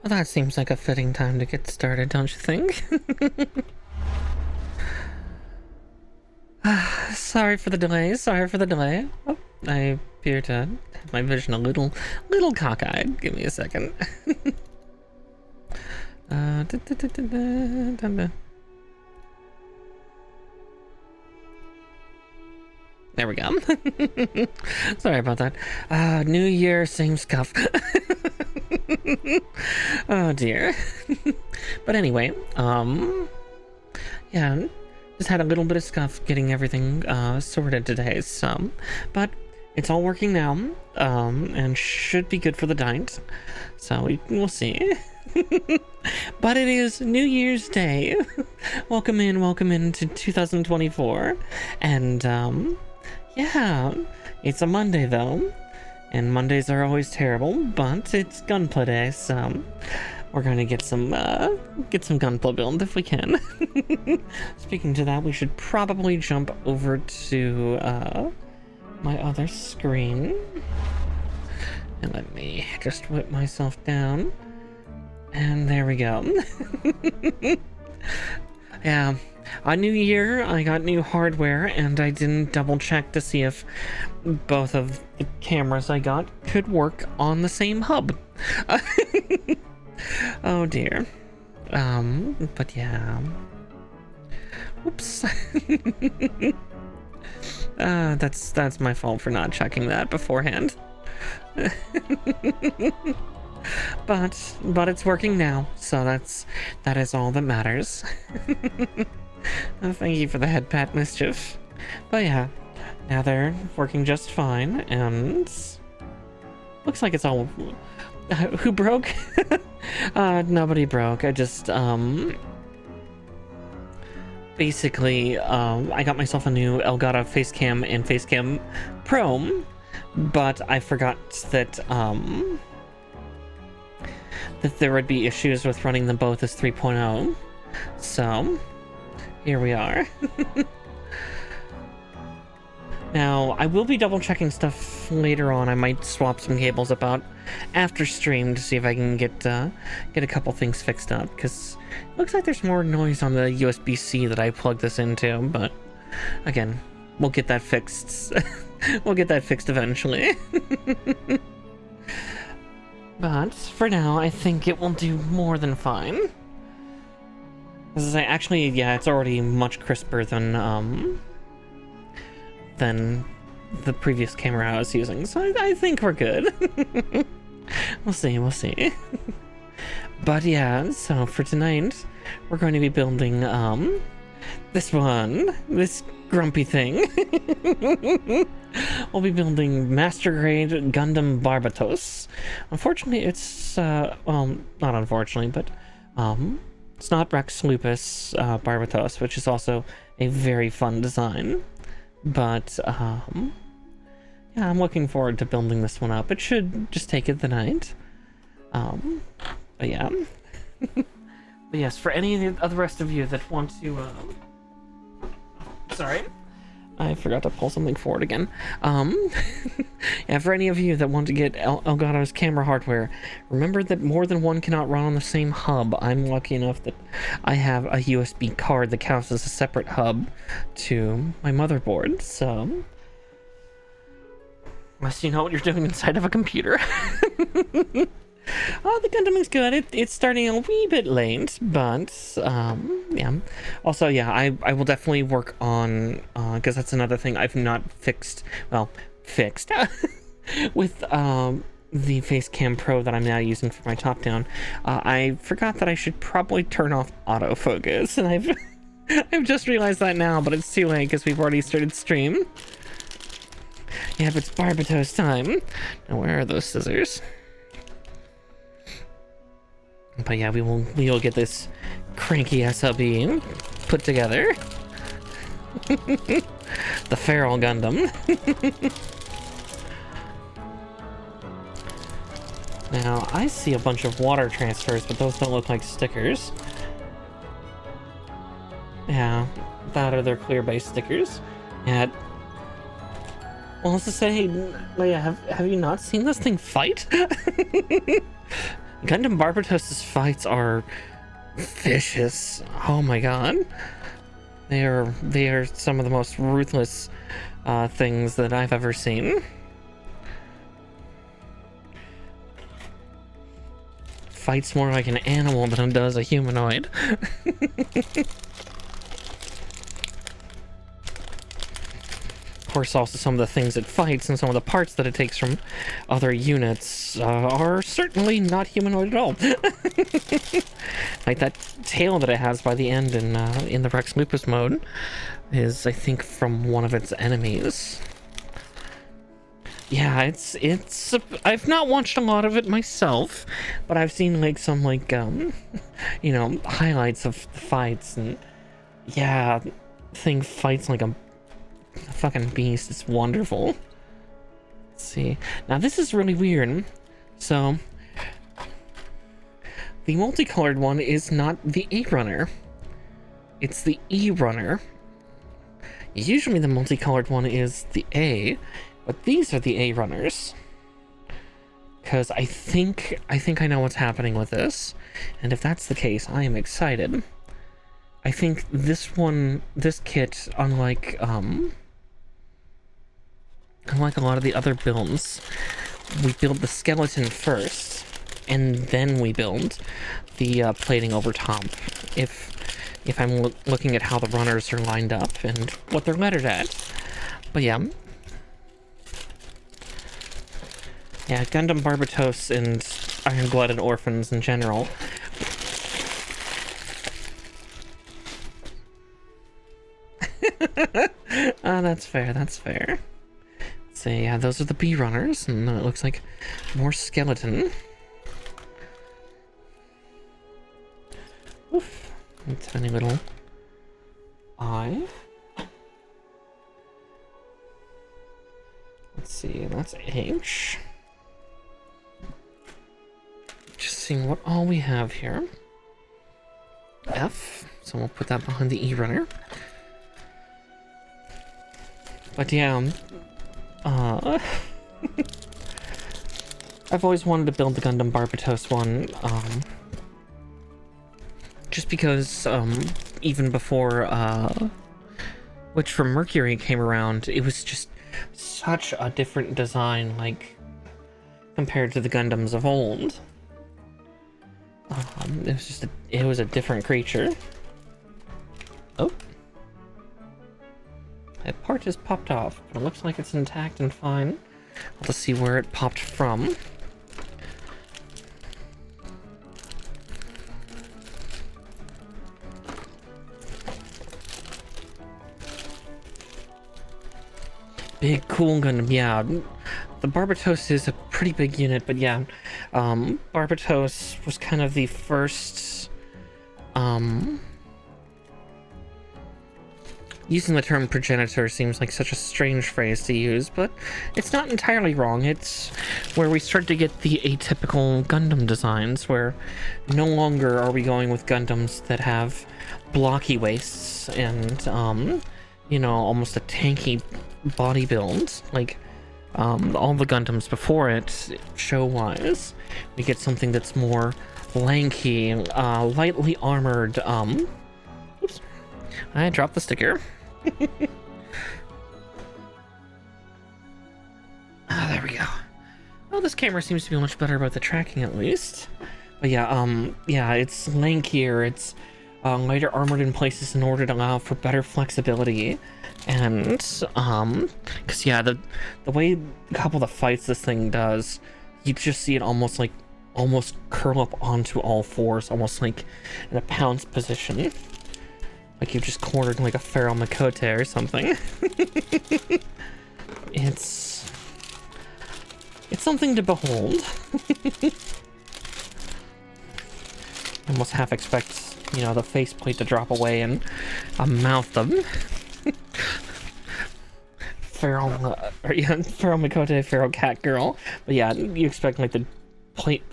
Well, that seems like a fitting time to get started, don't you think? Sorry for the delay, sorry for the delay. Oh, I appear to have my vision a little cockeyed. Give me a second. There we go. Sorry about that. New year, same scuff. Oh dear. But anyway, yeah, just had a little bit of scuff getting everything sorted today, so, but it's all working now, and should be good for the night, so we'll see. But it is New Year's Day. Welcome into 2024, and yeah, it's a Monday though, and Mondays are always terrible, but it's Gunpla Day, so we're gonna get some Gunpla build if we can. Speaking to that, we should probably jump over to my other screen, and let me just whip myself down, and there we go. Yeah, on New Year, I got new hardware, and I didn't double check to see if both of the cameras I got could work on the same hub. Oh dear. But yeah. Oops. That's my fault for not checking that beforehand. But it's working now, so that is all that matters. Oh, thank you for the head pat, Mischief. But yeah, now they're working just fine, and looks like it's all. Who broke? Nobody broke. I just basically I got myself a new Elgato Facecam and Facecam Pro, but I forgot that there would be issues with running them both as 3.0. So here we are. Now, I will be double checking stuff later on. I might swap some cables about after stream to see if I can get a couple things fixed up, because it looks like there's more noise on the USB-C that I plugged this into, but again, we'll get that fixed. We'll get that fixed eventually. But for now, I think it will do more than fine. Actually, yeah, it's already much crisper than the previous camera I was using, so I think we're good. We'll see. But yeah, so for tonight, we're going to be building this grumpy thing. We'll be building Master Grade Gundam Barbatos. Unfortunately, it's well, not unfortunately, but it's not Rex Lupus Barbatos, which is also a very fun design. But yeah, I'm looking forward to building this one up. It should just take it the night. But yeah. But yes, for any of the rest of you that want to sorry, I forgot to pull something forward again. Yeah, for any of you that want to get Elgato's camera hardware, remember that more than one cannot run on the same hub. I'm lucky enough that I have a USB card that counts as a separate hub to my motherboard, so unless you know what you're doing inside of a computer. Oh, the Gundam is good. It's starting a wee bit late, but yeah. Also, yeah, I will definitely work on because that's another thing I've not fixed. Well, fixed with the Facecam Pro that I'm now using for my top down. I forgot that I should probably turn off autofocus, and I've just realized that now, but it's too late because we've already started stream. Yeah, but it's Barbatos time. Now, where are those scissors? But yeah, we will get this cranky SLB put together. The feral Gundam. Now, I see a bunch of water transfers, but those don't look like stickers. Yeah, that or they're clear base stickers. Yeah. Well, let's just say, Leia, have you not seen this thing fight? Gundam Barbatos' fights are vicious. Oh my god. They are some of the most ruthless things that I've ever seen. Fights more like an animal than it does a humanoid. Of course, also some of the things it fights and some of the parts that it takes from other units are certainly not humanoid at all. Like that tail that it has by the end in the Rex Lupus mode is, I think, from one of its enemies. Yeah, it's I've not watched a lot of it myself, but I've seen like some like you know, highlights of the fights, and yeah, thing fights like a fucking beast. It's wonderful. Let's see. Now this is really weird. So the multicolored one is not the A runner. It's the E runner. Usually the multicolored one is the A, but these are the A runners. Because I think I know what's happening with this. And if that's the case, I am excited. I think this kit, unlike a lot of the other builds, we build the skeleton first, and then we build the plating over top. If I'm looking at how the runners are lined up and what they're lettered at. But yeah. Yeah, Gundam Barbatos and Iron Blooded Orphans in general. That's fair, that's fair. So yeah, those are the B runners, and then it looks like more skeleton. Oof. A tiny little eye. Let's see, that's H. Just seeing what all we have here. F, so we'll put that behind the E runner. But yeah, I've always wanted to build the Gundam Barbatos one, just because, even before, Witch from Mercury came around, it was just such a different design, like, compared to the Gundams of old. It was a different creature. Oh. That part just popped off, but it looks like it's intact and fine. I'll just see where it popped from. Big cool Gundam, yeah. The Barbatos is a pretty big unit, but yeah, Barbatos was kind of the first, using the term progenitor seems like such a strange phrase to use, but it's not entirely wrong. It's where we start to get the atypical Gundam designs, where no longer are we going with Gundams that have blocky waists and, you know, almost a tanky body build, like all the Gundams before it, show-wise. We get something that's more lanky, lightly armored, oops, I dropped the sticker. There we go. Well, this camera seems to be much better about the tracking, at least. But yeah, yeah, it's lankier, it's lighter armored in places in order to allow for better flexibility. And because yeah, the way a couple of the fights this thing does, you just see it almost curl up onto all fours, almost like in a pounce position, like you've just cornered like a feral Makote or something. It's something to behold. Almost half expect, you know, the faceplate to drop away and mouth them. Feral Makote, feral cat girl. But yeah, you expect like the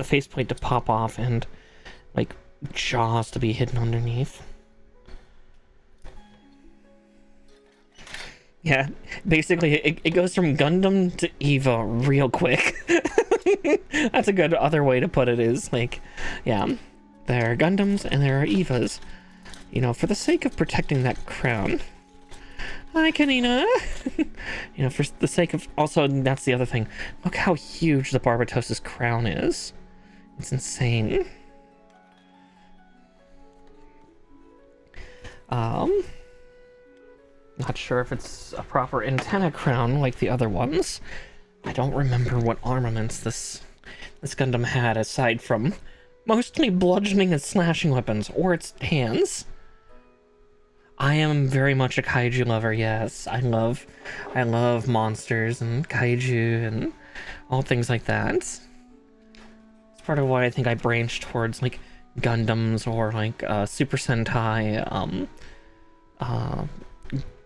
faceplate to pop off and like jaws to be hidden underneath. Yeah, basically it goes from Gundam to Eva real quick. That's a good other way to put it, is like, yeah, there are Gundams and there are Evas. You know, for the sake of protecting that crown. Hi, Kanina! You know, for the sake of... Also, that's the other thing. Look how huge the Barbatos' crown is. It's insane. Not sure if it's a proper antenna crown like the other ones. I don't remember what armaments this Gundam had aside from mostly bludgeoning and slashing weapons, or its hands. I am very much a kaiju lover, yes. I love monsters and kaiju and all things like that. It's part of why I think I branched towards like Gundams or like Super Sentai,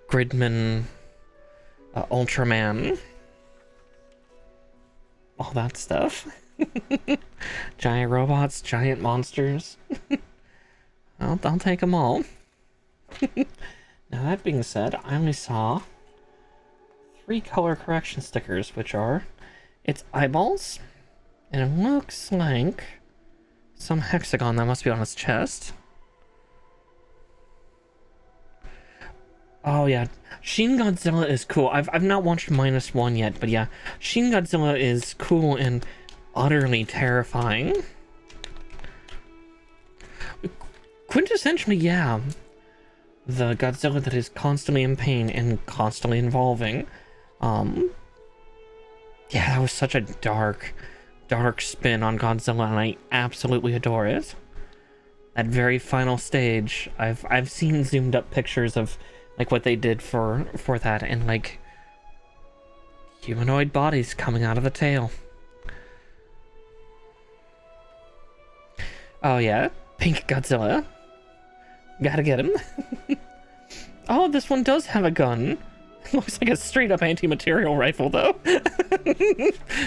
Gridman, Ultraman, all that stuff. Giant robots, giant monsters. I'll take them all. Now that being said, I only saw 3 color correction stickers, which are its eyeballs, and it looks like some hexagon that must be on its chest. Oh yeah, Shin Godzilla is cool. I've not watched -1 yet, but yeah, Shin Godzilla is cool and utterly terrifying. Quintessentially, yeah. The Godzilla that is constantly in pain and constantly evolving. Yeah, that was such a dark spin on Godzilla, and I absolutely adore it. That very final stage, I've seen zoomed up pictures of like what they did for that, and like humanoid bodies coming out of the tail. Oh yeah, Pink Godzilla. Gotta get him. Oh, this one does have a gun. Looks like a straight up anti-material rifle though.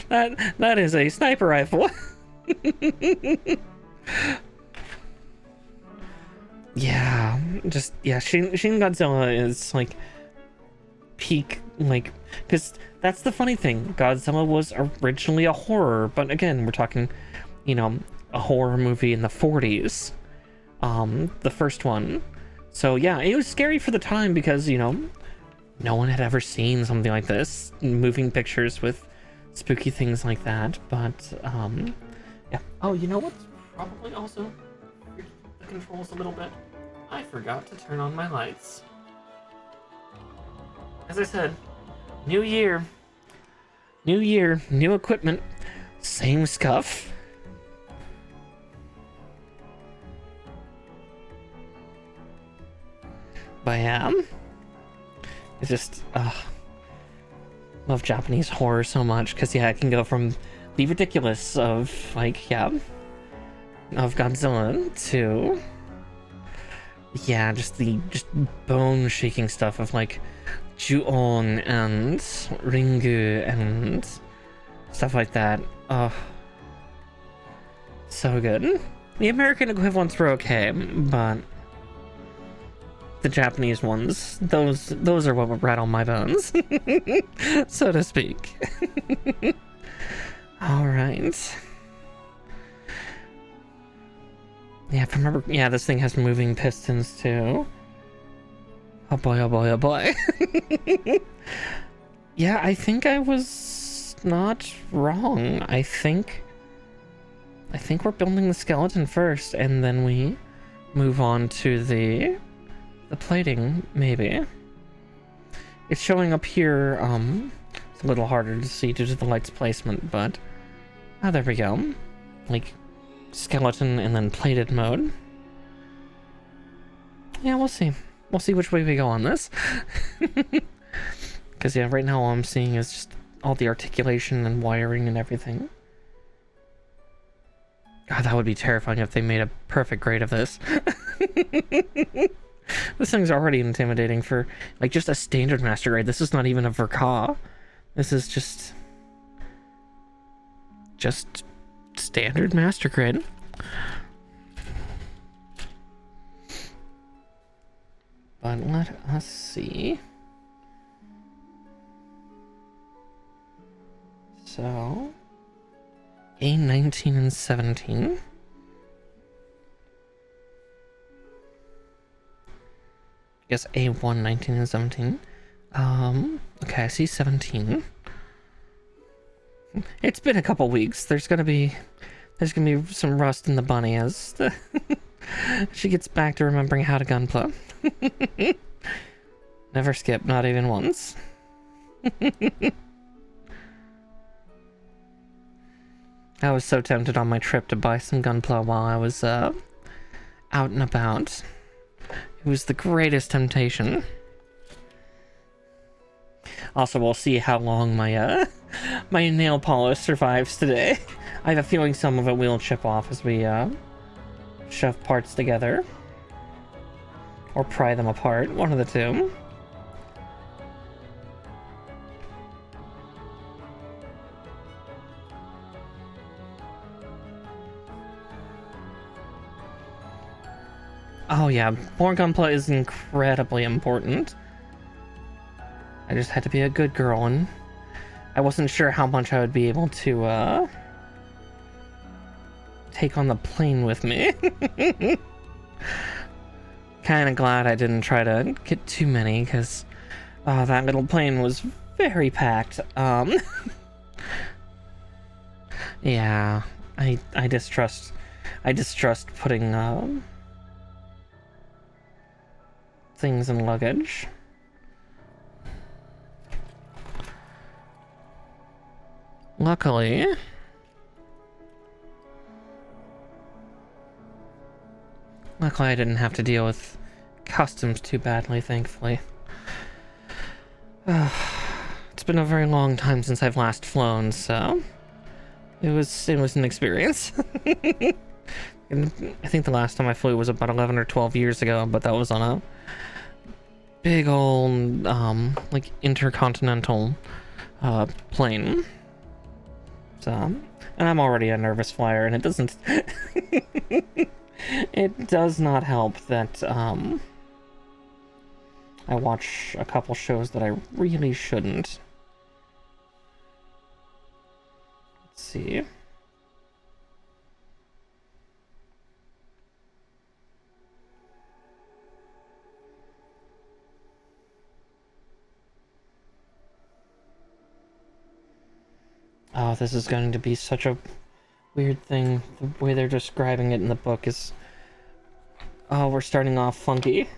That is a sniper rifle. Yeah, Shin Godzilla is like peak, like, because that's the funny thing. Godzilla was originally a horror, but again, we're talking, you know, a horror movie in the 40s. The first one. So yeah, it was scary for the time because, you know, no one had ever seen something like this, moving pictures with spooky things like that. But yeah. Oh, you know what's probably also the controls a little bit? I forgot to turn on my lights. As I said, new year, new equipment, same scuff. But yeah, it's just love Japanese horror so much, because yeah, it can go from the ridiculous of like, yeah, of Godzilla to yeah, just bone shaking stuff of like Ju-on and Ringu and stuff like that. So good. The American equivalents were okay, but the Japanese ones, those are what would rattle my bones, so to speak. All right. Yeah, if I remember, yeah, this thing has moving pistons too. Oh boy, oh boy, oh boy. Yeah, I think I was not wrong. I think we're building the skeleton first, and then we move on to the plating, maybe. It's showing up here, it's a little harder to see due to the light's placement, but there we go. Like, skeleton and then plated mode. Yeah, we'll see. We'll see which way we go on this. Because, yeah, right now all I'm seeing is just all the articulation and wiring and everything. God, that would be terrifying if they made a perfect grade of this. This thing's already intimidating for, like, just a standard master grade. This is not even a Verka. This is just standard master grade. But let us see. So, A19 and 17. I guess A1, 19 and 17. Okay, I see 17. It's been a couple weeks. There's gonna be some rust in the bunny as she gets back to remembering how to gunpla. Never skip, not even once. I was so tempted on my trip to buy some gunpla while I was out and about. It was the greatest temptation. Also, we'll see how long my my nail polish survives today. I have a feeling some of it will chip off as we shove parts together. Or pry them apart, one of the two. Oh yeah, more gunpla is incredibly important. I just had to be a good girl, and I wasn't sure how much I would be able to take on the plane with me. Kinda glad I didn't try to get too many, because that little plane was very packed. Yeah, I distrust putting things in luggage. Luckily, I didn't have to deal with customs too badly, thankfully. It's been a very long time since I've last flown, so it was an experience. And I think the last time I flew was about 11 or 12 years ago, but that was on a big old like intercontinental plane. So, and I'm already a nervous flyer, and it doesn't it does not help that I watch a couple shows that I really shouldn't. Let's see. Oh, this is going to be such a weird thing. The way they're describing it in the book is... Oh, we're starting off funky.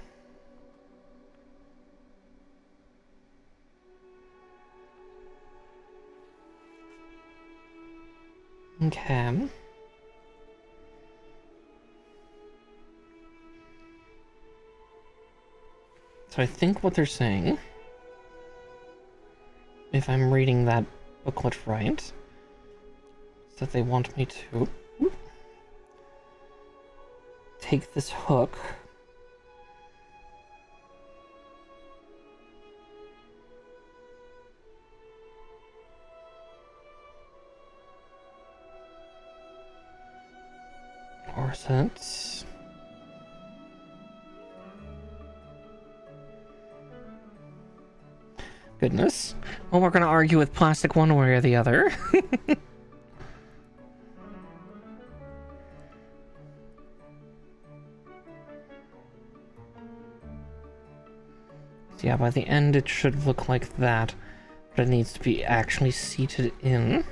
Okay. So I think what they're saying, if I'm reading that booklet right, is that they want me to take this hook corsets. Goodness. Well, we're gonna argue with plastic one way or the other. So yeah, by the end it should look like that, but it needs to be actually seated in.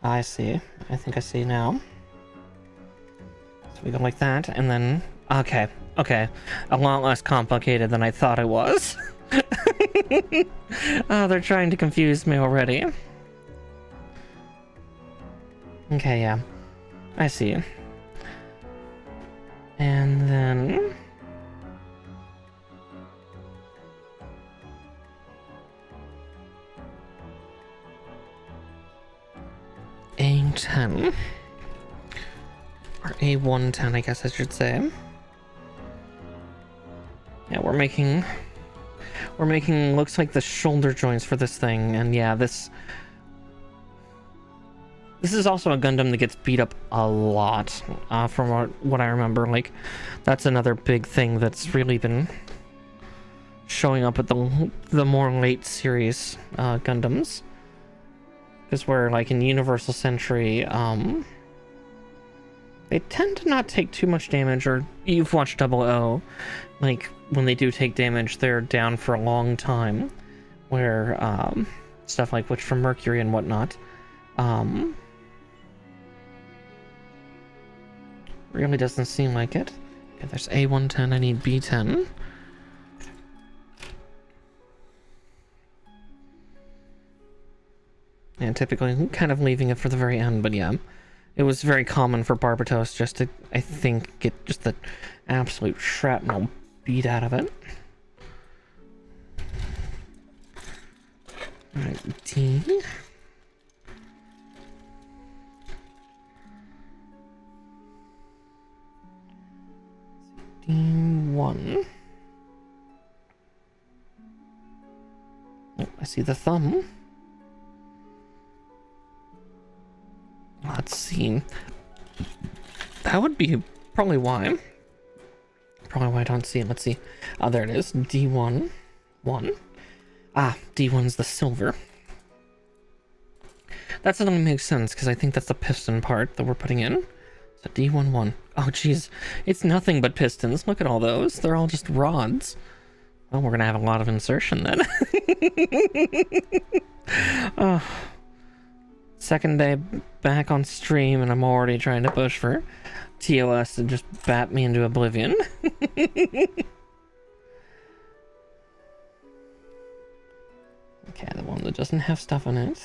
I see. I think I see now. So we go like that, and then... Okay. Okay. A lot less complicated than I thought it was. Oh, they're trying to confuse me already. Okay, yeah. I see. And then... A10. Or A110, I guess I should say. Yeah, we're making looks like the shoulder joints for this thing, and yeah, this is also a Gundam that gets beat up a lot, from what I remember. Like, that's another big thing that's really been showing up at the more late series Gundams, because where like in Universal Century, they tend to not take too much damage. Or you've watched Double O, like when they do take damage, they're down for a long time. Where stuff like Witch from Mercury and whatnot, really doesn't seem like it. Okay, there's A110. I need B10. And typically kind of leaving it for the very end, but yeah. It was very common for Barbatos just to, I think, get just the absolute shrapnel beat out of it. Alright, D. D1. Oh, I see the thumb. Let's see. That would be probably why. Probably why I don't see it. Let's see. Oh, there it is. D1. 1. Ah, D1's the silver. That suddenly makes sense, because I think that's the piston part that we're putting in. So D1, 1. Oh, jeez. It's nothing but pistons. Look at all those. They're all just rods. Well, we're going to have a lot of insertion then. Oh. Second day back on stream, and I'm already trying to push for TOS to just bat me into oblivion. Okay, the one that doesn't have stuff in it.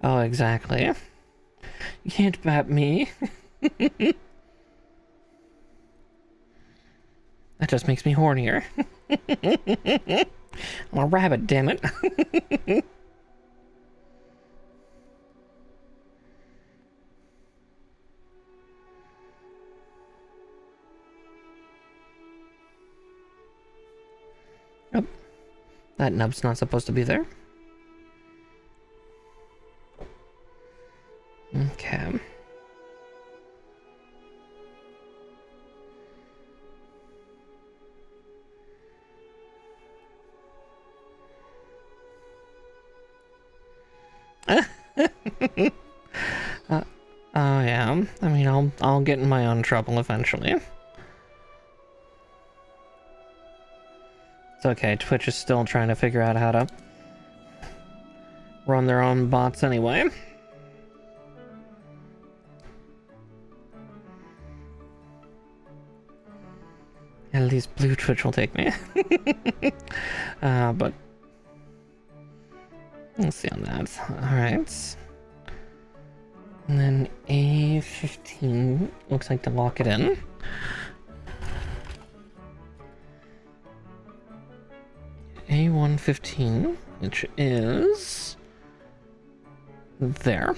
Oh, exactly. You can't bat me. That just makes me hornier. I'm a rabbit, damn it. Oh, that nub's not supposed to be there. Okay. Oh yeah. I mean, I'll get in my own trouble eventually. It's okay. Twitch is still trying to figure out how to run their own bots anyway. At least Blue Twitch will take me. But let's see on that. Alright. And then A15 looks like to lock it in. A115, which is there.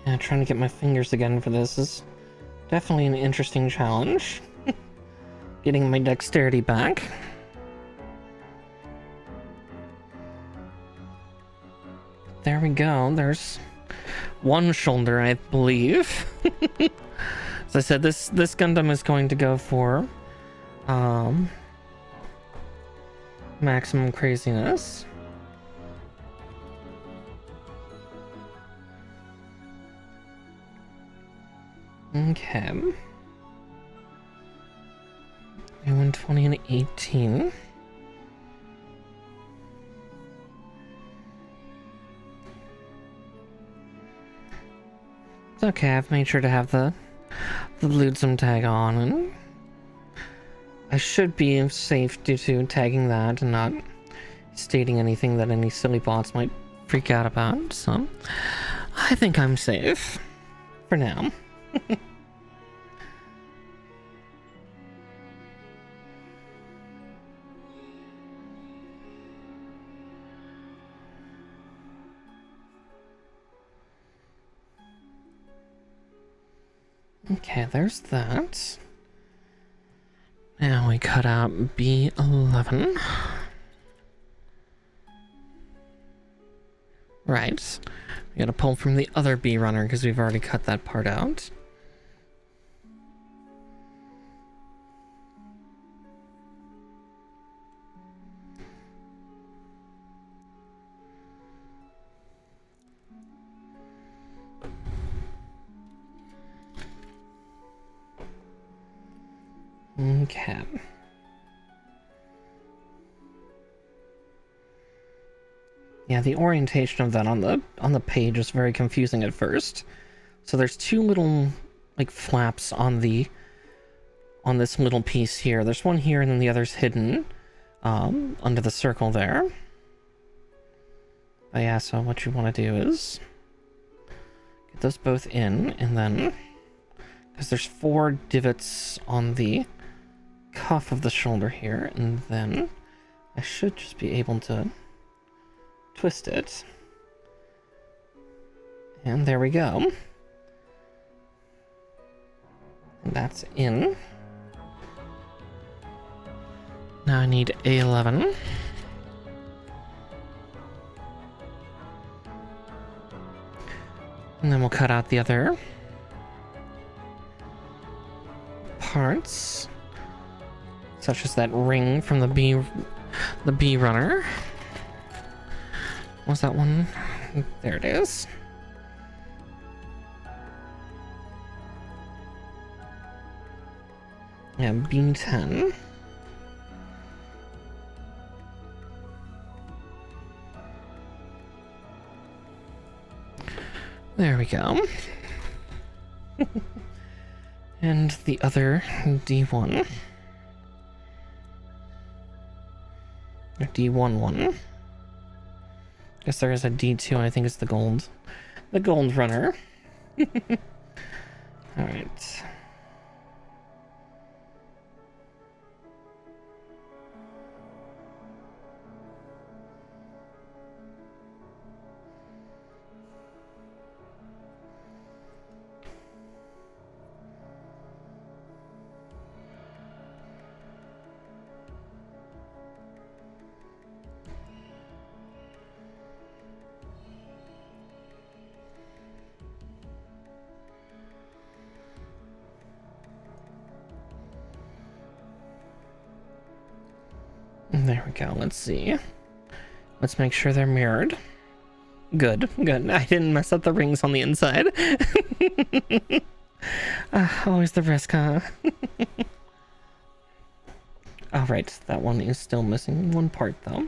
Yeah, trying to get my fingers again for this is definitely an interesting challenge. Getting my dexterity back. There we go. There's one shoulder, I believe. As I said, this Gundam is going to go for maximum craziness. Okay. 120 and 18. okay. I've made sure to have the Bluesum tag on, and I should be safe due to tagging that and not stating anything that any silly bots might freak out about. So I think I'm safe for now. Okay, there's that. Now we cut out B11. Right. We gotta pull from the other B runner because we've already cut that part out. Okay. Yeah, the orientation of that on the page is very confusing at first. So there's two little like flaps on this little piece here. There's one here and then the other's hidden under the circle there. But yeah, so what you want to do is get those both in, and then because there's 4 divots on the cuff of the shoulder here, and then I should just be able to twist it. And there we go. And that's in. Now I need A11. And then we'll cut out the other parts, such as that ring from the B runner. Was that one? There it is. And B10. There we go. And the other D1. Or D11. Guess there is a D2, and I think it's the gold runner. Alright. There we go. Let's see. Let's make sure they're mirrored. Good, good. I didn't mess up the rings on the inside. Always the risk, huh? Alright, that one is still missing one part, though.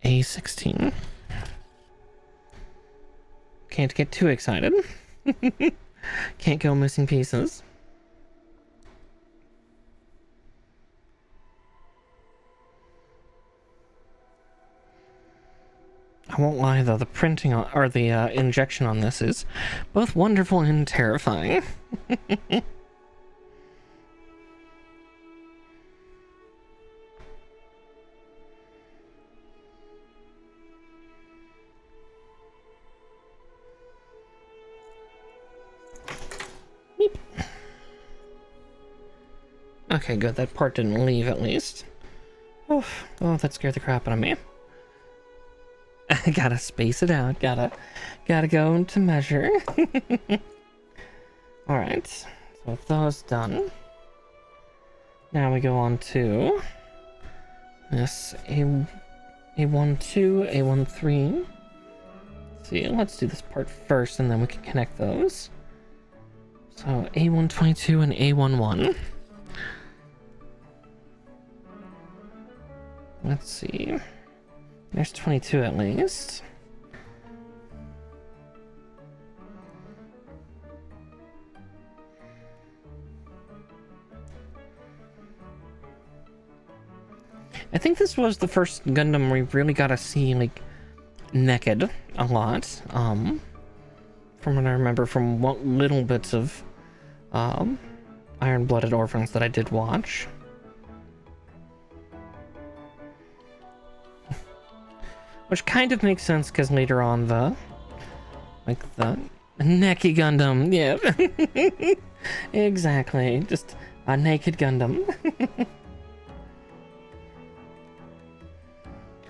A16. Can't get too excited. Can't go missing pieces. I won't lie though, the printing on, or the injection on this is both wonderful and terrifying. Beep. Okay, good, that part didn't leave at least. Oh, that scared the crap out of me. I gotta space it out, gotta go into measure. Alright, so with those done, now we go on to this A12, A13. Let's see, let's do this part first and then we can connect those. So A122 and A11. Let's see. There's 22 at least. I think this was the first Gundam we really got to see, like, naked a lot. From what I remember from what little bits of Iron Blooded Orphans that I did watch. Which kind of makes sense because later on the Neki Gundam, yeah. Exactly, just a naked Gundam.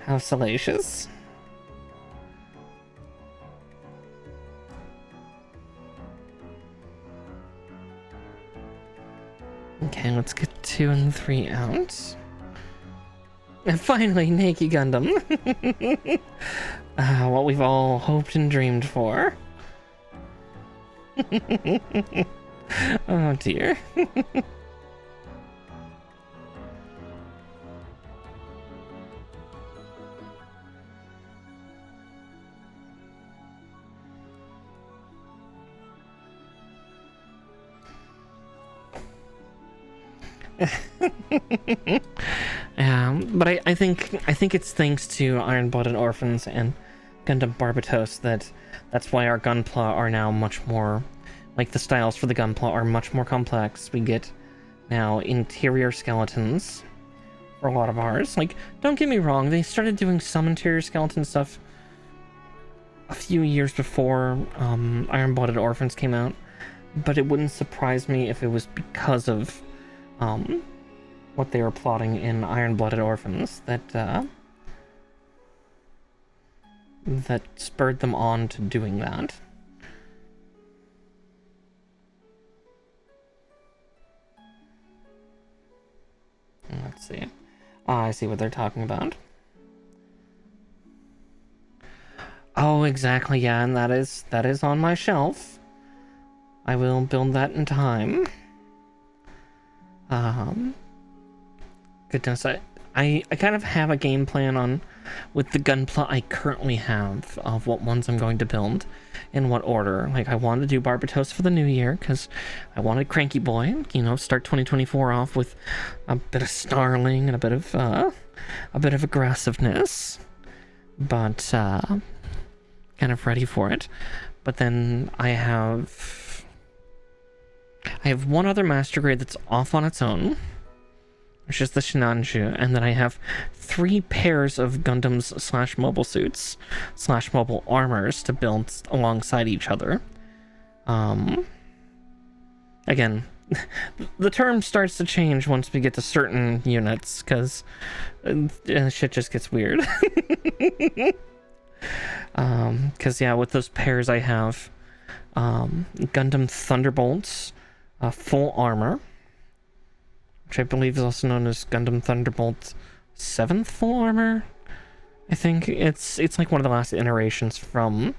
How salacious. Okay, let's get 2 and 3 out. And finally, Neki Gundam. What we've all hoped and dreamed for. Oh dear. But I think it's thanks to Iron Blooded Orphans and Gundam Barbatos that's why our Gunpla are now much more, like, the styles for the Gunpla are much more complex. We get now interior skeletons for a lot of ours. Like, don't get me wrong, they started doing some interior skeleton stuff a few years before Iron Blooded Orphans came out, but it wouldn't surprise me if it was because of what they were plotting in Iron Blooded Orphans that spurred them on to doing that. Let's see. I see what they're talking about. Oh, exactly, yeah, and that is on my shelf. I will build that in time. Goodness, I kind of have a game plan on, with the Gunpla I currently have, of what ones I'm going to build, in what order. Like, I wanted to do Barbatos for the new year, because I wanted Cranky Boy, you know, start 2024 off with a bit of snarling and a bit of aggressiveness, but, kind of ready for it. But then I have one other master grade that's off on its own, which is the Shinanju, and then I have 3 pairs of Gundams / mobile suits / mobile armors to build alongside each other. Again, the term starts to change once we get to certain units, because shit just gets weird. Because, yeah, with those pairs I have Gundam Thunderbolts, full armor, which I believe is also known as Gundam Thunderbolt 7th full armor. I think it's like one of the last iterations from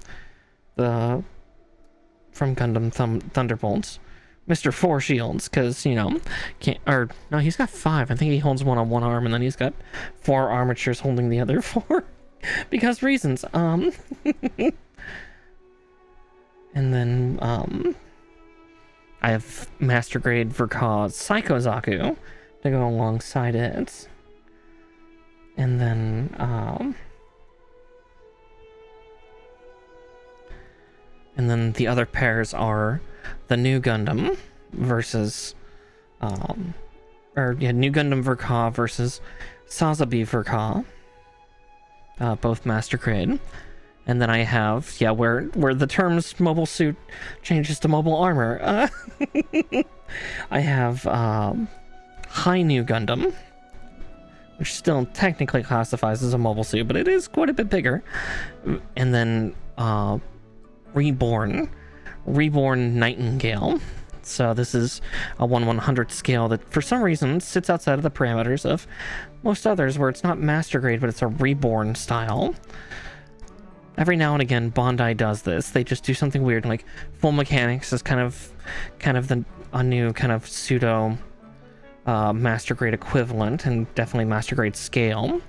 Gundam Thunderbolts. Mr. 4 shields, because, you know, no, he's got 5. I think he holds one on one arm, and then he's got 4 armatures holding the other 4. Because reasons. And then, I have Master Grade Verka's Psycho Zaku to go alongside it. And then, the other pairs are the New Gundam versus, New Gundam Verka versus Sazabi Verka. Both Master Grade. And then I have, where the terms mobile suit changes to mobile armor. I have High New Gundam, which still technically classifies as a mobile suit, but it is quite a bit bigger. And then Reborn Nightingale. So this is a 1/100 scale that for some reason sits outside of the parameters of most others, where it's not Master Grade, but it's a Reborn style. Every now and again, Bandai does this. They just do something weird, like Full Mechanics is kind of a new kind of pseudo Master Grade equivalent, and definitely Master Grade scale.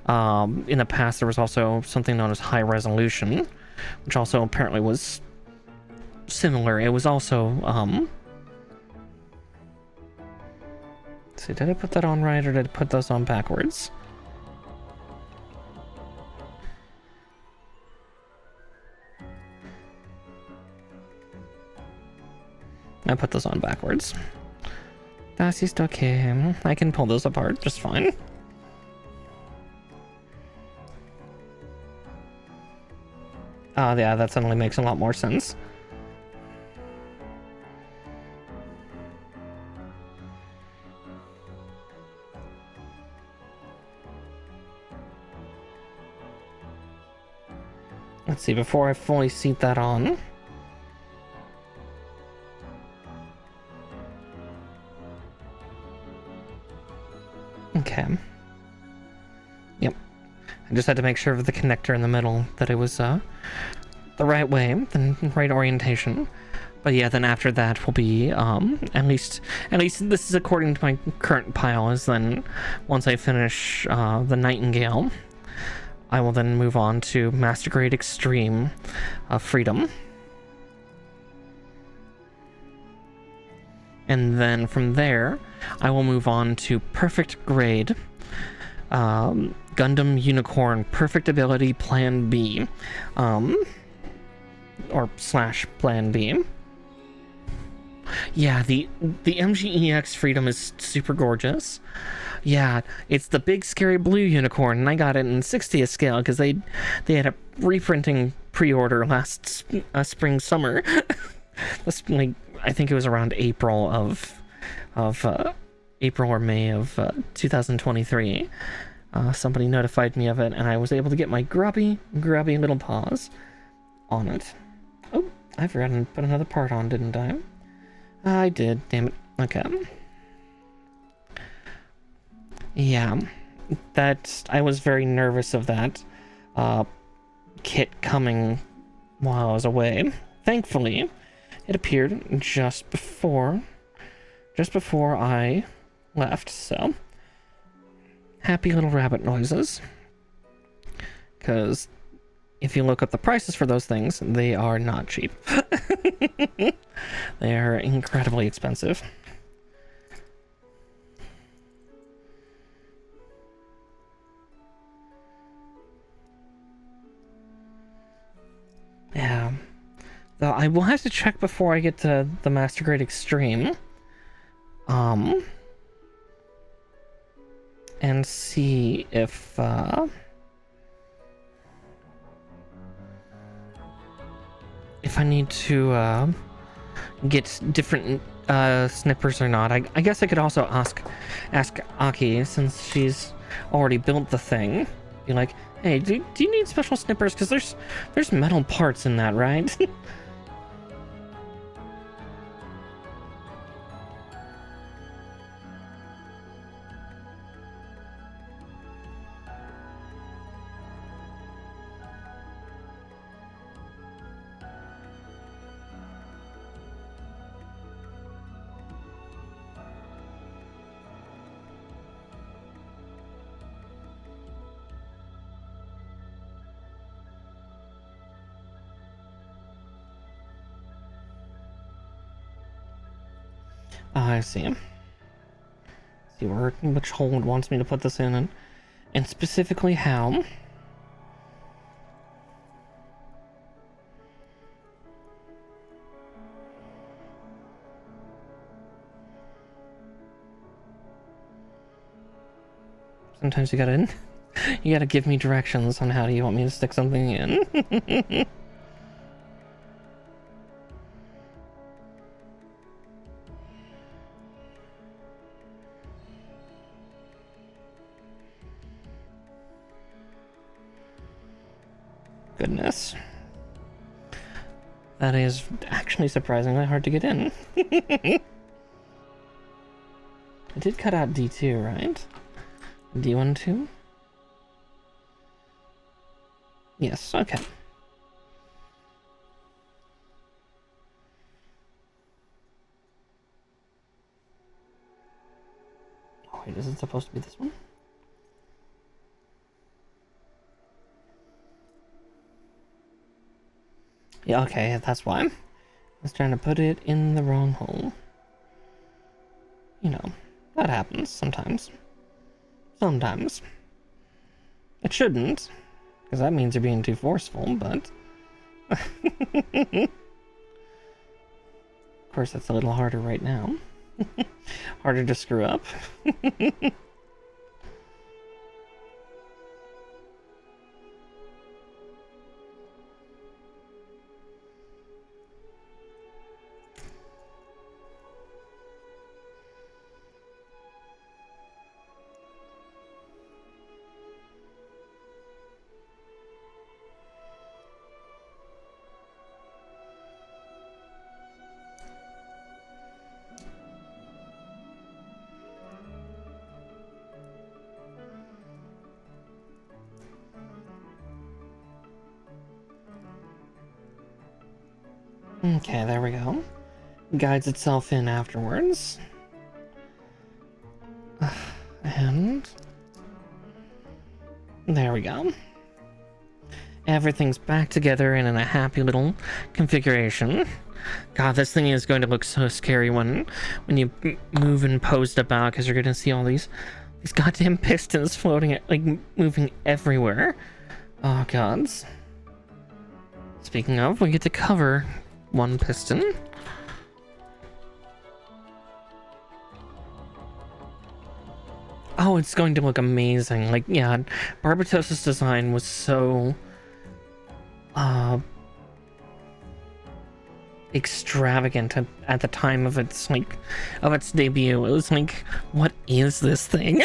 In the past, there was also something known as High Resolution, which also apparently was similar. It was also, let's see, did I put that on right, or did I put those on backwards? I put those on backwards. Das ist okay. I can pull those apart just fine. Oh, yeah, that suddenly makes a lot more sense. Let's see, before I fully seat that on. Okay. Yep. I just had to make sure with the connector in the middle that it was the right way, the right orientation. But yeah, then after that will be at least this is according to my current pile, is then once I finish the Nightingale, I will then move on to Master Grade Extreme Freedom. And then from there, I will move on to Perfect Grade Gundam Unicorn Perfect Ability Plan B. Or slash Plan B. Yeah, the MGEX Freedom is super gorgeous. Yeah, it's the big scary blue unicorn, and I got it in 60th scale because they had a reprinting pre-order last spring summer. Like, I think it was around April of April or May of 2023. Somebody notified me of it, and I was able to get my grubby little paws on it. Oh, I forgot to put another part on, didn't I? I did, damn it. Okay. Yeah, I was very nervous of that kit coming while I was away. Thankfully, it appeared just before I left, so happy little rabbit noises. Because if you look up the prices for those things, they are not cheap. They are incredibly expensive. Yeah. Though I will have to check before I get to the Master Grade Extreme. And see if I need to get different snippers or not. I guess I could also ask Aki, since she's already built the thing. Be like, hey, do you need special snippers? Because there's metal parts in that, right? I see. See which hole it wants me to put this in, and specifically how. Sometimes you gotta give me directions on how do you want me to stick something in. Goodness. That is actually surprisingly hard to get in. I did cut out D2, right? D1 too? Yes, okay. Oh wait, is it supposed to be this one? Yeah, okay, that's why. I was trying to put it in the wrong hole. You know, that happens sometimes. Sometimes. It shouldn't, because that means you're being too forceful, but... Of course, that's a little harder right now. Harder to screw up. Okay, there we go. Guides itself in afterwards. And there we go. Everything's back together and in a happy little configuration. God, this thing is going to look so scary when you move and pose about, because you're going to see all these goddamn pistons floating, like, moving everywhere. Oh, gods. Speaking of, we get to cover one piston. Oh, it's going to look amazing. Like, yeah, Barbatos' design was so extravagant at the time of its debut. It was like, what is this thing?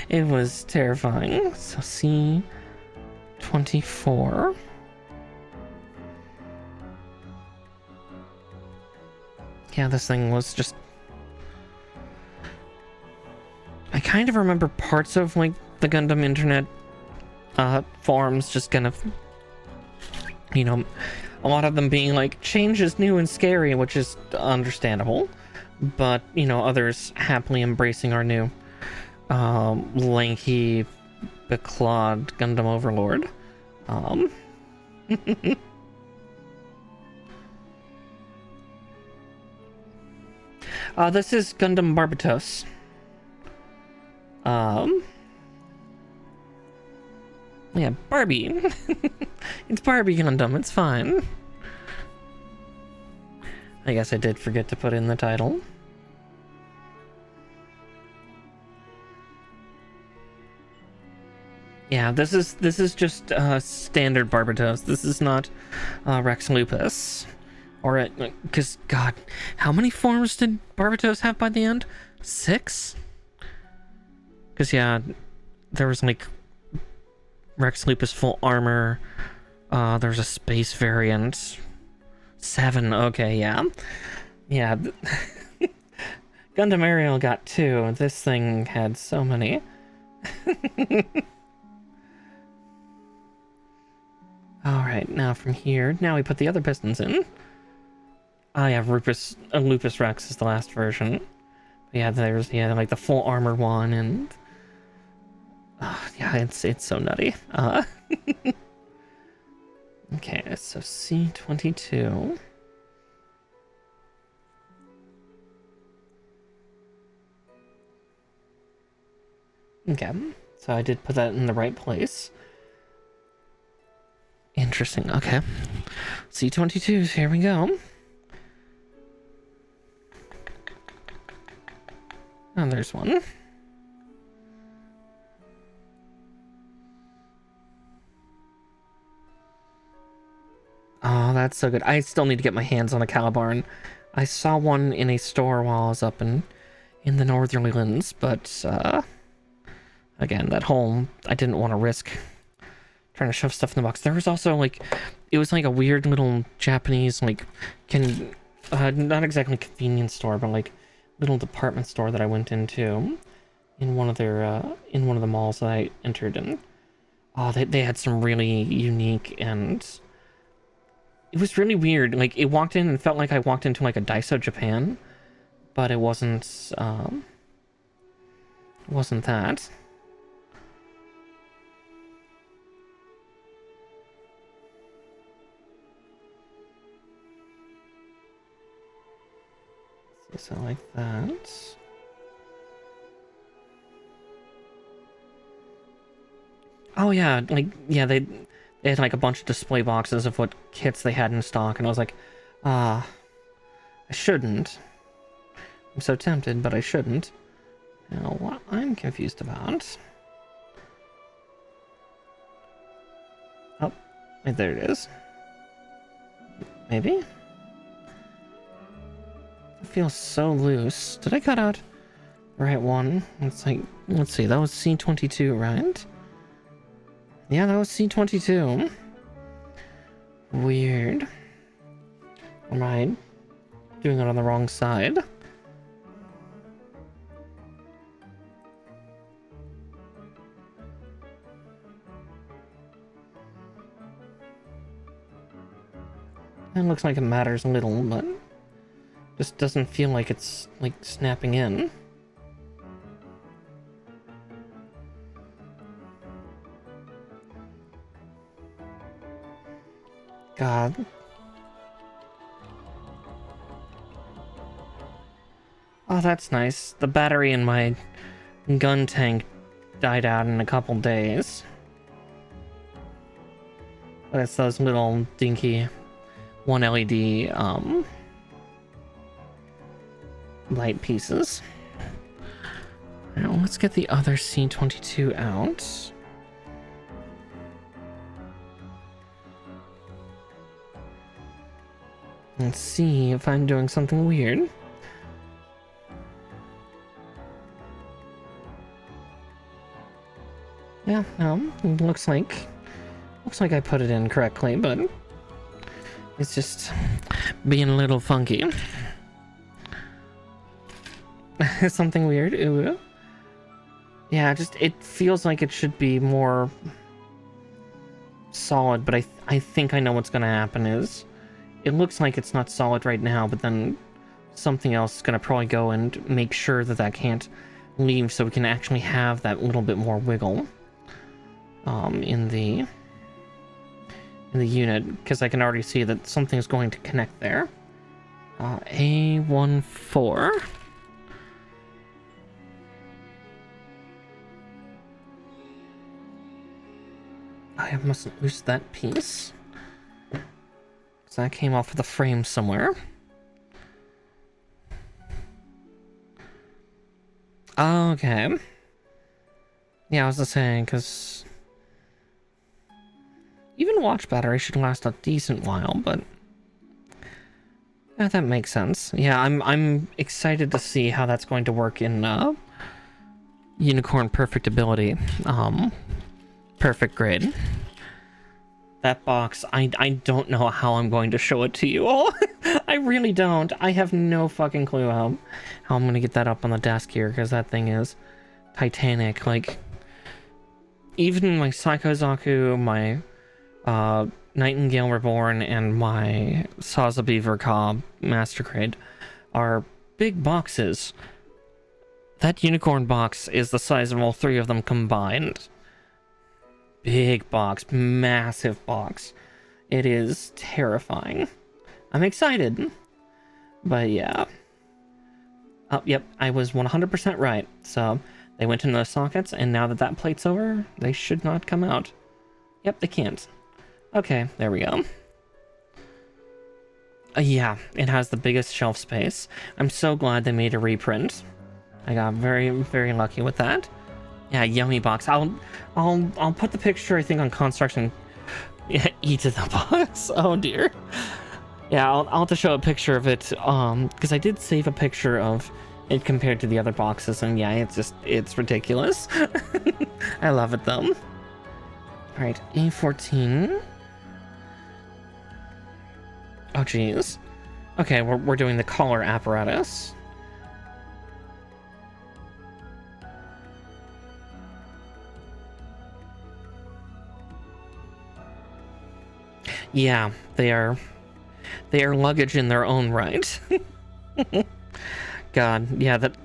It was terrifying. So C-24. Yeah, this thing was just... I kind of remember parts of, like, the Gundam internet forums just kind of, you know, a lot of them being like, change is new and scary, which is understandable, but, you know, others happily embracing our new lanky, beclawed Gundam overlord. This is Gundam Barbatos. Yeah, Barbie. It's Barbie Gundam, it's fine. I guess I did forget to put in the title. Yeah, this is just standard Barbatos. This is not Rex Lupus. Or because God, how many forms did Barbatos have by the end? 6? Because yeah, there was like Rex Lupus full armor. There's a space variant. 7. Okay, yeah, yeah. Gundam Ariel got 2. This thing had so many. All right, now from here, now we put the other pistons in. Oh yeah, Lupus Rex is the last version. But yeah, there's like the full armor one, and yeah, it's so nutty. Okay, so C-22. Okay, so I did put that in the right place. Interesting. Okay, C-22s. Here we go. Oh, there's one. Oh, that's so good. I still need to get my hands on a Calibarn. I saw one in a store while I was up in the Northernlands, but again, that whole, I didn't want to risk trying to shove stuff in the box. There was also like, it was like a weird little Japanese, like, not exactly convenience store, but like little department store that I went into in one of their in one of the malls that I entered in. Oh, they had some really unique, and it was really weird. Like, it walked in and felt like I walked into like a Daiso Japan, but it wasn't that. So like that. Oh yeah, like, yeah, they had like a bunch of display boxes of what kits they had in stock, and I was like, shouldn't. I'm so tempted, but I shouldn't. Now, what I'm confused about... Oh, wait, there it is. Maybe? It feels so loose. Did I cut out the right one? It's like, let's see, that was C22, right? Yeah, that was C22. Weird. Am I doing it on the wrong side? It looks like it matters a little, but just doesn't feel like it's like snapping in. God. Oh, that's nice. The battery in my gun tank died out in a couple days. But it's those little dinky 1 LED light pieces. Now let's get the other C22 out. Let's see if I'm doing something weird. Yeah, looks like I put it in correctly, but it's just being a little funky. Something weird. Ooh. Yeah, just it feels like it should be more solid, but I think I know what's gonna happen is it looks like it's not solid right now, but then something else is gonna probably go and make sure that that can't leave, so we can actually have that little bit more wiggle in the unit, because I can already see that something's going to connect there. A14. I mustn't lose that piece, because that came off of the frame somewhere. Okay. Yeah, I was just saying, because even watch battery should last a decent while, but yeah, that makes sense. Yeah, I'm excited to see how that's going to work in Unicorn Perfect Ability. Perfect grade. That box, I don't know how I'm going to show it to you all. I really don't. I have no fucking clue how I'm going to get that up on the desk here, because that thing is titanic. Like, even my Psychozaku, my Nightingale Reborn, and my Saza Beaver Cobb Master Grade are big boxes. That unicorn box is the size of all three of them combined. Big box, massive box. It is terrifying. I'm excited, but yeah. Oh, yep, I was 100% right. So they went into the sockets, and now that that plate's over, they should not come out. Yep, they can't. Okay, there we go. Yeah, it has the biggest shelf space. I'm so glad they made a reprint. I got very, very lucky with that. Yeah, yummy box. I'll put the picture, I think, on construction. Yeah, eat the box. Oh dear. Yeah, I'll have to show a picture of it, because I did save a picture of it compared to the other boxes, and yeah, it's ridiculous. I love it though. All right, A14. Oh geez. Okay, we're doing the collar apparatus. Yeah, they are luggage in their own right. God, yeah, that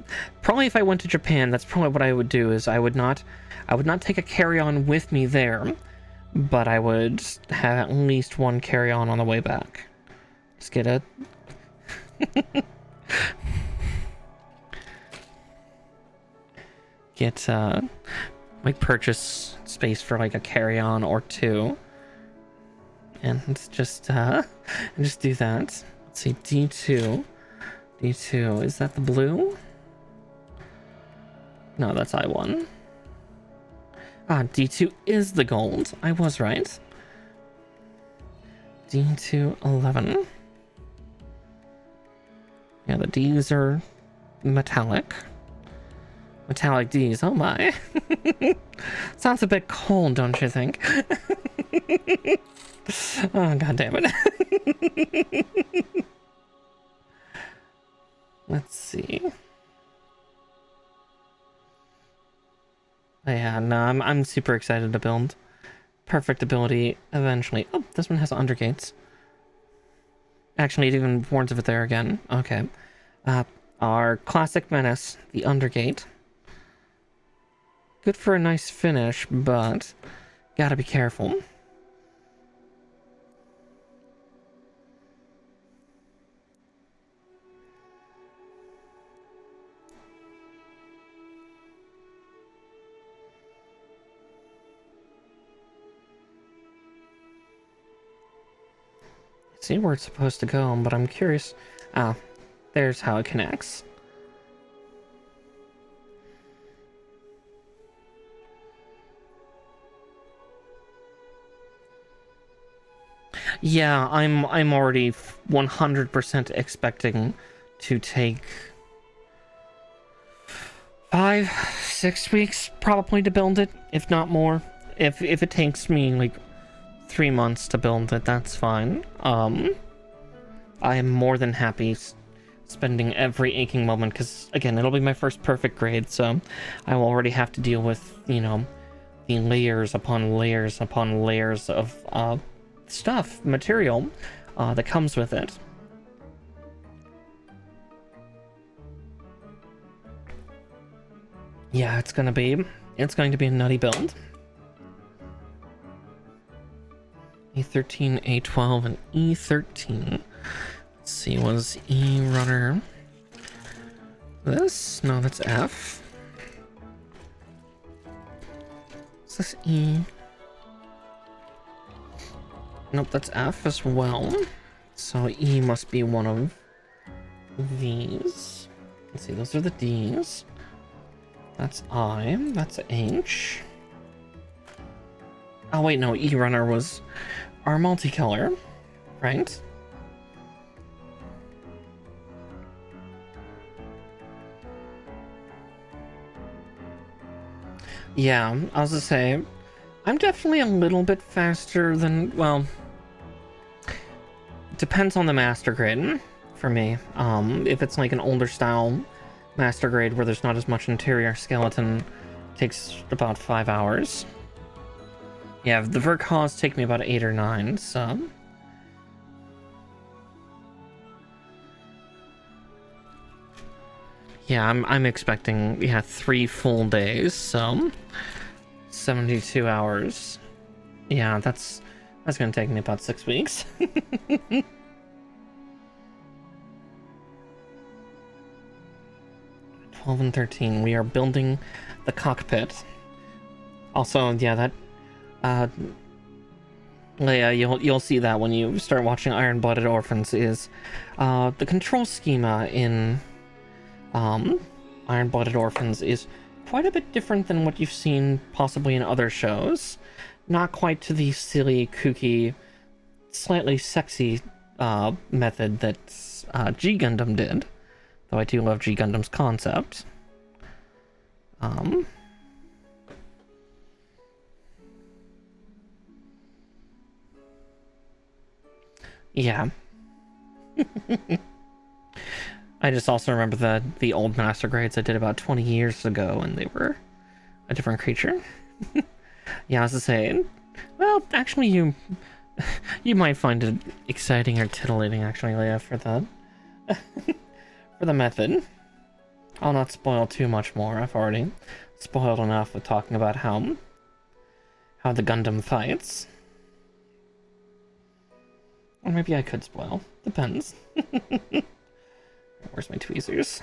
probably if I went to Japan, that's probably what I would do. Is I would not take a carry-on with me there, but I would have at least one carry-on on the way back. Just get a like purchase space for like a carry-on or two. And just do that. Let's see, D2. D2, is that the blue? No, that's I1. Ah, D2 is the gold. I was right. D2, 11. Yeah, the Ds are metallic. Metallic Ds, oh my. Sounds a bit cold, don't you think? Oh, god damn it. Let's see. Yeah, no, I'm super excited to build. Perfect ability eventually. Oh, this one has undergates. Actually, it even warns of it there again. Okay. Our classic menace, the undergate. Good for a nice finish, but gotta be careful. See where it's supposed to go, but I'm curious. Ah, there's how it connects. Yeah, I'm already 100% expecting to take 5-6 weeks probably to build it, if not more. If it takes me like 3 months to build it, that's fine. I am more than happy spending every aching moment, because again, it'll be my first perfect grade, so I will already have to deal with, you know, the layers upon layers upon layers of stuff, material that comes with it. Yeah, it's going to be a nutty build. E13, A12, and E13. Let's see, was E runner this? No, that's F. Is this E? Nope, that's F as well. So E must be one of these. Let's see, those are the D's. That's I, that's H. Oh wait, no, E runner was our multicolor, right? Yeah, I was gonna say, I'm definitely a little bit faster than, well, depends on the master grade for me. If it's like an older style master grade where there's not as much interior skeleton, takes about 5 hours. Yeah, the Verkhaus take me about 8 or 9, so. Yeah, I'm expecting, yeah, 3 full days, so 72 hours. Yeah, that's gonna take me about 6 weeks. 12 and 13, we are building the cockpit. Also, yeah, that Leia, you'll see that when you start watching Iron Blooded Orphans, is the control schema in Iron Blooded Orphans is quite a bit different than what you've seen possibly in other shows. Not quite to the silly, kooky, slightly sexy method that G Gundam did, though I do love G Gundam's concept. Yeah. I just also remember the old master grades I did about 20 years ago, and they were a different creature. Yeah, I was to say, well, actually, you might find it exciting or titillating, actually, Leia, for the for the method. I'll not spoil too much more. I've already spoiled enough with talking about how the Gundam fights. Or maybe I could spoil. Depends. Where's my tweezers?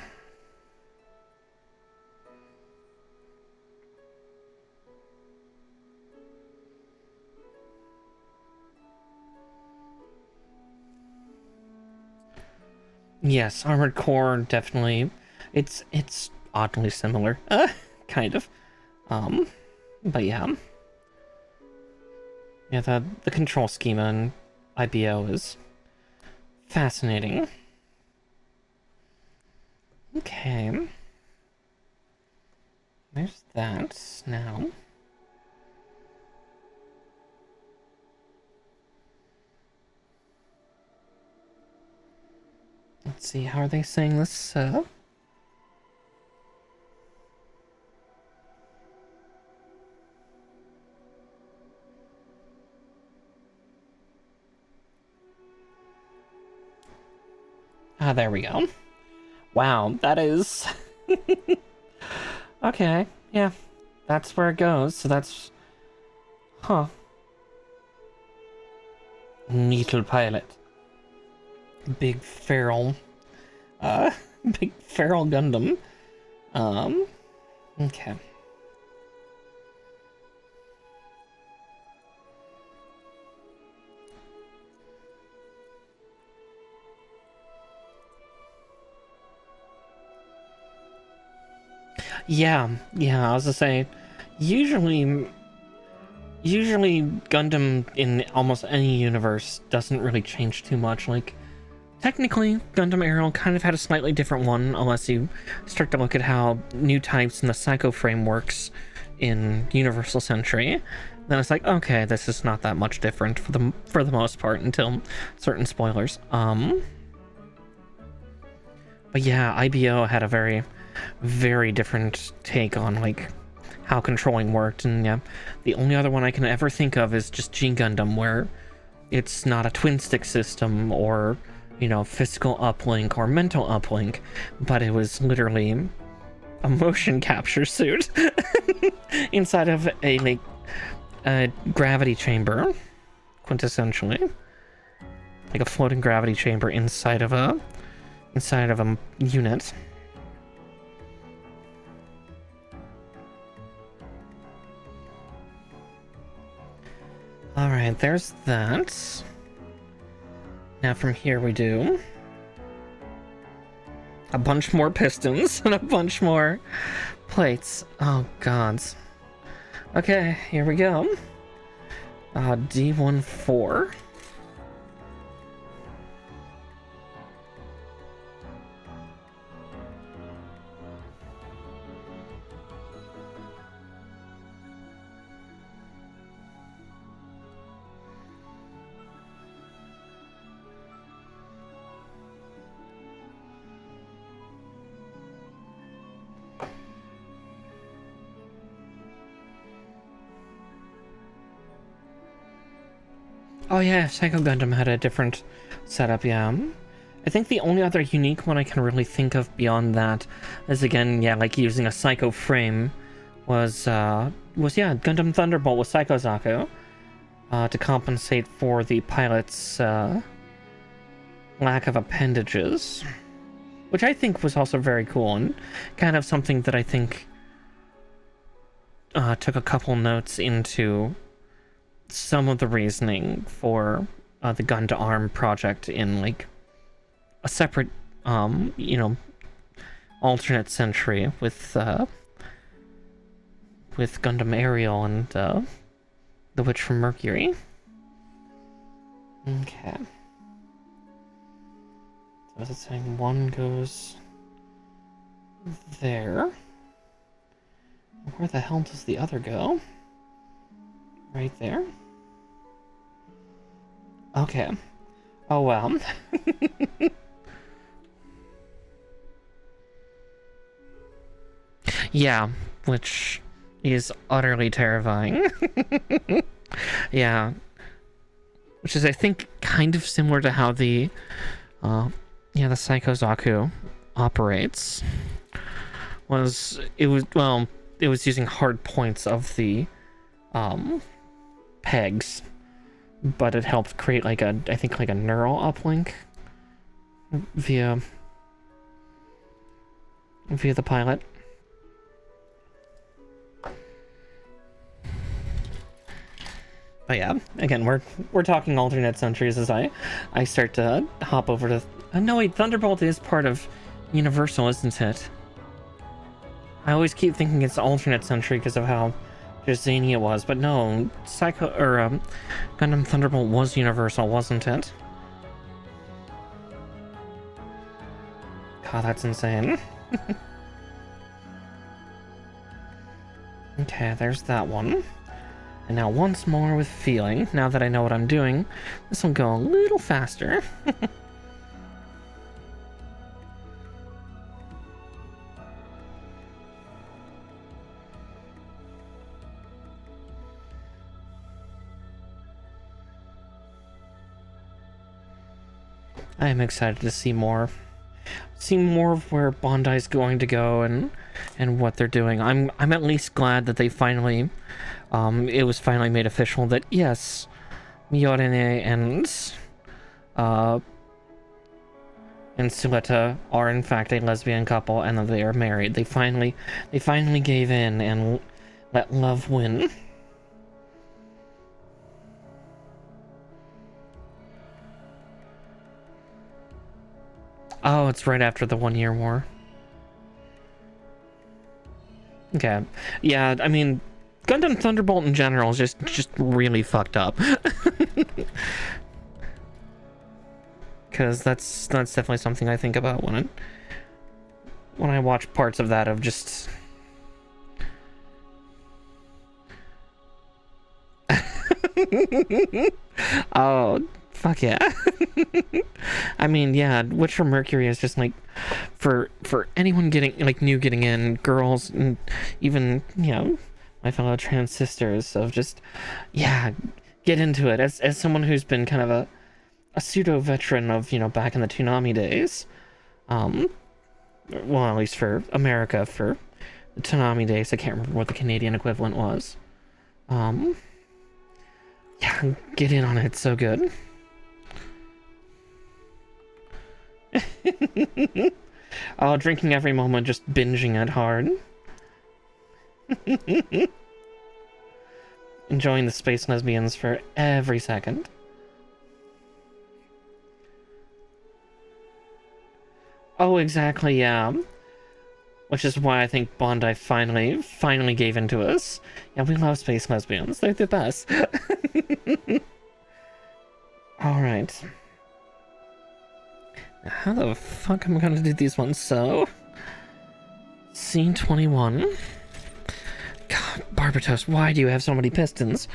Yes, Armored Core definitely. It's oddly similar, kind of. Um, but yeah, yeah. The control schema in IBO is fascinating. Okay, there's that now. Let's see, how are they saying this? Ah, there we go. Wow, that is... Okay, yeah. That's where it goes, so that's... Huh. Needle pilot. Big feral... Uh, big feral Gundam. Okay. Yeah, I was gonna say, usually Gundam in almost any universe doesn't really change too much. Like, technically, Gundam Aerial kind of had a slightly different one, unless you start to look at how new types in the Psycho frameworks in Universal Century. Then it's like, okay, this is not that much different for the most part until certain spoilers. But yeah, IBO had a very, very different take on like how controlling worked, and yeah, the only other one I can ever think of is just G Gundam, where it's not a twin stick system or, you know, physical uplink or mental uplink, but it was literally a motion capture suit inside of a gravity chamber, quintessentially, like a floating gravity chamber inside of a unit. All right, there's that. Now from here we do a bunch more pistons and a bunch more plates. Oh gods. Okay, here we go. D14. Oh yeah, Psycho Gundam had a different setup, yeah. I think the only other unique one I can really think of beyond that is, again, yeah, like using a Psycho frame was Gundam Thunderbolt with Psycho Zaku to compensate for the pilot's lack of appendages, which I think was also very cool and kind of something that I think took a couple notes into some of the reasoning for the Gun to Arm project in like a separate, you know, alternate century with Gundam Aerial and the Witch from Mercury. Okay. So is it saying one goes there? Where the hell does the other go? Right there? Okay. Oh well. Yeah, which is utterly terrifying. Yeah. Which is, I think, kind of similar to how the Psycho Zaku operates. It was using hard points of the pegs, but it helped create like a neural uplink via the pilot. But yeah, again, we're talking alternate centuries as I start to hop over to No, wait, Thunderbolt is part of Universal, isn't it? I always keep thinking it's alternate century because of how just zany it was, but no, Gundam Thunderbolt was Universal, wasn't it? God, that's insane. Okay, there's that one. And now once more with feeling. Now that I know what I'm doing, this will go a little faster. I am excited to see more of where Bandai's going to go and what they're doing. I'm at least glad that they finally it was finally made official that yes, Miorine and Suleta are in fact a lesbian couple and that they are married. They finally gave in and let love win. Oh, it's right after the 1 year war. Okay. Yeah, I mean, Gundam Thunderbolt in general is just really fucked up. Because that's definitely something I think about when I watch parts of that of just... Oh, fuck yeah. I mean, yeah, Witch from Mercury is just like for anyone getting getting in, girls and even, you know, my fellow trans sisters of just, yeah, get into it. As someone who's been kind of a pseudo veteran of, you know, back in the Toonami days, well, at least for America, for the Toonami days, I can't remember what the Canadian equivalent was. Yeah, get in on it, it's so good. Oh, drinking every moment, just binging it hard. Enjoying the space lesbians for every second. Oh, exactly, yeah. Which is why I think Bandai finally gave in to us. Yeah, we love space lesbians. They're the best. Alright. How the fuck am I gonna do these ones? So... Scene 21. God, Barbatos, why do you have so many pistons?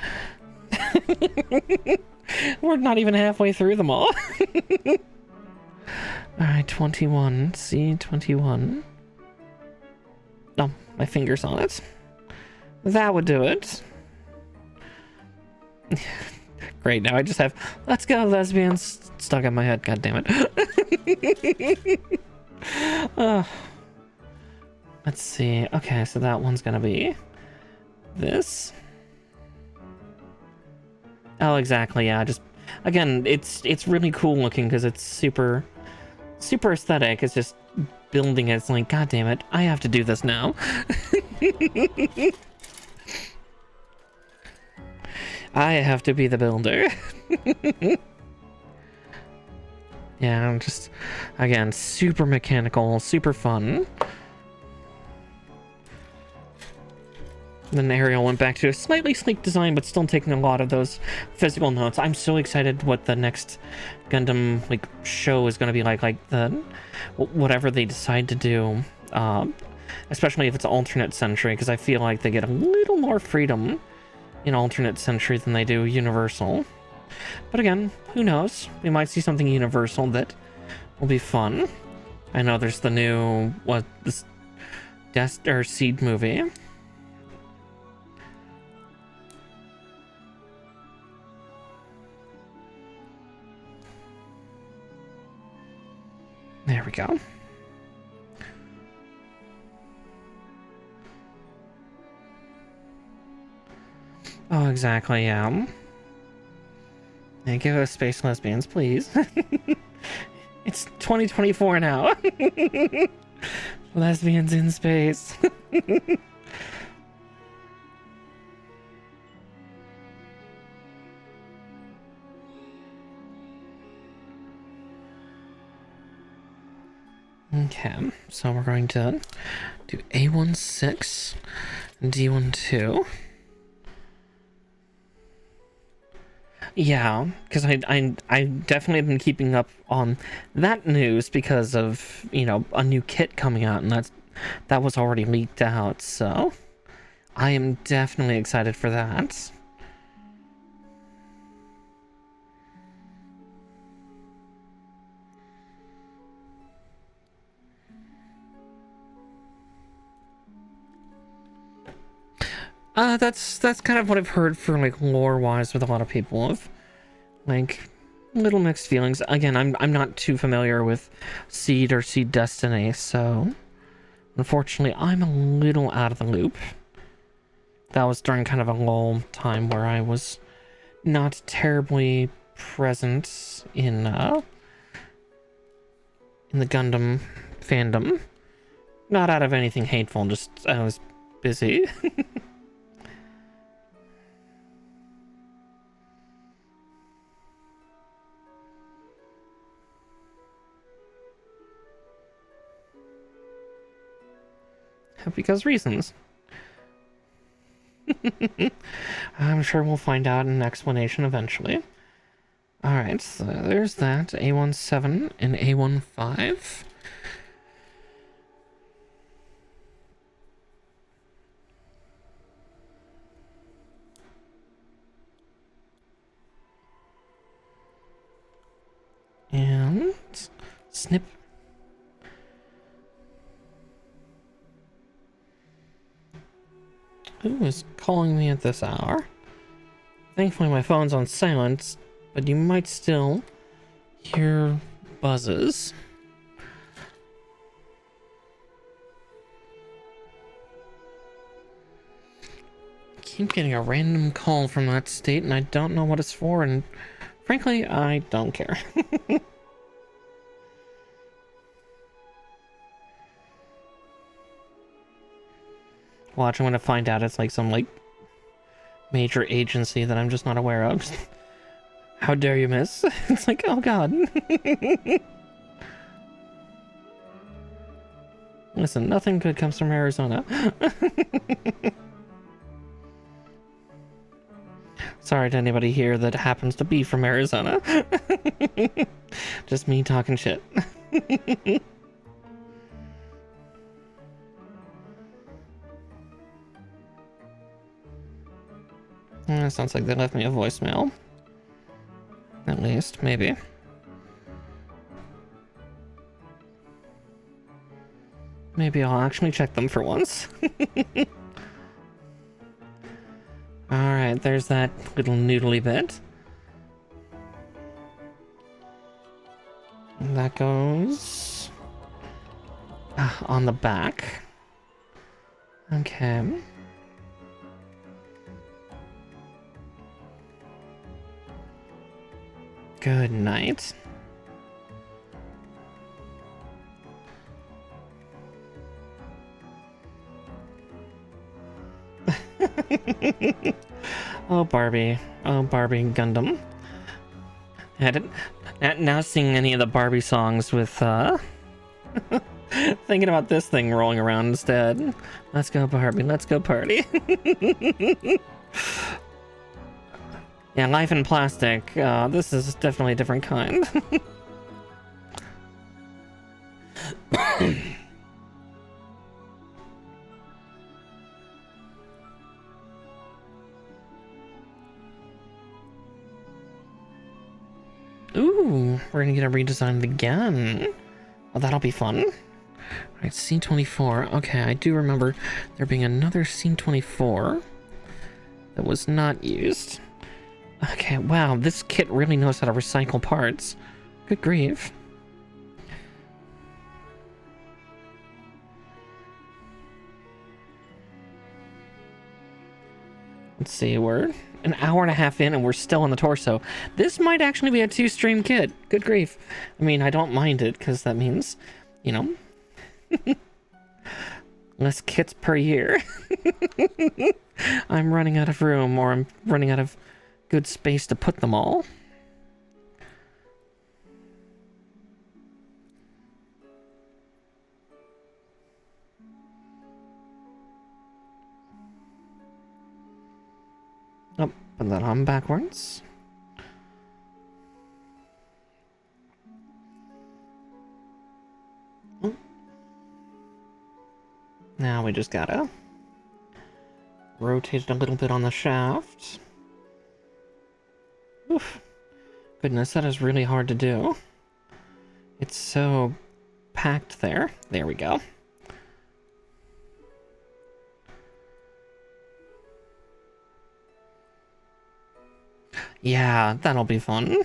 We're not even halfway through them all. Alright, 21. C21. Oh, my finger's on it. That would do it. Great, now I just have "let's go lesbians" stuck in my head, god damn it. Let's see. Okay, so that one's gonna be this. Oh, exactly, yeah, just again, it's really cool looking because it's super aesthetic. It's just building it, it's like, god damn it, I have to do this now. I have to be the builder. Yeah, I'm just, again, super mechanical, super fun. Then Ariel went back to a slightly sleek design, but still taking a lot of those physical notes. I'm so excited what the next Gundam show is going to be like the whatever they decide to do, especially if it's alternate century, because I feel like they get a little more freedom in alternate century than they do Universal. But again, who knows? We might see something Universal that will be fun. I know there's the new this Seed movie. There we go. Oh, exactly, yeah. Yeah, give us space lesbians, please. It's 2024 now. Lesbians in space. Okay, so we're going to do A16 and D12. Yeah, because I definitely been keeping up on that news because of, you know, a new kit coming out, and that was already leaked out, so I am definitely excited for that. That's kind of what I've heard for, like, lore-wise with a lot of people, of, like, little mixed feelings. Again, I'm not too familiar with Seed or Seed Destiny, so unfortunately I'm a little out of the loop. That was during kind of a lull time where I was not terribly present in the Gundam fandom. Not out of anything hateful, just I was busy. Because reasons. I'm sure we'll find out an explanation eventually. Alright, so there's that. A17 and A15. And snip. Who is calling me at this hour? Thankfully my phone's on silent, but you might still hear buzzes. I keep getting a random call from that state and I don't know what it's for, and frankly, I don't care. Watch, I'm gonna find out it's like some, like, major agency that I'm just not aware of. How dare you, miss? It's like, oh god. Listen, nothing good comes from Arizona. Sorry to anybody here that happens to be from Arizona. Just me talking shit. Sounds like they left me a voicemail. At least, maybe. Maybe I'll actually check them for once. Alright, there's that little noodly bit. And that goes on the back. Okay. Good night. Oh, Barbie. Oh, Barbie Gundam. Now singing any of the Barbie songs with, thinking about this thing rolling around instead. Let's go, Barbie. Let's go party. Yeah, life in plastic. This is definitely a different kind. Ooh, we're gonna get a redesign again. Well, that'll be fun. Alright, scene 24. Okay, I do remember there being another scene 24 that was not used. Okay, wow, this kit really knows how to recycle parts. Good grief. Let's see, we're an hour and a half in and we're still in the torso. This might actually be a 2-stream kit. Good grief. I mean, I don't mind it, because that means, you know, less kits per year. I'm running out of room, or I'm running out of good space to put them all. Put that on backwards. Now we just gotta rotate it a little bit on the shaft. Oof. Goodness, that is really hard to do. It's so packed there. There we go. Yeah, that'll be fun.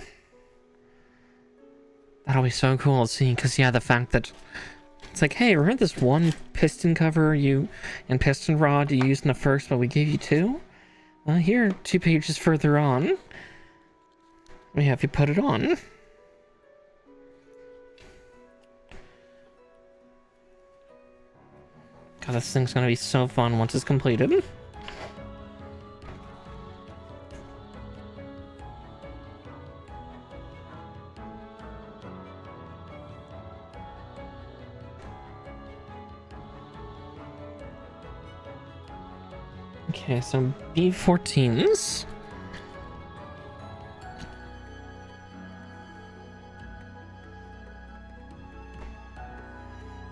That'll be so cool to see, because yeah, the fact that it's like, hey, remember this one piston cover and piston rod you used in the first, but we gave you two? Well, here, 2 pages further on, we have you put it on. God, this thing's gonna be so fun once it's completed. Okay, so B14s.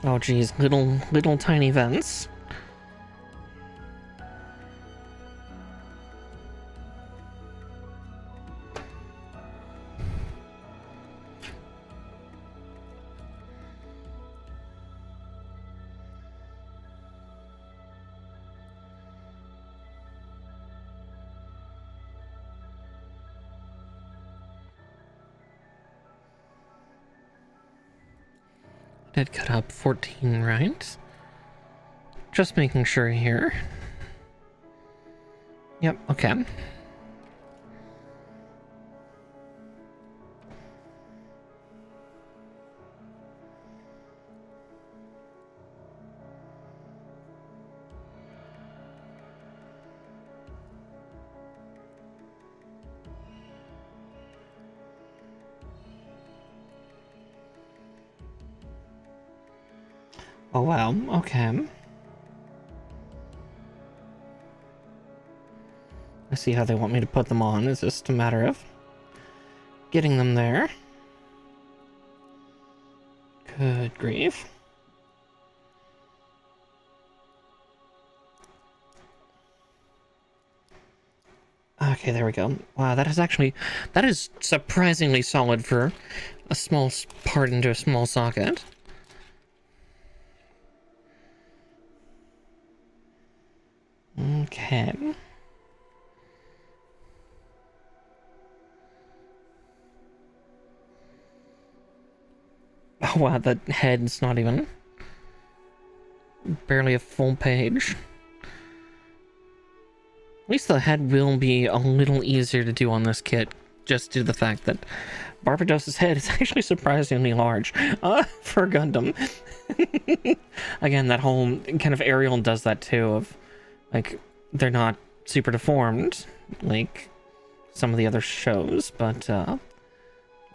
Oh geez, little tiny vents. Did cut up 14, right? Just making sure here. Yep, okay. Oh wow, okay. I see how they want me to put them on. It's just a matter of getting them there. Good grief. Okay, there we go. Wow, that is surprisingly solid for a small part into a small socket. Okay. Oh wow, the head's not even barely a full page. At least the head will be a little easier to do on this kit, just due to the fact that Barbatos' head is actually surprisingly large for Gundam. Again, that whole kind of Ariel does that too, of like, they're not super deformed like some of the other shows, but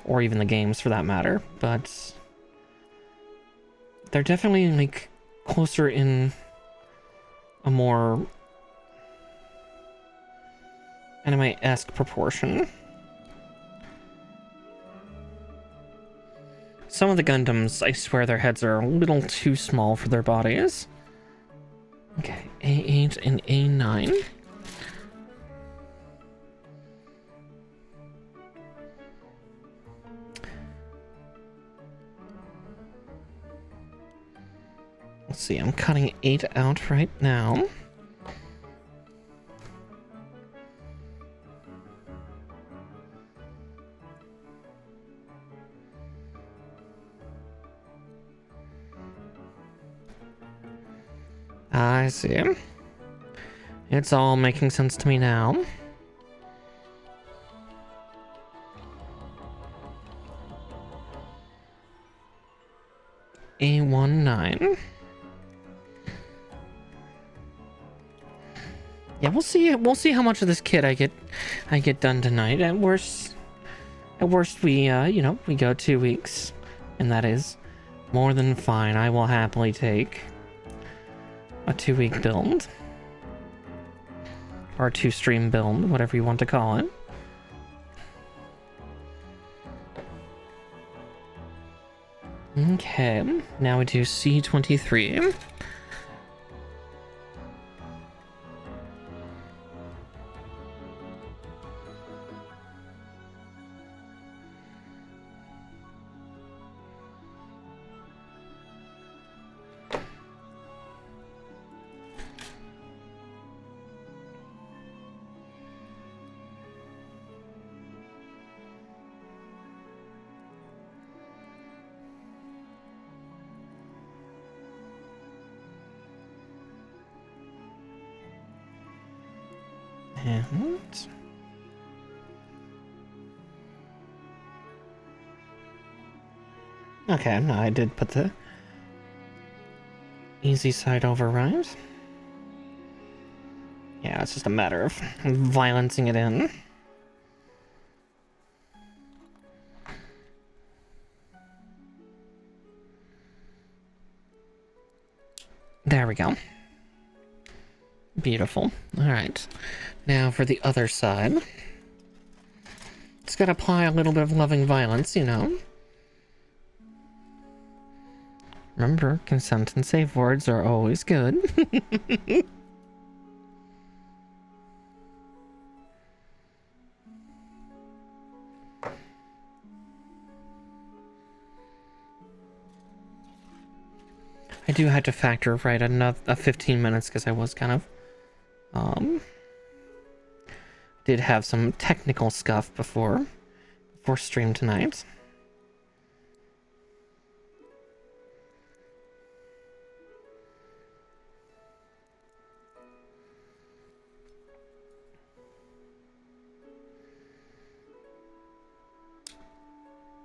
or even the games for that matter, but they're definitely like closer in a more anime-esque proportion. Some of the Gundams, I swear their heads are a little too small for their bodies. Okay, A8 and A9. Let's see, I'm cutting 8 out right now. I see. It's all making sense to me now. A19. Yeah, we'll see. We'll see how much of this kit I get done tonight. At worst, we you know, we go 2 weeks, and that is more than fine. I will happily take a 2-week build. Or 2-stream build, whatever you want to call it. Okay, now we do C23. And okay, no, I did put the easy side override. Yeah, it's just a matter of violencing it in. There we go. Beautiful. Alright. Now for the other side. It's gotta apply a little bit of loving violence, you know. Remember, consent and safe words are always good. I do have to factor right another 15 minutes because I was kind of did have some technical scuff before stream tonight.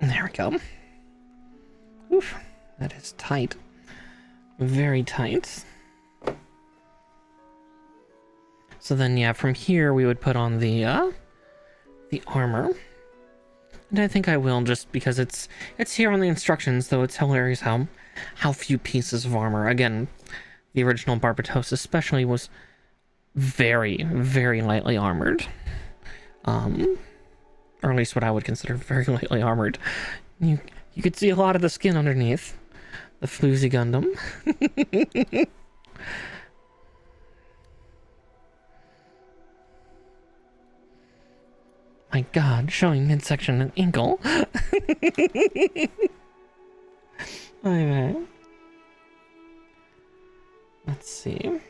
There we go. Oof, that is tight. Very tight. So then, yeah, from here we would put on the armor. And I think I will, just because it's here on the instructions, though it's hilarious how few pieces of armor. Again, the original Barbatos especially was very, very lightly armored. Or at least what I would consider very lightly armored. You could see a lot of the skin underneath. The floozy Gundam. My god, showing midsection and ankle. Okay. Let's see.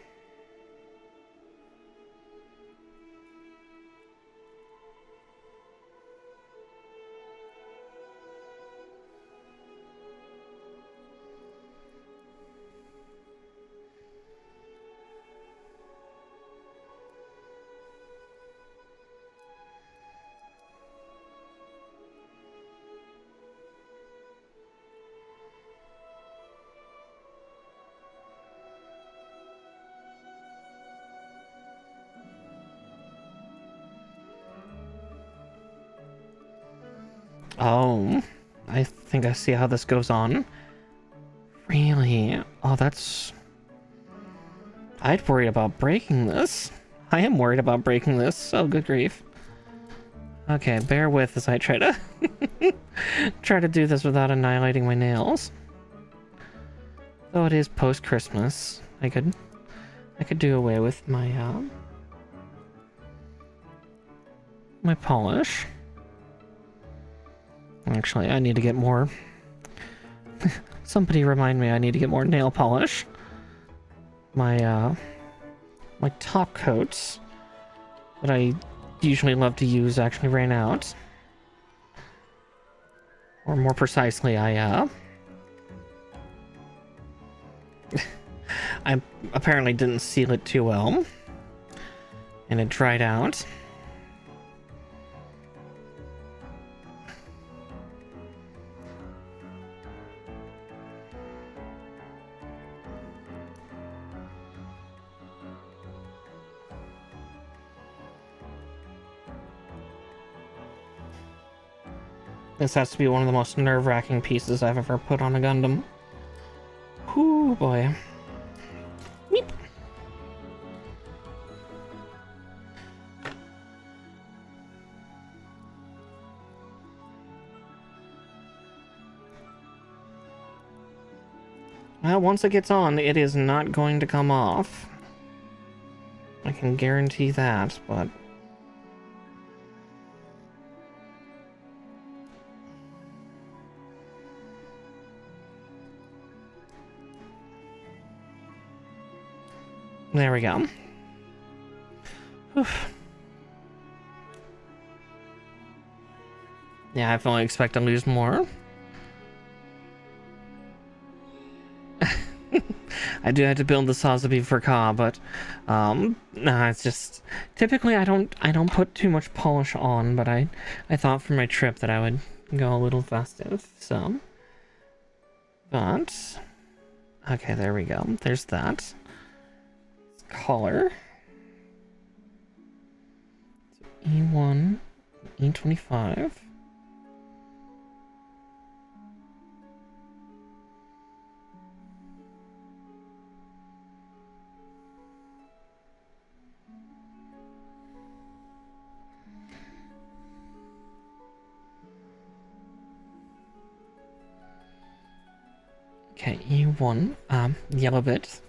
Oh, I think I see how this goes on. Really? Oh, that's... I'd worry about breaking this. I am worried about breaking this. Oh, good grief. Okay, bear with as I try to... try to do this without annihilating my nails. Though it is post-Christmas, I could do away with my, my polish. Actually, I need to get more... Somebody remind me I need to get more nail polish. My, my top coats that I usually love to use actually ran out. Or more precisely, I apparently didn't seal it too well. And it dried out. This has to be one of the most nerve-wracking pieces I've ever put on a Gundam. Whoo, boy. Meep. Well, once it gets on, it is not going to come off. I can guarantee that, but... There we go. Whew. Yeah, I fully expect to lose more. I do have to build the Sazabi for Ka, but nah, it's just typically I don't put too much polish on, but I thought for my trip that I would go a little festive, so. But okay, there we go. There's that. Collar. E1, E25. Okay, E1, yellow bit.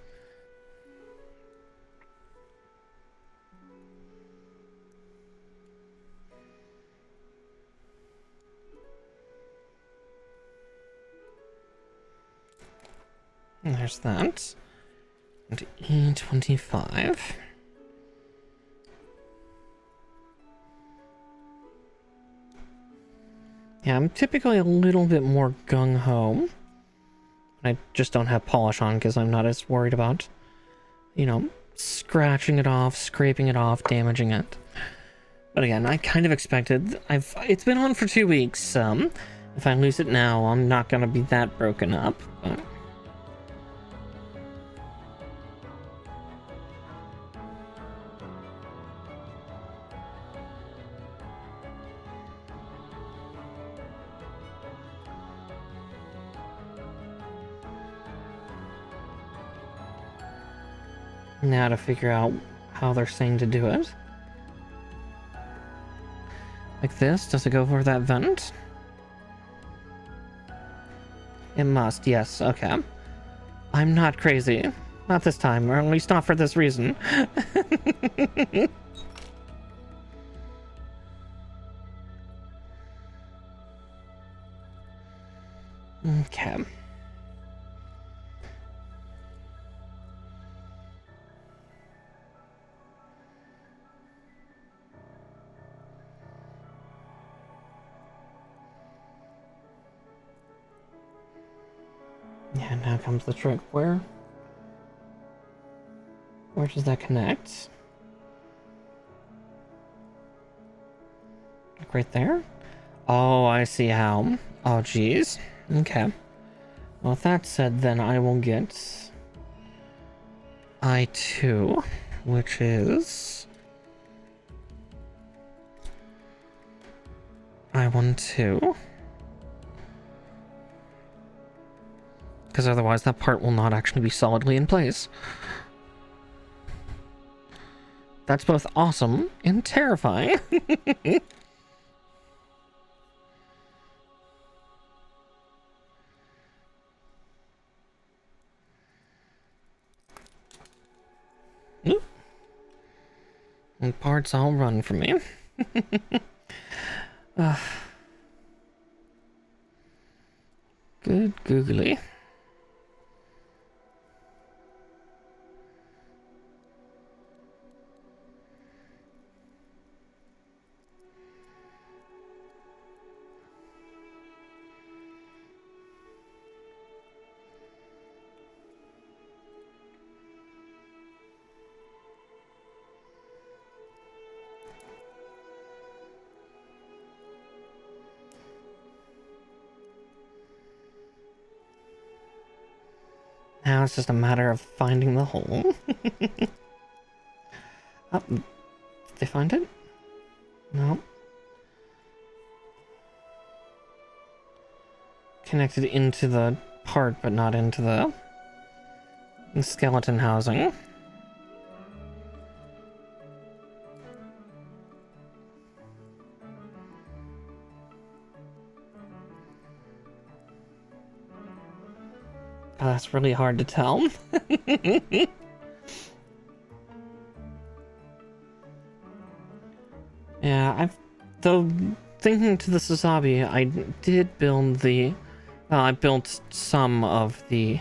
And there's that. And E25. Yeah, I'm typically a little bit more gung-ho. I just don't have polish on because I'm not as worried about, you know, scratching it off, scraping it off, damaging it. But again, I kind of expected, it's been on for 2 weeks, if I lose it now, I'm not gonna be that broken up, but... Now to figure out how they're saying to do it. Like this, does it go over that vent? It must, yes, okay. I'm not crazy. Not this time, or at least not for this reason. Okay. Yeah, now comes the trick. Where does that connect? Like right there? Oh, I see how. Oh, geez. Okay. Well, with that said, then I will get I2, which is I12. Because otherwise that part will not actually be solidly in place. That's both awesome and terrifying. Oop. And parts all run from me. Good googly. Now it's just a matter of finding the hole. Oh, did they find it? No. Connected into the part, but not into the skeleton housing. That's really hard to tell. Yeah, though thinking to the Sazabi, I did build I built some of the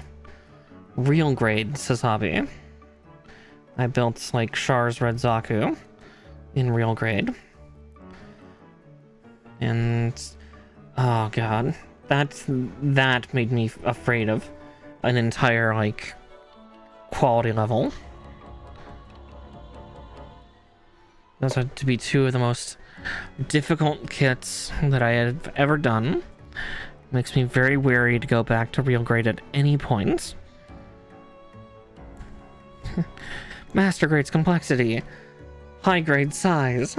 real grade Sazabi. I built like Char's Red Zaku in real grade. And oh god, that made me afraid of an entire like quality level. Those are to be two of the most difficult kits that I have ever done. Makes me very wary to go back to real grade at any point. Master grade's complexity. High grade size.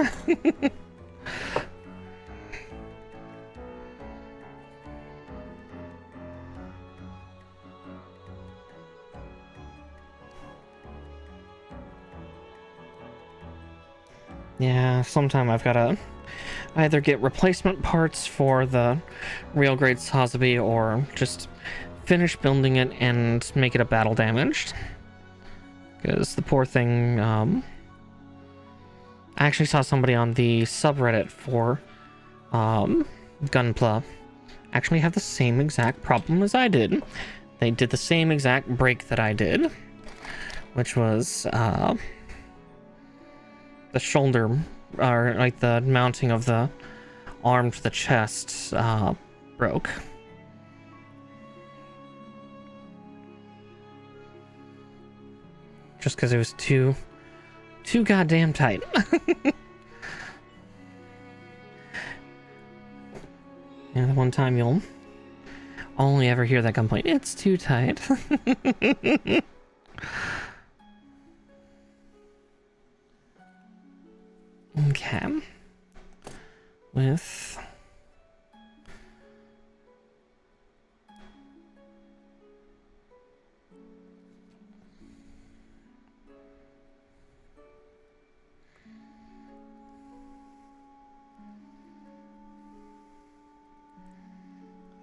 Yeah, sometime I've gotta either get replacement parts for the real grade Sazabi or just finish building it and make it a battle damaged. Because the poor thing, I actually saw somebody on the subreddit for Gunpla actually have the same exact problem as I did. They did the same exact break that I did, which was the shoulder, or like the mounting of the arm to the chest broke. Just because it was too goddamn tight. Yeah, the one time you'll only ever hear that complaint. It's too tight. Okay. With...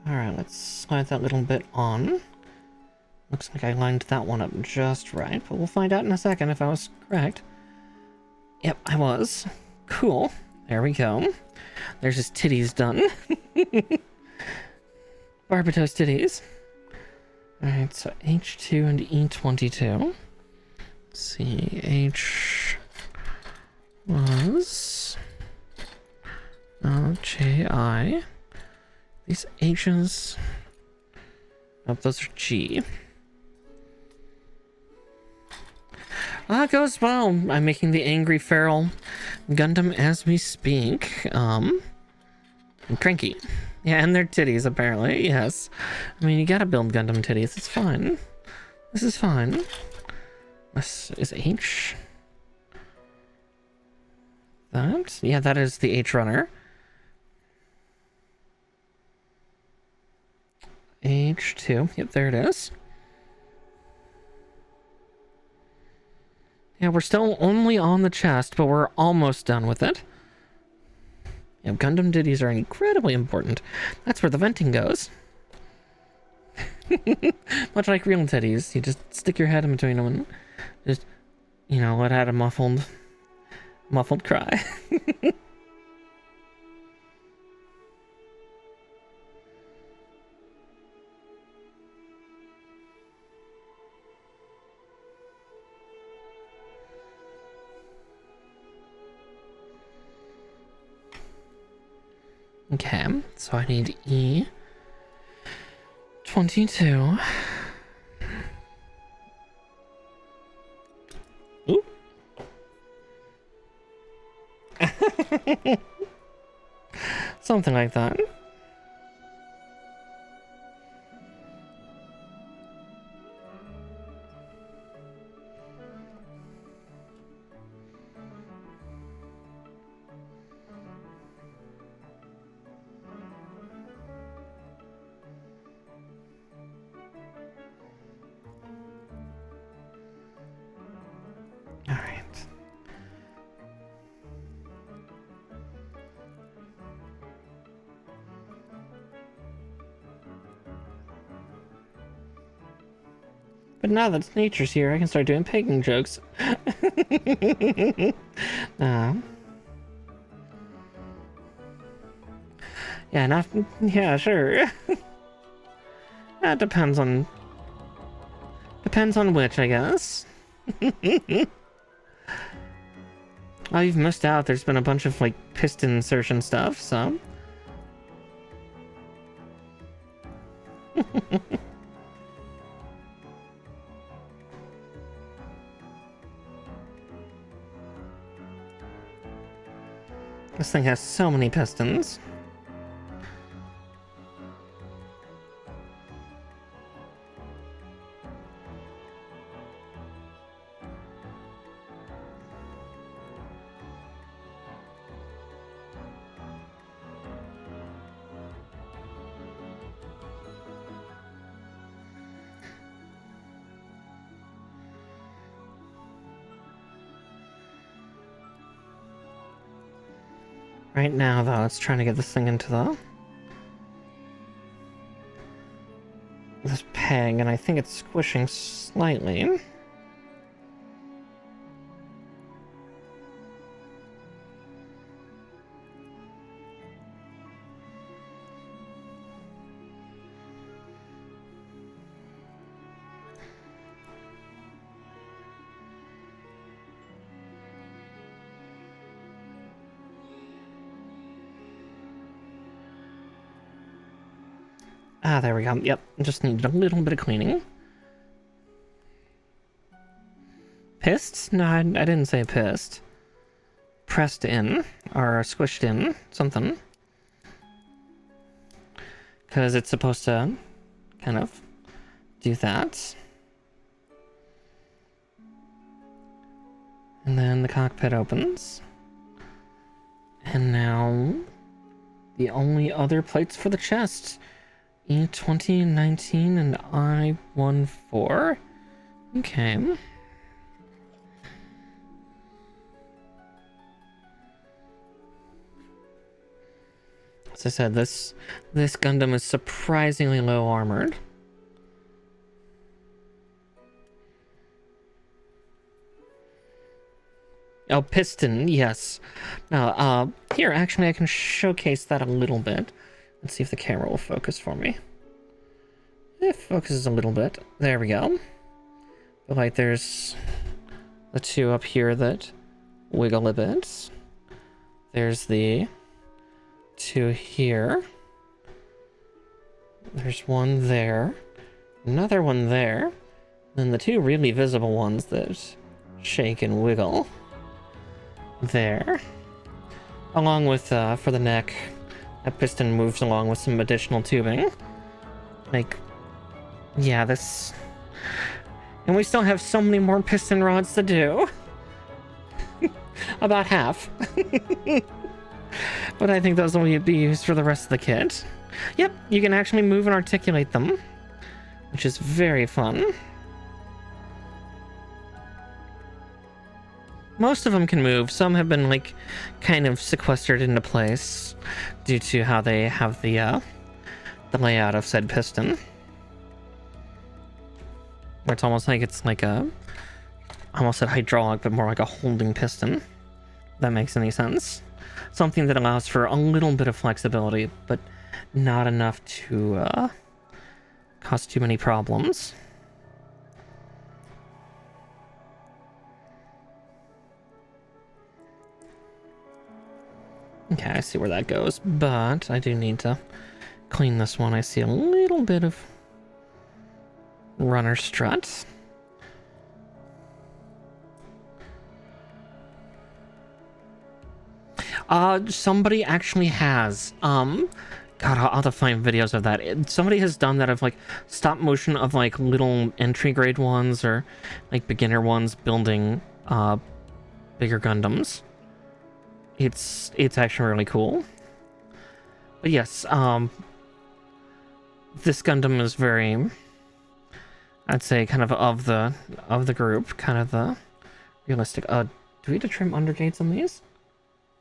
Alright, let's slide that little bit on. Looks like I lined that one up just right, but we'll find out in a second if I was correct. Yep, I was. Cool. There we go. There's his titties done. Barbatos titties. Alright, so H2 and E22. Let's see, H was JI. These H's. Oh, those are G. Ah, goes well. I'm making the angry feral Gundam as we speak. Cranky. Yeah, and their titties, apparently. Yes. I mean, you gotta build Gundam titties. It's fine. This is fine. This is H. That? Yeah, that is the H runner. H2. Yep, there it is. Yeah, we're still only on the chest, but we're almost done with it. Yeah, Gundam titties are incredibly important. That's where the venting goes. Much like real titties, you just stick your head in between them and just, you know, let out a muffled cry. Okay, so I need E22. Ooh. Something like that. All right. But now that nature's here, I can start doing pagan jokes. uh, yeah, not... Yeah, sure. That depends on... Depends on which, I guess. Oh, you've missed out. There's been a bunch of, like, piston insertion stuff, so... This thing has so many pistons. Right now, though, it's trying to get this thing into this peg, and I think it's squishing slightly. Ah, there we go. Yep, just needed a little bit of cleaning. Pissed? No, I didn't say pissed. Pressed in, or squished in, something. Because it's supposed to kind of do that. And then the cockpit opens. And now the only other plates for the chest. E2019 and I14. Okay. As I said, this Gundam is surprisingly low armored. Oh, piston, yes. Now, here, actually, I can showcase that a little bit. Let's see if the camera will focus for me. It focuses a little bit. There we go. But, like, there's the two up here that wiggle a bit. There's the two here. There's one there. Another one there. Then the two really visible ones that shake and wiggle. There. Along with, for the neck, that piston moves along with some additional tubing. Like, yeah, this... And we still have so many more piston rods to do. About half. But I think those will be used for the rest of the kit. Yep, you can actually move and articulate them, which is very fun. Most of them can move. Some have been, like, kind of sequestered into place due to how they have the layout of said piston. Where it's almost like it's like a... I almost said hydraulic, but more like a holding piston. If that makes any sense. Something that allows for a little bit of flexibility, but not enough to cause too many problems. Okay, I see where that goes, but I do need to clean this one. I see a little bit of runner strut. Somebody actually has, God, I'll have to find videos of that. Somebody has done that of, like, stop motion of, like, little entry grade ones or, like, beginner ones building, bigger Gundams. It's actually really cool. But yes, this Gundam is very, I'd say, kind of the group, kind of the realistic. Do we have to trim undergates on these?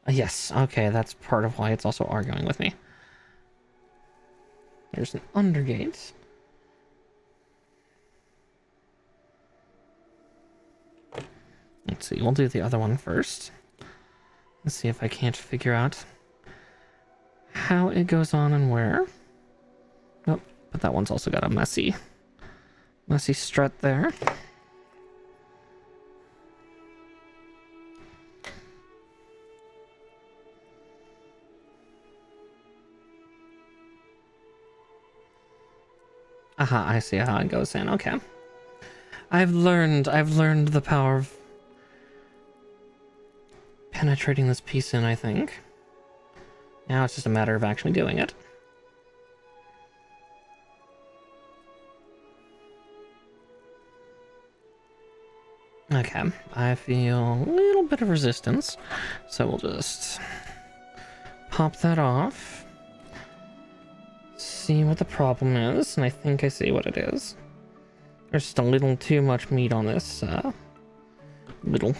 Yes, okay, that's part of why it's also arguing with me. There's an undergate. let's see. We'll do the other one first. Let's see if I can't figure out how it goes on and where. Oh, but that one's also got a messy strut there. Aha, I see how it goes in. Okay. I've learned the power of penetrating this piece in, I think. Now it's just a matter of actually doing it. Okay, I feel a little bit of resistance, so we'll just pop that off. See what the problem is, and I think I see what it is. There's just a little too much meat on this little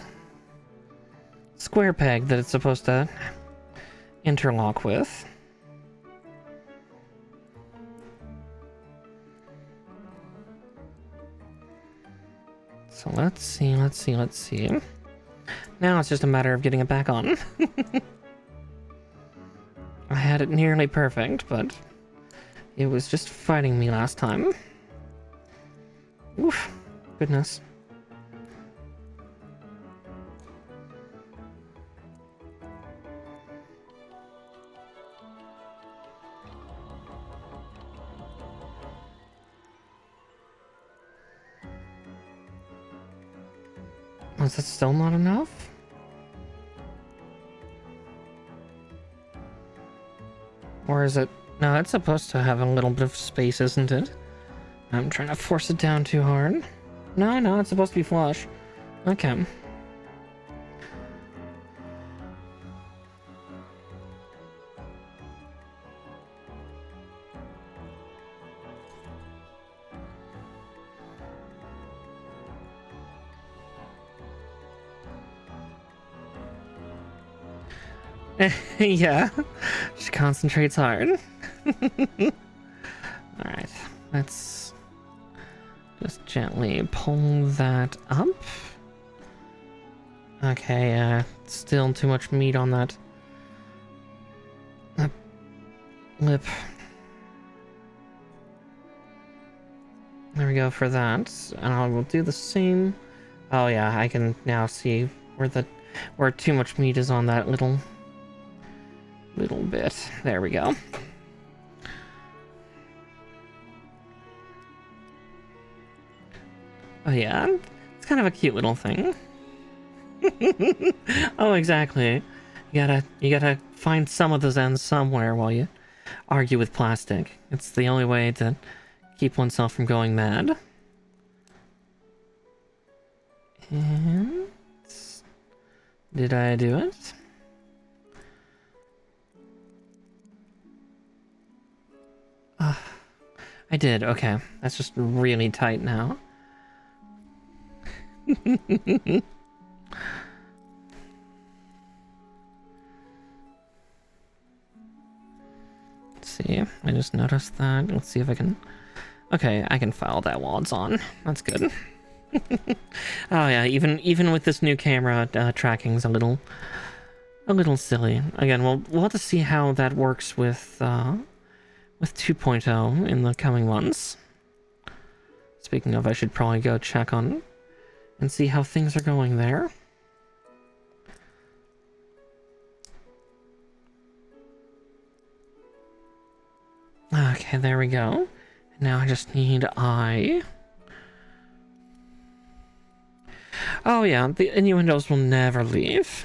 square peg that it's supposed to interlock with. So let's see. Now it's just a matter of getting it back on. I had it nearly perfect, but it was just fighting me last time. Oof, goodness. Is that still not enough? Or is it... No, it's supposed to have a little bit of space, isn't it? I'm trying to force it down too hard. No, it's supposed to be flush. Okay. Yeah, she concentrates hard. Alright, let's just gently pull that up. Okay, still too much meat on that lip. There we go for that, and I will do the same. Oh yeah, I can now see where too much meat is on that little bit. There we go. Oh yeah, it's kind of a cute little thing. Oh, exactly. You gotta find some of the zen somewhere while you argue with plastic. It's the only way to keep oneself from going mad. And did I do it? I did. Okay, that's just really tight now. Let's see, I just noticed that. Let's see if I can... Okay, I can file that while it's on. That's good. Oh yeah, even with this new camera, tracking's a little silly. Again, we'll have to see how that works with 2.0 in the coming months. Speaking of, I should probably go check on and see how things are going there. Okay, there we go. Now I just need eye. Oh yeah, the innuendos will never leave.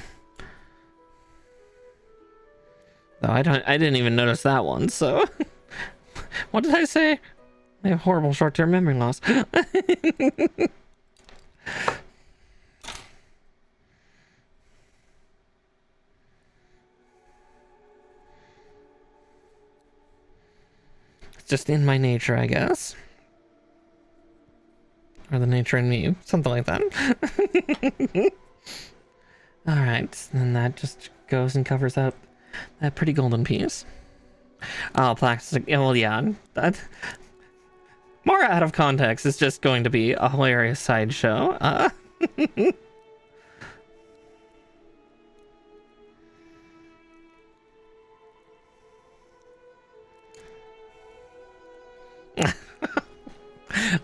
Though I didn't even notice that one, so... What did I say? I have horrible short-term memory loss. It's just in my nature, I guess. Or the nature in me, something like that. Alright, then that just goes and covers up that pretty golden piece. Oh, plastic. Well, yeah. That more out of context is just going to be a hilarious sideshow.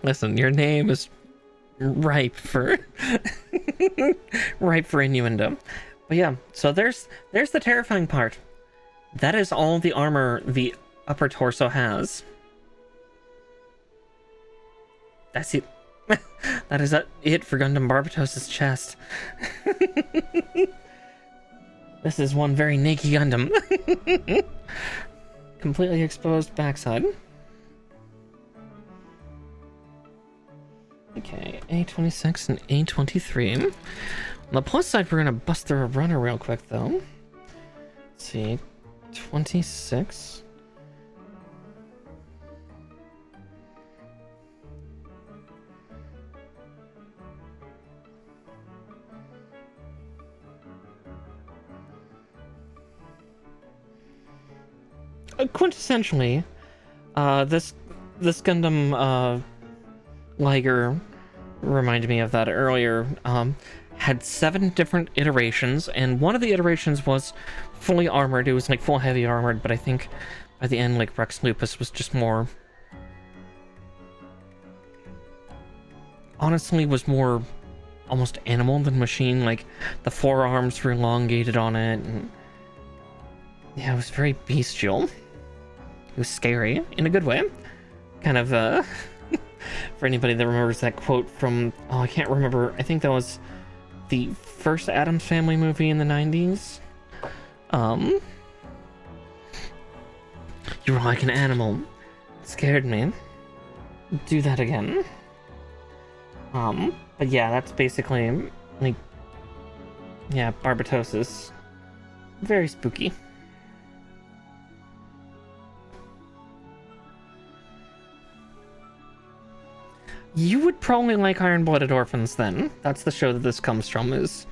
Listen, your name is ripe for ripe for innuendo. But yeah, so there's the terrifying part. That is all the armor the upper torso has. That's it. That is it for Gundam Barbatos' chest. This is one very naked Gundam. Completely exposed backside. Okay, A26 and A23. On the plus side, we're gonna bust through a runner real quick, though. Let's see, 26. Quintessentially, this Gundam Liger reminded me of that earlier. Had 7 different iterations, and one of the iterations was fully armored. It was like full heavy armored, but I think by the end, like, Rex Lupus was just more, honestly, was more almost animal than machine. Like, the forearms were elongated on it, and yeah, it was very bestial. It was scary in a good way. Kind of, for anybody that remembers that quote from, oh, I can't remember, I think that was the first Addams Family movie in the 90s. You were like an animal. It scared me. Do that again. But yeah, that's basically, like, yeah, Barbatos is very spooky. You would probably like Iron Blooded Orphans then. That's the show that this comes from, is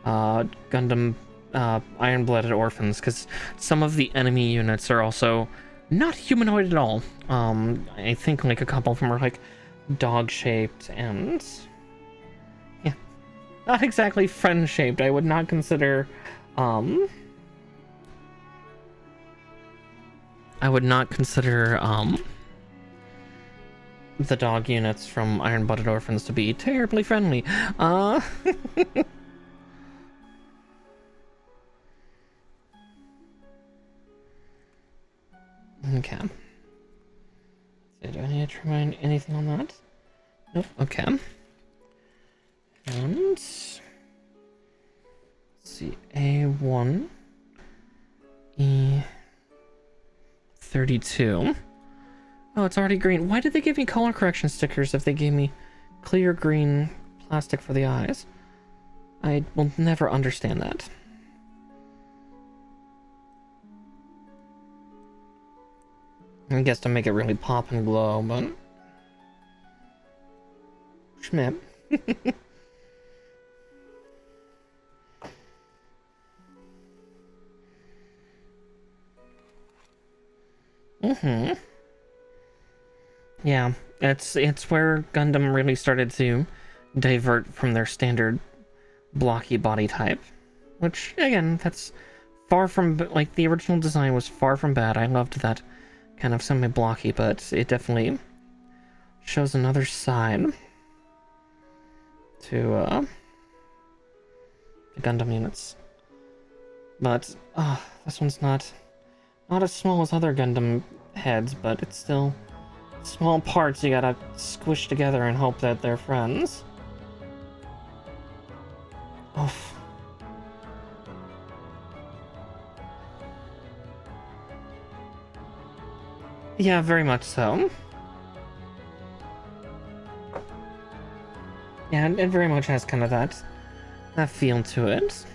Gundam Iron Blooded Orphans, because some of the enemy units are also not humanoid at all. I think like a couple of them are like dog-shaped and yeah, not exactly friend-shaped. I would not consider the dog units from Iron Blooded Orphans to be terribly friendly. Okay. So do I need to remind anything on that? Nope. Okay. And let's see, A1 E32. Oh, it's already green. Why did they give me color correction stickers if they gave me clear green plastic for the eyes? I will never understand that. I guess to make it really pop and glow, but... Schmip. Mm-hmm. Yeah, it's where Gundam really started to divert from their standard blocky body type. Which, again, that's far from... Like, the original design was far from bad. I loved that kind of semi-blocky, but it definitely shows another side to the Gundam units. But, this one's not as small as other Gundam heads, but it's still small parts you gotta squish together and hope that they're friends. Oof. Yeah, very much so. Yeah, it very much has kind of that feel to it.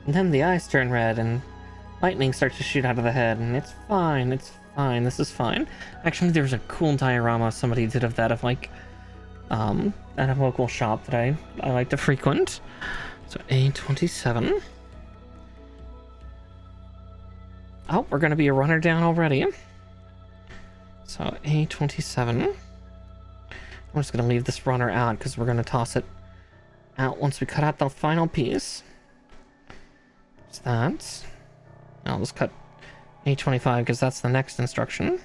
And then the eyes turn red and lightning starts to shoot out of the head, and it's fine, this is fine. Actually, there's a cool diorama somebody did of that, of like, at a local shop that I like to frequent. So A27. Oh, we're gonna be a runner down already. So A27. I'm just gonna leave this runner out because we're gonna toss it out once we cut out the final piece. There's that. I'll just cut A25 because that's the next instruction.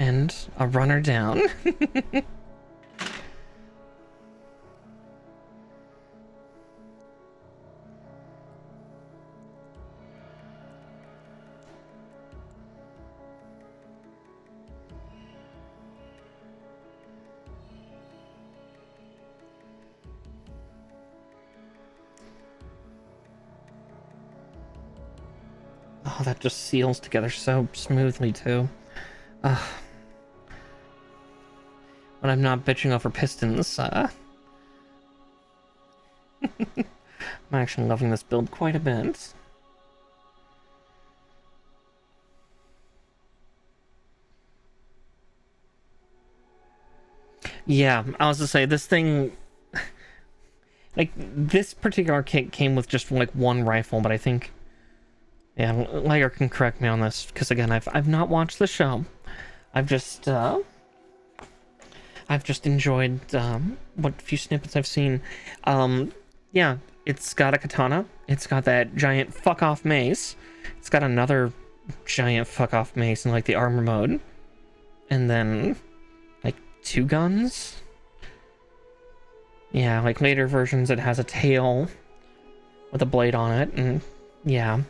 And a runner down. Oh, that just seals together so smoothly, too. When I'm not bitching over pistons, I'm actually loving this build quite a bit. Yeah, I was to say, this thing... Like, this particular kit came with just, like, one rifle, but I think... Yeah, Liger can correct me on this, because again, I've not watched the show. I've just enjoyed what few snippets I've seen. Yeah, it's got a katana. It's got that giant fuck-off mace. It's got another giant fuck-off mace in, like, the armor mode. And then, like, 2 guns? Yeah, like, later versions it has a tail with a blade on it, and yeah.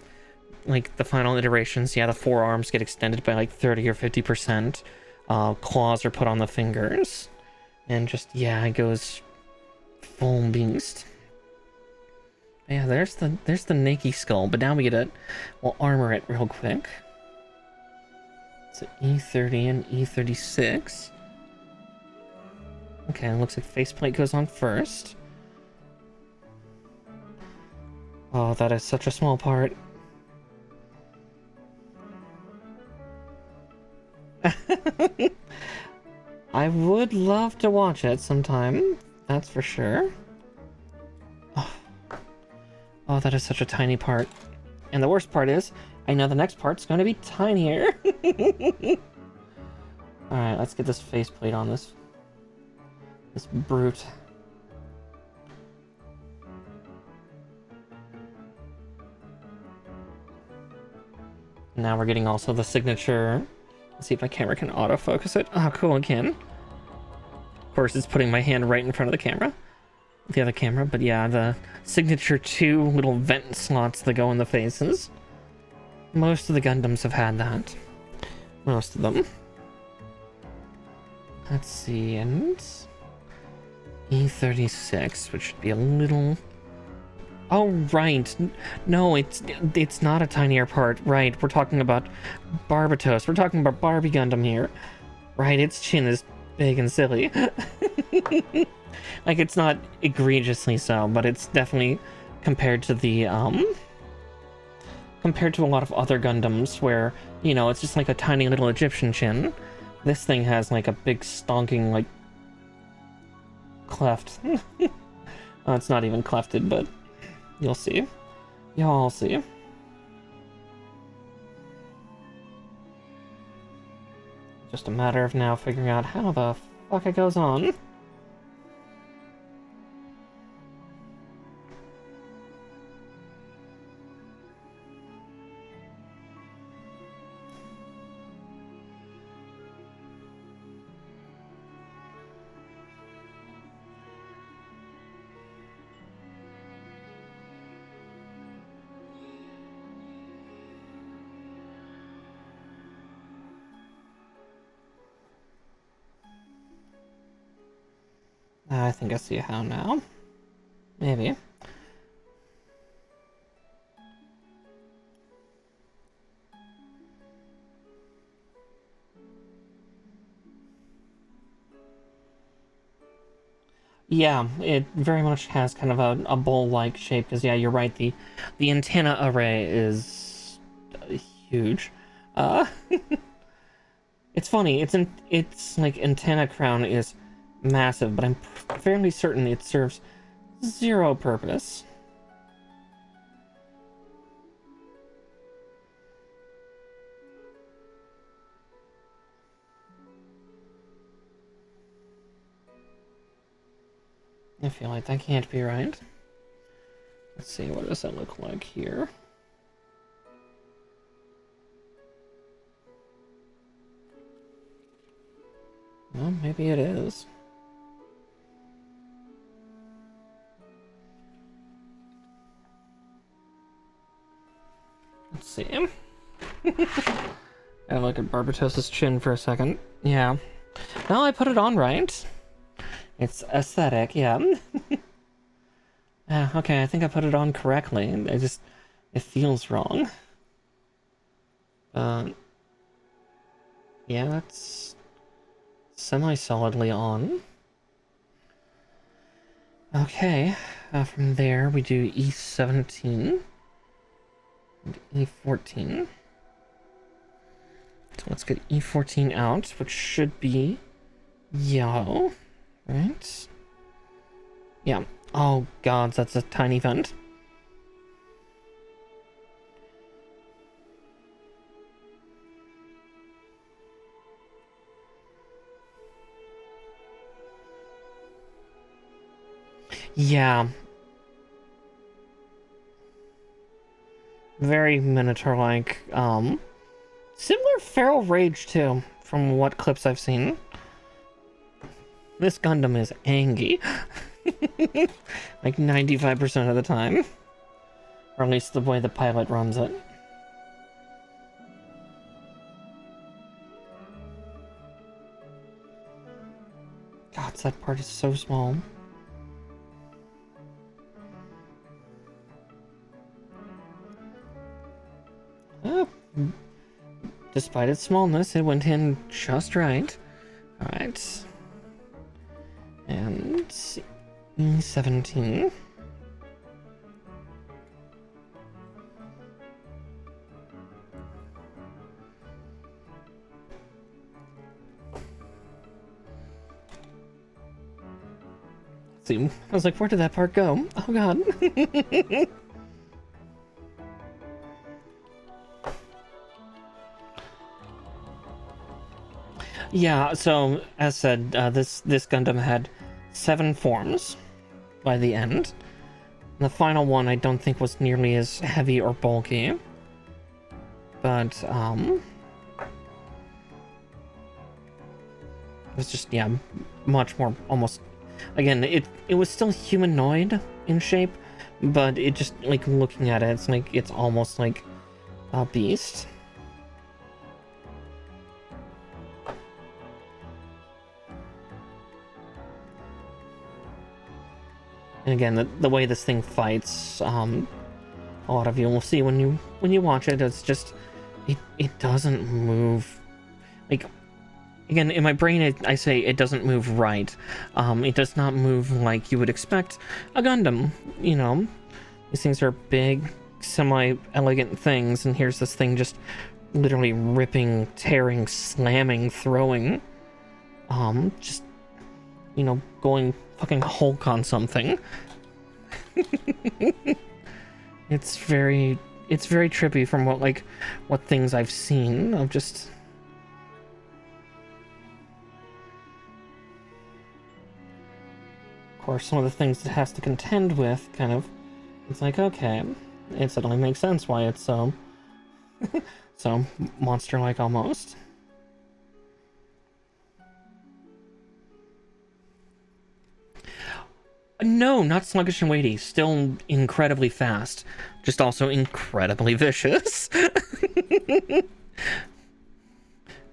Like, the final iterations, yeah, the forearms get extended by, like, 30 or 50%. Claws are put on the fingers. And just, yeah, it goes full beast. Yeah, there's the Nike skull, but now we get it. We'll armor it real quick. It's an E30 and E36. Okay, looks like faceplate goes on first. Oh, that is such a small part. I would love to watch it sometime, that's for sure. Oh, that is such a tiny part. And the worst part is, I know the next part's going to be tinier. Alright, let's get this faceplate on this brute. Now we're getting also the signature. Let's see if my camera can autofocus it. Oh, cool, it can. Of course, it's putting my hand right in front of the camera. The other camera, but yeah, the signature 2 little vent slots that go in the faces. Most of the Gundams have had that. Most of them. Let's see, and... E36, which should be a little... Oh, right. No, it's not a tinier part. Right, we're talking about Barbatos. We're talking about Barbie Gundam here. Right, its chin is big and silly. Like, it's not egregiously so, but it's definitely compared to the, compared to a lot of other Gundams where, you know, it's just like a tiny little Egyptian chin. This thing has, like, a big stonking, like, cleft. Oh, it's not even clefted, but you'll see. Y'all see. Just a matter of now figuring out how the fuck it goes on. I think I see how now. Maybe. Yeah, it very much has kind of a bowl-like shape, because yeah, you're right, the antenna array is huge. It's funny, it's like antenna crown is massive, but I'm fairly certain it serves 0 purpose. I feel like that can't be right. Let's see, what does that look like here? Well, maybe it is. Let's see. I look at Barbatos' chin for a second. Yeah. No, I put it on right. It's aesthetic, yeah. Okay, I think I put it on correctly. It feels wrong. Yeah, that's semi-solidly on. Okay, from there we do E17 and E14. So let's get E14 out, which should be yellow, right? Yeah. Oh god, that's a tiny vent. Yeah. Very Minotaur-like. Similar feral rage, too, from what clips I've seen. This Gundam is ANGY. Like 95% of the time. Or at least the way the pilot runs it. God, that part is so small. Despite its smallness, it went in just right. Alright. And E17. See, I was like, where did that part go? Oh god. Yeah, so as said, this Gundam had 7 forms by the end. The final one I don't think was nearly as heavy or bulky. But it was just, yeah, much more almost, again, it was still humanoid in shape, but it just, like, looking at it, it's like it's almost like a beast. And again, the way this thing fights, a lot of you will see when you watch it, it's just, it doesn't move. Like, again, in my brain, I say it doesn't move right. It does not move like you would expect a Gundam, you know? These things are big, semi-elegant things, and here's this thing just literally ripping, tearing, slamming, throwing. Just, you know, going fucking Hulk on something. It's very trippy from what things I've seen. Of just, of course, some of the things it has to contend with, kind of, it's like, okay, it suddenly makes sense why it's so so monster-like almost. No, not sluggish and weighty. Still incredibly fast. Just also incredibly vicious. It's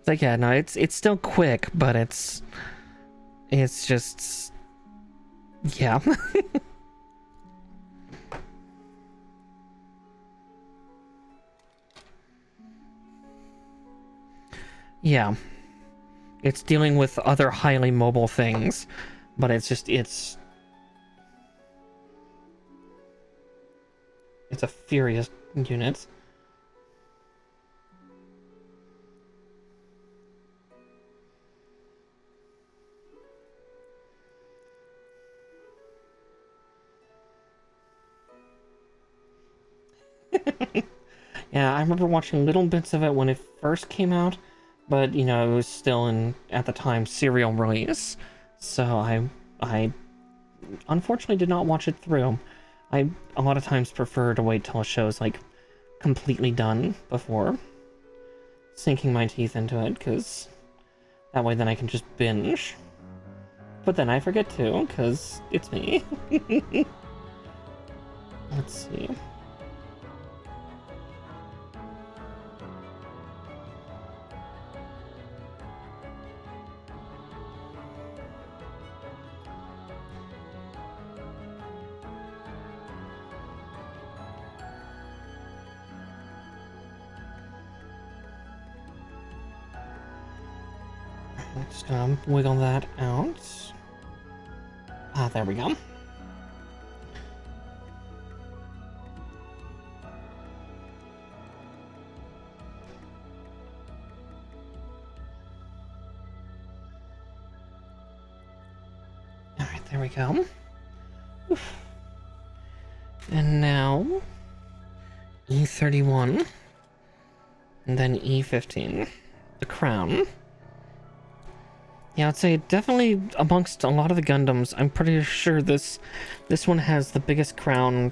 like, yeah, no, it's still quick, but it's just, yeah. Yeah. It's dealing with other highly mobile things, but it's a furious unit. Yeah, I remember watching little bits of it when it first came out, but, you know, it was still in, at the time, serial release. So I unfortunately did not watch it through. I a lot of times prefer to wait till a show's, like, completely done before sinking my teeth into it, because That way then I can just binge. But then I forget to, because it's me. Let's see. I'm just gonna wiggle that out. Ah, there we go. Alright, there we go. Oof. And now E31, and then E15, the crown. Yeah, I'd say definitely amongst a lot of the Gundams, I'm pretty sure this one has the biggest crown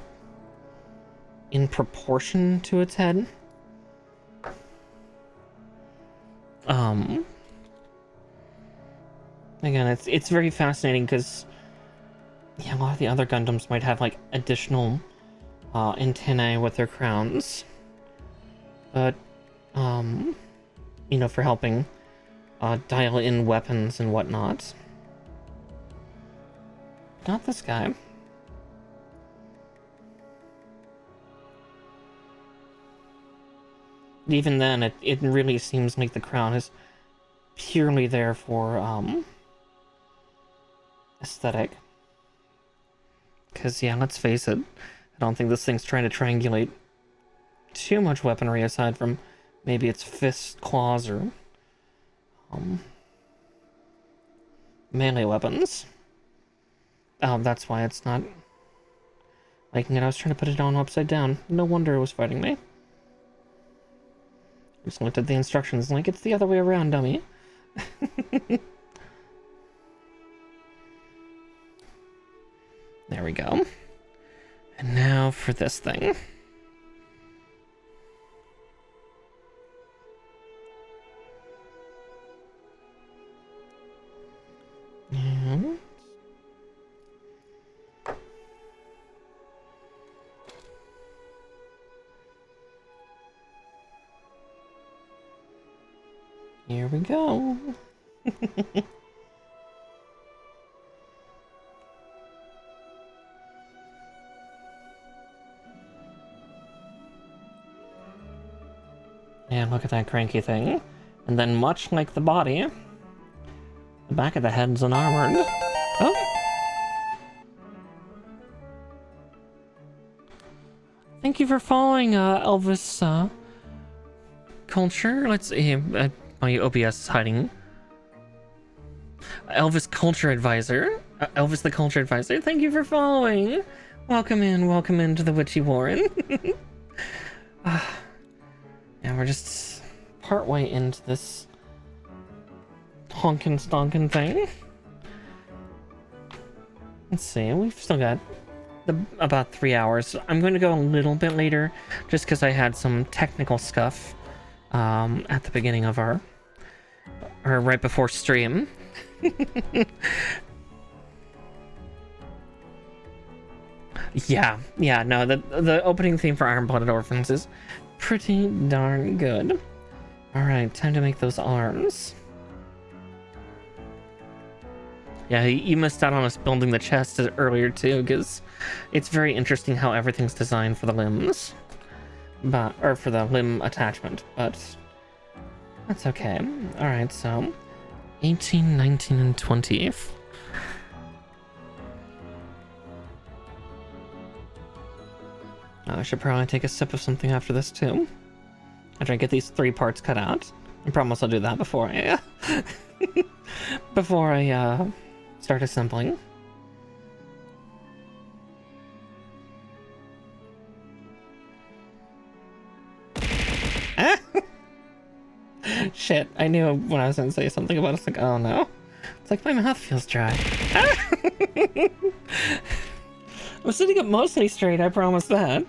in proportion to its head. Again, it's very fascinating because yeah, a lot of the other Gundams might have like additional antennae with their crowns, but you know, for helping dial in weapons and whatnot. Not this guy. Even then, it really seems like the crown is purely there for aesthetic. Because, yeah, let's face it, I don't think this thing's trying to triangulate too much weaponry aside from maybe its fists, claws, or melee weapons. That's why it's not liking it. I was trying to put it on upside down. No wonder it was fighting me. Just looked at the instructions like, it's the other way around, dummy. There we go. And now for this thing. And here we go. And look at that cranky thing. And then much like the body, the back of the head's unarmored. Oh! Thank you for following, Elvis, Culture. Let's see, my OBS is hiding. Elvis Culture Advisor. Elvis the Culture Advisor, thank you for following. Welcome into the Witchy Warren. Yeah, we're just partway into this honkin' stonkin' thing. Let's see, we've still got about 3 hours. I'm going to go a little bit later just because I had some technical scuff at the beginning of or right before stream. Yeah, no, the opening theme for Iron Blooded Orphans is pretty darn good. Alright, time to make those arms. Yeah, you missed out on us building the chest earlier too, because it's very interesting how everything's designed for the limbs. Or for the limb attachment, but that's okay. Alright, so 18, 19, and 20. I should probably take a sip of something after this too. After I get these 3 parts cut out. I promise I'll do that before I before I start assembling. Shit, I knew when I was gonna say something about it, it's like, oh no. It's like my mouth feels dry. I'm sitting up mostly straight, I promise that.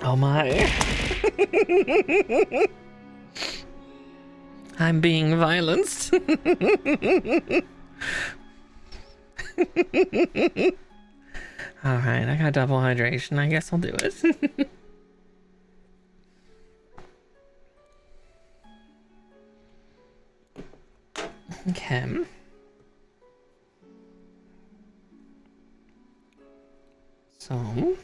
Oh my. I'm being violenced. Alright, I got double hydration. I guess I'll do it. Okay. So...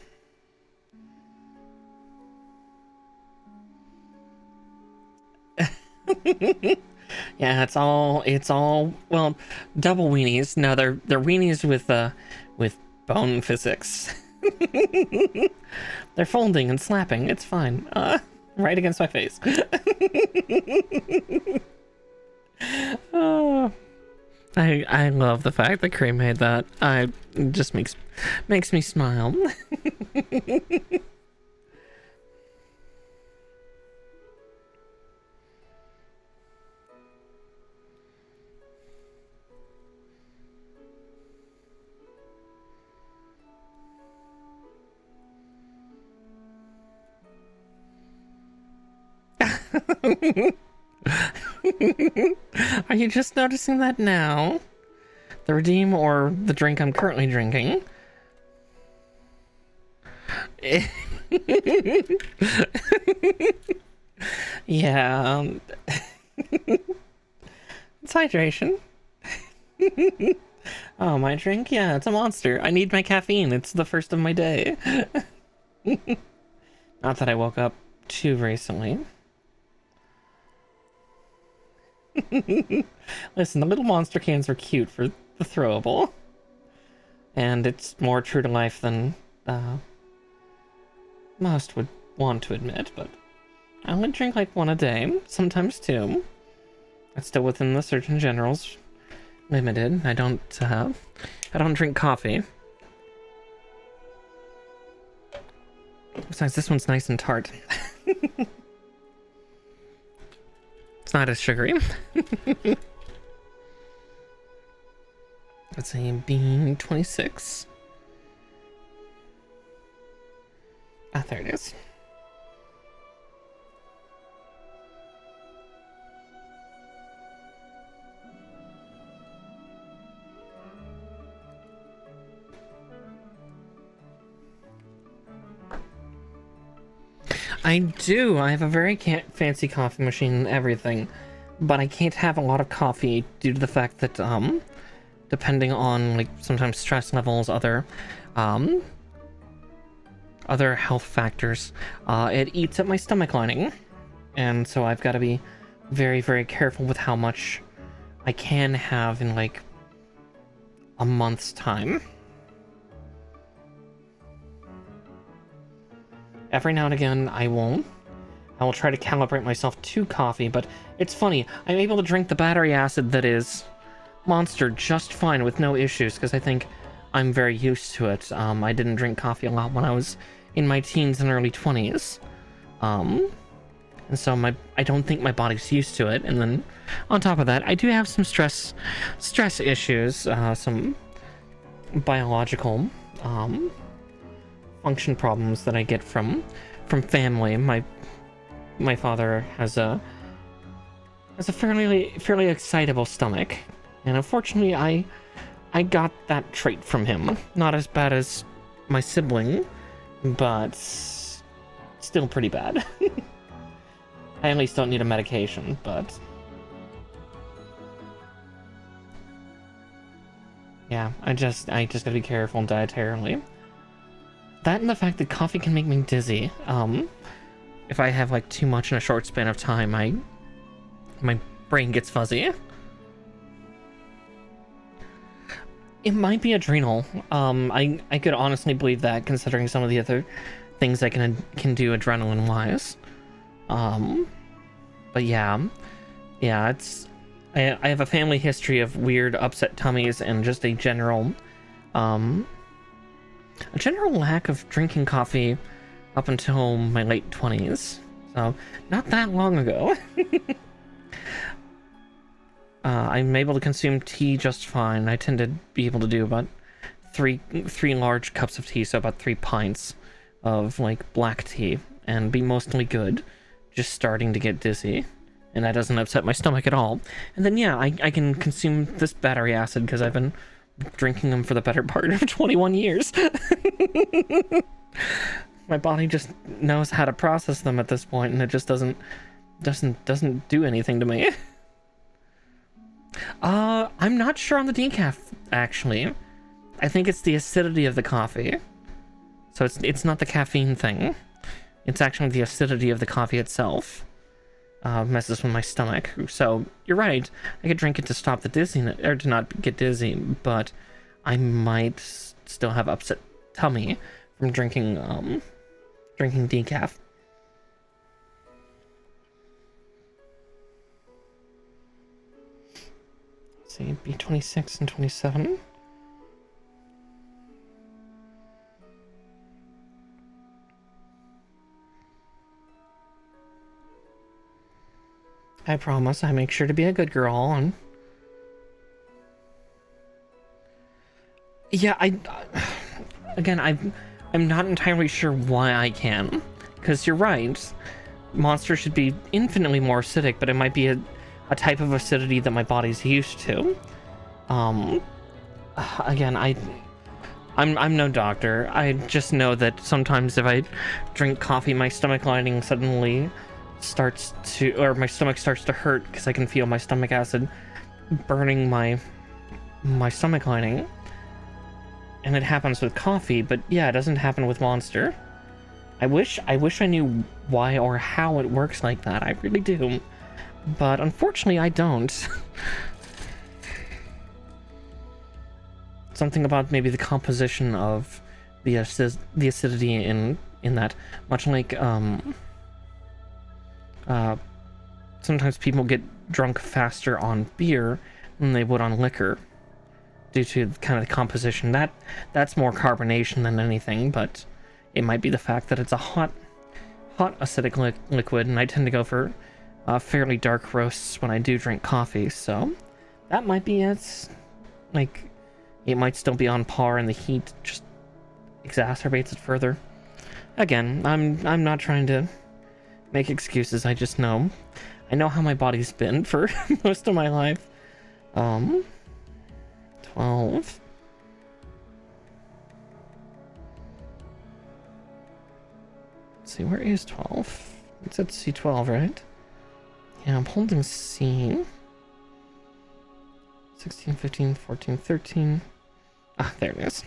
yeah, it's all well, double weenies. No, they're weenies with bone physics. They're folding and slapping. It's fine. Right against my face. Oh, I love the fact that Cream made that. It just makes me smile. Are you just noticing that now? The redeem or the drink I'm currently drinking? Yeah, it's hydration. Oh, my drink? Yeah, it's a monster. I need my caffeine. It's the first of my day. Not that I woke up too recently. Listen, the little monster cans are cute for the throwable. And it's more true to life than most would want to admit, but I only drink like one a day, sometimes two. That's still within the Surgeon General's limited. I don't drink coffee. Besides, this one's nice and tart. It's not as sugary. Let's say bean 26. Ah, there it is. I do. I have a very fancy coffee machine and everything, but I can't have a lot of coffee due to the fact that, depending on, like, sometimes stress levels, other health factors, it eats at my stomach lining, and so I've got to be very, very careful with how much I can have in, like, a month's time. Every now and again, I will try to calibrate myself to coffee, but it's funny. I'm able to drink the battery acid that is Monster just fine with no issues, because I think I'm very used to it. I didn't drink coffee a lot when I was in my teens and early 20s. And so I don't think my body's used to it. And then on top of that, I do have some stress issues, some biological function problems that I get from family. My father has a fairly excitable stomach, and unfortunately I got that trait from him. Not as bad as my sibling, but still pretty bad. I at least don't need a medication, but yeah, I just gotta be careful dietarily. That and the fact that coffee can make me dizzy. If I have like too much in a short span of time, my brain gets fuzzy. It might be adrenal. I could honestly believe that, considering some of the other things I can do adrenaline wise. But yeah, it's I have a family history of weird upset tummies and just a general lack of drinking coffee up until my late 20s. So, not that long ago. I'm able to consume tea just fine. I tend to be able to do about three large cups of tea, so about 3 pints of, like, black tea. and be mostly good, just starting to get dizzy, and that doesn't upset my stomach at all. And then yeah, I can consume this battery acid because I've been drinking them for the better part of 21 years. My body just knows how to process them at this point, and it just doesn't do anything to me. I'm not sure on the decaf, actually. I think it's the acidity of the coffee. So it's not the caffeine thing. It's actually the acidity of the coffee itself. Messes with my stomach. So you're right. I could drink it to stop the dizziness, or to not get dizzy, but I might still have upset tummy from drinking decaf. Let's see, B26 and 27. I promise I make sure to be a good girl. And yeah, I'm not entirely sure why I can, because you're right. Monster should be infinitely more acidic, but it might be a type of acidity that my body's used to. Again, I'm no doctor. I just know that sometimes if I drink coffee, my stomach lining suddenly starts to, or my stomach starts to hurt because I can feel my stomach acid burning my stomach lining. And it happens with coffee, but yeah, it doesn't happen with Monster. I wish I knew why or how it works like that. I really do. But unfortunately, I don't. Something about maybe the composition of the acidity in that, much like sometimes people get drunk faster on beer than they would on liquor, due to kind of the composition. That's more carbonation than anything, but it might be the fact that it's a hot acidic liquid, and I tend to go for fairly dark roasts when I do drink coffee, so that might be it. Like, it might still be on par, and the heat just exacerbates it further. Again, I'm not trying to make excuses. I just know. I know how my body's been for most of my life. 12. Let's see, where is 12? It's at C12, right? Yeah, I'm holding C. 16, 15, 14, 13. Ah, there it is.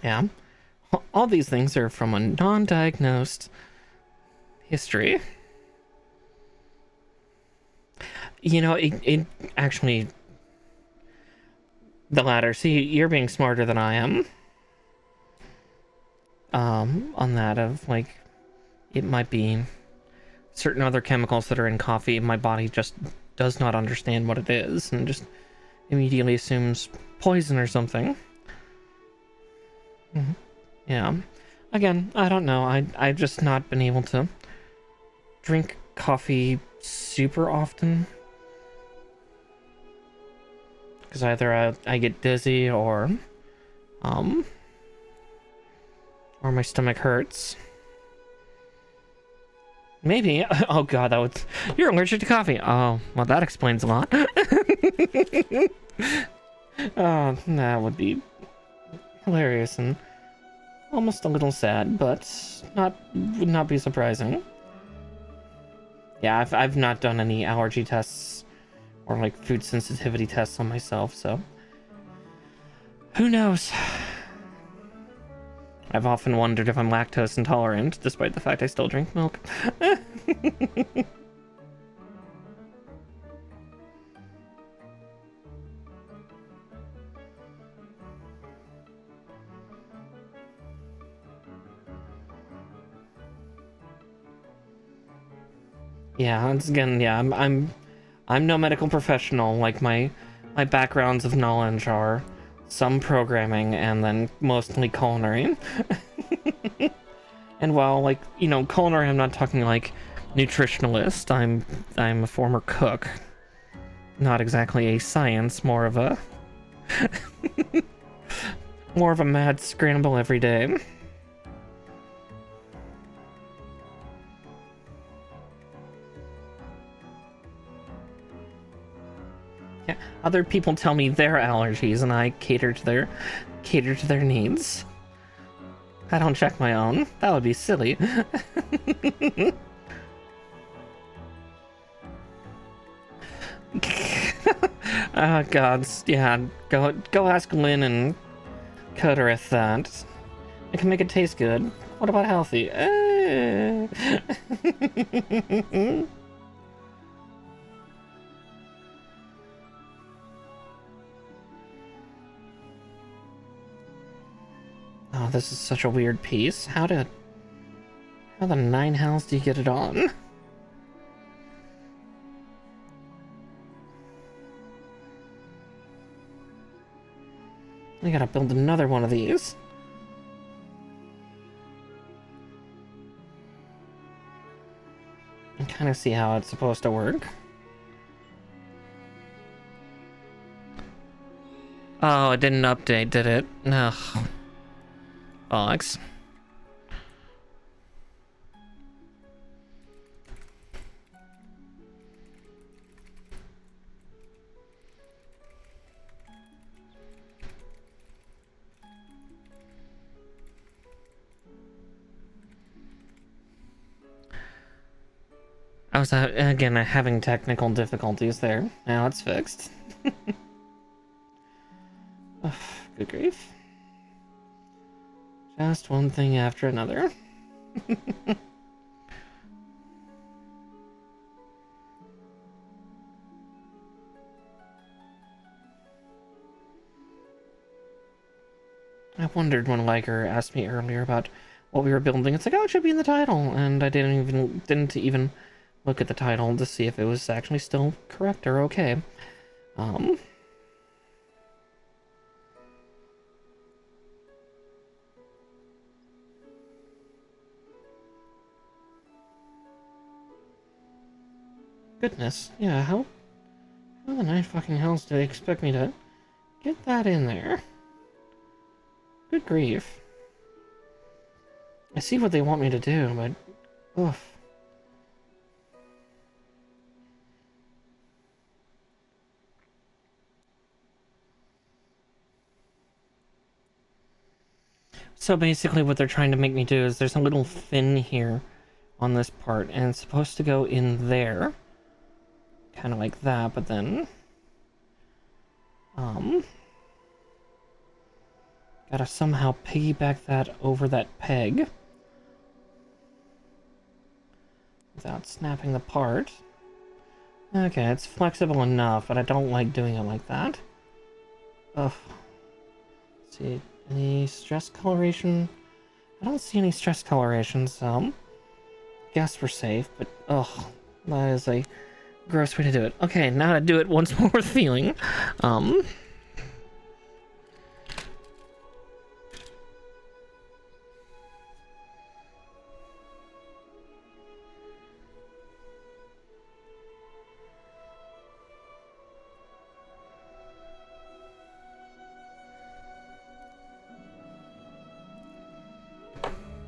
Yeah. All these things are from a non-diagnosed history. You know, it actually, the latter. See, you're being smarter than I am. On that of, like, it might be certain other chemicals that are in coffee. My body just does not understand what it is and just immediately assumes poison or something. Mm-hmm. Yeah. Again, I don't know. I've just not been able to drink coffee super often. Because either I get dizzy or my stomach hurts. Maybe. Oh god, that would... You're allergic to coffee. Oh, well, that explains a lot. Oh, that would be hilarious and almost a little sad, but would not be surprising. Yeah, I've not done any allergy tests or like food sensitivity tests on myself, so who knows? I've often wondered if I'm lactose intolerant, despite the fact I still drink milk. Yeah, once again, yeah, I'm no medical professional. Like my backgrounds of knowledge are some programming and then mostly culinary. And while, like, you know, culinary, I'm not talking like nutritionalist. I'm a former cook. Not exactly a science, more of a More of a mad scramble every day. Yeah, other people tell me their allergies and I cater to their needs. I don't check my own. That would be silly. Oh gods, yeah, go ask Lynn and Coderith that. I can make it taste good. What about healthy? Oh, this is such a weird piece. How the nine hells do you get it on? I gotta build another one of these. I kind of see how it's supposed to work. Oh, it didn't update, did it? Ugh. Bollocks. I was, again, having technical difficulties there. Now it's fixed. Ugh, good grief. Just one thing after another. I wondered when Liger asked me earlier about what we were building. It's like, oh, it should be in the title, and I didn't even look at the title to see if it was actually still correct or okay. Goodness, yeah, how the nine fucking hells do they expect me to get that in there? Good grief. I see what they want me to do, but oof. So basically what they're trying to make me do is there's a little fin here on this part, and it's supposed to go in there. Kind of like that, but then... gotta somehow piggyback that over that peg. Without snapping the part. Okay, it's flexible enough, but I don't like doing it like that. Ugh. Let's see, any stress coloration? I don't see any stress coloration, so... guess we're safe, but ugh. That is a gross way to do it. Okay, now to do it once more with feeling.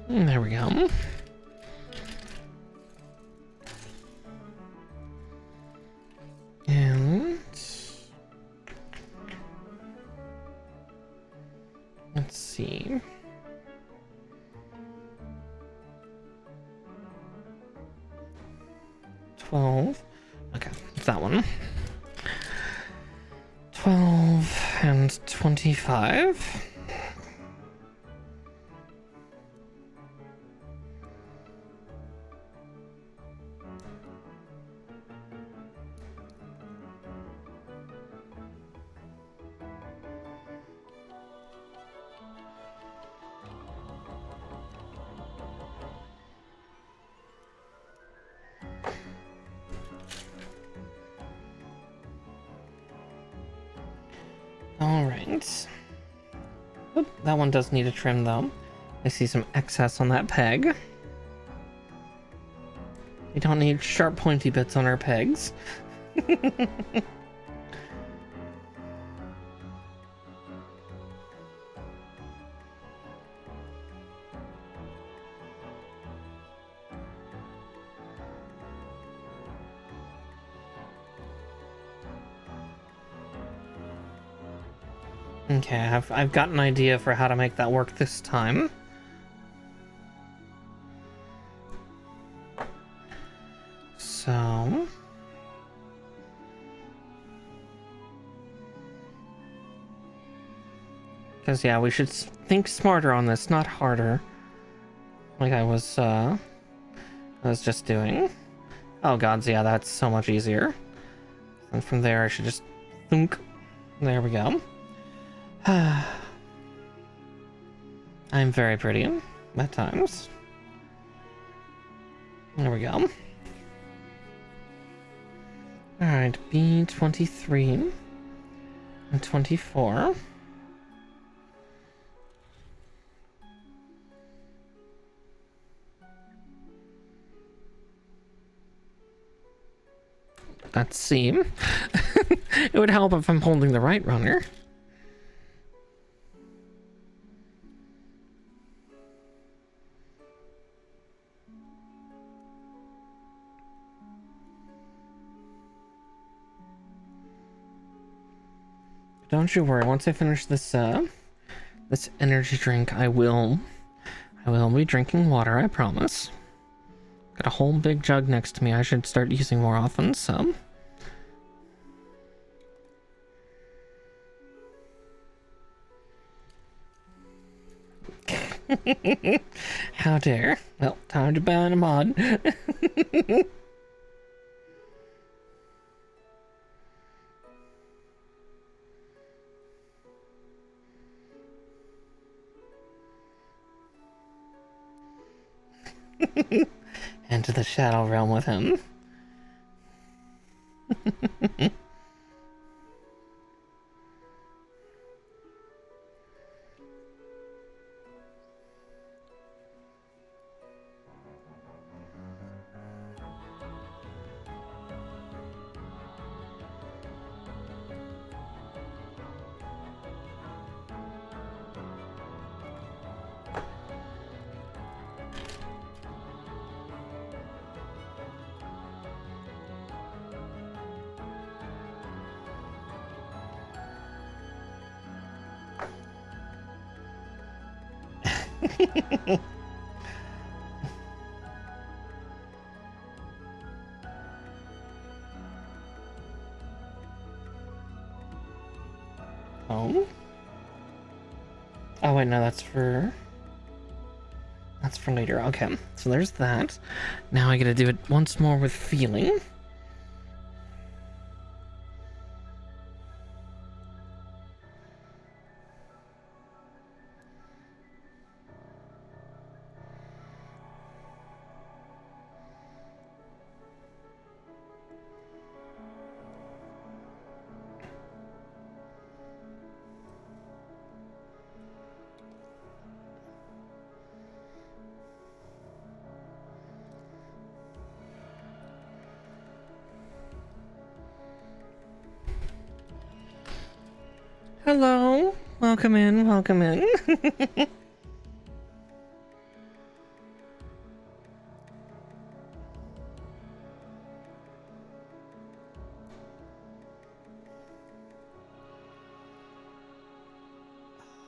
There we go. And let's see. $12. Okay, it's that one. 12 and 25. Alright. Oop, that one does need a trim though. I see some excess on that peg. We don't need sharp pointy bits on our pegs. Okay, I've got an idea for how to make that work this time. So... because, yeah, we should think smarter on this, not harder. Like I was just doing. Oh gods, yeah, that's so much easier. And from there, I should just thunk. There we go. I'm very pretty at times. There we go. Alright, B23 and 24. Let's see. It would help if I'm holding the right runner. Don't you worry, once I finish this this energy drink, I will be drinking water, I promise. Got a whole big jug next to me I should start using more often, so. How dare. Well, time to ban him on. Into the shadow realm with him. Oh. Oh wait, no, that's for later. Okay, so there's that. Now I gotta do it once more with feeling. Hello, welcome in, welcome in.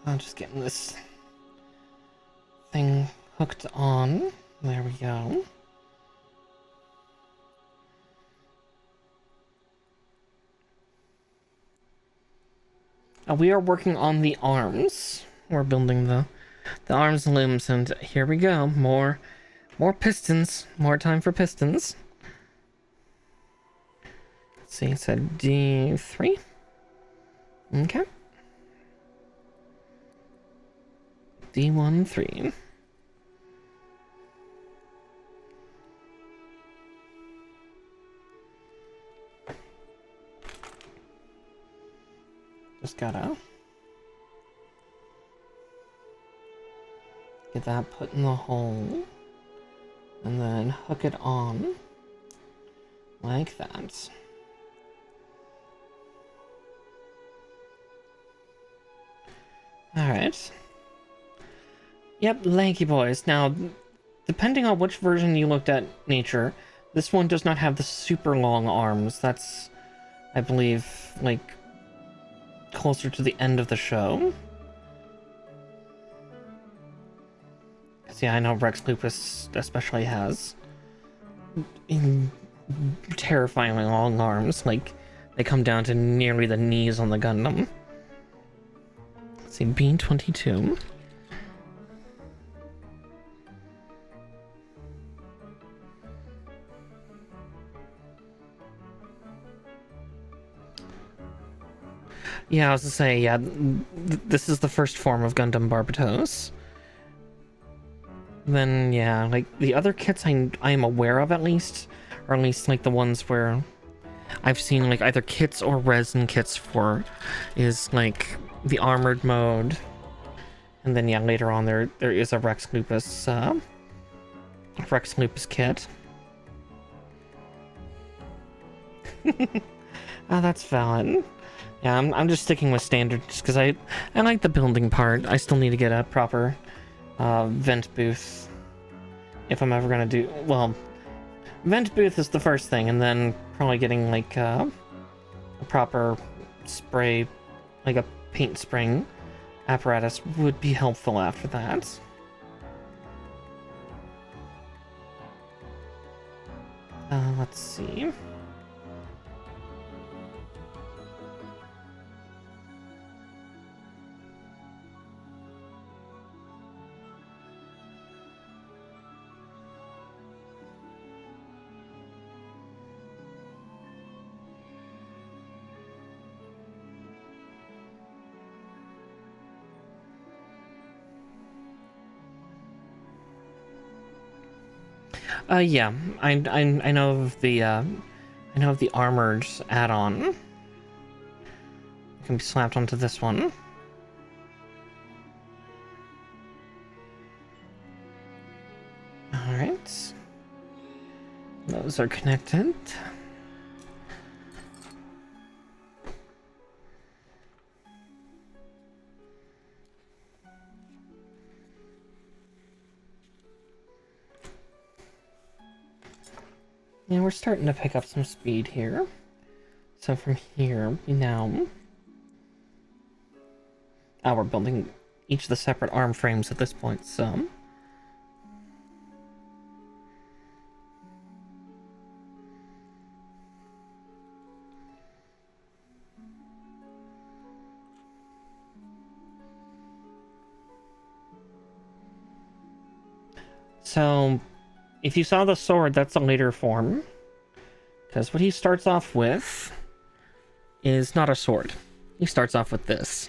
I'm just getting this thing hooked on. There we go. We are working on the arms. We're building the arms and limbs, and here we go. More pistons. More time for pistons. Let's see, it said D3. Okay. D1, 3. Just gotta get that put in the hole and then hook it on like that. Alright. Yep, lanky boys. Now, depending on which version you looked at, Nature, this one does not have the super long arms. That's, I believe, like, closer to the end of the show. Cause yeah, I know Rex Lupus especially has terrifyingly long arms, like they come down to nearly the knees on the Gundam. Let's see, Bean 22. Yeah, I was to say, yeah, this is the first form of Gundam Barbatos. Then, yeah, like, the other kits I am aware of, at least, or at least, like, the ones where I've seen, like, either kits or resin kits for, is, like, the armored mode. And then, yeah, later on, there is a Rex Lupus kit. Ah, that's valid. Yeah, I'm just sticking with standard just because I like the building part. I still need to get a proper vent booth if I'm ever gonna do... Well, vent booth is the first thing, and then probably getting like a proper spray, like a paint spraying apparatus would be helpful after that. Let's see. Yeah, I know of the armored add-on. It can be slapped onto this one. All right, those are connected. Yeah, we're starting to pick up some speed here. So from here, we now... Oh, we're building each of the separate arm frames at this point, so... So, if you saw the sword, that's a later form. Because what he starts off with is not a sword. He starts off with this.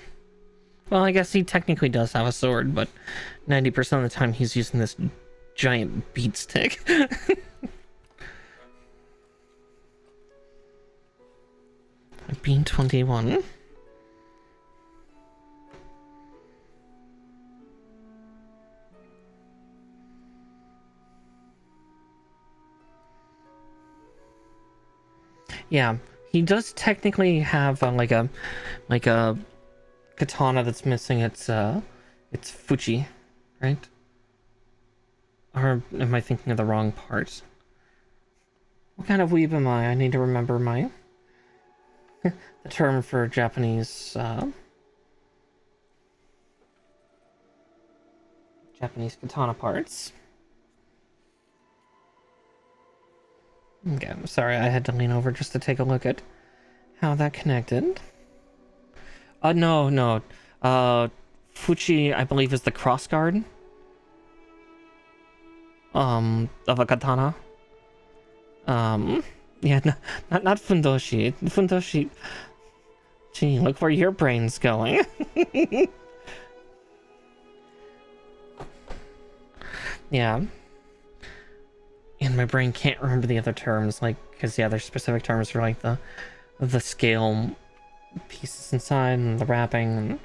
Well, I guess he technically does have a sword, but 90% of the time he's using this giant beat stick. Bean 21. Yeah, he does technically have like a katana that's missing its fuchi, right? Or am I thinking of the wrong part? What kind of weeb am I? I need to remember my the term for Japanese katana parts. Okay, I'm sorry, I had to lean over just to take a look at how that connected. No. Fuchi, I believe, is the crossguard of a katana. Yeah, not fundoshi. Fundoshi. Gee, look where your brain's going. Yeah. And my brain can't remember the other terms, like, because yeah, there's specific terms for like the scale pieces inside and the wrapping and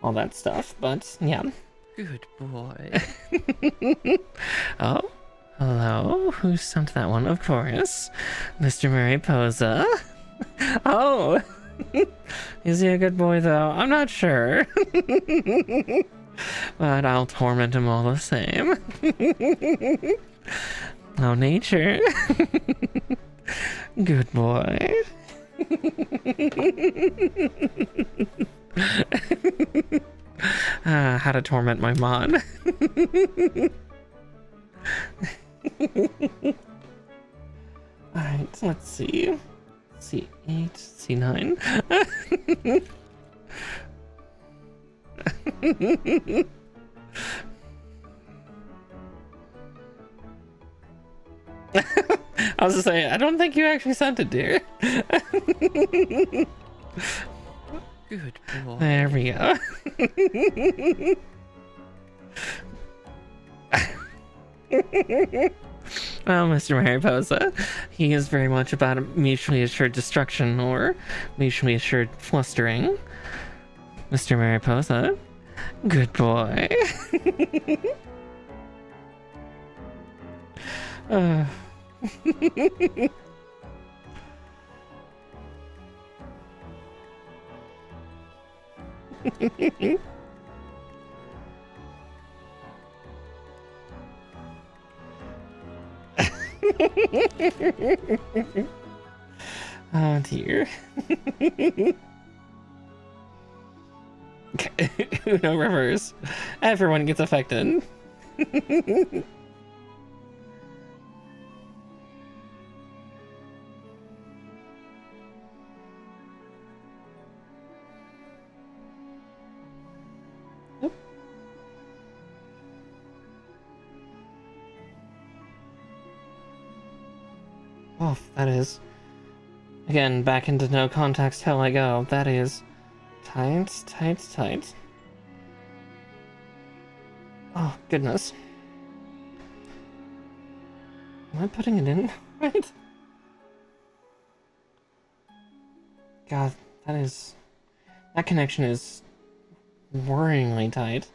all that stuff. But yeah. Good boy. Oh, hello. Who sent that one? Of course, Mr. Mariposa. Oh, is he a good boy though? I'm not sure. But I'll torment him all the same. Oh, nature. Good boy. How to torment my mod. Alright, let's see. C8, C9. I was just saying, I don't think you actually sent it, dear. Good boy. There we go. Well, Mr. Mariposa, he is very much about mutually assured destruction or mutually assured flustering. Mr. Mariposa, good boy. Oh dear. Uno reverse. Everyone gets affected. Oh, that is. Again, back into no context hell I go. That is tight, tight, tight. Oh, goodness. Am I putting it in right? God, that connection is worryingly tight.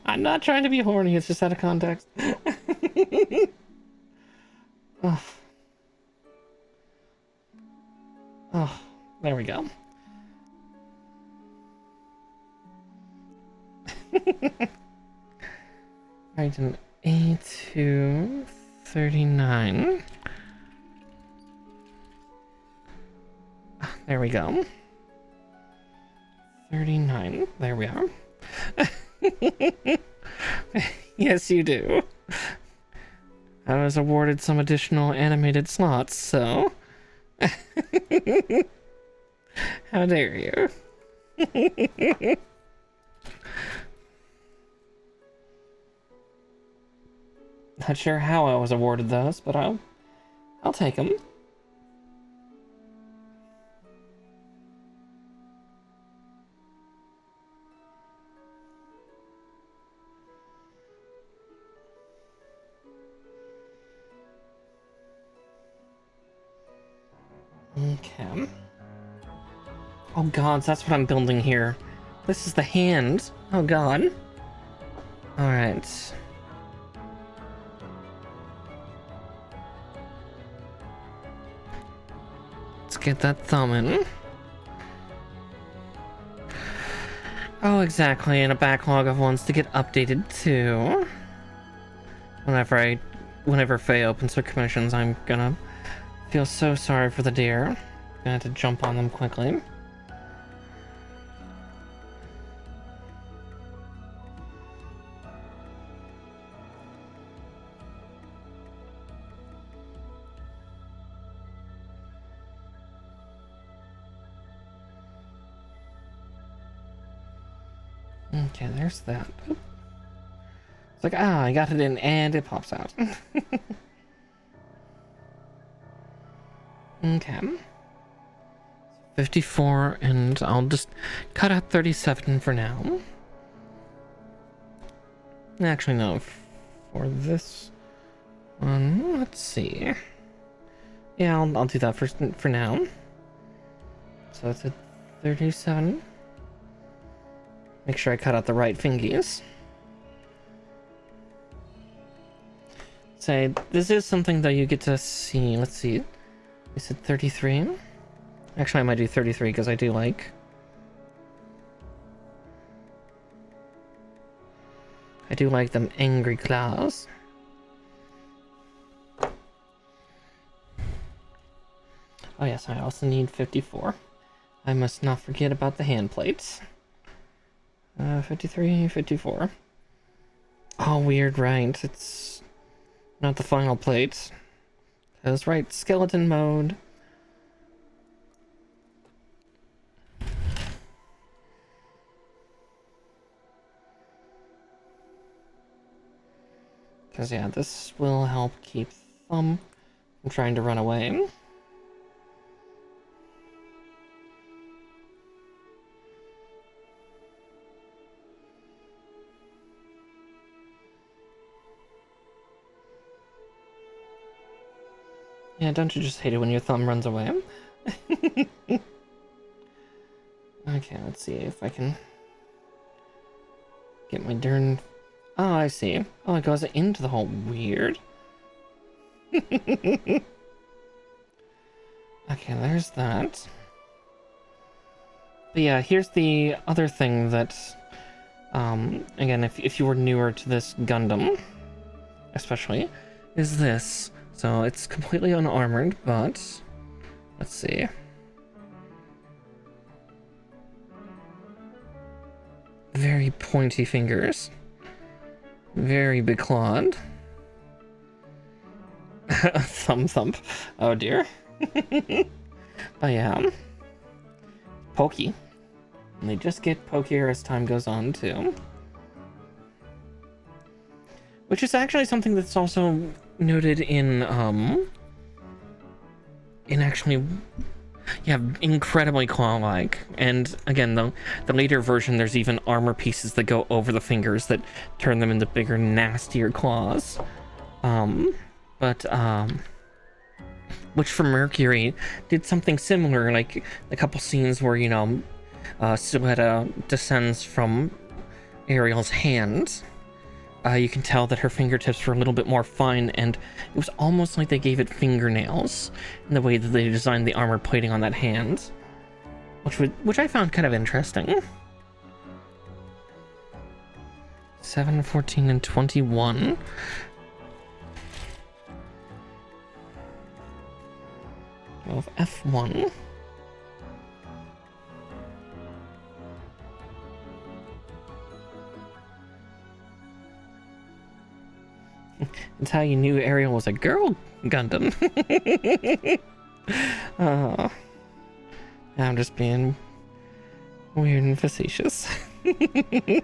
I'm not trying to be horny, it's just out of context. Oh. Oh, there we go. Right, an A2 39. There we go. 39. There we are. Yes, you do. I was awarded some additional animated slots, so... How dare you? Not sure how I was awarded those, but I'll take them. Okay. Oh god, that's what I'm building here. This is the hand. Oh god. Alright. Let's get that thumb in. Oh, exactly, and a backlog of ones to get updated too. Whenever Faye opens her commissions, I'm gonna feel so sorry for the deer. Gonna have to jump on them quickly. Okay, there's that. It's like, I got it in and it pops out. Okay. 54, and I'll just cut out 37 for now. Actually, no. For this one, let's see. Yeah, I'll do that for now. So it's a 37. Make sure I cut out the right fingies. Say, this is something that you get to see. Let's see. We said 33. Actually, I might do 33 because I do like them angry claws. Oh yes, I also need 54. I must not forget about the hand plates. 53, 54. Oh, weird, right. It's not the final plate. I was right, skeleton mode. Because, yeah, this will help keep Thumb from trying to run away. Yeah, don't you just hate it when your thumb runs away? Okay, let's see if I can get my darn... Oh, I see. Oh, it goes into the hole. Weird. Okay, there's that. But yeah, here's the other thing that... again, if you were newer to this Gundam, especially, is this. So it's completely unarmored, but... Let's see. Very pointy fingers. Very big clawed. Thump. Oh dear. But yeah. Pokey. And they just get pokier as time goes on too. Which is actually something that's also noted in actually, yeah, incredibly claw-like. And again, the later version, there's even armor pieces that go over the fingers that turn them into bigger, nastier claws. Which for Mercury did something similar, like a couple scenes where, you know, Silhouette descends from Ariel's hand. You can tell that her fingertips were a little bit more fine, and it was almost like they gave it fingernails in the way that they designed the armor plating on that hand, which I found kind of interesting. 7, 14, and 21. Of F1. That's how you knew Ariel was a girl Gundam. I'm just being weird and facetious. I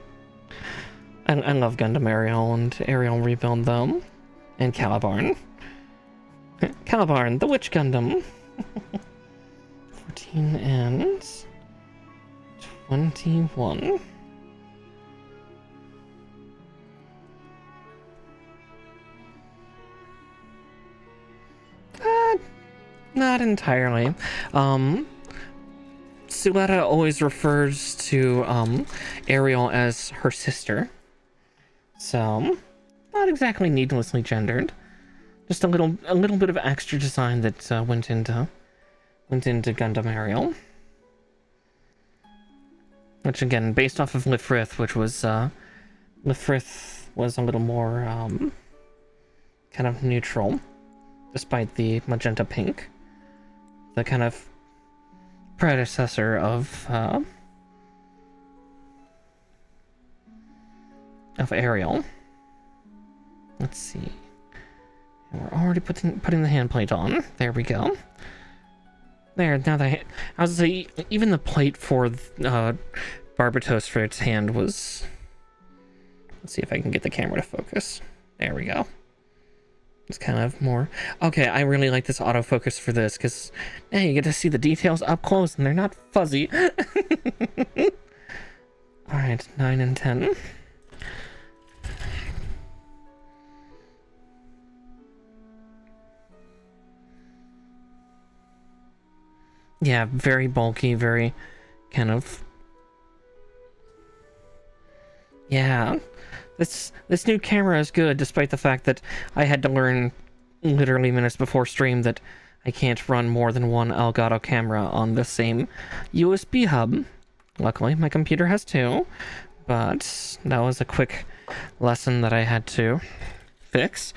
love Gundam Ariel and Ariel Rebuild them. And Calibarn. Calibarn, the Witch Gundam. 14 and 21. Not entirely. Suletta always refers to Ariel as her sister, so not exactly needlessly gendered. Just a little bit of extra design that went into Gundam Ariel, which again, based off of Lifrith, which was Lifrith was a little more kind of neutral, despite the magenta pink. The kind of predecessor of Ariel. Let's see. And we're already putting the hand plate on. There we go. There. Now that I was say, even the plate for Barbatos for its hand was. Let's see if I can get the camera to focus. There we go. It's kind of more... Okay, I really like this autofocus for this, because now you get to see the details up close, and they're not fuzzy. Alright, 9 and 10. Yeah, very bulky, very kind of... Yeah. This new camera is good, despite the fact that I had to learn literally minutes before stream that I can't run more than one Elgato camera on the same USB hub. Luckily, my computer has two, but that was a quick lesson that I had to fix.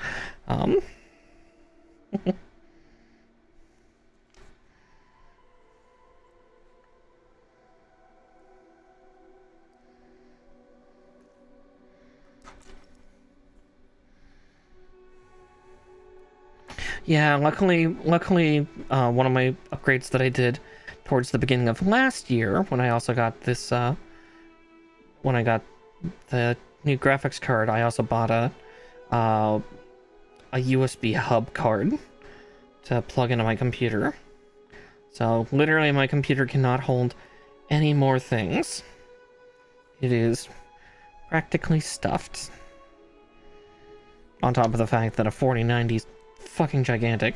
Yeah, luckily, one of my upgrades that I did towards the beginning of last year, when I also got this, when I got the new graphics card, I also bought uh, a USB hub card to plug into my computer. So literally, my computer cannot hold any more things. It is practically stuffed. On top of the fact that a 4090 is fucking gigantic.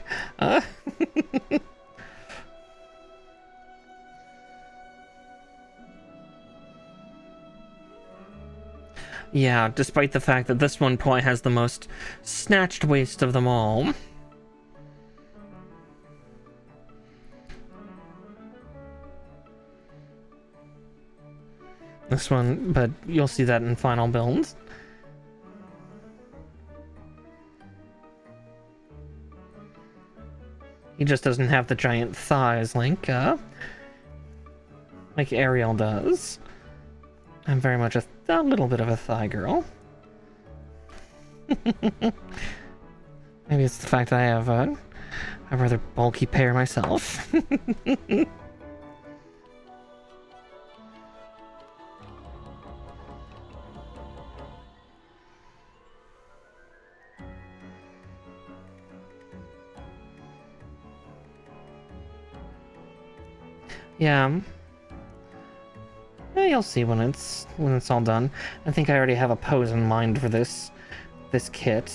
Yeah, despite the fact that this one probably has the most snatched waist of them all. This one, but you'll see that in final builds. He just doesn't have the giant thighs like Ariel does. I'm very much a little bit of a thigh girl. Maybe it's the fact that I have a rather bulky pair myself. Yeah. Yeah, you'll see when it's all done. I think I already have a pose in mind for this kit,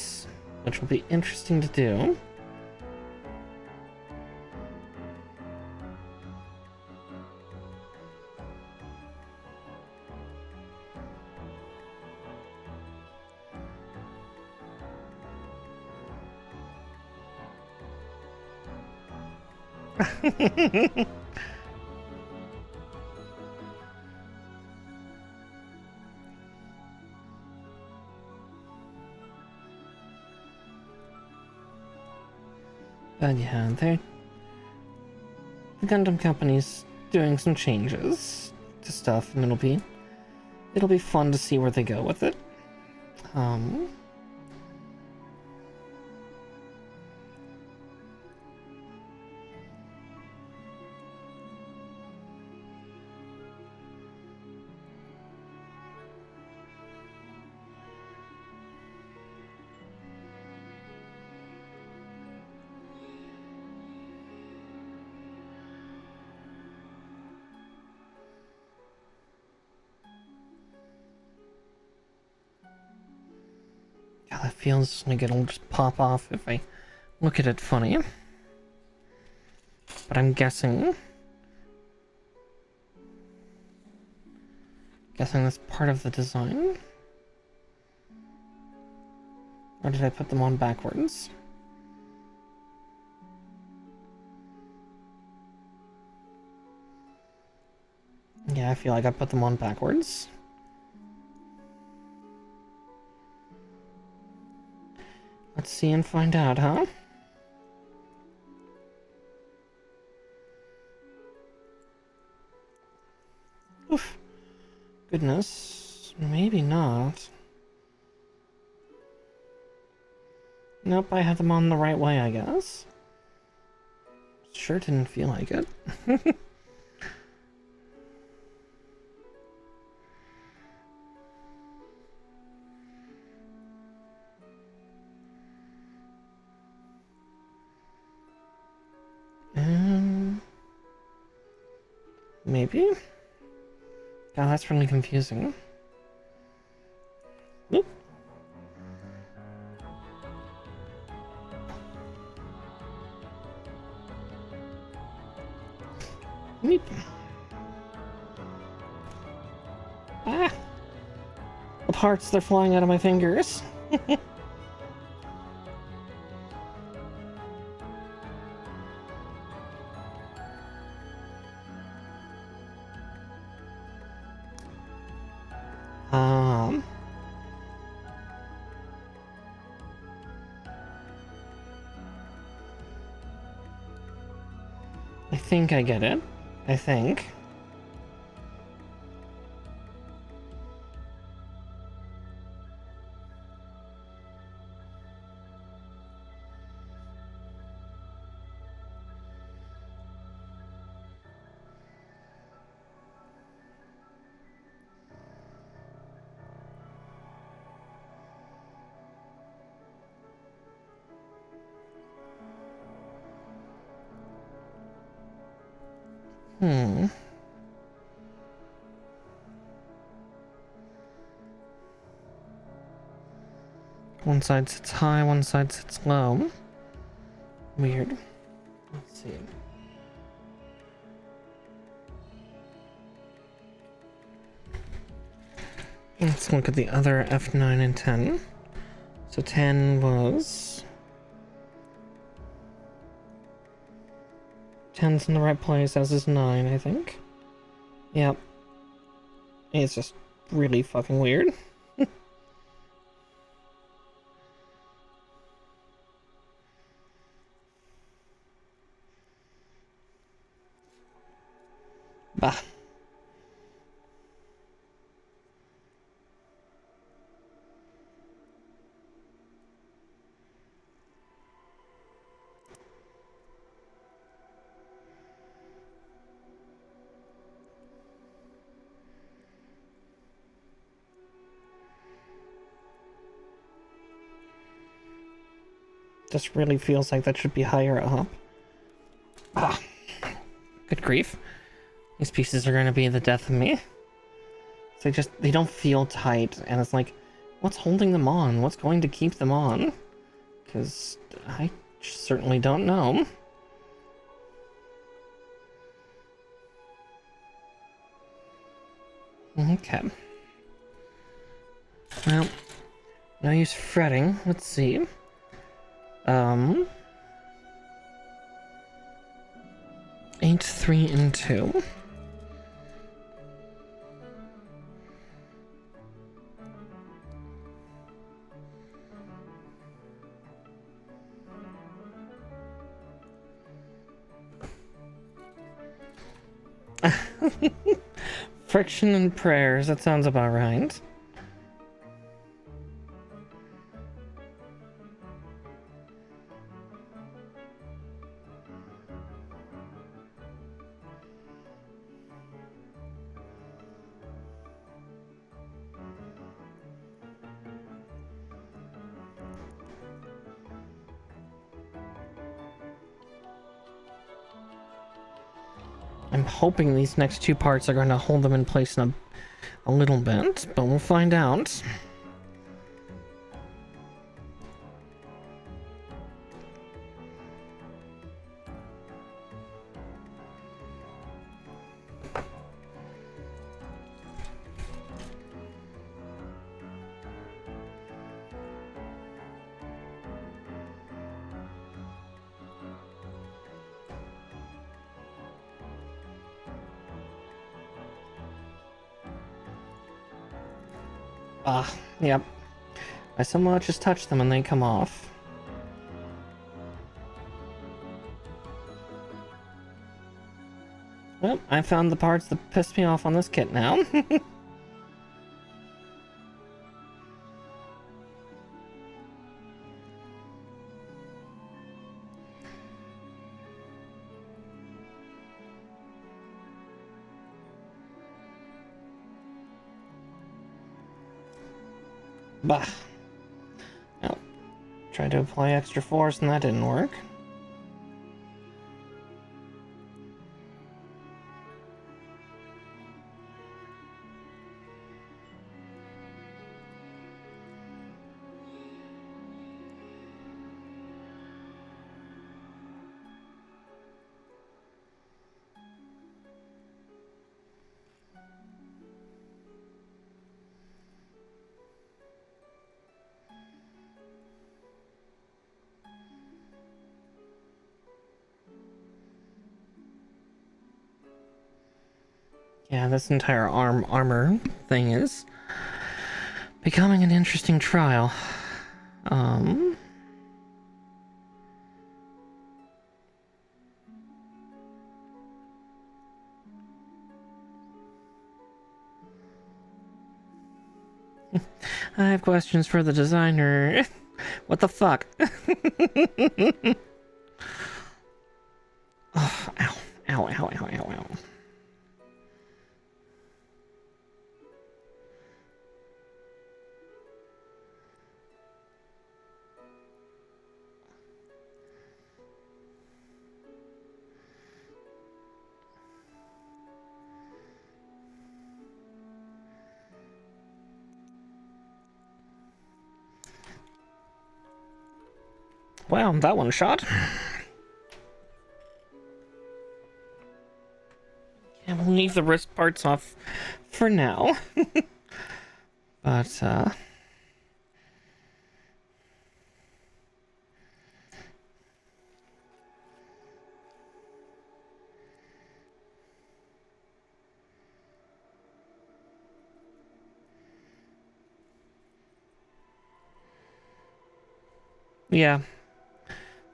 which will be interesting to do. But yeah, the Gundam company's doing some changes to stuff, and it'll be fun to see where they go with it. Yeah, it feels like it'll just pop off if I look at it funny. But I'm guessing that's part of the design. Or did I put them on backwards? Yeah, I feel like I put them on backwards. Let's see and find out, huh? Oof. Goodness. Maybe not. Nope, I had them on the right way, I guess. Sure didn't feel like it. Maybe? God, that's really confusing. Oop. Meep. Ah! The parts, they're flying out of my fingers. I think I get it. I think. Hmm. One side sits high, one side sits low. Weird. Let's see. Let's look at the other F9 and 10. So 10 was... 10's in the right place, as is 9, I think. Yep. It's just really fucking weird. Bah. Just really feels like that should be higher up. Ah. Good grief. These pieces are gonna be the death of me. They don't feel tight, and it's like, what's holding them on? What's going to keep them on? Because I certainly don't know. Okay. Well, no use fretting. Let's see. 8, 3, and 2. Friction and prayers, that sounds about right. I'm hoping these next two parts are going to hold them in place in a little bit, but we'll find out. Yep. I somehow just touch them and they come off. Well, I found the parts that pissed me off on this kit now. Bah. Well, tried to apply extra force and that didn't work. Yeah, this entire armor thing is becoming an interesting trial. I have questions for the designer. What the fuck? Oh, ow. Ow, ow, ow, ow, ow. Wow, that one shot. And we'll leave the wrist parts off for now. But, yeah,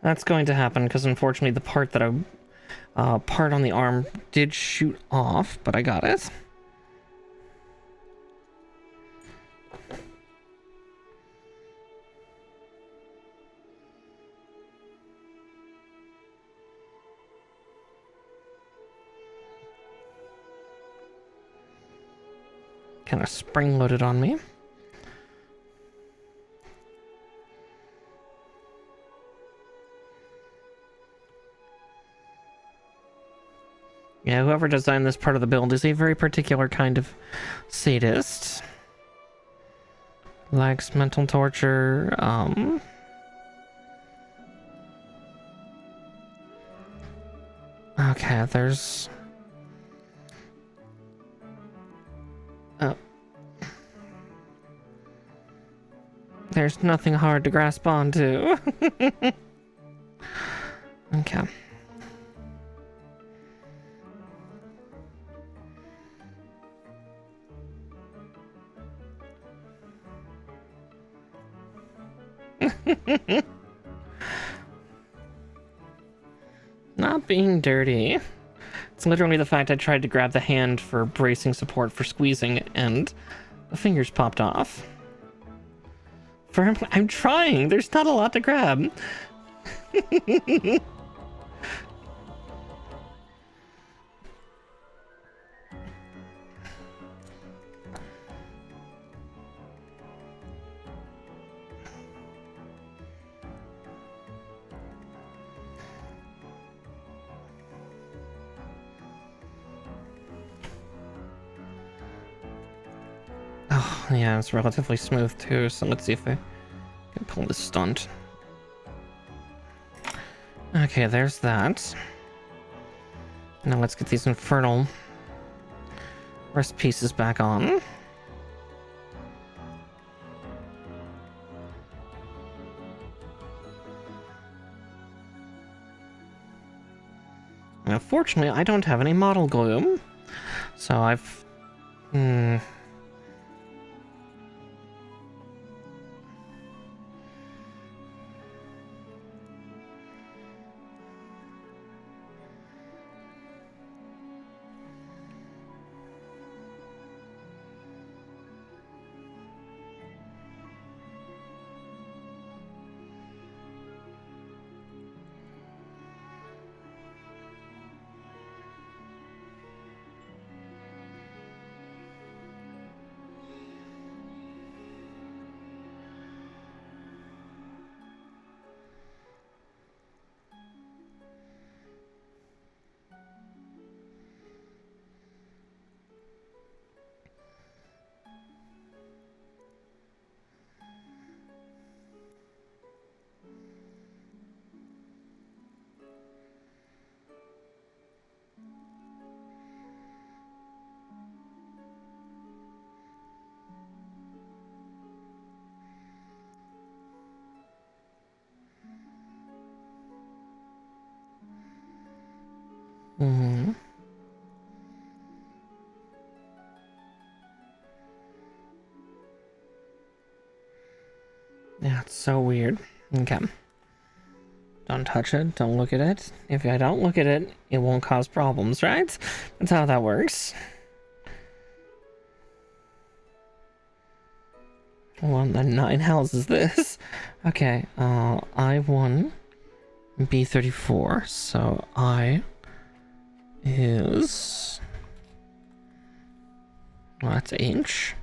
that's going to happen, because unfortunately the part that part on the arm did shoot off, but I got it. Kind of spring-loaded on me. Yeah, whoever designed this part of the build is a very particular kind of sadist. Likes mental torture, Okay, there's... Oh. There's nothing hard to grasp onto. Okay. Not being dirty. It's literally the fact I tried to grab the hand for bracing support for squeezing and the fingers popped off. I'm trying. There's not a lot to grab. Oh, yeah, it's relatively smooth too, so let's see if I can pull this stunt. Okay, there's that. Now let's get these infernal wrist pieces back on. Now, fortunately, I don't have any model glue, so I've... Yeah, it's so weird. Okay. Don't touch it. Don't look at it. If I don't look at it, it won't cause problems, right? That's how that works. What the nine hells is this? Okay, I1 B34. So I is... Well, that's H.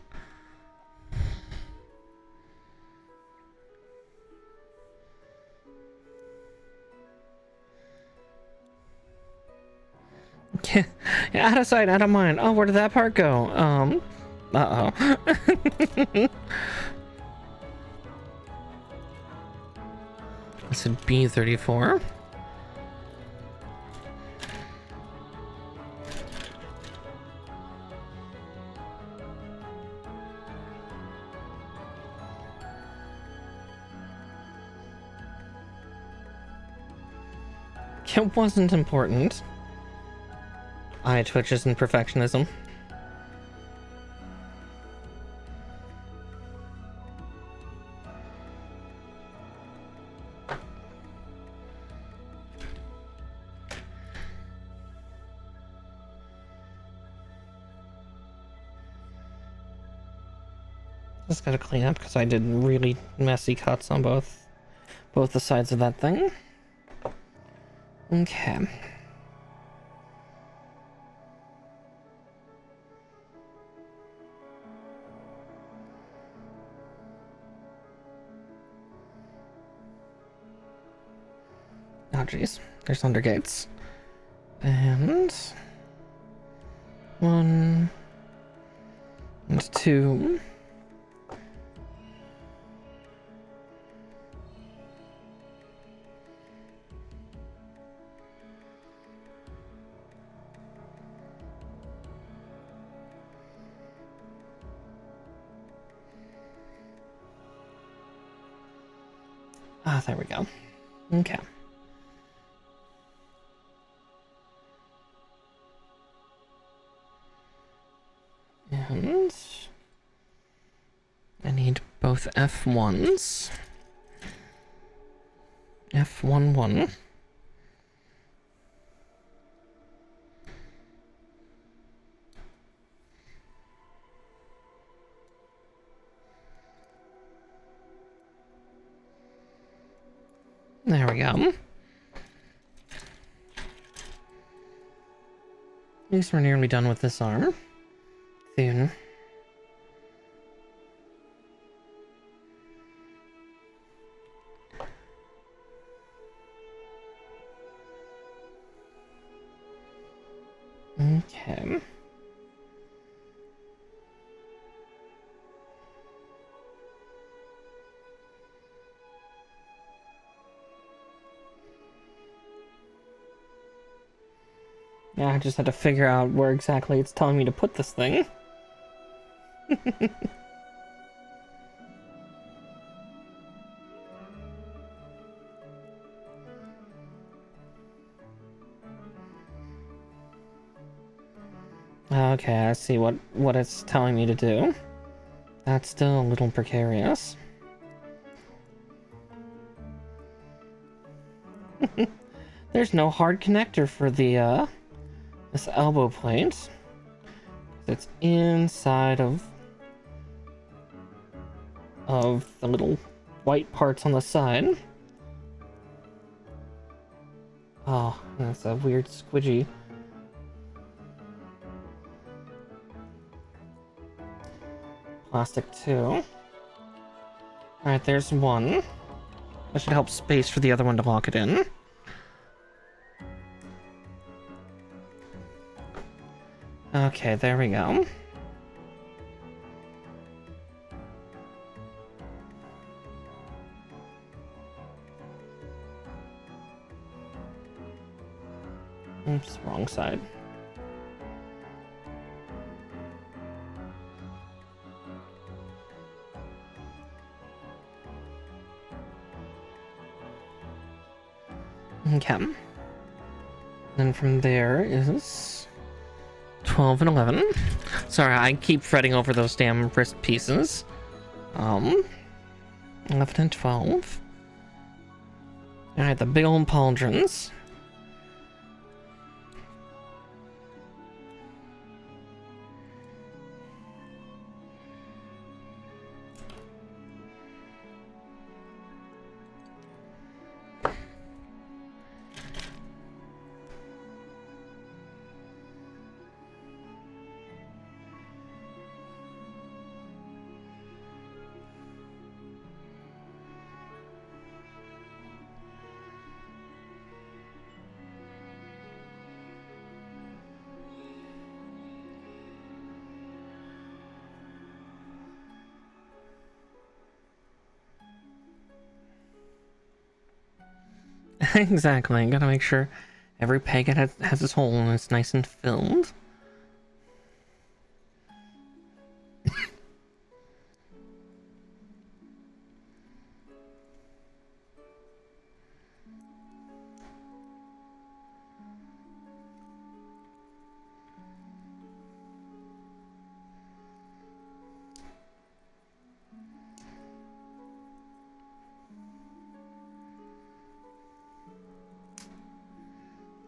Yeah, out of sight, out of mind. Oh, where did that part go? Uh-oh. That's a B-34. It wasn't important. Eye twitches and perfectionism. Just gotta clean up because I did really messy cuts on both the sides of that thing. Okay. Oh geez, there's undergates. And 1 and 2. Ah, there we go. Okay. And I need both F1s. F11. There we go. At least we're nearly done with this arm. Soon. Okay. Yeah, I just had to figure out where exactly it's telling me to put this thing. Okay, I see what it's telling me to do. That's still a little precarious. There's no hard connector for the this elbow plate. It's inside of the little white parts on the side. Oh, that's a weird squidgy. Plastic 2. Alright, there's one. That should help space for the other one to lock it in. Okay, there we go. Oops, wrong side. Okay. Then from there is 12 and 11. Sorry, I keep fretting over those damn wrist pieces. 11 and 12. Alright, the big old pauldrons. Exactly. Gotta make sure every peg has its hole and it's nice and filled.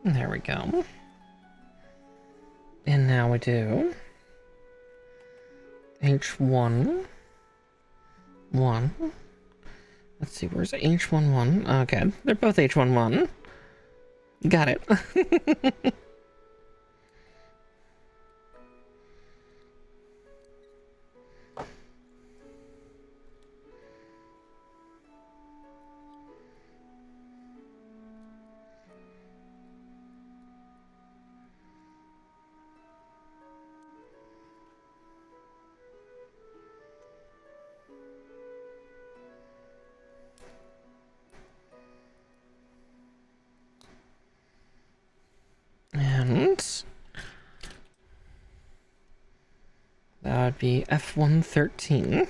There we go. And now we do H1 1. Let's see, where's H11? Okay, they're both H11. Got it. And that would be F113.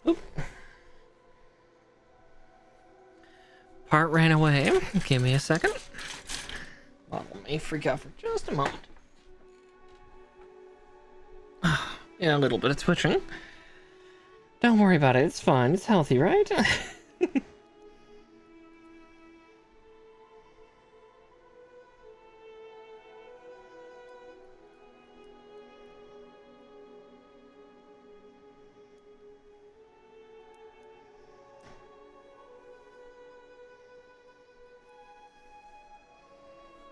Oop. Part ran away. Give me a second. Well, let me freak out for just a moment. Yeah, a little bit of twitching. Don't worry about it. It's fine. It's healthy, right?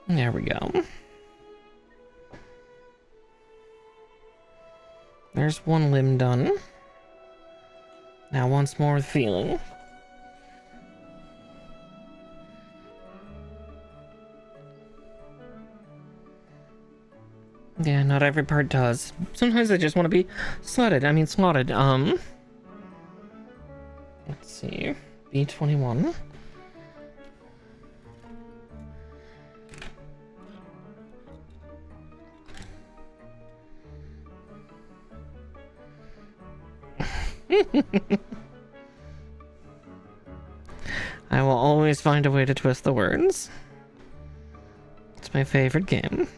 There we go. There's one limb done. Now once more with feeling. Yeah, not every part does. Sometimes I just want to be slotted. Let's see. B21. I will always find a way to twist the words. It's my favorite game.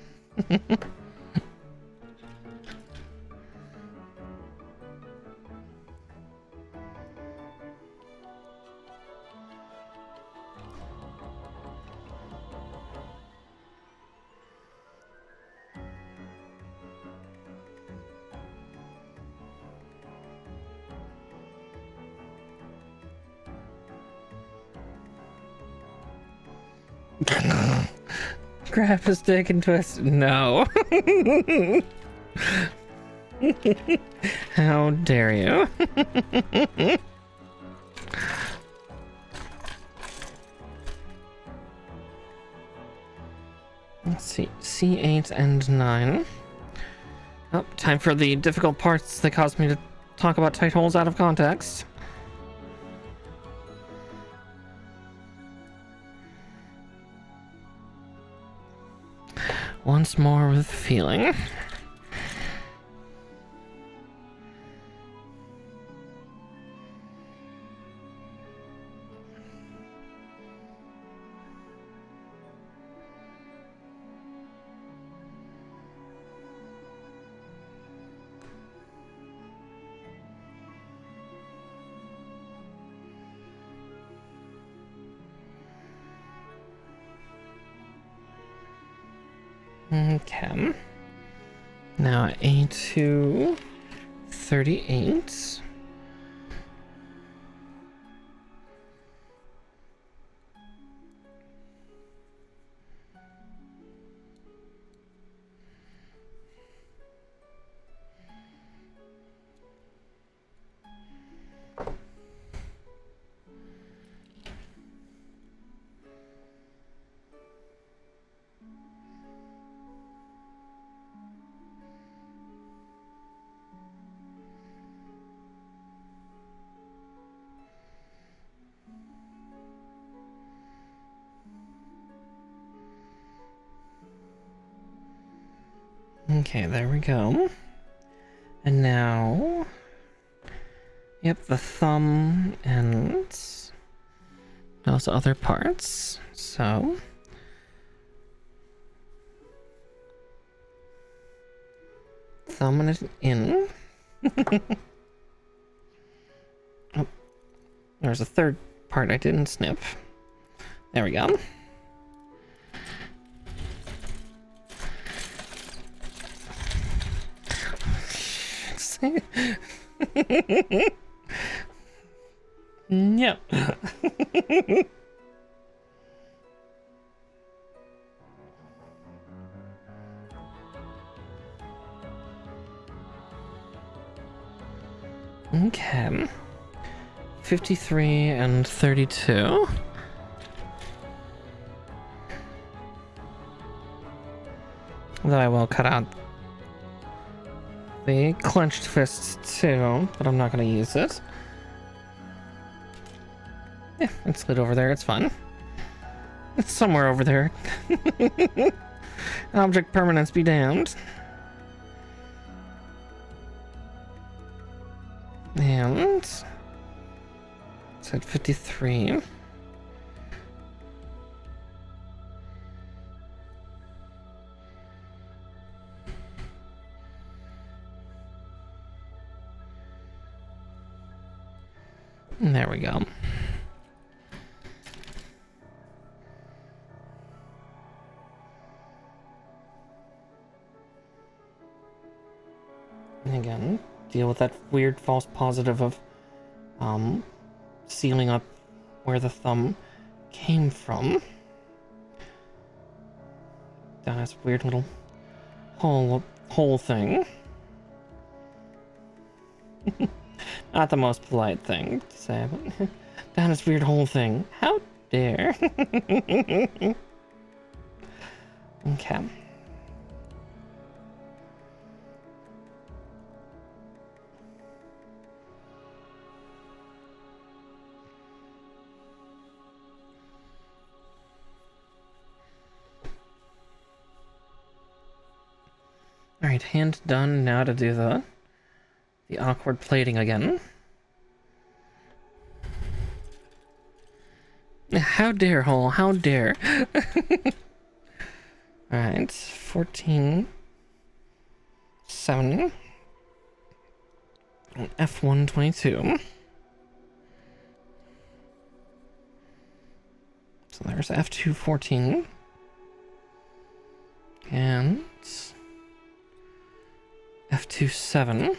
Grab a stick and twist. No. How dare you? Let's see. C8 and 9. Oh, time for the difficult parts that caused me to talk about tight holes out of context. Once more with feeling. Okay. Now A2 38. Okay, there we go. And now... Yep, the thumb and those other parts. So... Thumbing it in. Oh, there's a third part I didn't snip. There we go. Yep. Okay. 53 and 32. Though I will cut out the clenched fists too, but I'm not going to use it. Yeah, it's lit over there, it's fine. It's somewhere over there. Object permanence be damned. And... it's at 53. And there we go. And again, deal with that weird false positive of sealing up where the thumb came from. Down this weird little hole thing. Not the most polite thing to say, but down this weird hole thing. How dare? Okay. Alright, hand done. Now to do the awkward plating again. How dare, hole, how dare. Alright, 14, 7, F122. So there's F214. And F27.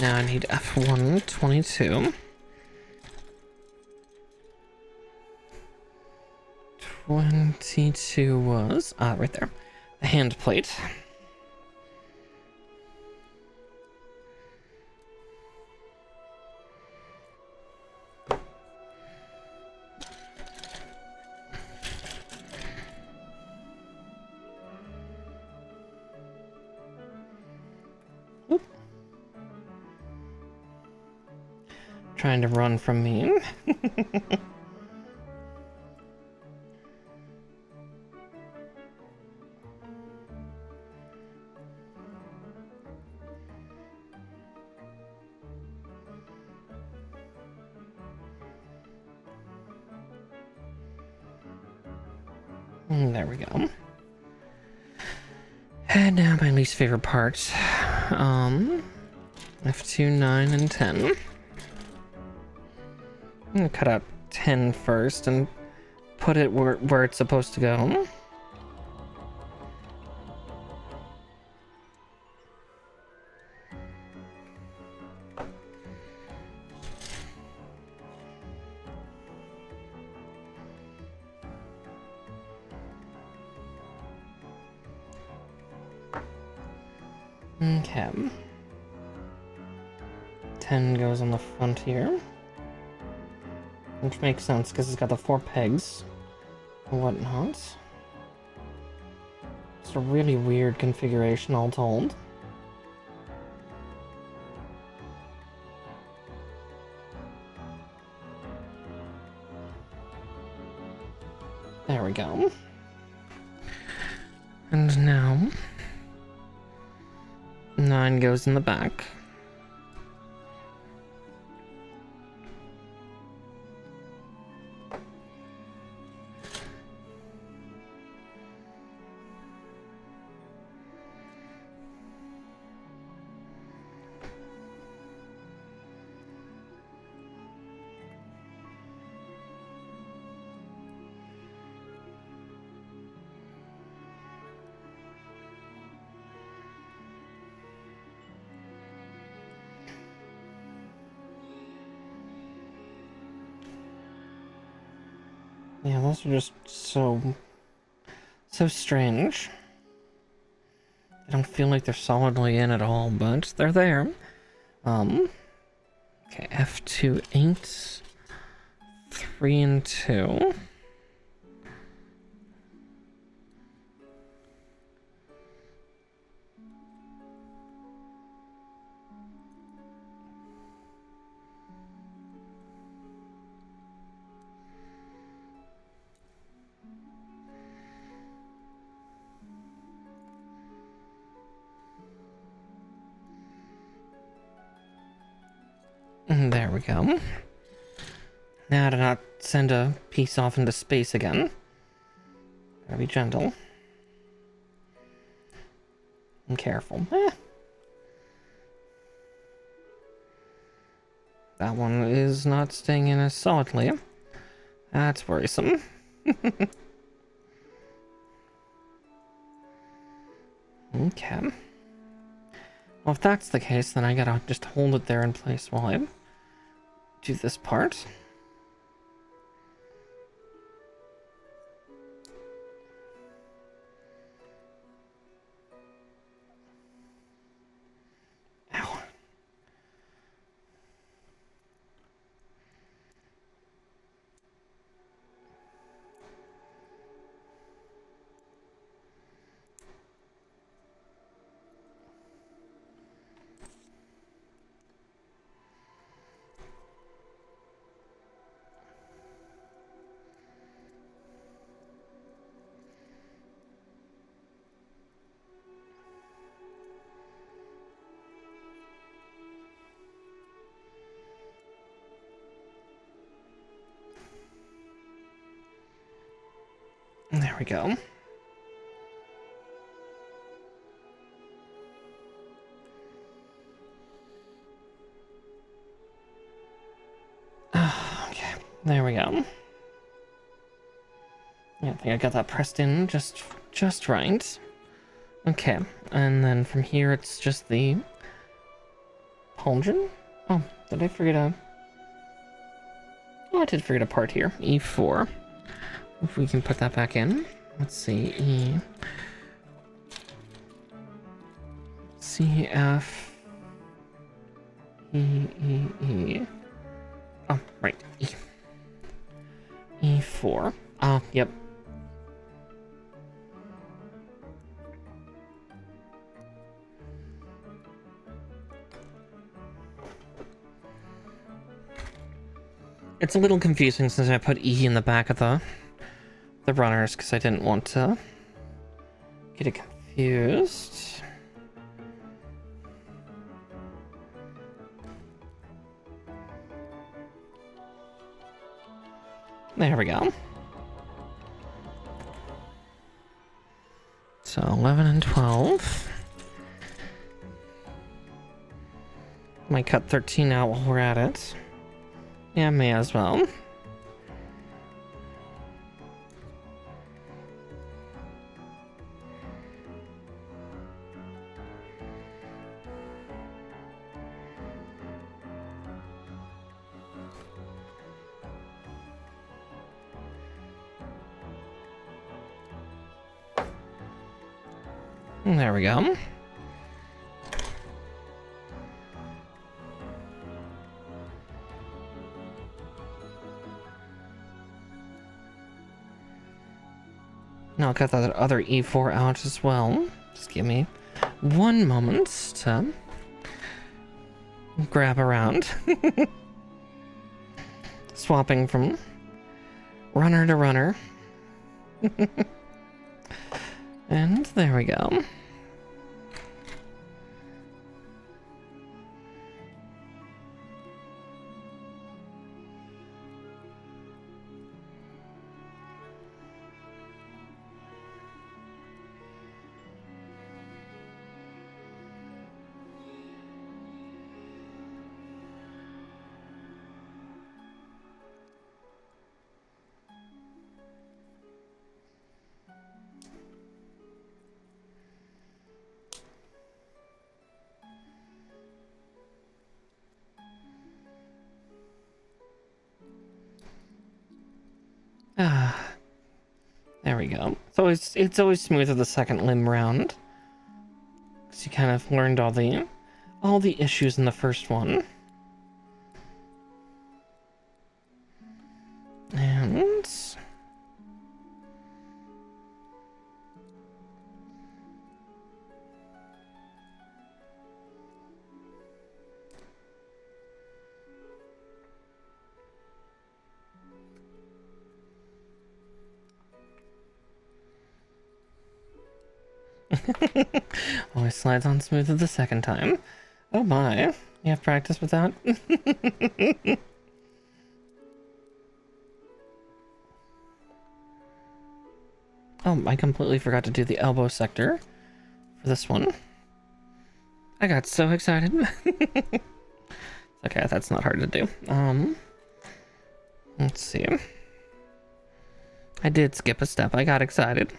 Now I need F122. 22 was right there. The hand plate. Trying to run from me. There we go. And now my least favorite part. F2, 9, and 10. I'm gonna cut out 10 first and put it where it's supposed to go. Okay. 10 goes on the front here. Which makes sense, because it's got the 4 pegs and whatnot. It's a really weird configuration, all told. And now 9 goes in the back. Yeah, those are just so strange. They don't feel like they're solidly in at all, but they're there. Okay, F2, 8, 3 and 2. There we go. Now to not send a piece off into space again. Gotta be gentle. And careful. That one is not staying in as solidly. That's worrisome. Okay. Well, if that's the case, then I gotta just hold it there in place while I do this part. Ow. There we go. Okay, there we go. Yeah, I think I got that pressed in just right. Okay, and then from here it's just the pauldron. Oh, did I forget a... Oh, I did forget a part here. E4. If we can put that back in. Let's see, E... C, F... E... Oh, right, E. E4. Oh, yep. It's a little confusing since I put E in the back of the runners because I didn't want to get it confused. There we go. So 11 and 12. Might cut 13 out while we're at it. Yeah, may as well. There we go. Now I'll cut that other E4 out as well. Just give me one moment to grab around. Swapping from runner to runner. And there we go. Ah, there we go. So it's always smoother the second limb round, because you kind of learned all the issues in the first one. And always slides on smoother the second time. Oh my, you have practice with that? Oh, I completely forgot to do the elbow sector for this one. I got so excited. Okay, that's not hard to do. Let's see. I did skip a step. I got excited.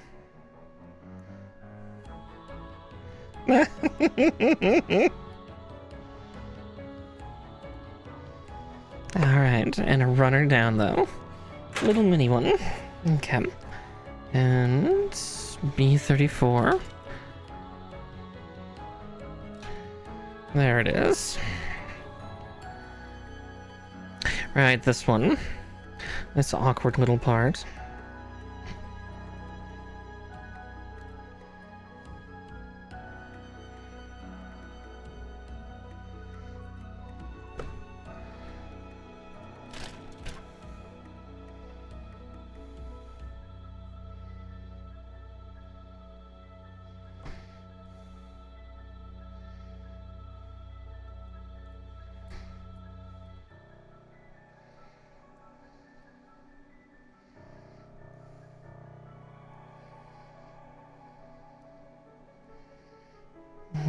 Alright, and a runner down though. Little mini one. Okay. And B34. There it is. Right, this one. This awkward little part.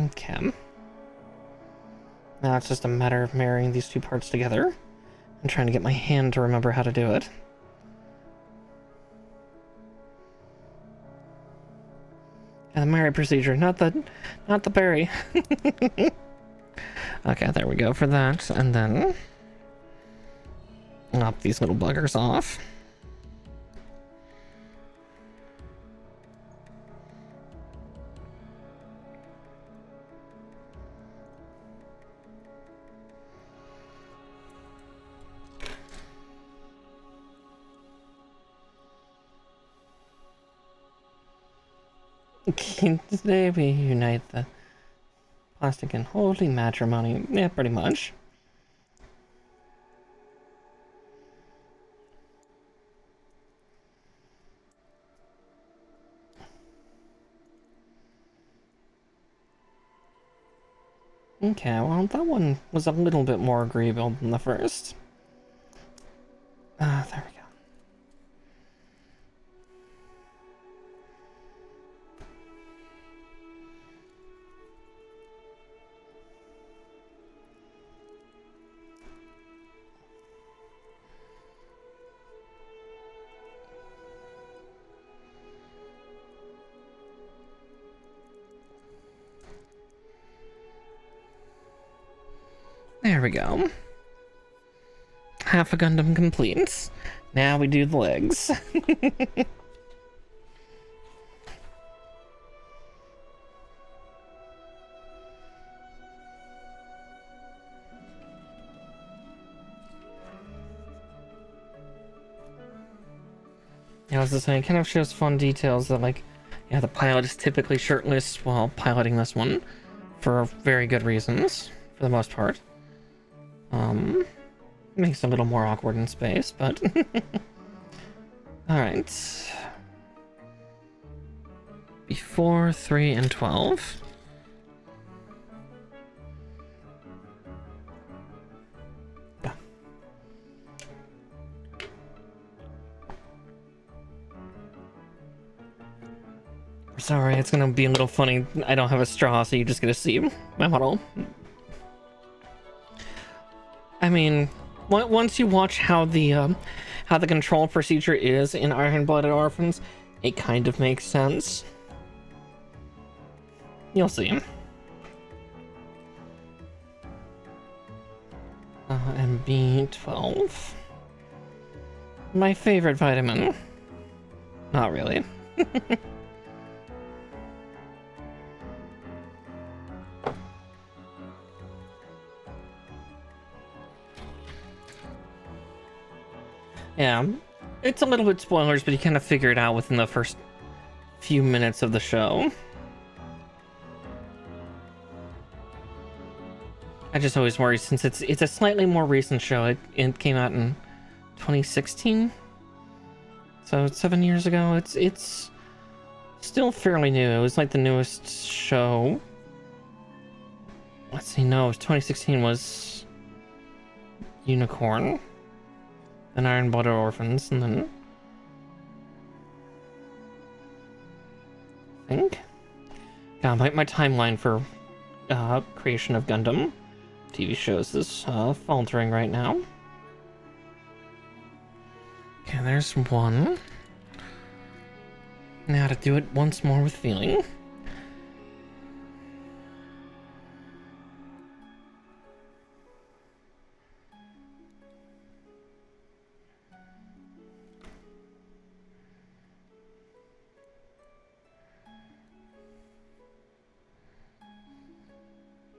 Okay. Now it's just a matter of marrying these two parts together and trying to get my hand to remember how to do it. And the marry procedure, not the berry. Okay, there we go for that, and then lop these little buggers off. Today we unite the plastic and holy matrimony. Yeah, pretty much. Okay, well, that one was a little bit more agreeable than the first. There we go. There we go. Half a Gundam complete. Now we do the legs. Yeah, I was just saying, it kind of shows fun details that, like, yeah, the pilot is typically shirtless while piloting this one for very good reasons, for the most part. Makes it a little more awkward in space, but alright. before 3 and 12. Sorry, it's gonna be a little funny. I don't have a straw, so you just get to see my model. I mean, once you watch how the control procedure is in Iron Blooded Orphans, it kind of makes sense. You'll see. And B12. My favorite vitamin. Not really. Yeah, it's a little bit spoilers, but you kind of figure it out within the first few minutes of the show. I just always worry since it's a slightly more recent show. It came out in 2016, so 7 years ago. It's still fairly new. It was like the newest show. Let's see, no, 2016 was Unicorn, then Iron Blooded Orphans, and then I think, God, my timeline for creation of Gundam TV shows is faltering right now. Okay, there's one. Now to do it once more with feeling.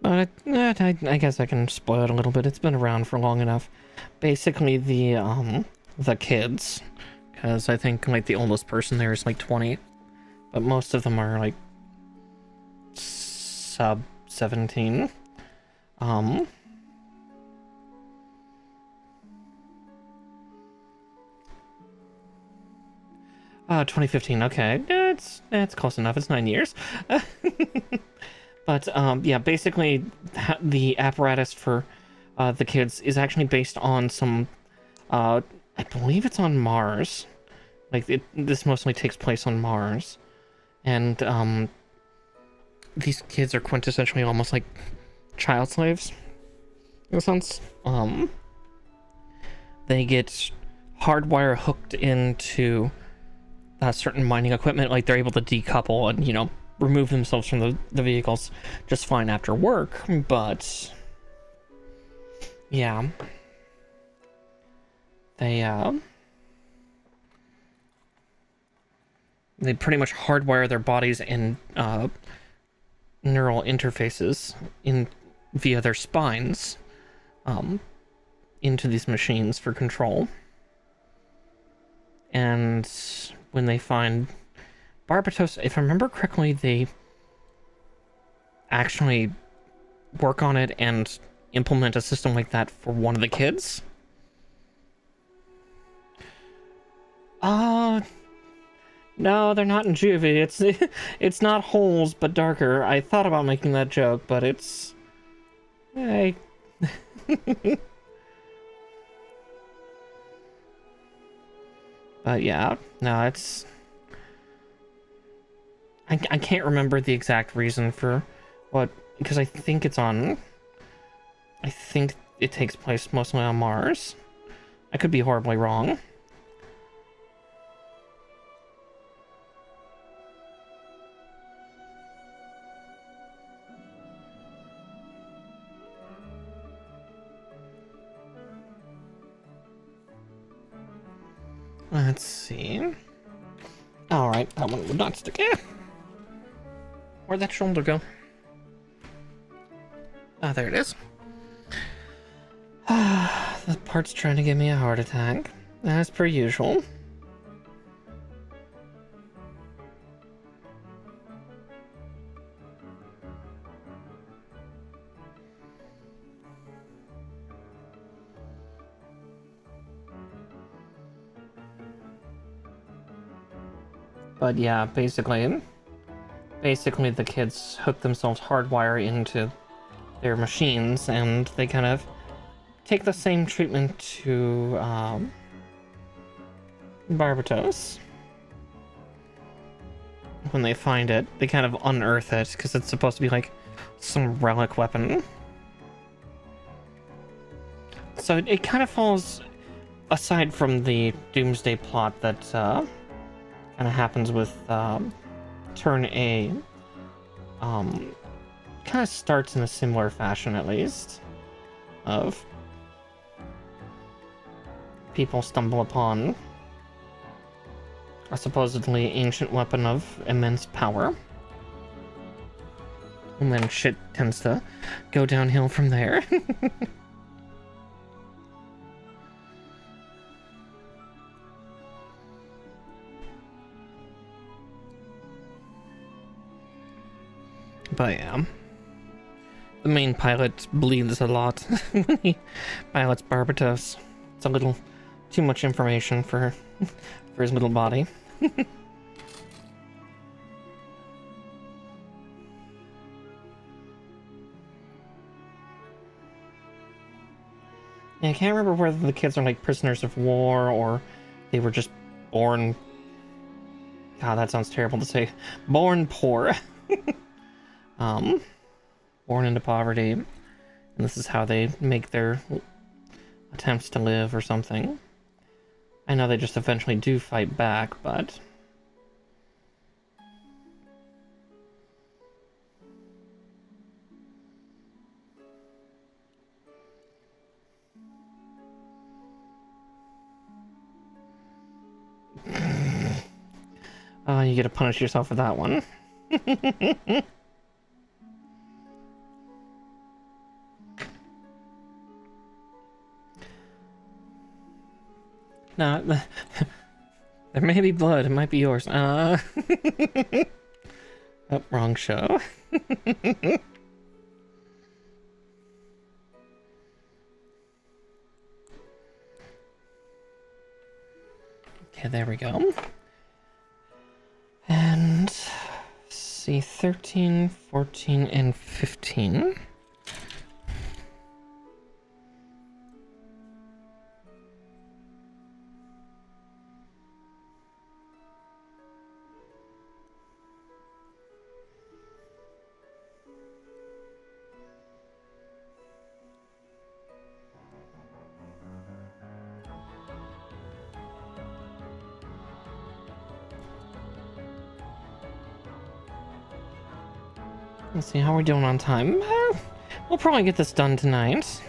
But I guess I can spoil it a little bit. It's been around for long enough. Basically, the kids, because I think like the oldest person there is like 20, but most of them are like sub 17. 2015. Okay, that's close enough. It's 9 years. But yeah, basically the apparatus for the kids is actually based on some I believe it's on Mars. Like this mostly takes place on Mars, and these kids are quintessentially almost like child slaves in a sense. They get hardwire hooked into certain mining equipment, like they're able to decouple and, you know, remove themselves from the vehicles just fine after work, but yeah, they pretty much hardwire their bodies and neural interfaces in via their spines into these machines for control. And when they find Barbatos, if I remember correctly, they actually work on it and implement a system like that for one of the kids. No, they're not in juvie. It's not holes, but darker. I thought about making that joke, but it's... Hey. But yeah, no, it's... I can't remember the exact reason for what... Because I think it's on... I think it takes place mostly on Mars. I could be horribly wrong. Let's see. Alright, that one would not stick. Where'd that shoulder go? Ah, there it is. The part's trying to give me a heart attack, as per usual. But yeah, basically, basically the kids hook themselves hardwire into their machines, and they kind of take the same treatment to Barbatos. When they find it, they kind of unearth it because it's supposed to be like some relic weapon. So it kind of falls, aside from the Doomsday plot that kind of happens with Turn A, kind of starts in a similar fashion, at least, of people stumble upon a supposedly ancient weapon of immense power, and then shit tends to go downhill from there. But yeah, the main pilot bleeds a lot when he pilots Barbatos. It's a little too much information for his little body. Yeah, I can't remember whether the kids are like prisoners of war or they were just born. God, that sounds terrible to say. Born poor. Born into poverty, and this is how they make their attempts to live or something. I know they just eventually do fight back, but you get to punish yourself for that one. No, there may be blood. It might be yours. Oh, wrong show. Okay, there we go. And let's see, 13, 14, and 15. Let's see how we're doing on time. We'll probably get this done tonight.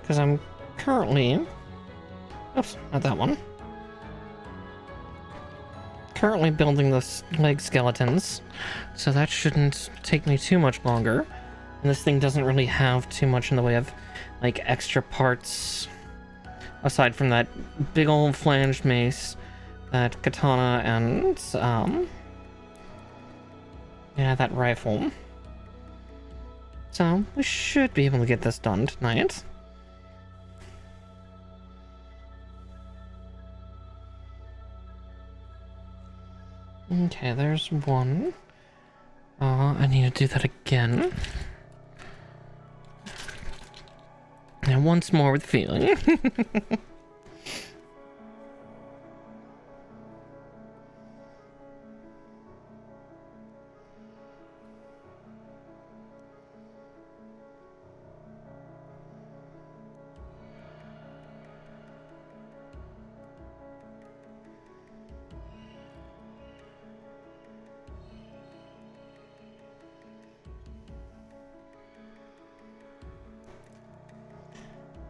Because I'm currently... Oops, not that one. Currently building the leg skeletons. So that shouldn't take me too much longer. And this thing doesn't really have too much in the way of, like, extra parts. Aside from that big old flanged mace, that katana, and, yeah, that rifle. So, we should be able to get this done tonight. Okay, there's one. I need to do that again. And once more with feeling.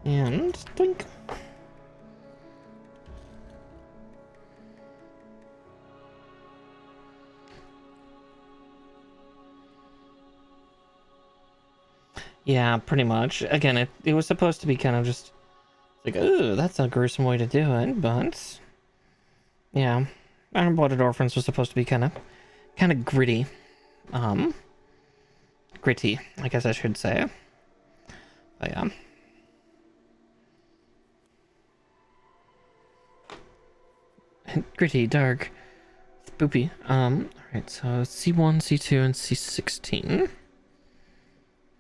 And think. Yeah, pretty much. Again, it was supposed to be kind of just like, ooh, that's a gruesome way to do it, but yeah, Iron Blooded Orphans was supposed to be kind of gritty, gritty, I guess I should say. But yeah. Gritty, dark, boopy. Alright, so C1, C2, and C16.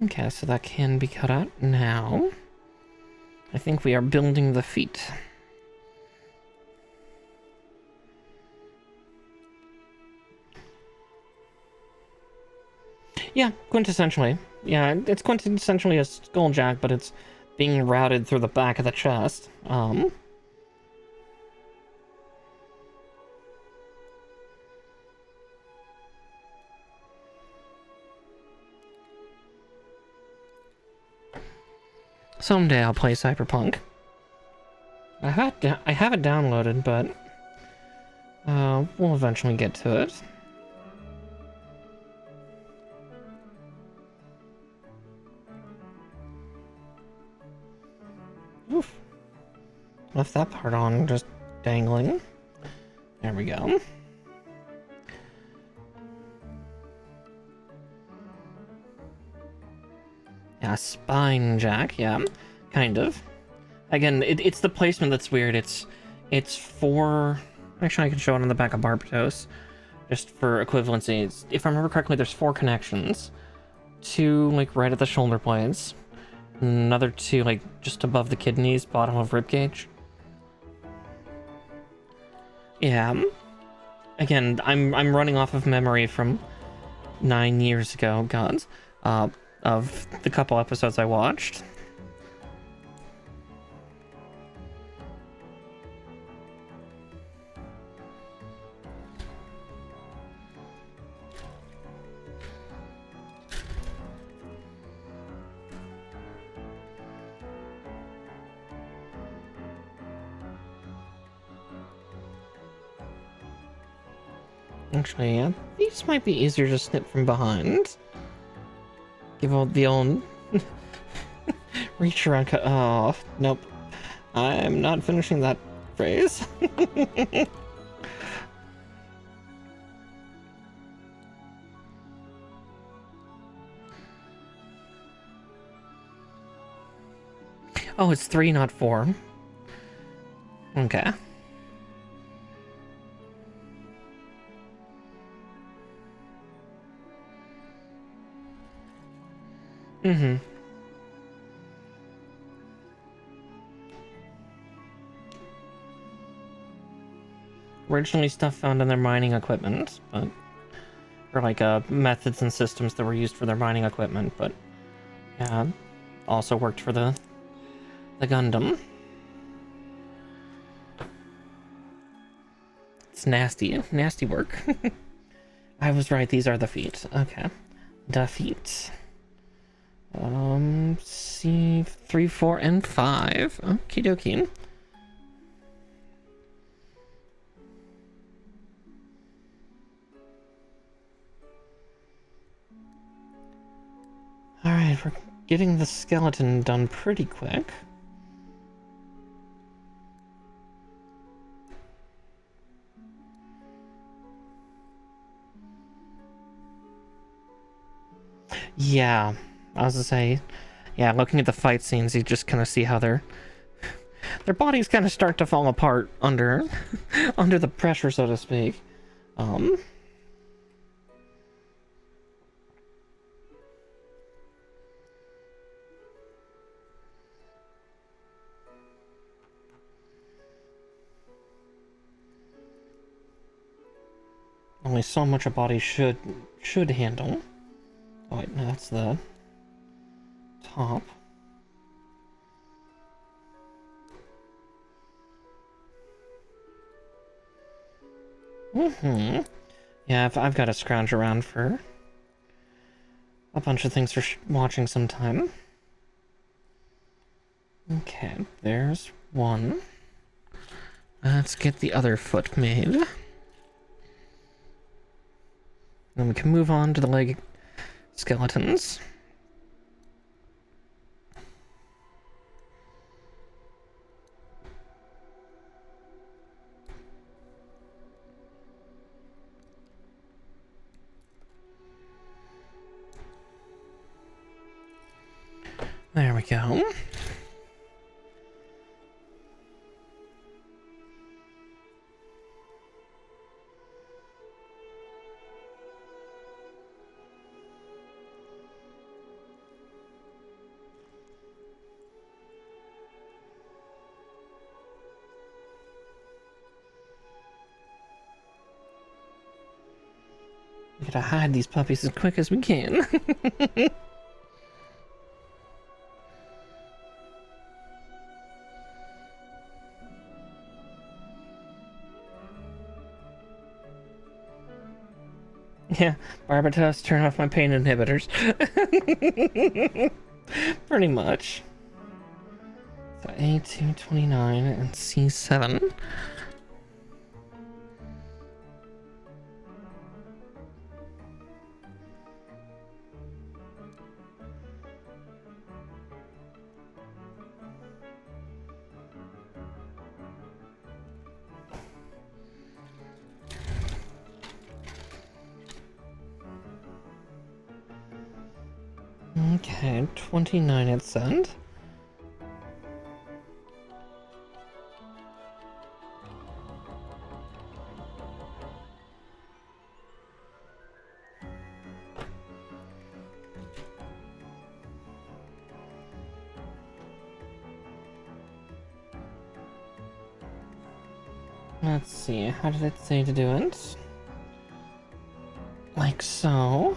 Okay, so that can be cut out now. I think we are building the feet. Yeah, quintessentially. Yeah, it's quintessentially a skull jack, but it's being routed through the back of the chest. Someday I'll play Cyberpunk. I have it downloaded, but we'll eventually get to it. Oof. Left that part on, just dangling. There we go. Yeah, spine jack, yeah, kind of. Again, it's the placement that's weird. It's for... Actually, I can show it on the back of Barbatos, just for equivalency. If I remember correctly, there's 4 connections. 2, like, right at the shoulder blades. Another 2, like, just above the kidneys, bottom of ribcage. Yeah. Again, I'm running off of memory from 9 years ago, gods, of the couple episodes I watched. Actually, yeah, these might be easier to snip from behind. Give all the old reach around cut. Oh, nope. I'm not finishing that phrase. Oh, it's 3, not 4. Okay. Mm-hmm. Originally stuff found in their mining equipment, but... Or like, methods and systems that were used for their mining equipment, but... Yeah, also worked for the Gundam. It's nasty. Nasty work. I was right, these are the feet. Okay. The feet. C3, 4, and 5. Okie dokie. Alright, we're getting the skeleton done pretty quick. Yeah, I was gonna say, yeah, looking at the fight scenes, you just kind of see how their bodies kind of start to fall apart under under the pressure, so to speak. Only so much a body should handle. Oh wait, no, that's the top. Yeah, I've got to scrounge around for a bunch of things for watching sometime. Okay, there's one. Let's get the other foot made. Then we can move on to the leg skeletons. There we go. We gotta hide these puppies as quick as we can. Yeah, Barbatos, turn off my pain inhibitors. Pretty much. So A229 and C7. Okay, 29 at send. Let's see, how did it say to do it? Like so.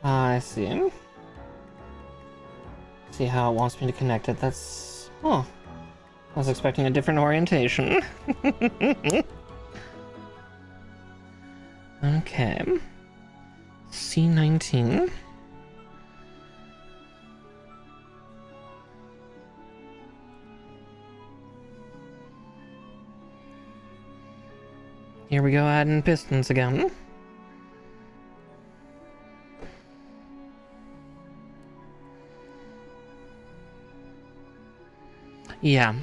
I see. See how it wants me to connect it. That's... oh. I was expecting a different orientation. Okay. C19. Here we go, adding pistons again. Yeah,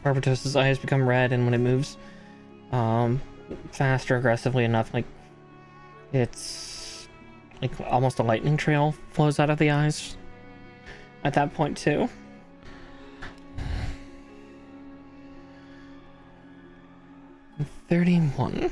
Barbatos' eyes become red, and when it moves fast or aggressively enough, like, it's like almost a lightning trail flows out of the eyes at that point too. And 31.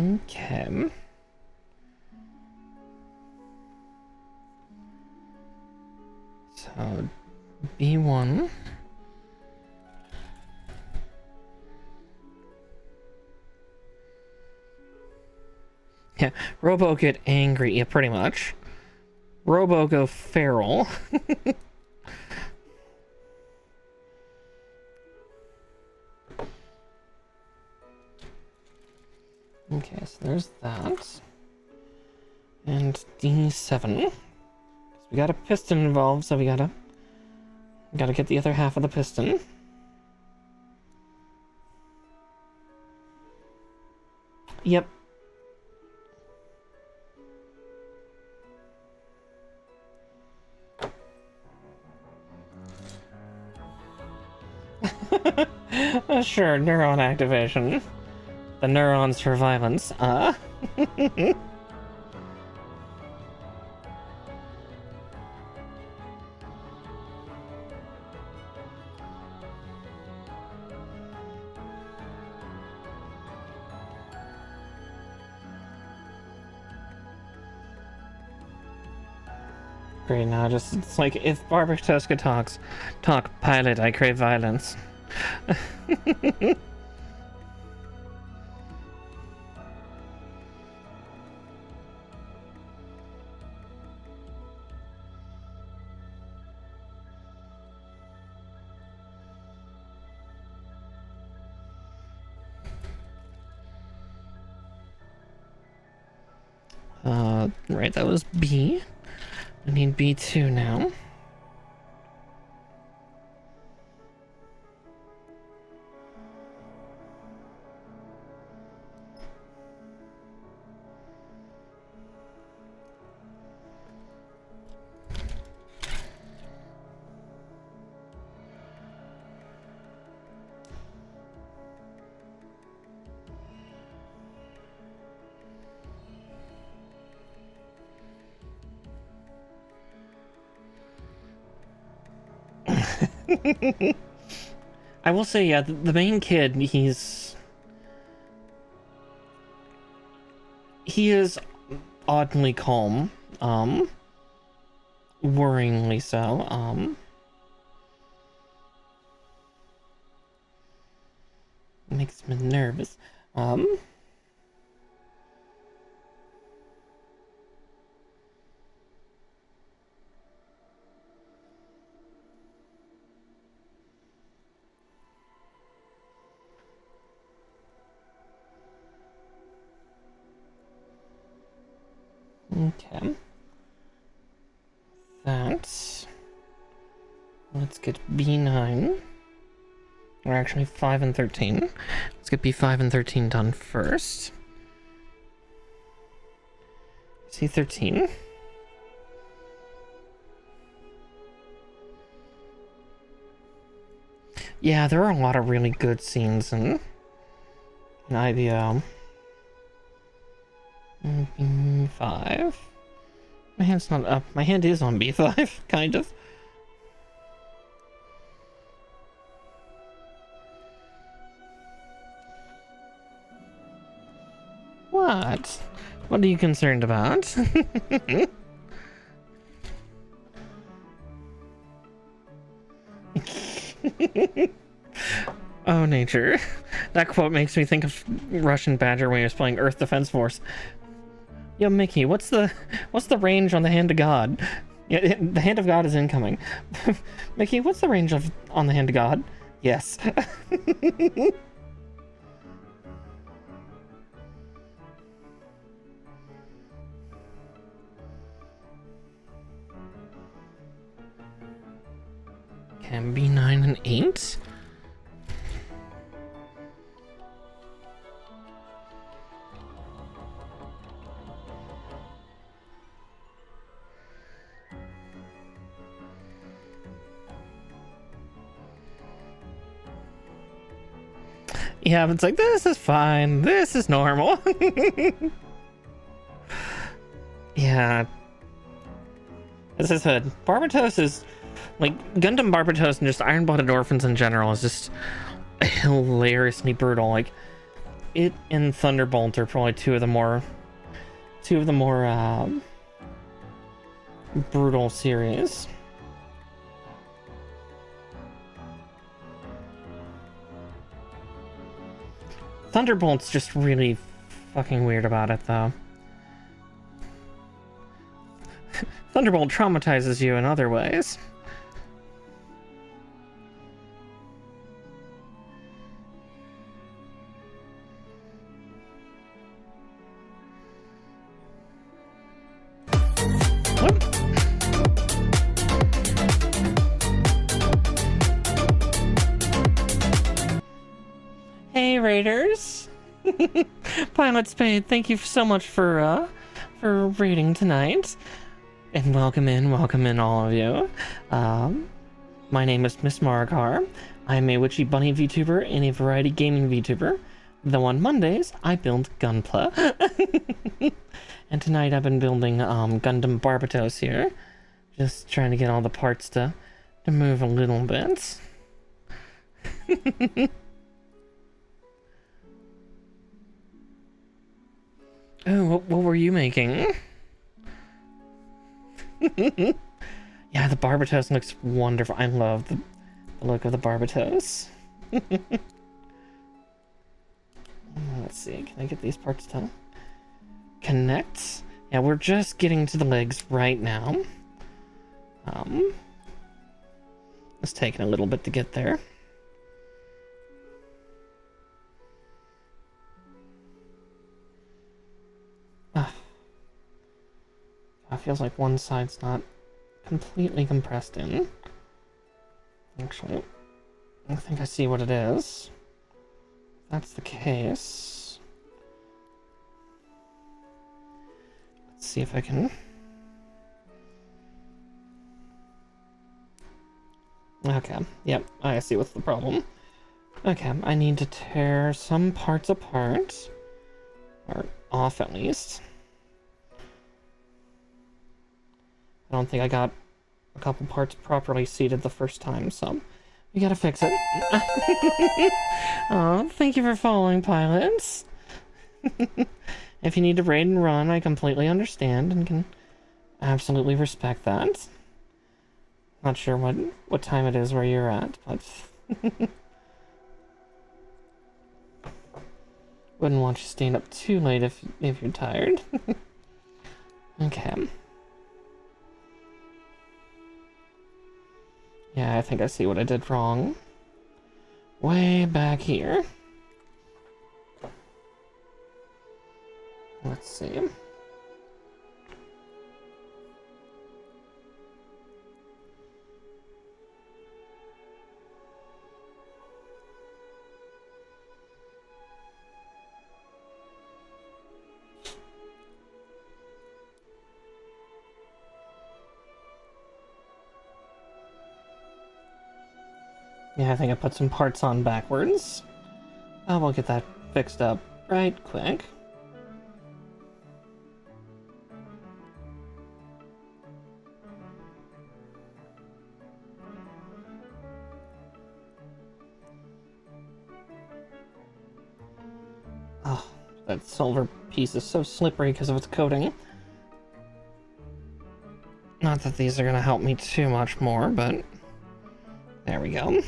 Okay. So, B1. Yeah, Robo get angry, yeah, pretty much. Robo go feral. Okay, so there's that. And D7. We got a piston involved, so we gotta get the other half of the piston. Yep. Sure, neuron activation. The neurons for violence. Great, now just, it's like, if Barbatos could talk, pilot, I crave violence. Right, that was B. I need B2 now. I will say, yeah, the main kid, he is oddly calm, worryingly so, makes me nervous, okay. Let's get B9. Or actually 5 and 13. Let's get B5 and 13 done first. C13. Yeah, there are a lot of really good scenes in IBO. B5. My hand's not up. My hand is on B5, kind of. What? What are you concerned about? Oh, nature. That quote makes me think of Russian Badger when he was playing Earth Defense Force. Yo, Mickey, what's the range on the Hand of God? Yeah, the Hand of God is incoming. Mickey, what's the range on the Hand of God? Yes. Can be 9 and 8. Yeah, but it's like, this is fine. This is normal. Yeah. As I said, Barbatos is, like, Gundam Barbatos and just Iron Blooded Orphans in general is just hilariously brutal. Like, it and Thunderbolt are probably two of the more brutal series. Thunderbolt's just really fucking weird about it, though. Thunderbolt traumatizes you in other ways. What? Hey, Raiders! Pilot Spade, thank you so much for raiding tonight. And welcome in all of you. My name is Miss Margar. I'm a witchy bunny VTuber and a variety gaming VTuber. Though on Mondays, I build Gunpla. And tonight I've been building Gundam Barbatos here. Just trying to get all the parts to move a little bit. Oh, what were you making? Yeah, the Barbatos looks wonderful. I love the look of the Barbatos. Let's see, can I get these parts to connect? Yeah, we're just getting to the legs right now. It's taking a little bit to get there. It feels like one side's not completely compressed in. Actually, I think I see what it is. If that's the case. Let's see if I can. Okay, yep, I see what's the problem. Okay, I need to tear some parts apart. Or off, at least. I don't think I got a couple parts properly seated the first time, so we gotta fix it. Oh, thank you for following, pilots. If you need to raid and run, I completely understand and can absolutely respect that. Not sure what time it is where you're at, but wouldn't want you staying up too late if you're tired. Okay. Yeah, I think I see what I did wrong. Way back here. Let's see. Yeah, I think I put some parts on backwards. We'll get that fixed up right quick. Oh, that silver piece is so slippery because of its coating. Not that these are gonna help me too much more, but there we go.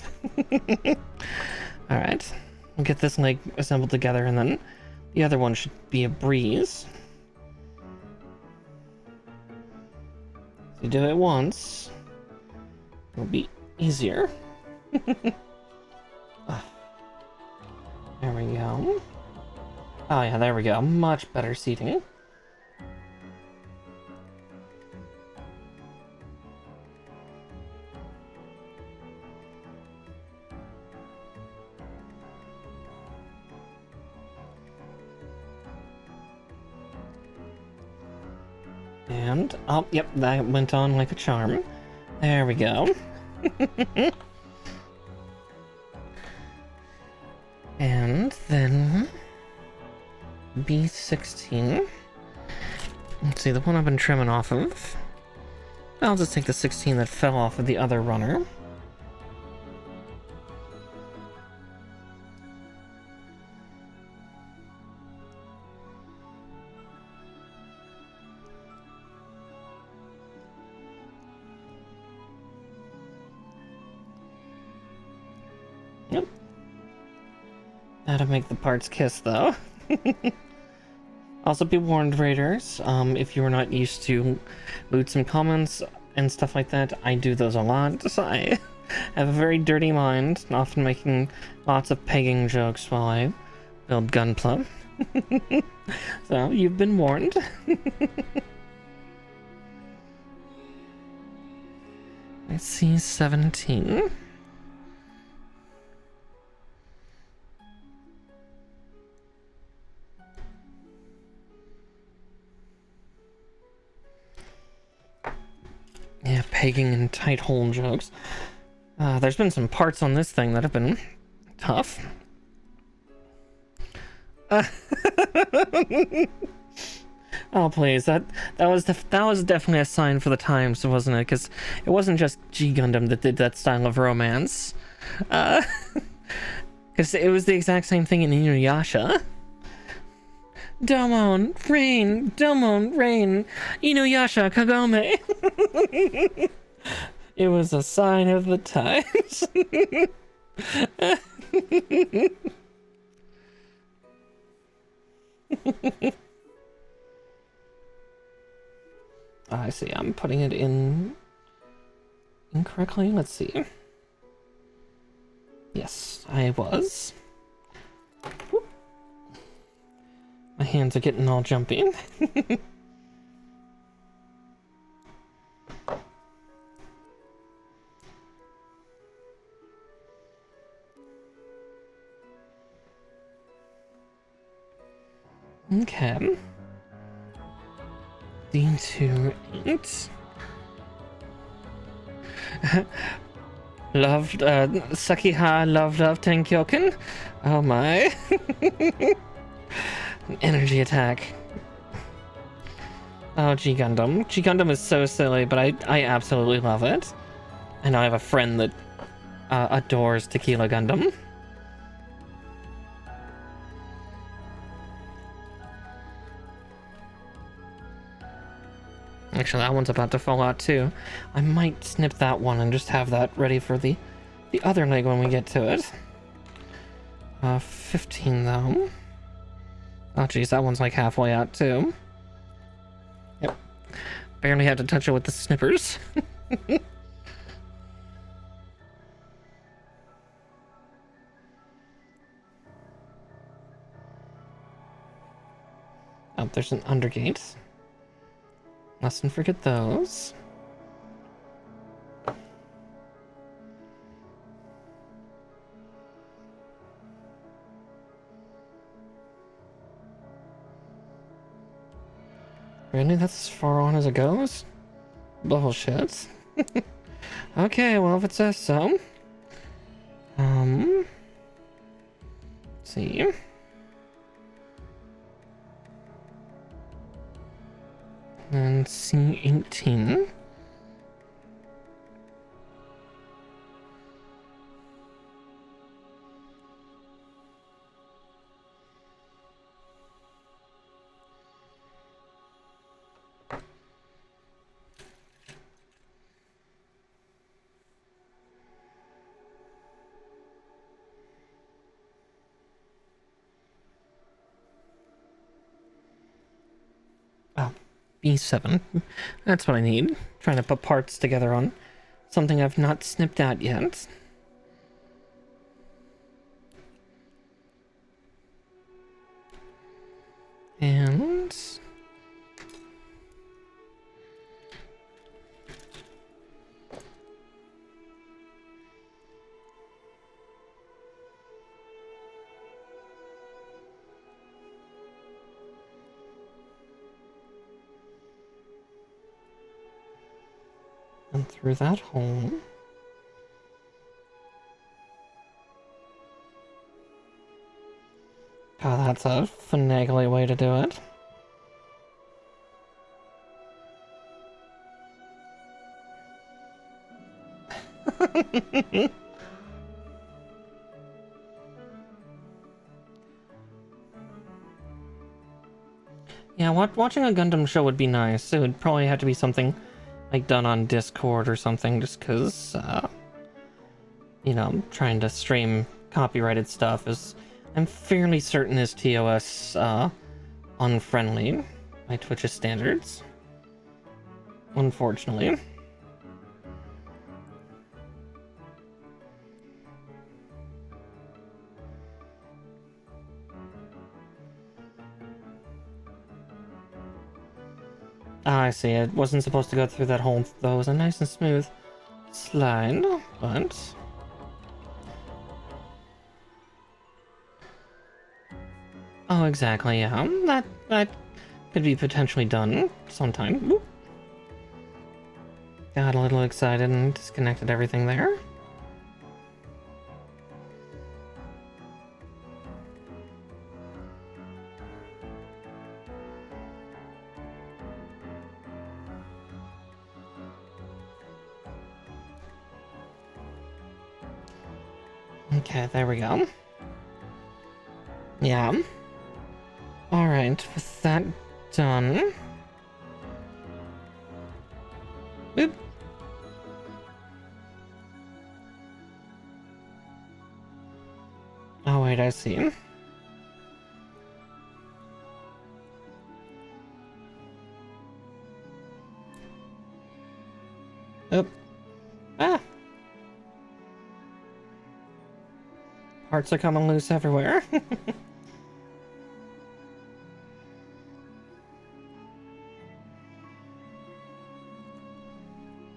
Alright, we'll get this leg assembled together and then the other one should be a breeze. If you do it once, it'll be easier. There we go. Oh yeah, there we go. Much better seating. And, oh, yep, that went on like a charm. There we go. And then B16. Let's see, the one I've been trimming off of. I'll just take the 16 that fell off of the other runner. Yep. That'll make the parts kiss, though. Also, be warned, raiders, if you are not used to boots and comments and stuff like that, I do those a lot. So I have a very dirty mind, often making lots of pegging jokes while I build Gunpla. So, you've been warned. Let's see, 17. Yeah, pegging and tight hole jokes. There's been some parts on this thing that have been tough. Oh please, that was definitely a sign for the times, wasn't it? Because it wasn't just G Gundam that did that style of romance. Because it was the exact same thing in Inuyasha. Domon, rain, Inuyasha, Kagome. It was a sign of the times. I see, I'm putting it in incorrectly. Let's see. Yes, I was. Whoop. My hands are getting all jumpy. Okay. D28. Loved, Sakiha, love, Tenkyoken. Oh my. Energy attack. Oh, G Gundam. G Gundam is so silly, but I absolutely love it. And I have a friend that adores Tequila Gundam. Actually, that one's about to fall out too. I might snip that one and just have that ready for the other leg when we get to it. 15 though. Oh geez, that one's like halfway out too. Yep. Barely had to touch it with the snippers. Oh, there's an undergate. Mustn't forget those. Really? That's as far on as it goes? Bullshit. Okay, well, if it says so. Let's see. And C18. Oh, B7. That's what I need. Trying to put parts together on something I've not snipped out yet. And through that hole. God, that's a finagly way to do it. Yeah, watching a Gundam show would be nice. It would probably have to be something like done on Discord or something, just because, you know, trying to stream copyrighted stuff is, I'm fairly certain, is TOS unfriendly by Twitch's standards. Unfortunately. Ah, I see. It wasn't supposed to go through that hole, though. It was a nice and smooth slide, but... Oh, exactly, yeah. That could be potentially done sometime. Whoop. Got a little excited and disconnected everything there. Okay, there we go. Yeah. Alright, with that done... Boop. Oh wait, I see. Oop. Ah! Parts are coming loose everywhere.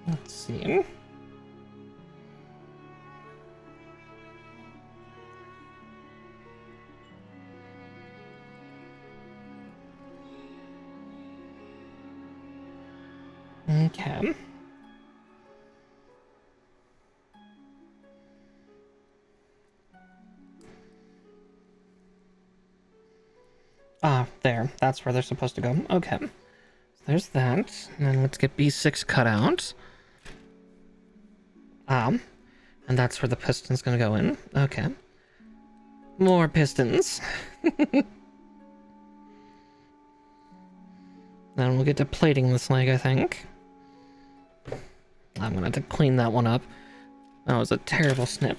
Let's see. Okay. Ah, there. That's where they're supposed to go. Okay. So there's that. And then let's get B6 cut out. And that's where the piston's gonna go in. Okay. More pistons. Then we'll get to plating this leg, I think. I'm gonna have to clean that one up. That was a terrible snip.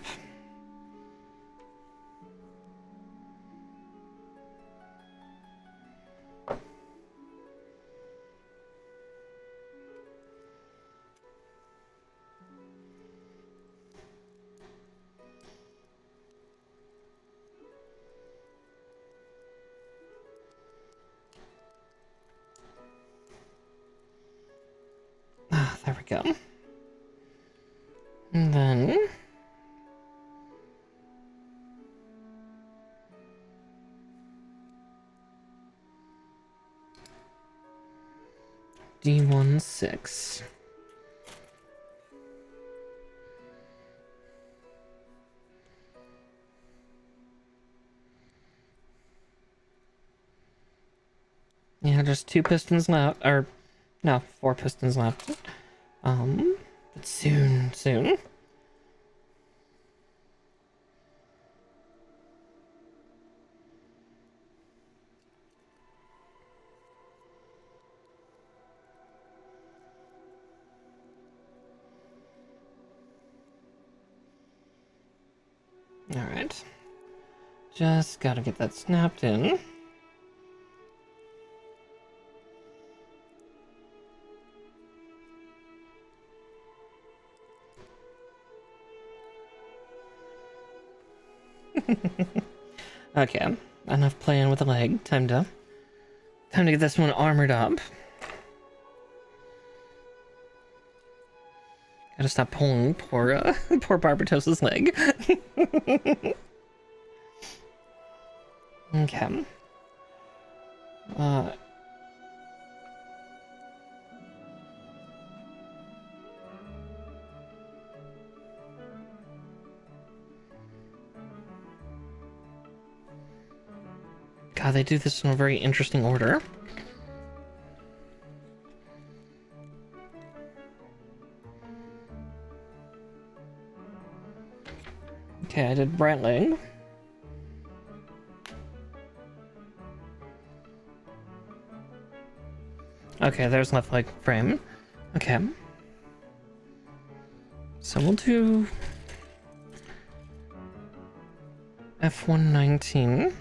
There we go. And then... D16. Yeah, just 2 pistons left, or no, 4 pistons left. But soon. Alright. Just gotta get that snapped in. Okay, enough playing with the leg. Time to get this one armored up. Gotta stop pulling poor Barbatos's leg. Okay. God, they do this in a very interesting order. Okay, I did right leg. Okay, there's left leg frame. Okay. So we'll do F119.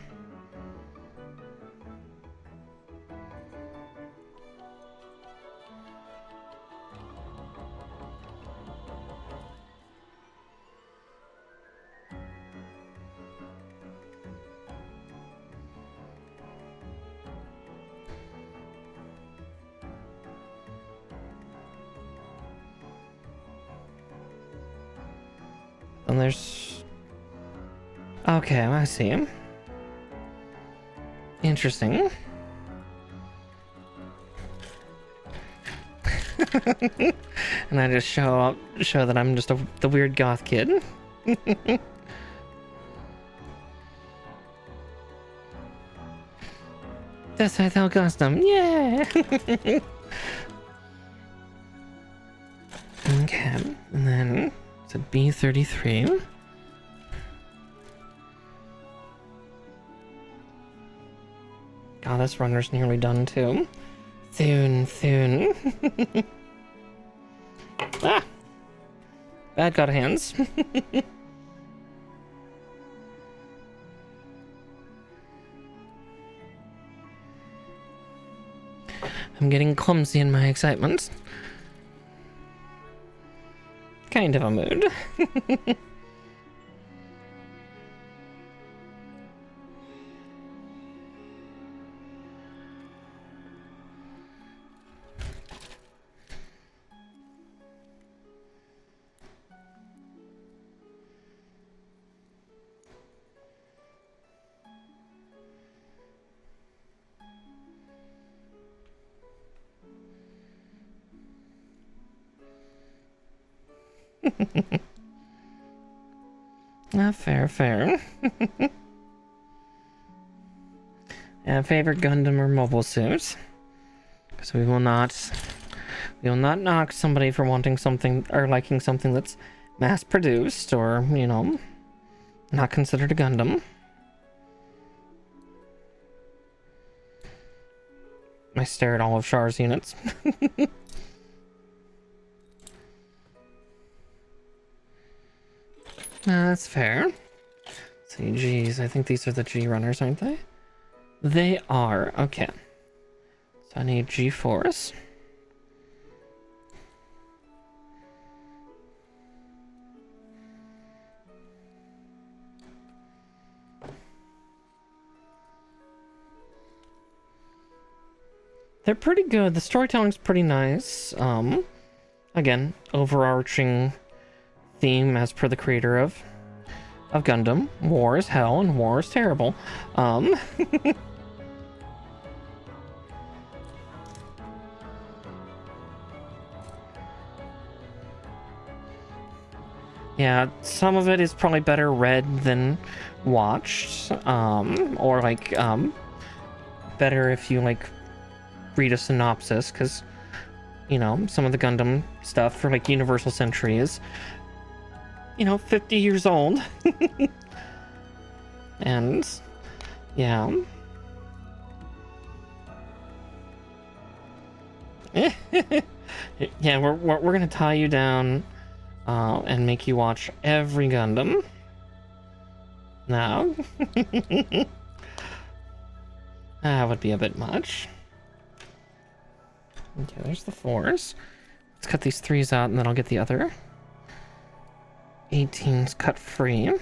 And there's... Okay, I see him. Interesting. And I just show that I'm just the weird goth kid. That's how I tell custom. Yeah. Okay, and then it's a B33. God, this runner's nearly done too. Soon. Ah! Bad got hands. I'm getting clumsy in my excitement. Kind of a mood. Fair. Favorite Gundam or mobile suit? Because we will not knock somebody for wanting something or liking something that's mass produced or, you know, not considered a Gundam. I stare at all of Char's units. That's fair. Let's see, G's. I think these are the G runners, aren't they? They are. Okay. So I need G4s. They're pretty good. The storytelling's pretty nice. Again, overarching theme as per the creator of Gundam. War is hell and war is terrible. Yeah, some of it is probably better read than watched. Or like, better if you like read a synopsis, because, you know, some of the Gundam stuff for like Universal Century is, you know, 50 years old. And yeah. Yeah, we're gonna tie you down and make you watch every Gundam now. That would be a bit much. Okay, there's the 4s. Let's cut these 3s out and then I'll get the other 18s cut free.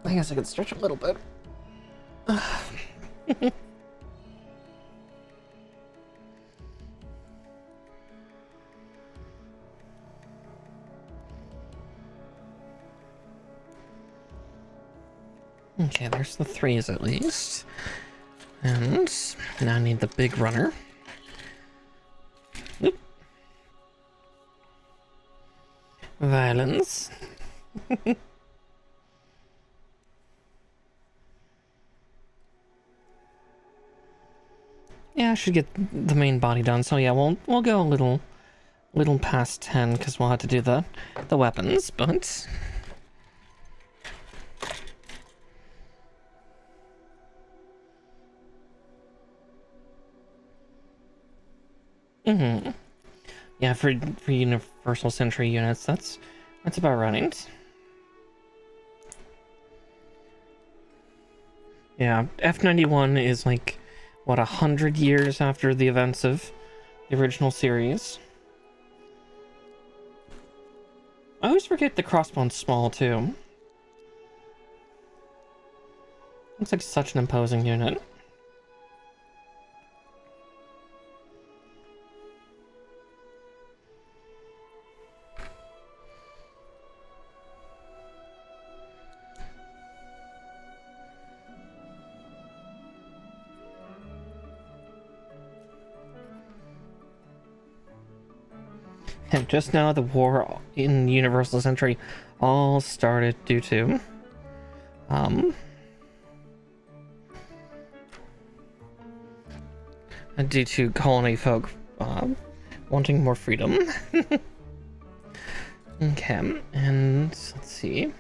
I guess I could stretch a little bit. Okay, there's the 3s at least. And now I need the big runner. Oop. Violence. Yeah, I should get the main body done. So yeah, we'll go a little past 10 because we'll have to do the weapons, but yeah, for Universal Century units, that's about right. Yeah, F91 is like, what, 100 years after the events of the original series. I always forget the crossbone's small, too. Looks like such an imposing unit. And just now, the war in Universal Century all started due to colony folk wanting more freedom. Okay, and let's see.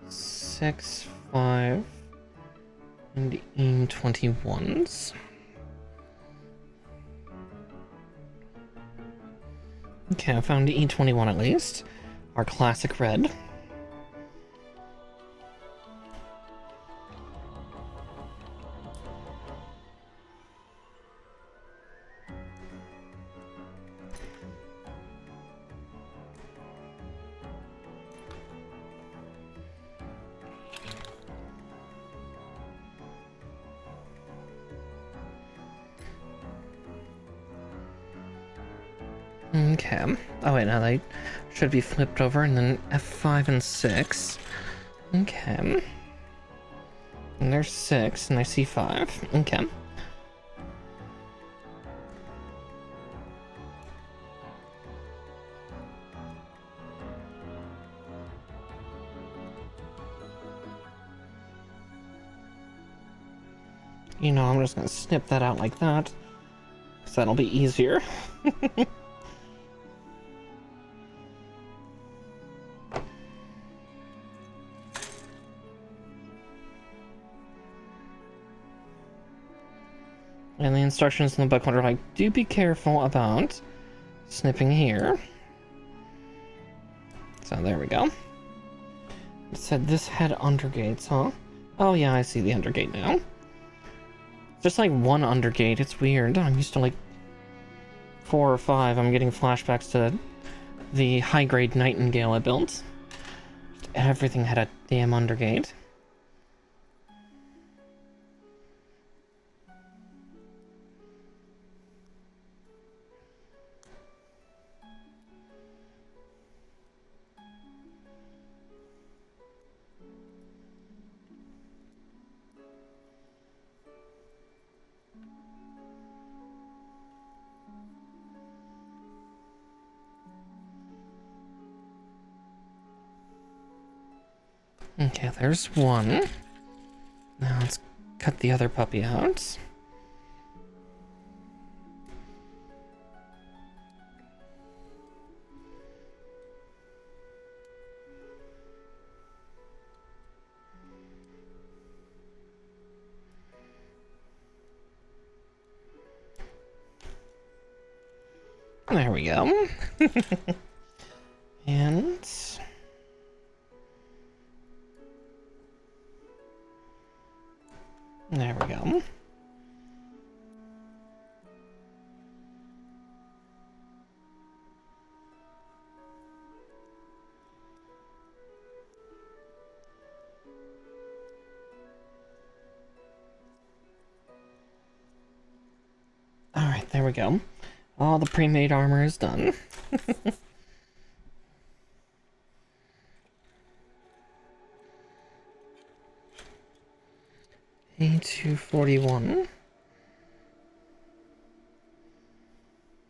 6, 5, and E21s. Okay, I found the E21 at least. Our classic red. Okay. Oh wait, now they should be flipped over, and then F5 and 6. Okay. And there's 6, and I see 5. Okay. You know, I'm just gonna snip that out like that, because that'll be easier. And the instructions in the book are like, do be careful about snipping here. So there we go. It said this had undergates, huh? Oh yeah, I see the undergate now. Just like one undergate, it's weird. I'm used to like 4 or 5. I'm getting flashbacks to the high-grade Nightingale I built. Just everything had a damn undergate. Okay, there's one. Now let's cut the other puppy out. There we go. And there we go. Alright, there we go. All the pre-made armor is done. A241.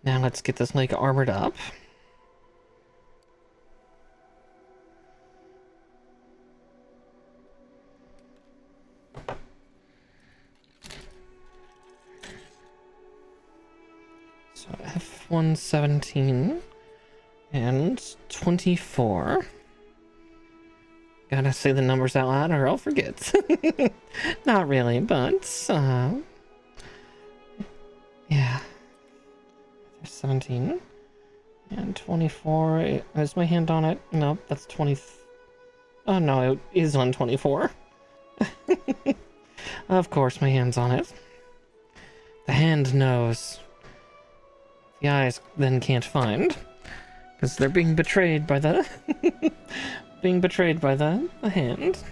Now let's get this leg armored up. So F117 and 24. Gotta say the numbers out loud or I'll forget. Not really, but yeah. There's 17 and 24. Is my hand on it? No, that's 20. Oh no, it is on 24. Of course, my hand's on it. The hand knows. The eyes then can't find, because they're being betrayed by the being betrayed by the hand.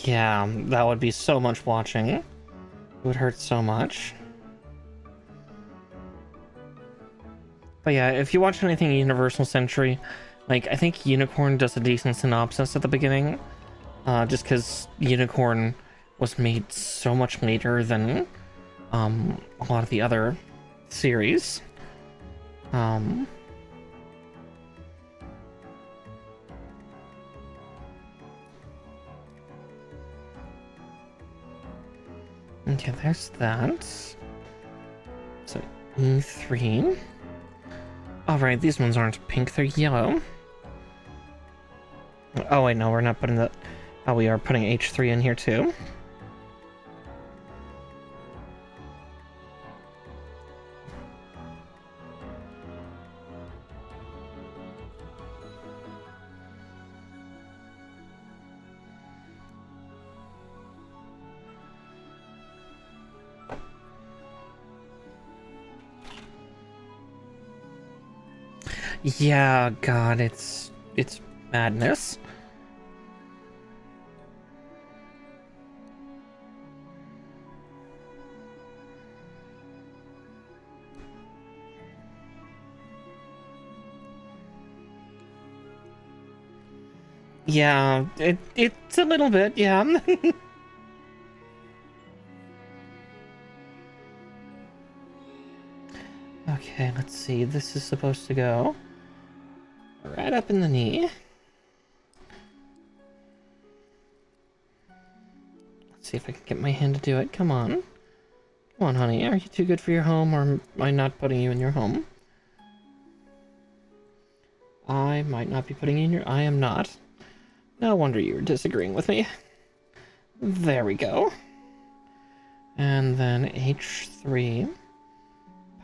Yeah, that would be so much watching. It would hurt so much. But yeah, if you watch anything Universal Century, like, I think Unicorn does a decent synopsis at the beginning. Just because Unicorn was made so much later than a lot of the other series. Okay, there's that. So, E3. Alright, these ones aren't pink, they're yellow. Oh wait, no, we're not putting the... Oh, we are putting H3 in here too. Yeah, God, it's madness. Yeah, it's a little bit, yeah. Okay, let's see. This is supposed to go right up in the knee. Let's see if I can get my hand to do it. Come on. Come on, honey. Are you too good for your home, or am I not putting you in your home? I might not be putting you in your... I am not. No wonder you were disagreeing with me. There we go. And then H3.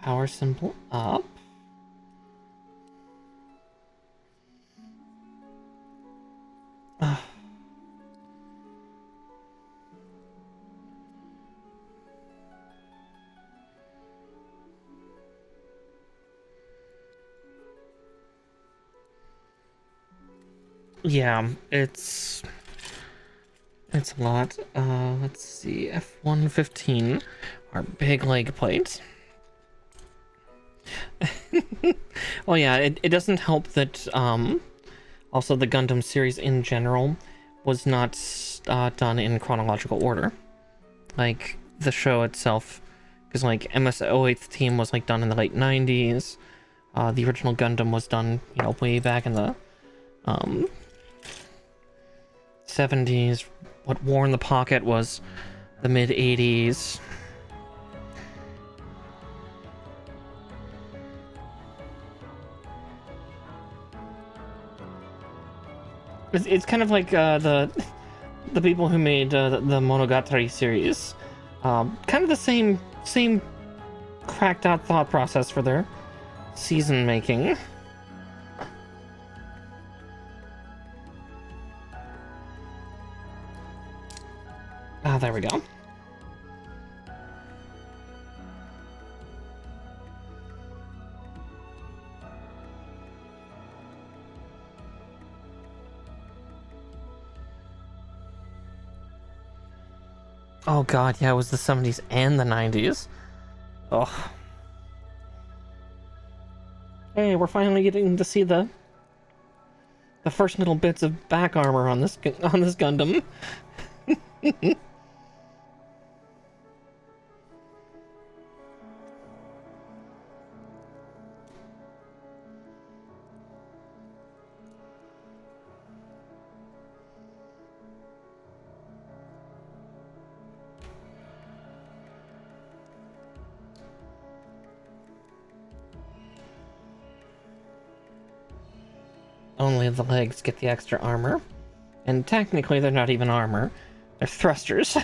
Power symbol up. Yeah, it's a lot. Let's see. F115, our big leg plate. Well, yeah, it doesn't help that also the Gundam series in general was not done in chronological order, like the show itself, because like MS-08th team was like done in the late 90s. The original Gundam was done, you know, way back in the 70s. What War in the Pocket was the mid 80s. It's kind of like the people who made the Monogatari series, kind of the same cracked out thought process for their season making. Ah, there we go. Oh god, yeah, it was the 70s and the 90s. Oh. Hey, we're finally getting to see the first little bits of back armor on this Gundam. Only the legs get the extra armor. And technically, they're not even armor. They're thrusters.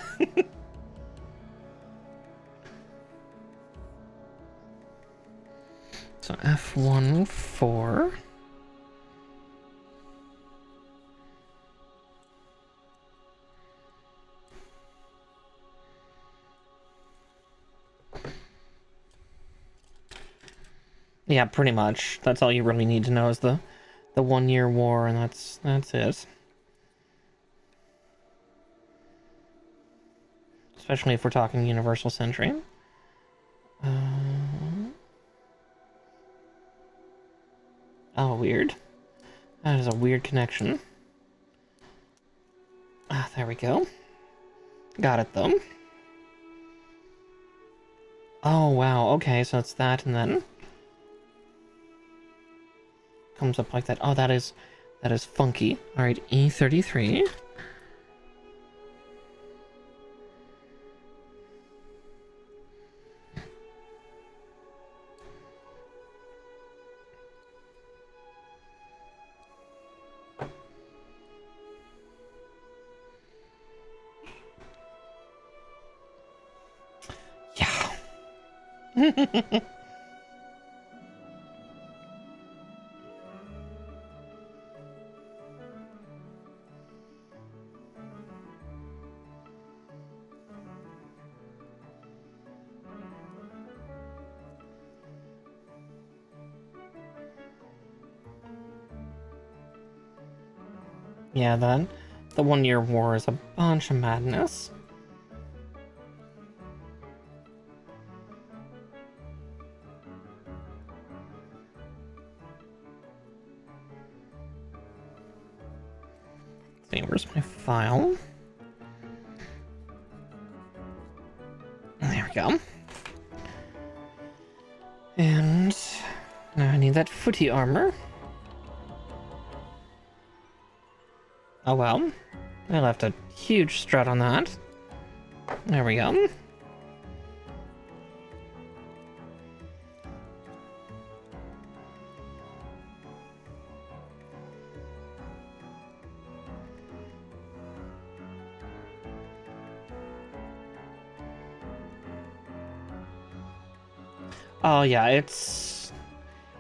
So F14. Yeah, pretty much. That's all you really need to know is the 1 year war, and that's it. Especially if we're talking Universal Century. Oh, weird. That is a weird connection. Ah, there we go. Got it, though. Oh, wow. Okay, so it's that, and then comes up like that. Oh, that is funky. All right, E33. Yeah. Yeah, the 1 year war is a bunch of madness. Let's see, where's my file? There we go. And now I need that footy armor. Oh well. I left a huge strut on that. There we go. Oh yeah, it's...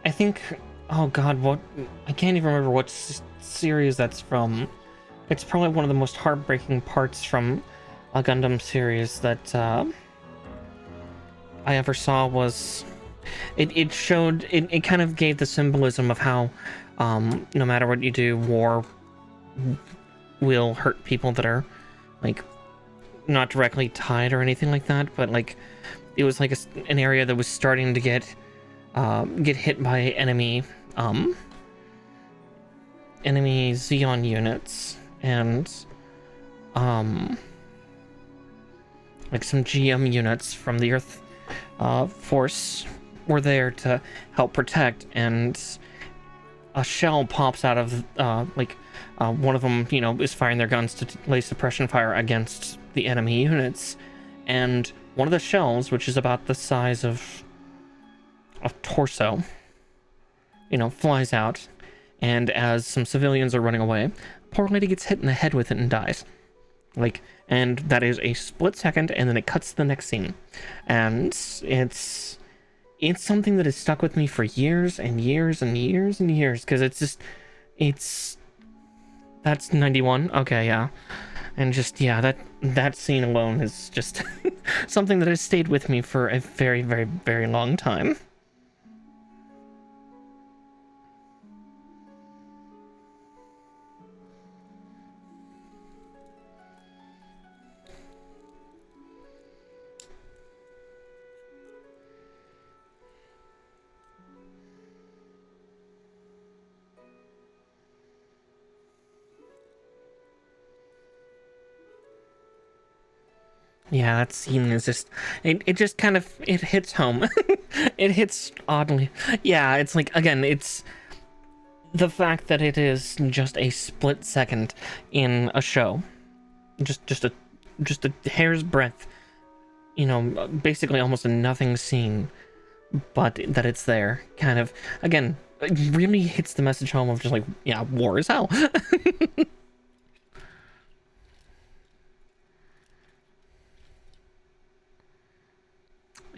I think... Oh god, what... I can't even remember what series that's from. It's probably one of the most heartbreaking parts from a Gundam series that I ever saw was... It showed... It kind of gave the symbolism of how no matter what you do, war will hurt people that are, like, not directly tied or anything like that, but, like, it was like an area that was starting to get hit by enemy Xeon units, and like some GM units from the Earth Force were there to help protect, and a shell pops out of one of them, you know, is firing their guns to lay suppression fire against the enemy units, and one of the shells, which is about the size of a torso, you know, flies out, and as some civilians are running away, poor lady gets hit in the head with it and dies. Like, and that is a split second, and then it cuts to the next scene, and it's something that has stuck with me for years and years and years and years, because that's 91. Okay, yeah. And just, yeah, that scene alone is just something that has stayed with me for a very, very, very long time. Yeah, that scene is just, it just kind of, it hits home. It hits oddly. Yeah, it's like, again, it's the fact that it is just a split second in a show. Just a hair's breadth, you know, basically almost a nothing scene, but that it's there. Kind of, again, it really hits the message home of just like, yeah, war is hell.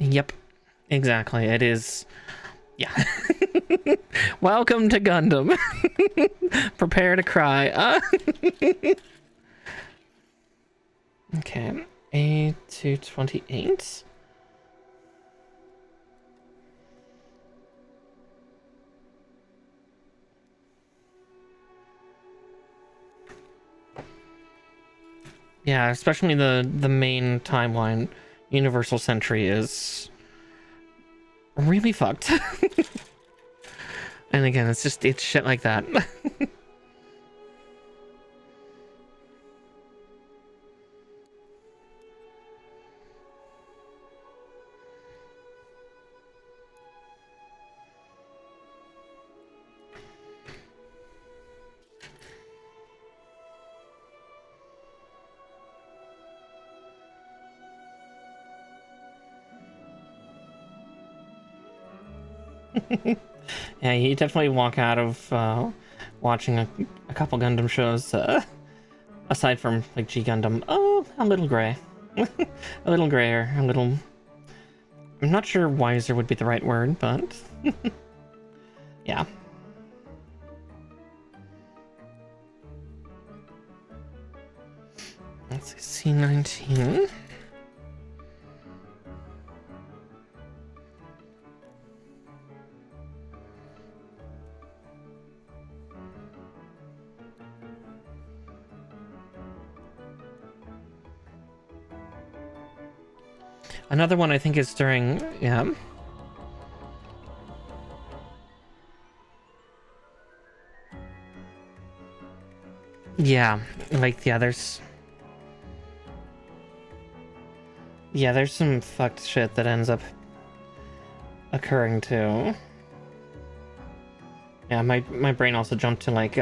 Yep, exactly. It is. Yeah. Welcome to Gundam. Prepare to cry. Okay. A228. Yeah, especially the main timeline, Universal Century, is really fucked. And again, it's shit like that. Yeah, you definitely walk out of watching a couple Gundam shows, aside from like G Gundam, a little gray. A little grayer, a little... I'm not sure wiser would be the right word, but... yeah. Let's see, C19. Another one I think is during, yeah. Yeah, like, yeah, there's some fucked shit that ends up occurring too. Yeah, my brain also jumped to like,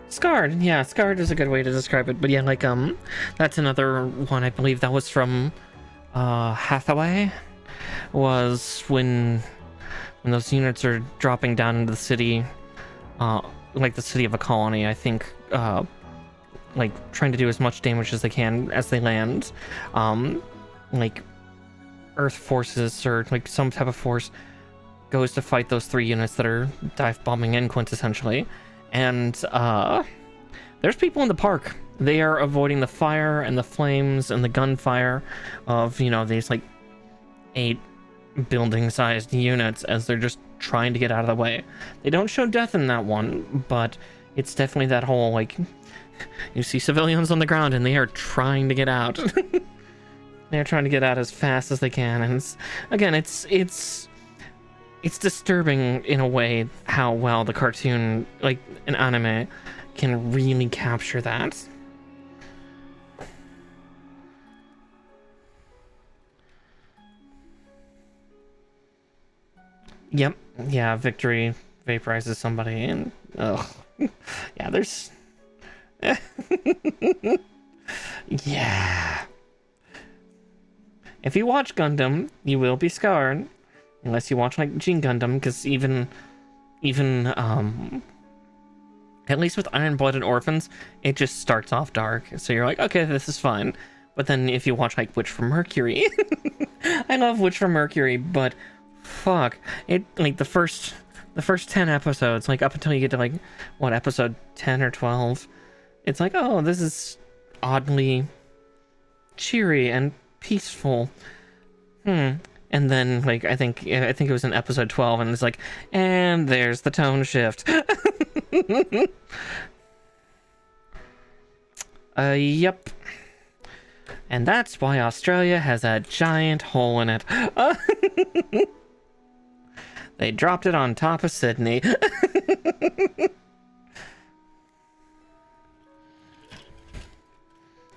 Scarred. Yeah, Scarred is a good way to describe it. But yeah, like, that's another one. I believe that was from, Hathaway. Was when those units are dropping down into the city, like the city of a colony, I think, like trying to do as much damage as they can as they land. Like Earth forces or like some type of force goes to fight those 3 units that are dive bombing in quintessentially, and there's people in the park. They are avoiding the fire and the flames and the gunfire of, you know, these like 8 building-sized units as they're just trying to get out of the way. They don't show death in that one, but it's definitely that whole like, you see civilians on the ground and they are trying to get out. They're trying to get out as fast as they can, and it's disturbing in a way how well the cartoon, like an anime, can really capture that. Yep. Yeah, Victory vaporizes somebody, and ugh. Yeah, there's yeah. If you watch Gundam, you will be scarred. Unless you watch like Gene Gundam, because even at least with Iron Blooded Orphans, it just starts off dark. So you're like, okay, this is fine. But then if you watch like Witch from Mercury, I love Witch from Mercury, but fuck, it like the first 10 episodes, like up until you get to like what, episode 10 or 12, it's like, oh, this is oddly cheery and peaceful. And then, like, I think it was in episode 12, and it's like, and there's the tone shift. Yep. And that's why Australia has a giant hole in it. They dropped it on top of Sydney.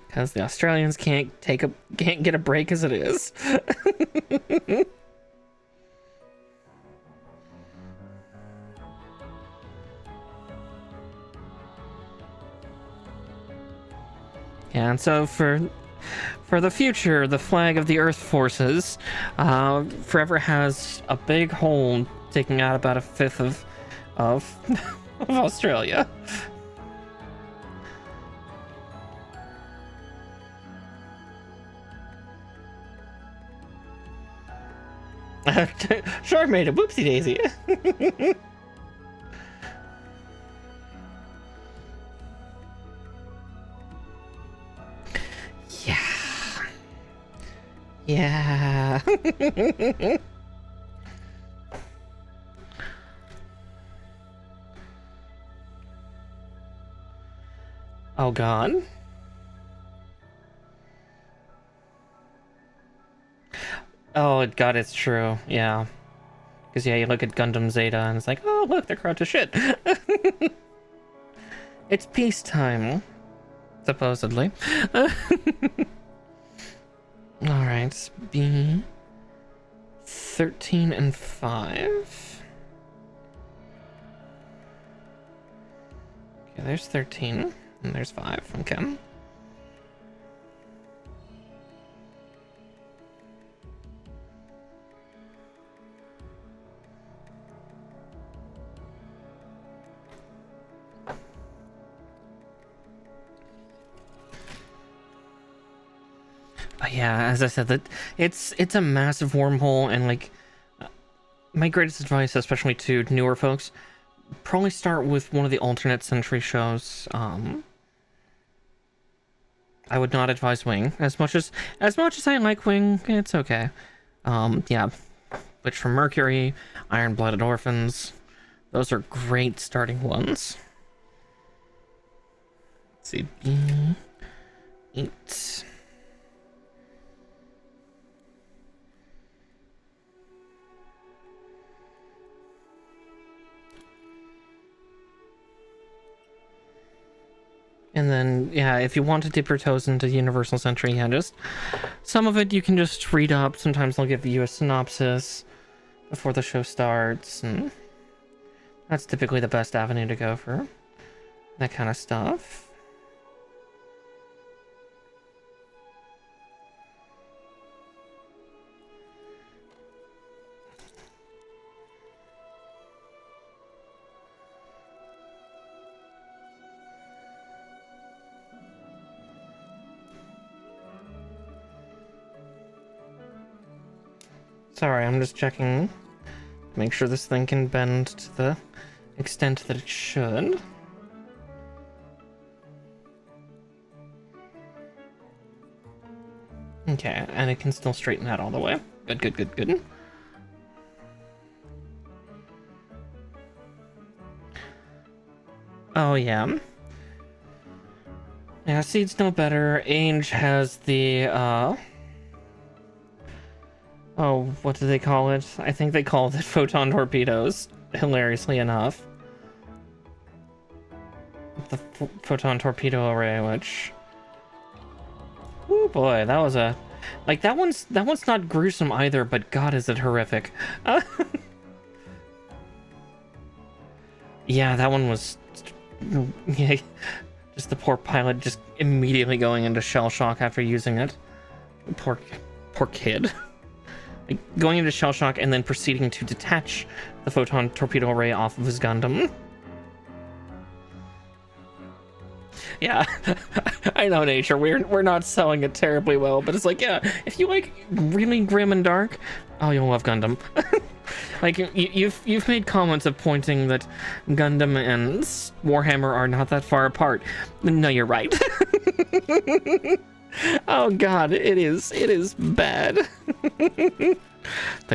Because the Australians can't get a break as it is. Yeah, and so for the future, the flag of the Earth forces forever has a big hole taking out about 1/5 of Australia. Sure made a whoopsie daisy. Yeah. Oh god. Oh god, it's true. Yeah. Because yeah, you look at Gundam Zeta and it's like, oh look, they're crowd to shit. It's peacetime. Supposedly. Alright, B 13 and 5. Okay, there's 13 and there's 5. Okay. Yeah, as I said, that it's a massive wormhole, and like my greatest advice, especially to newer folks, probably start with one of the alternate century shows. I would not advise Wing as much as I like Wing. It's okay. Yeah, Witch from Mercury, Iron Blooded Orphans, those are great starting ones. Let's see, B8. And then, yeah, if you want to dip your toes into Universal Century, yeah, just some of it you can just read up. Sometimes they'll give you a synopsis before the show starts, and that's typically the best avenue to go for that kind of stuff. Sorry, I'm just checking. Make sure this thing can bend to the extent that it should. Okay, and it can still straighten out all the way. Good, good, good, good. Oh, yeah. Yeah, Seed's no better. ANGY has the, oh, what do they call it? I think they called it photon torpedoes, hilariously enough. The photon torpedo array, which... Oh boy, that was a... Like, that one's not gruesome either, but god is it horrific. Yeah, that one was... Yeah, just the poor pilot just immediately going into shell shock after using it. Poor kid. Like, going into shell shock and then proceeding to detach the photon torpedo array off of his Gundam. Yeah, I know, Nature. We're not selling it terribly well, but it's like, yeah, if you like really grim and dark, oh, you'll love Gundam. Like, you've made comments of pointing that Gundam and Warhammer are not that far apart. No, you're right. Oh god, it is bad. The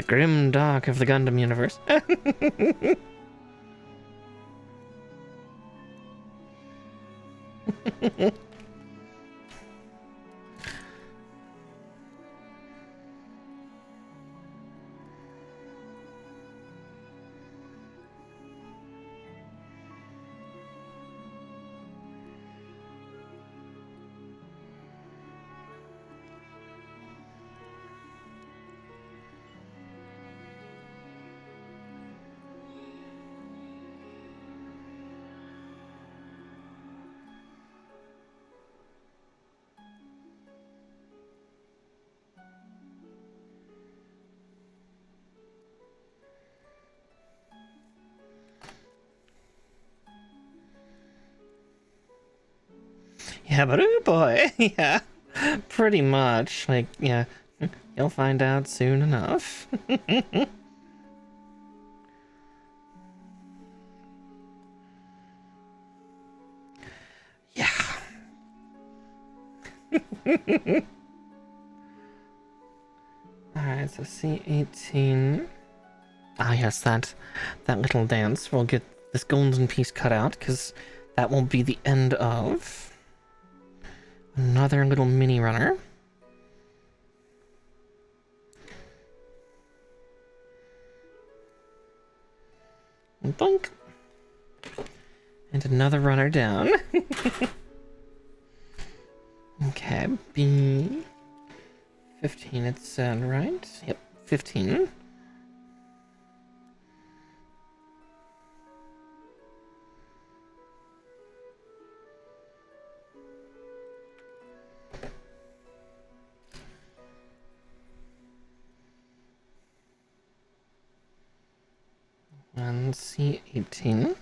grim dark of the Gundam universe. Yeah, but oh boy, yeah, pretty much. Like, yeah, you'll find out soon enough. Yeah. Alright, so C18. Ah, yes, that little dance. We'll get this golden piece cut out, because that will be the end of another little mini runner. Boink. And another runner down. Okay, B... 15 it said, right? Yep, 15. And C18.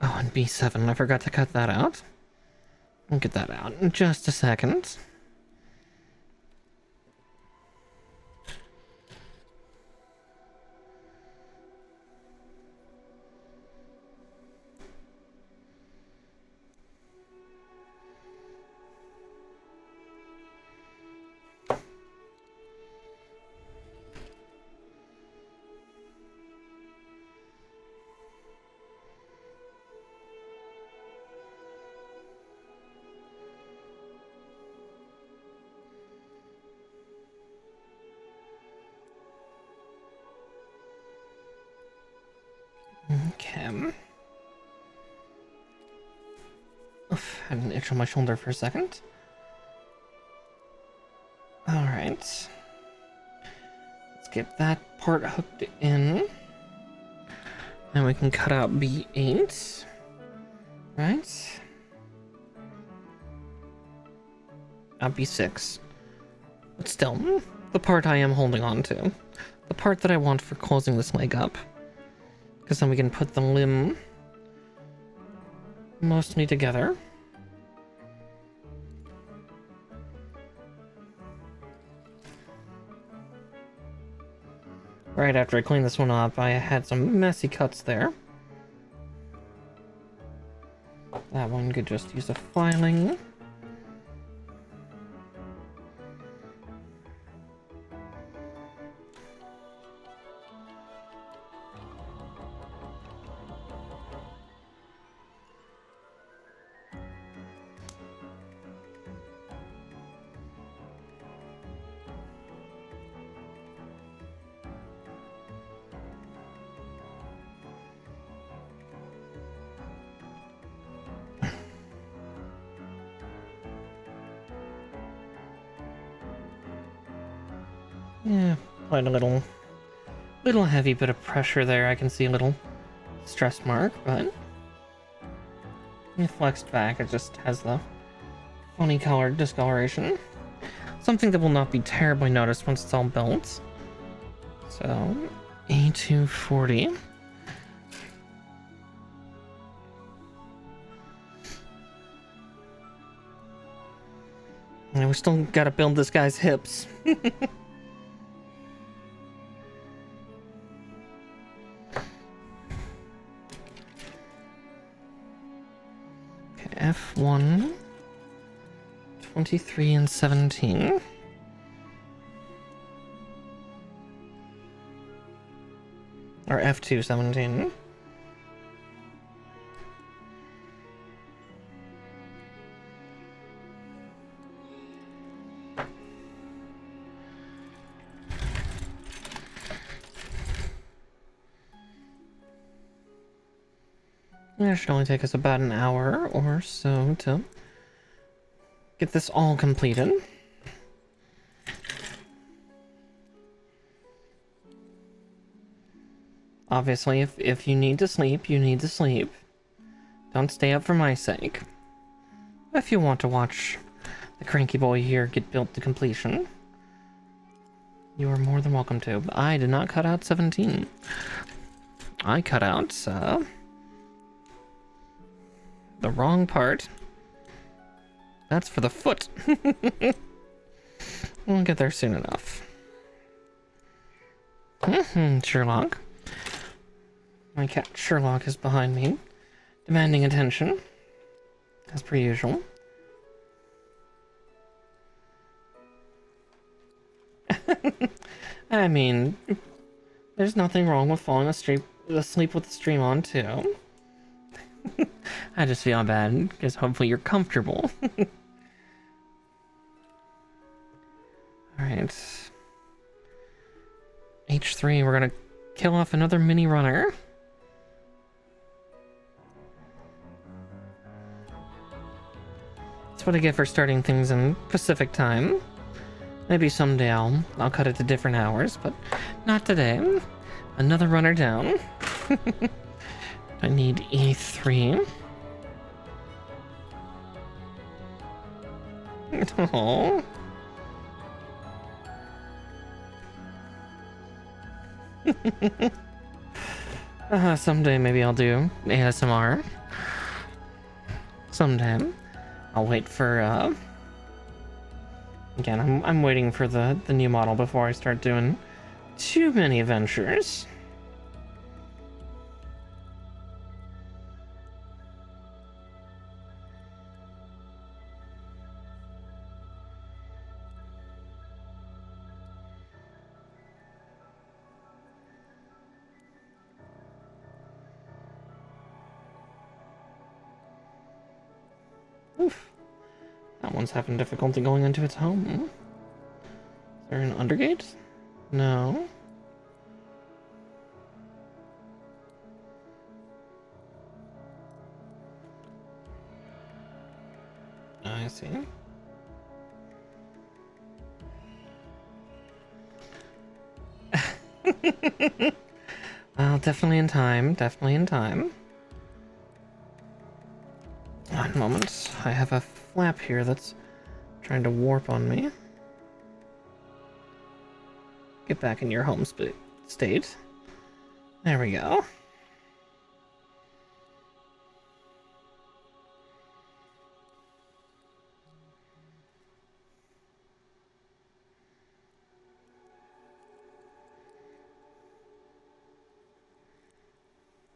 Oh, and B7, I forgot to cut that out. I'll get that out in just a second. Okay. Oof, had an itch on my shoulder for a second. Alright. Let's get that part hooked in. Then we can cut out B8. Right? Not B6. But still, the part I am holding on to. The part that I want for closing this leg up. Because then we can put the limb mostly together. Right after I cleaned this one up, I had some messy cuts there. That one could just use a filing. Yeah, quite a little heavy bit of pressure there. I can see a little stress mark, but when flexed back, it just has the funny colored discoloration. Something that will not be terribly noticed once it's all built. So, A240. And we still gotta build this guy's hips. F1, 23 and 17. Or F2, 17. It should only take us about an hour or so to get this all completed. Obviously, if you need to sleep, you need to sleep. Don't stay up for my sake. If you want to watch the cranky boy here get built to completion, you are more than welcome to. But I did not cut out 17. I cut out, the wrong part. That's for the foot. We'll get there soon enough. Sherlock. My cat Sherlock is behind me, demanding attention, as per usual. I mean, there's nothing wrong with falling asleep with the stream on, too. I just feel bad, because hopefully you're comfortable. Alright. H3, we're gonna kill off another mini runner. That's what I get for starting things in Pacific time. Maybe someday I'll cut it to different hours, but not today. Another runner down. I need E3. Oh. Someday maybe I'll do ASMR. Someday. I'll wait for again, I'm waiting for the new model before I start doing too many adventures. Oof. That one's having difficulty going into its home. Is there an undergate? No. see. Well, definitely in time. Definitely in time. One moment. I have a flap here that's trying to warp on me. Get back in your home state. There we go.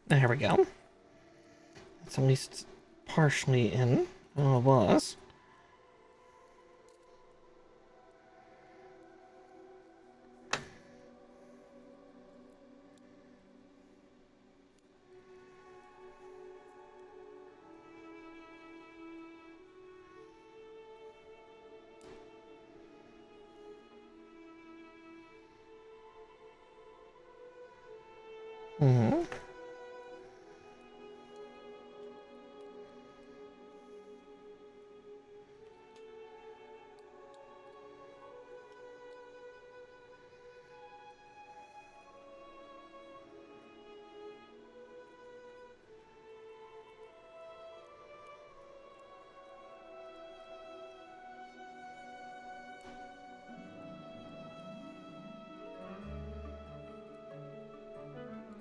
There we go. It's at least partially in. Oh, it was. Mm-hmm.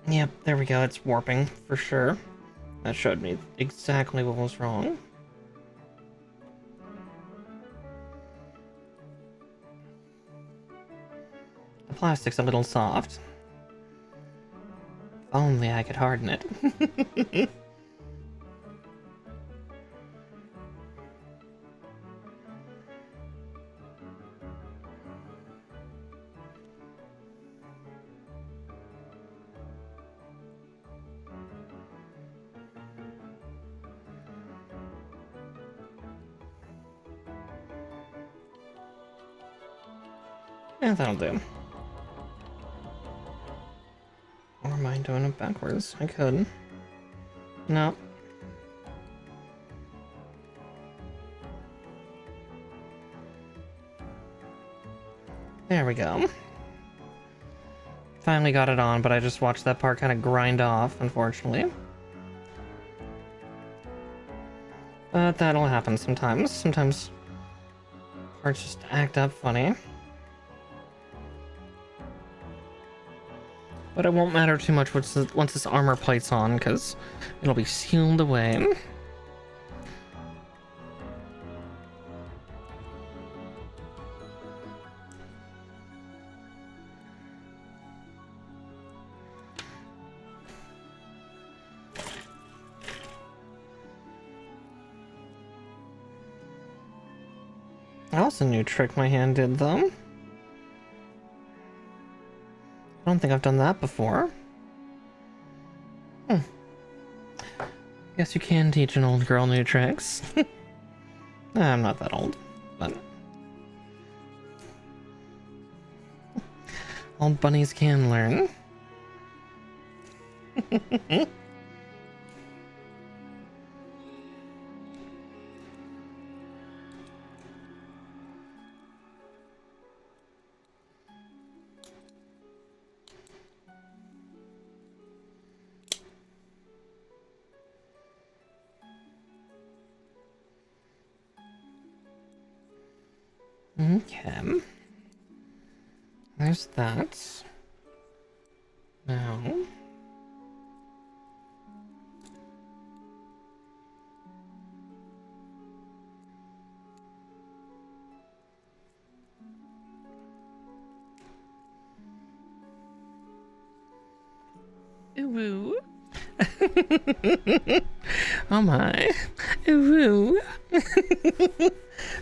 Yep, there we go. It's warping for sure. That showed me exactly what was wrong. The plastic's a little soft. If only I could harden it. Yeah, that'll do. Or am I doing it backwards? I could. No. There we go. Finally got it on, but I just watched that part kind of grind off, unfortunately. But that'll happen sometimes. Sometimes parts just act up funny. But it won't matter too much once this armor plate's on, because it'll be sealed away. That was a new trick my hand did, though. I don't think I've done that before. Guess you can teach an old girl new tricks. I'm not that old, but... old bunnies can learn. Okay. There's that. Now... Ooh. oh my. Ooh.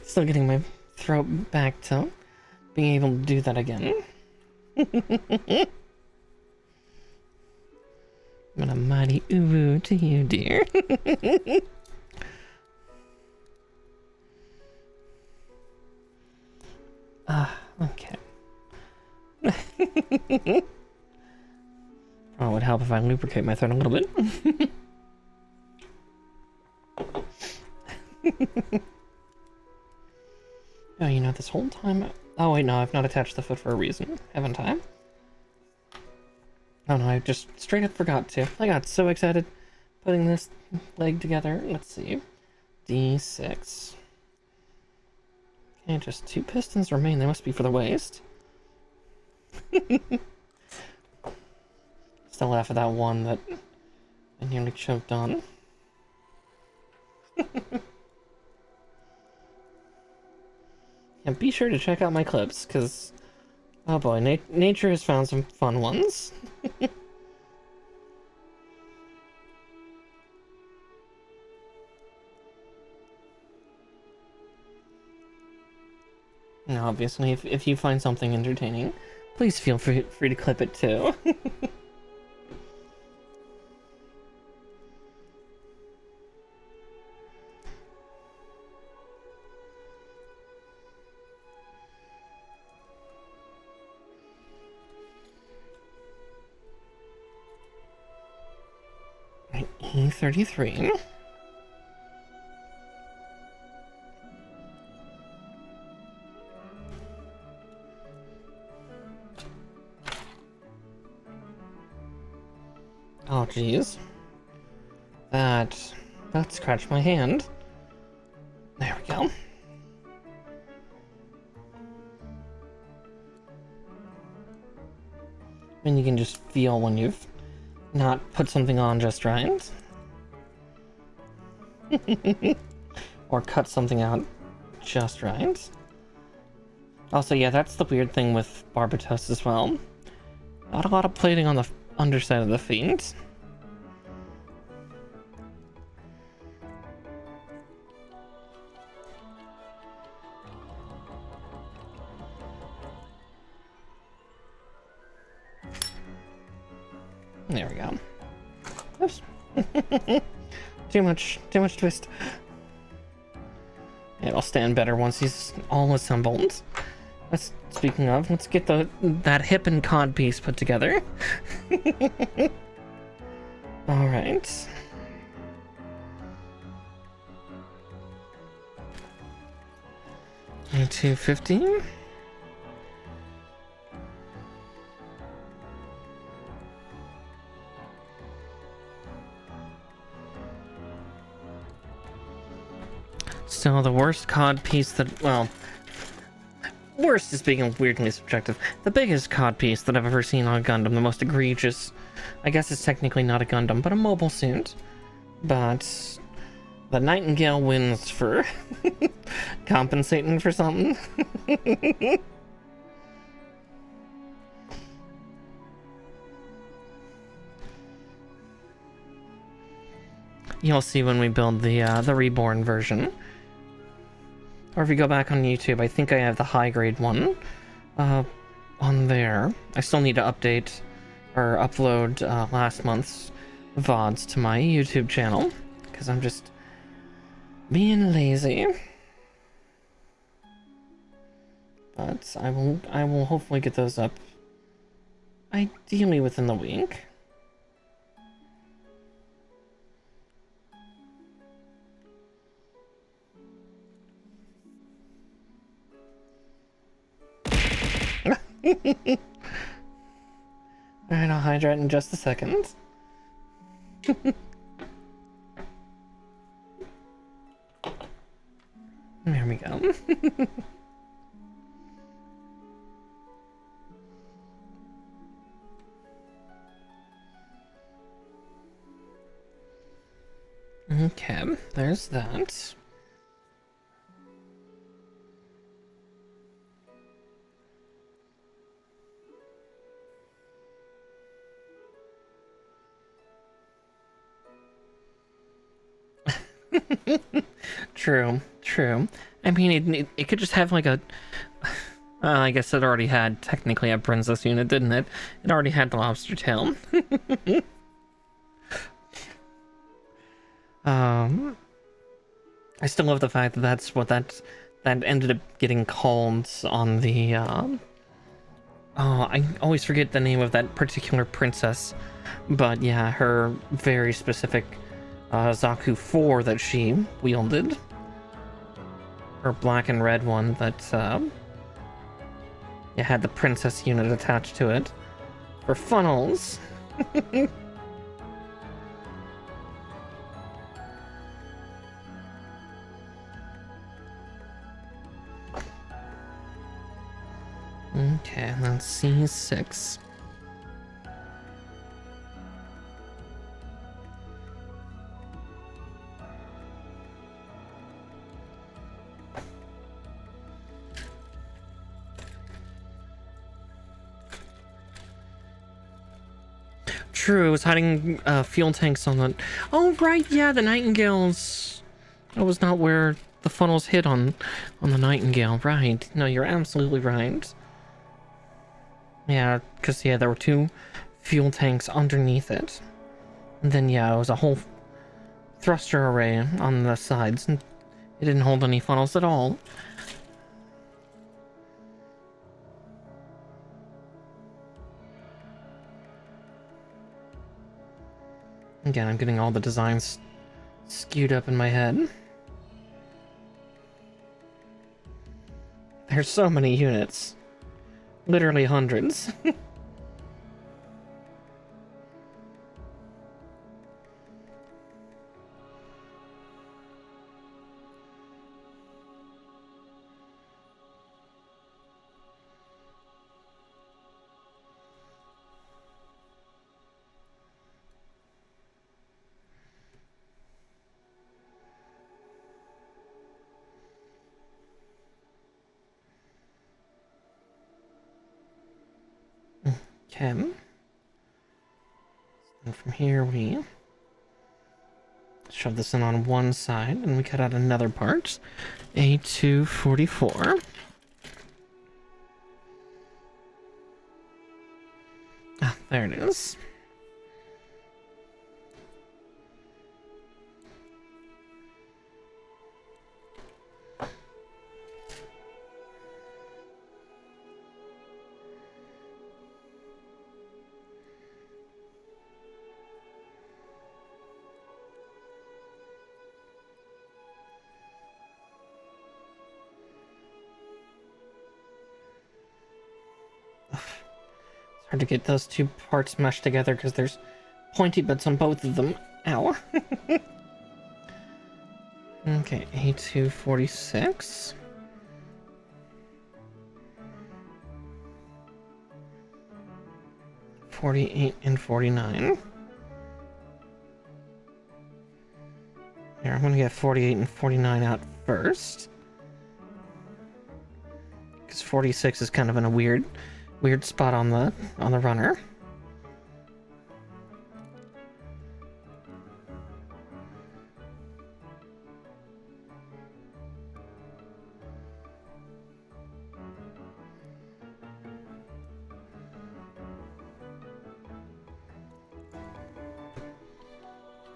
Still getting my throat back to being able to do that again. What a mighty ooh to you, dear. Okay. Oh, it would help if I lubricate my throat a little bit. Oh, you know, this whole time... Oh, wait, no, I've not attached the foot for a reason, haven't I? Oh, no, I just straight up forgot to. I got so excited putting this leg together. Let's see. D6. Okay, just 2 pistons remain. They must be for the waist. Still laugh at that one that I nearly choked on. And be sure to check out my clips, because, oh boy, nature has found some fun ones. And obviously, if you find something entertaining, please feel free to clip it too. E33. Oh, jeez. That scratched my hand. There we go. And you can just feel when you've not put something on just right. Or cut something out just right. Also, yeah, that's the weird thing with Barbatos as well. Not a lot of plating on the underside of the feet. There we go. Oops. Too much twist. It'll stand better once he's all assembled. Speaking of, let's get that hip and cod piece put together. All right. $250. Still the worst cod piece that, well, worst is being weirdly subjective. The biggest cod piece that I've ever seen on a Gundam, the most egregious. I guess it's technically not a Gundam, but a mobile suit. But the Nightingale wins for compensating for something. You'll see when we build the reborn version. Or if you go back on YouTube, I think I have the high grade one on there. I still need to update or upload last month's VODs to my YouTube channel because I'm just being lazy. But I will hopefully get those up ideally within the week. Alright, I'll hydrate in just a second. There we go. Okay, there's that. True. I mean, it could just have like a... I guess it already had technically a princess unit, didn't it? It already had the lobster tail. I still love the fact that that's what that ended up getting called on the... Oh, I always forget the name of that particular princess. But yeah, her very specific Zaku 4 that she wielded. Or black and red one that it had the princess unit attached to it for funnels. Okay, that's C6. True, it was hiding fuel tanks on the... Oh, right, yeah, the Nightingales. That was not where the funnels hit on the Nightingale, right. No, you're absolutely right. Yeah, because, yeah, there were 2 fuel tanks underneath it. And then, yeah, it was a whole thruster array on the sides, and it didn't hold any funnels at all. Again, I'm getting all the designs skewed up in my head. There's so many units. Literally hundreds. Okay. And from here we shove this in on one side, and we cut out another part. A244. Ah, there it is. Hard to get those 2 parts meshed together because there's pointy bits on both of them. Ow. Okay, A246. $48 and $49. Here, I'm gonna get 48 and 49 out first. Because 46 is kind of in a weird spot on the runner.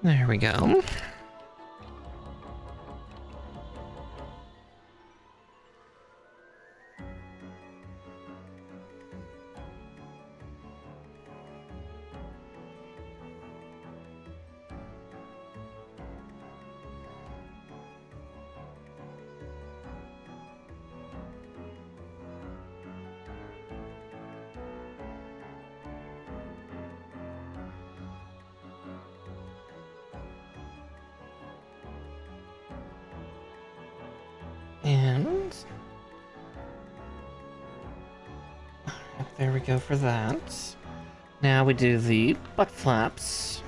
There we go. And there we go for that. Now we do the butt flaps.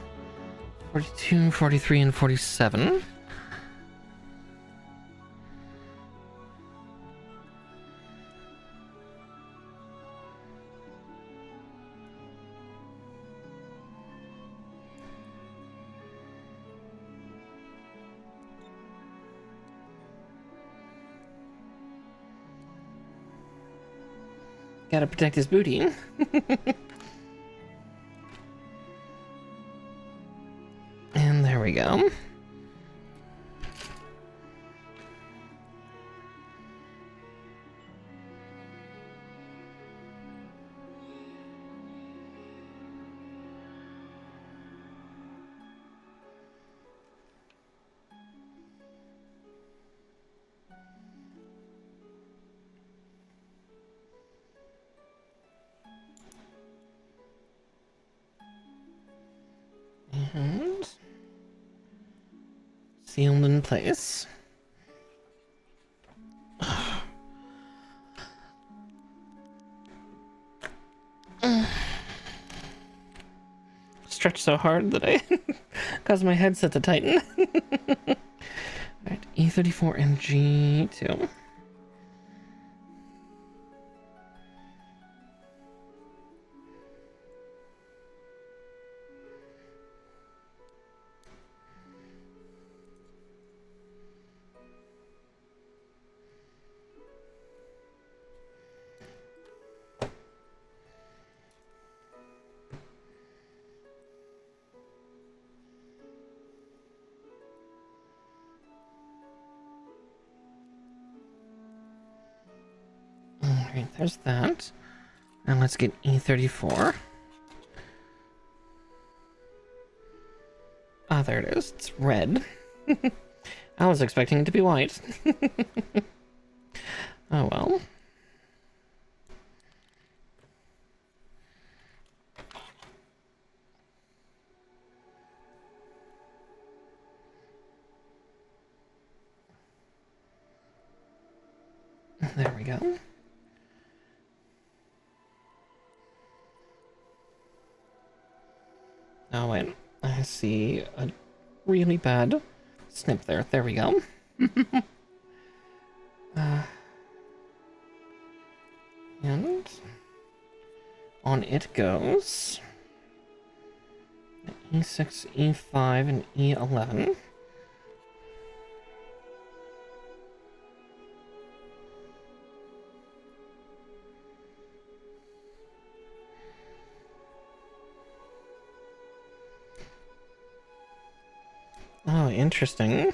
42, 43, and 47. Gotta protect his booty. And there we go. And sealed in place. Stretched so hard that I caused my headset to tighten. Alright, E34 and G2. Alright, there's that. Now let's get E34. Ah, there it is. It's red. I was expecting it to be white. Oh well. There we go. Oh wait, I see a really bad snip there. There we go. And on it goes E6, E5, and E11. Oh, interesting.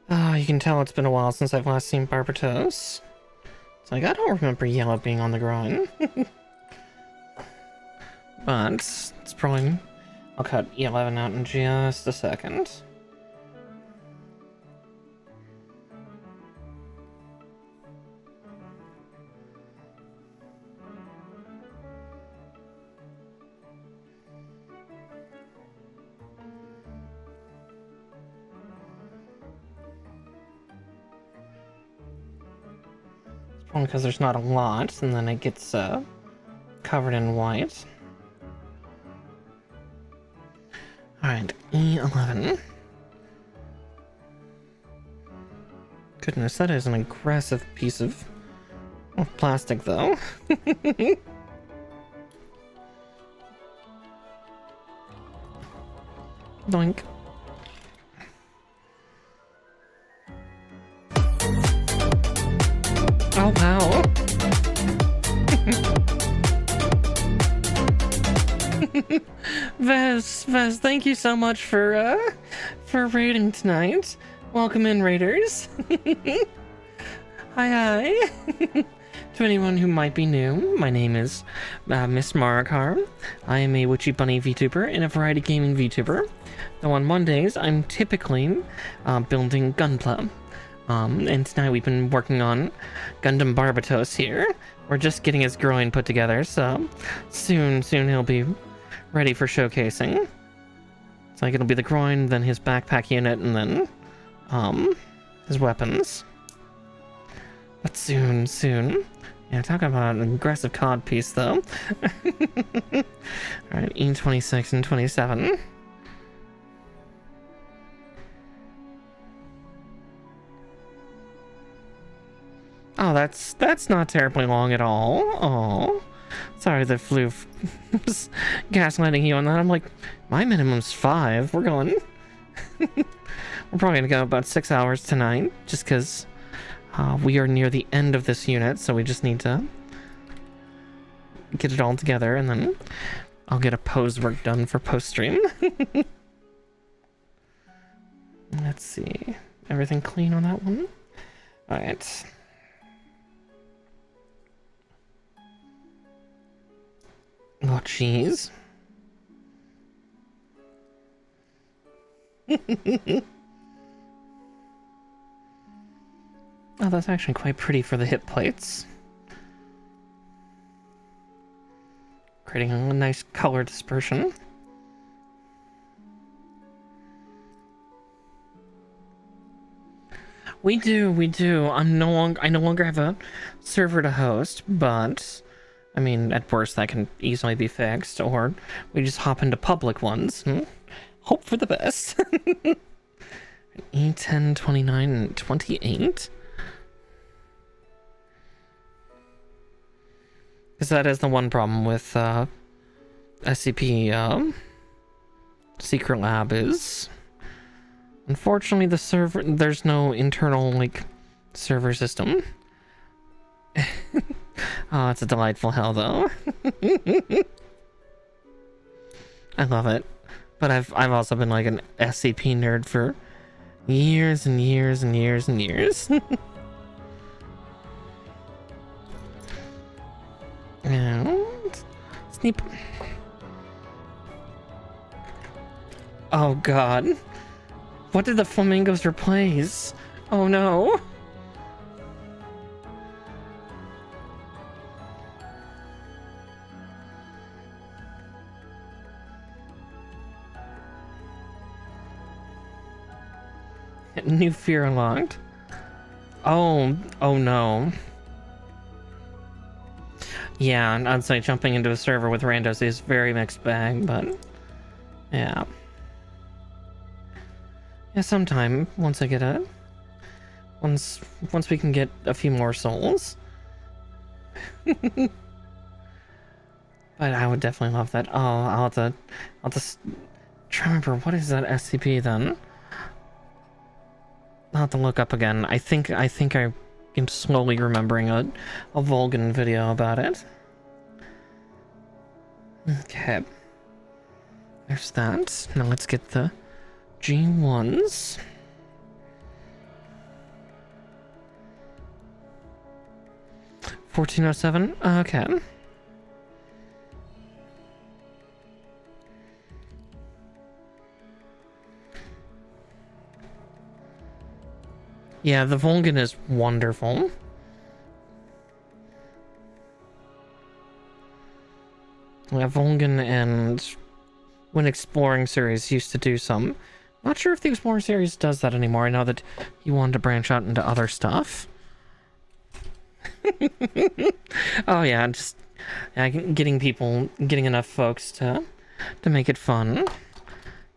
Ah, you can tell it's been a while since I've last seen Barbatos. It's like, I don't remember yellow being on the groin. But, it's probably... I'll cut E11 out in just a second. Probably because there's not a lot, and then it gets covered in white. Alright, E11. Goodness, that is an aggressive piece of plastic, though. Doink. Oh, wow. Vez, thank you so much for raiding tonight. Welcome in, raiders. Hi. To anyone who might be new, my name is Miss Marakar. I am a Witchy Bunny VTuber and a variety gaming VTuber. Now on Mondays, I'm typically building Gunpla. And tonight we've been working on Gundam Barbatos here. We're just getting his groin put together, so soon he'll be ready for showcasing. It's like it'll be the groin, then his backpack unit, and then his weapons. But soon. Yeah, talk about an aggressive cod piece, though. Alright, E26 and 27. Oh, that's not terribly long at all. Oh, sorry that Flu was gaslighting you on that. I'm like, my minimum's 5. We're going. We're probably gonna go about 6 hours tonight, just because we are near the end of this unit, so we just need to get it all together, and then I'll get a pose work done for post stream. Let's see, everything clean on that one. All right. Oh, jeez. Oh, that's actually quite pretty for the hip plates. Creating a nice color dispersion. We do. I no longer have a server to host, but I mean, at worst that can easily be fixed, or we just hop into public ones. Hope for the best. E10, 29, and 28. Because that is the one problem with SCP Secret Lab is, unfortunately, the server, there's no internal like server system. Oh, it's a delightful hell though. I love it. But I've also been like an SCP nerd for years and years and years and years. And sneep. Oh god. What did the flamingos replace? Oh no. New fear unlocked. Oh no. Yeah, and I'd say jumping into a server with randos is very mixed bag, but yeah. Yeah, sometime once we can get a few more souls. But I would definitely love that. Oh, I'll just try to remember, what is that SCP then? I'll have to look up again. I think I am slowly remembering a Vulcan video about it. Okay. There's that. Now let's get the G1s. $14.07. Okay. Yeah, the Vulcan is wonderful. Yeah, Vulcan and when Exploring series used to do some. Not sure if the Exploring series does that anymore. I know that he wanted to branch out into other stuff. Oh yeah, just getting enough folks to make it fun.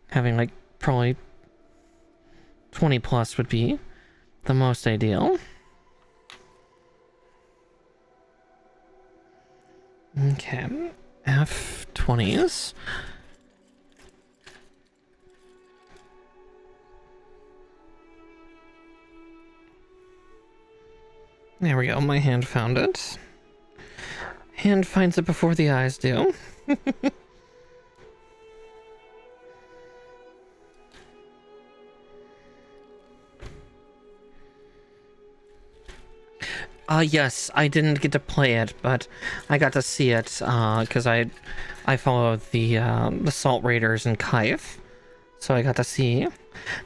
Having like probably 20 plus would be the most ideal. Okay, F20s. There we go, my hand found it. Hand finds it before the eyes do. Yes, I didn't get to play it, but I got to see it, because I follow the Salt Raiders and Kaif. So I got to see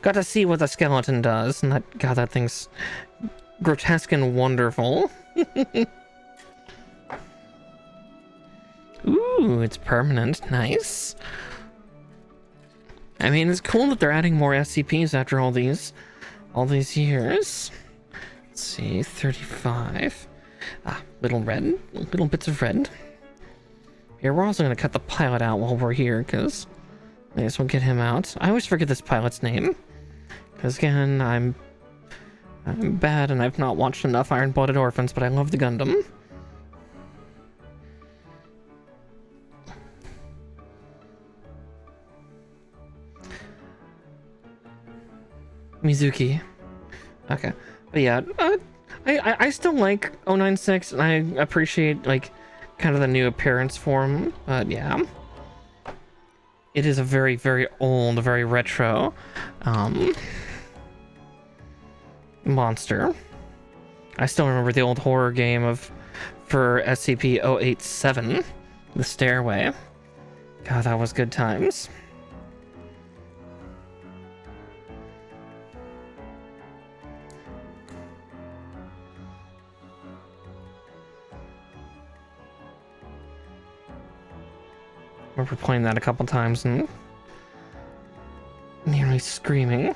what the skeleton does, and that thing's grotesque and wonderful. Ooh, it's permanent. Nice. I mean, it's cool that they're adding more SCPs after all these years. Let's see, 35. Little bits of red. Here, we're also gonna cut the pilot out while we're here, because I guess we'll get him out. I always forget this pilot's name, because again, I'm bad and I've not watched enough Iron Blooded Orphans, but I love the Gundam. Mizuki. Okay. But yeah, I still like 096, and I appreciate, like, kind of the new appearance for him, but yeah. It is a very, very old, very retro, monster. I still remember the old horror game for SCP-087, The Stairway. God, that was good times. I remember playing that a couple times and nearly screaming.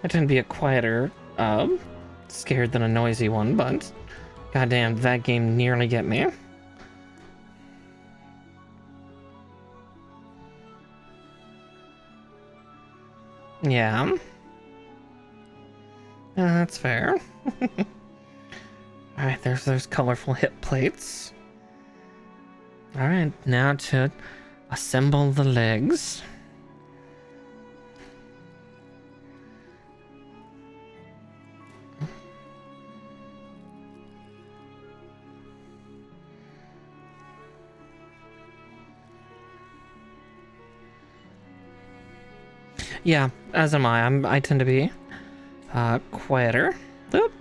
I tend to be a quieter, scared than a noisy one, but goddamn, that game nearly get me. Yeah. That's fair. Alright, there's those colorful hip plates. Alright, now to assemble the legs. Yeah, as am I. I tend to be quieter. Oop.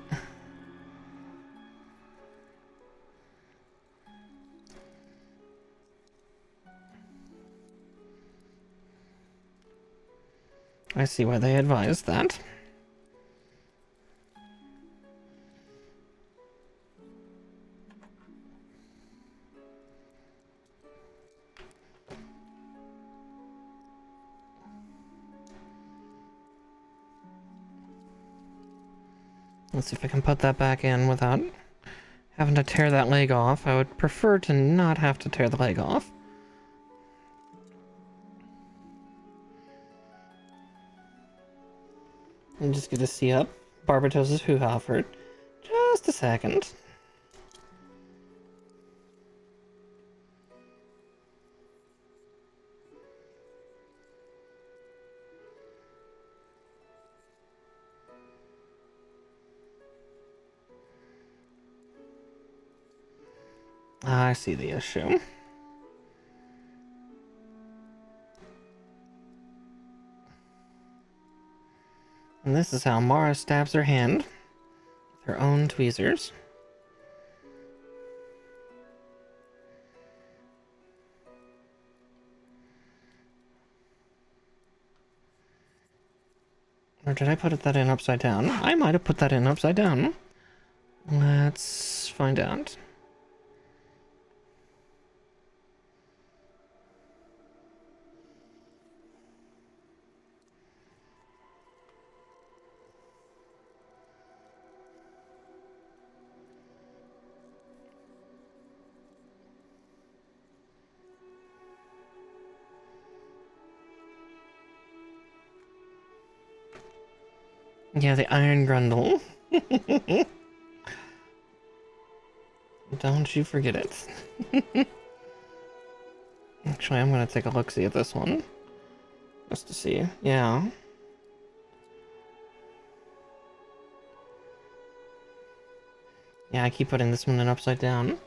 I see why they advised that. Let's see if I can put that back in without having to tear that leg off. I would prefer to not have to tear the leg off. And just get to see up Barbatos' hoo-ha for just a second. I see the issue. And this is how Mara stabs her hand with her own tweezers. Or did I put that in upside down? I might have put that in upside down. Let's find out. Yeah, the Iron Grundle. Don't you forget it. Actually, I'm gonna take a look-see at this one. Just to see. Yeah. Yeah, I keep putting this one in upside down.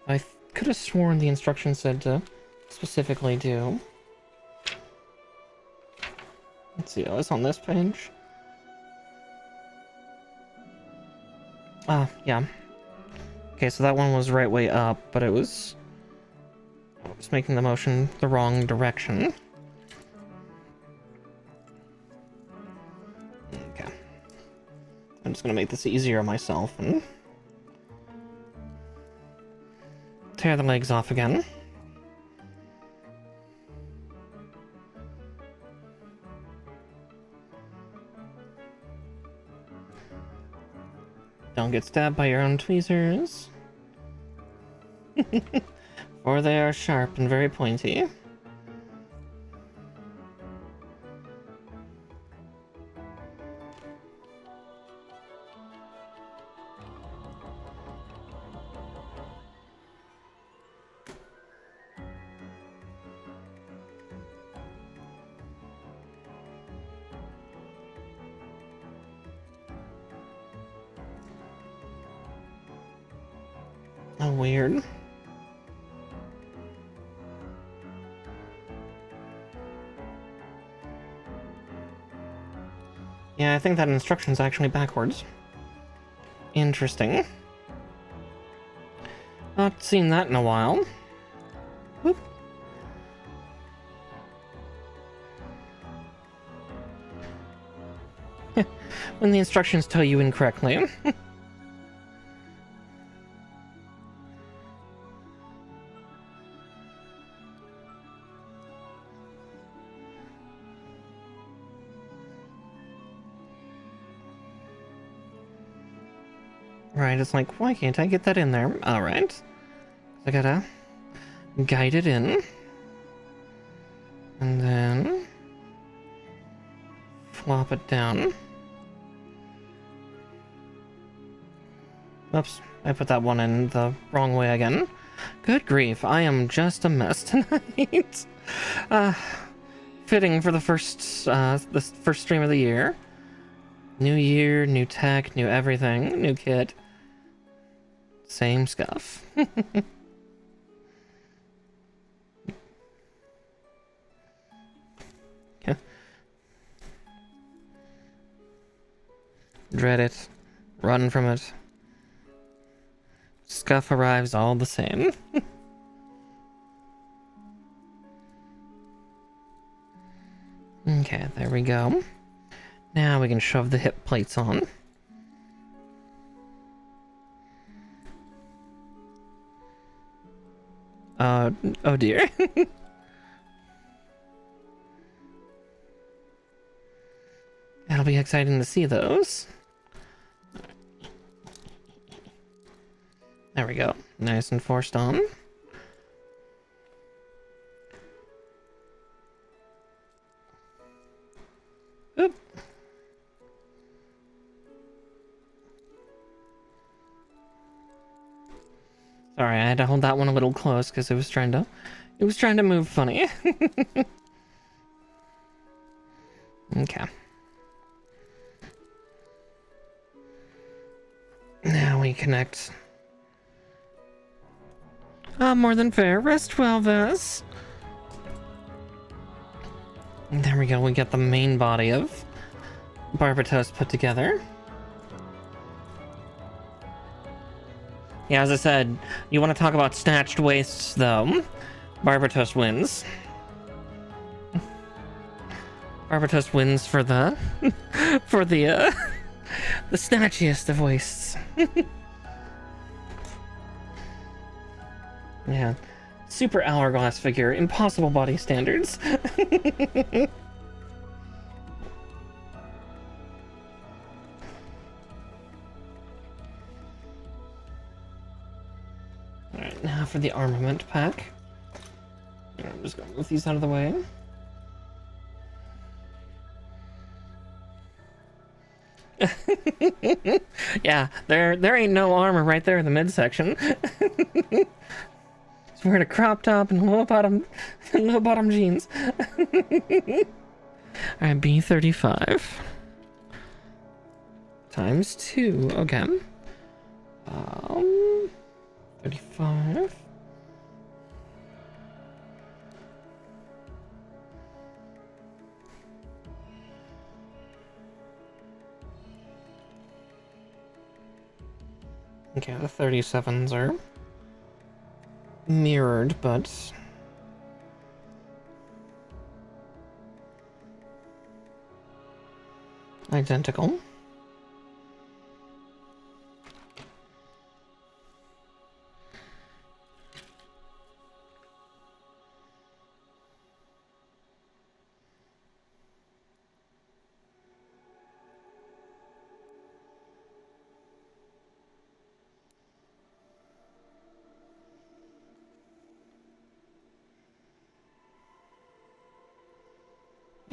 I could have sworn the instructions said to specifically do. Let's see, oh, it's on this page. Ah, yeah. Okay, so that one was right way up, but it was making the motion the wrong direction. Okay. I'm just gonna make this easier on myself and tear the legs off again. Don't get stabbed by your own tweezers. For they are sharp and very pointy. Oh, weird. Yeah, I think that instruction's actually backwards. Interesting. Not seen that in a while. Whoop. When the instructions tell you incorrectly. Right, it's like, why can't I get that in there? Alright. I gotta guide it in. And then flop it down. Oops, I put that one in the wrong way again. Good grief, I am just a mess tonight. Fitting for the first stream of the year. New year, new tech, new everything, new kit. Same scuff. Yeah. Dread it. Run from it. Scuff arrives all the same. Okay, there we go. Now we can shove the hip plates on. Oh dear. That'll be exciting to see those. There we go. Nice and forced on. Oop. Sorry, I had to hold that one a little close because it was trying to move funny. Okay. Now we connect. More than fair. Rest well, Vess. There we go. We got the main body of Barbatos put together. Yeah, as I said, you want to talk about snatched waists, though. Barbatos wins. Barbatos wins for the the snatchiest of waists. Yeah. Super hourglass figure, impossible body standards. Alright, now for the armament pack. I'm just gonna move these out of the way. Yeah, there ain't no armor right there in the midsection. He's wearing a crop top and low bottom jeans. Alright, B35 times 2. Okay. 35. Okay, the 37s are mirrored, but identical.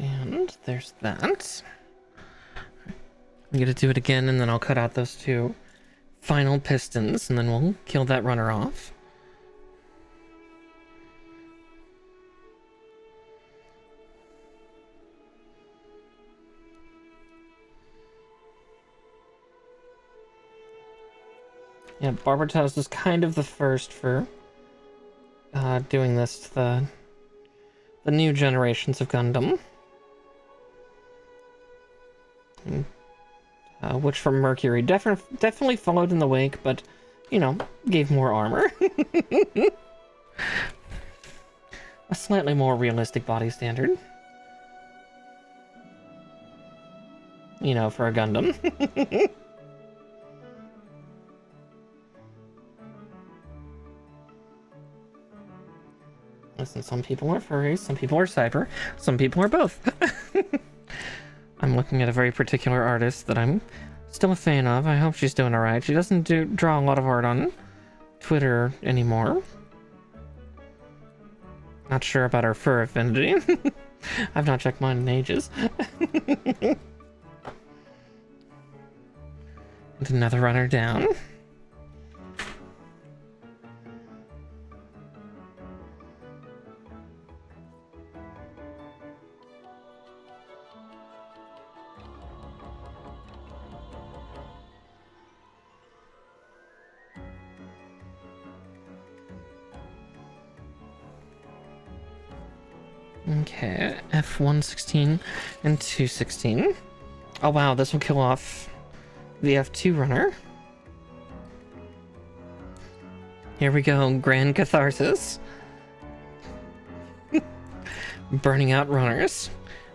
And there's that. I'm gonna do it again, and then I'll cut out those two final pistons, and then we'll kill that runner off. Yeah, Barbatos is kind of the first for doing this to the new generations of Gundam. Which from Mercury definitely followed in the wake, but, you know, gave more armor. A slightly more realistic body standard. You know, for a Gundam. Listen, some people are furries, some people are cyber, some people are both. I'm looking at a very particular artist that I'm still a fan of. I hope she's doing alright. She doesn't draw a lot of art on Twitter anymore. Not sure about her fur affinity. I've not checked mine in ages. And another runner down. Okay, F116 and 216. Oh wow, this will kill off the F2 runner. Here we go, grand catharsis. Burning out runners.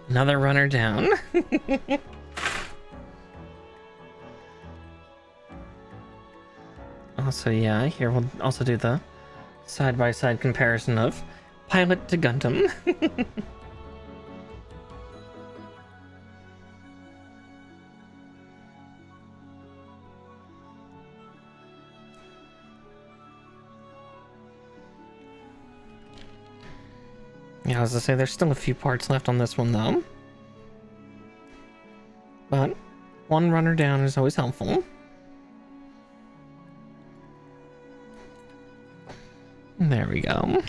Another runner down. Also, yeah, here we'll also do the side-by-side comparison of Pilot to Gundam. Yeah, as I say, there's still a few parts left on this one, though. But one runner down is always helpful. There we go.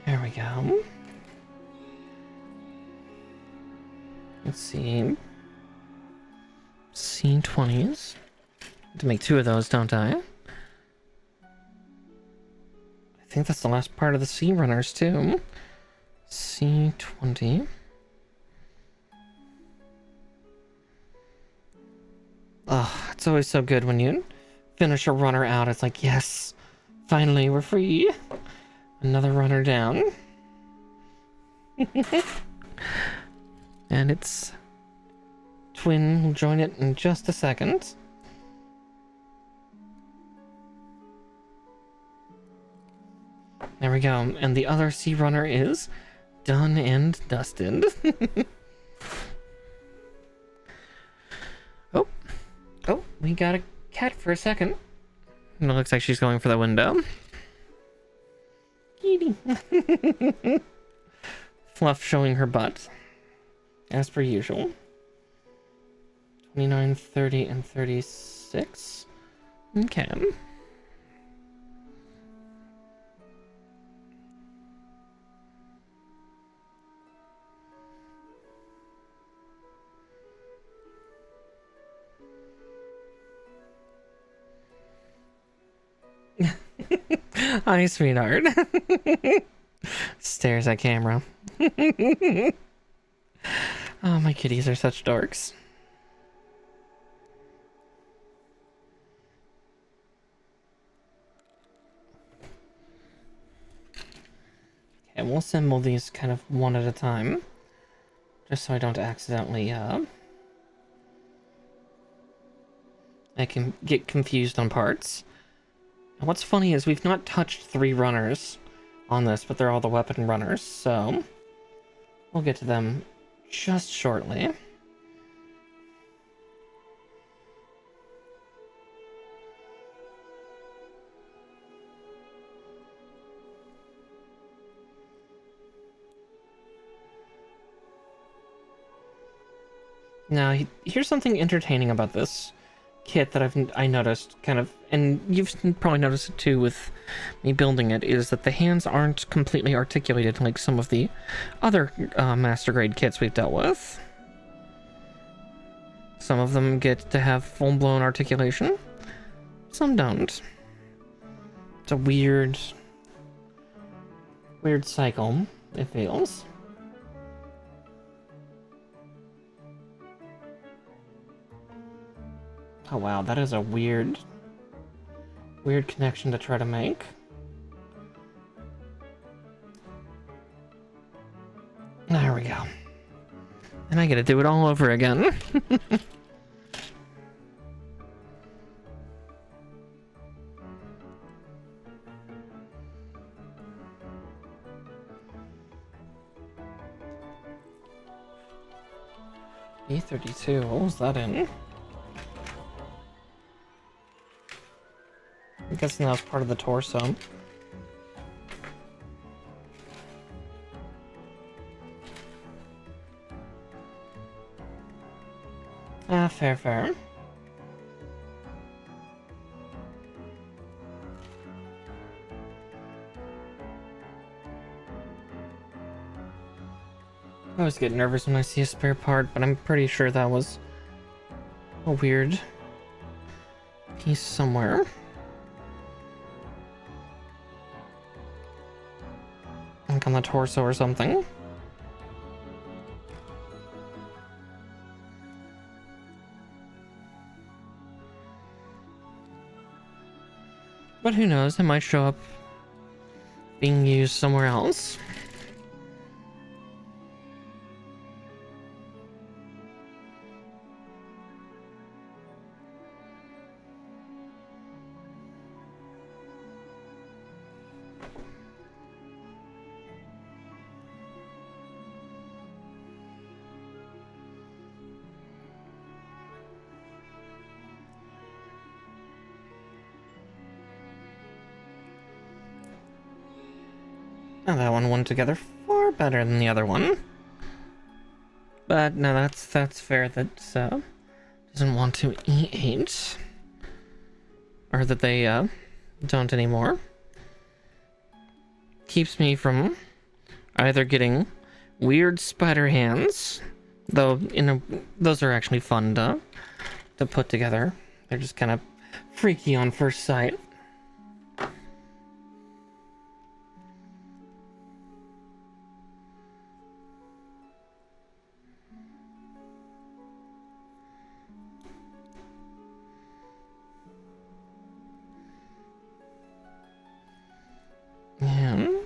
There we go. Let's see. C20s. To make 2 of those, don't I? I think that's the last part of the C runners, too. C20. Oh, it's always so good when you finish a runner out. It's like, yes, finally, we're free. Another runner down. And its twin will join it in just a second. There we go. And the other sea runner is done and dusted. Oh, we got a cat for a second. And it looks like she's going for the window. Kitty. Fluff showing her butt. As per usual. 29, 30, and 36. Okay. Hi, sweetheart. Stares at camera. Oh, my kitties are such dorks. Okay, we'll assemble these kind of one at a time. Just so I don't accidentally, I can get confused on parts. And what's funny is we've not touched 3 runners on this, but they're all the weapon runners, so we'll get to them just shortly. Now, here's something entertaining about this kit that I noticed, kind of, and you've probably noticed it too with me building it, is that the hands aren't completely articulated like some of the other master grade kits we've dealt with. Some of them get to have full-blown articulation, some don't. It's a weird cycle, it feels. Oh wow, that is a weird connection to try to make. There we go. And I gotta do it all over again. E32, what was that in? I'm guessing that was part of the torso. Ah, fair, fair. I always get nervous when I see a spare part, but I'm pretty sure that was a weird piece somewhere. Like on the torso or something. But who knows, it might show up being used somewhere else. Now that one went together far better than the other one. But no, that's fair that doesn't want to E8. Or that they don't anymore. Keeps me from either getting weird spider hands, though those are actually fun to put together. They're just kind of freaky on first sight. And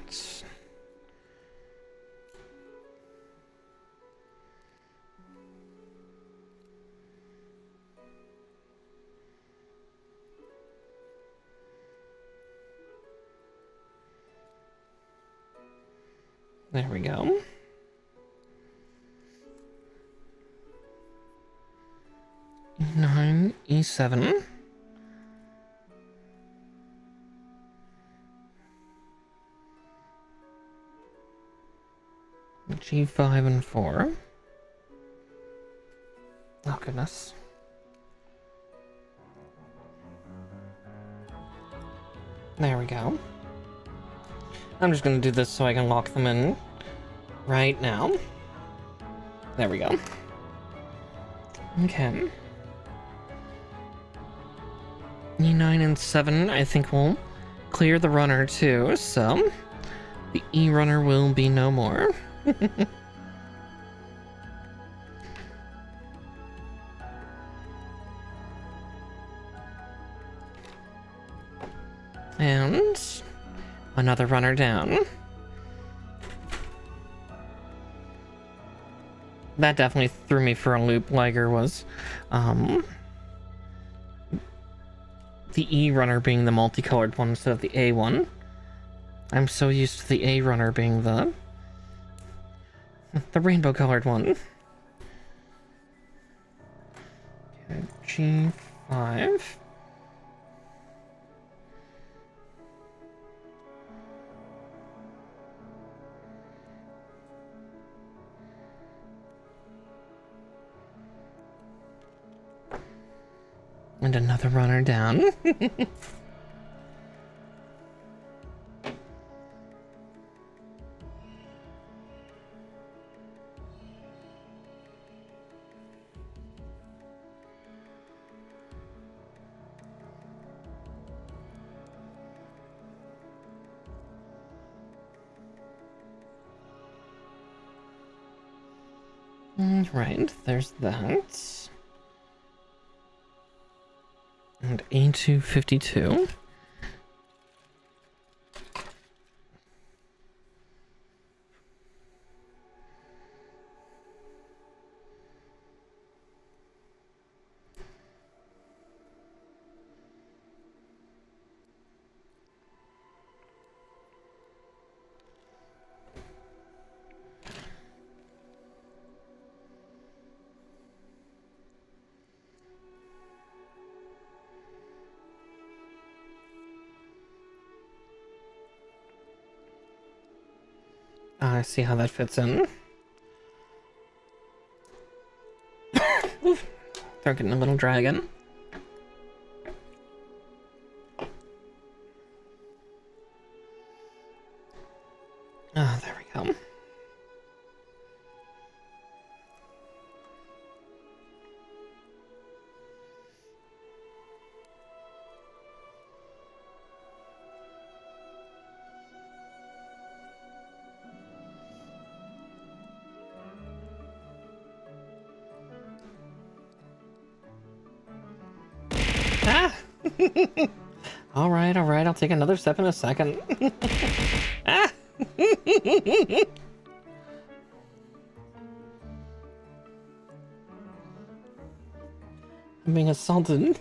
there we go. E9, E7. G5 and 4. Oh, goodness. There we go. I'm just gonna do this so I can lock them in right now. There we go. Okay. E9 and 7, I think will clear the runner too, so the E runner will be no more. And another runner down. That definitely threw me for a loop. Liger was the E runner being the multicolored one instead of the A one. I'm so used to the A runner being the rainbow colored one. Okay, G5. And another runner down. Right, there's that. And A252. I see how that fits in. Oof. They're getting a little dragon. Ah, there we go. Ah! Alright, I'll take another step in a second. Ah! I'm being assaulted.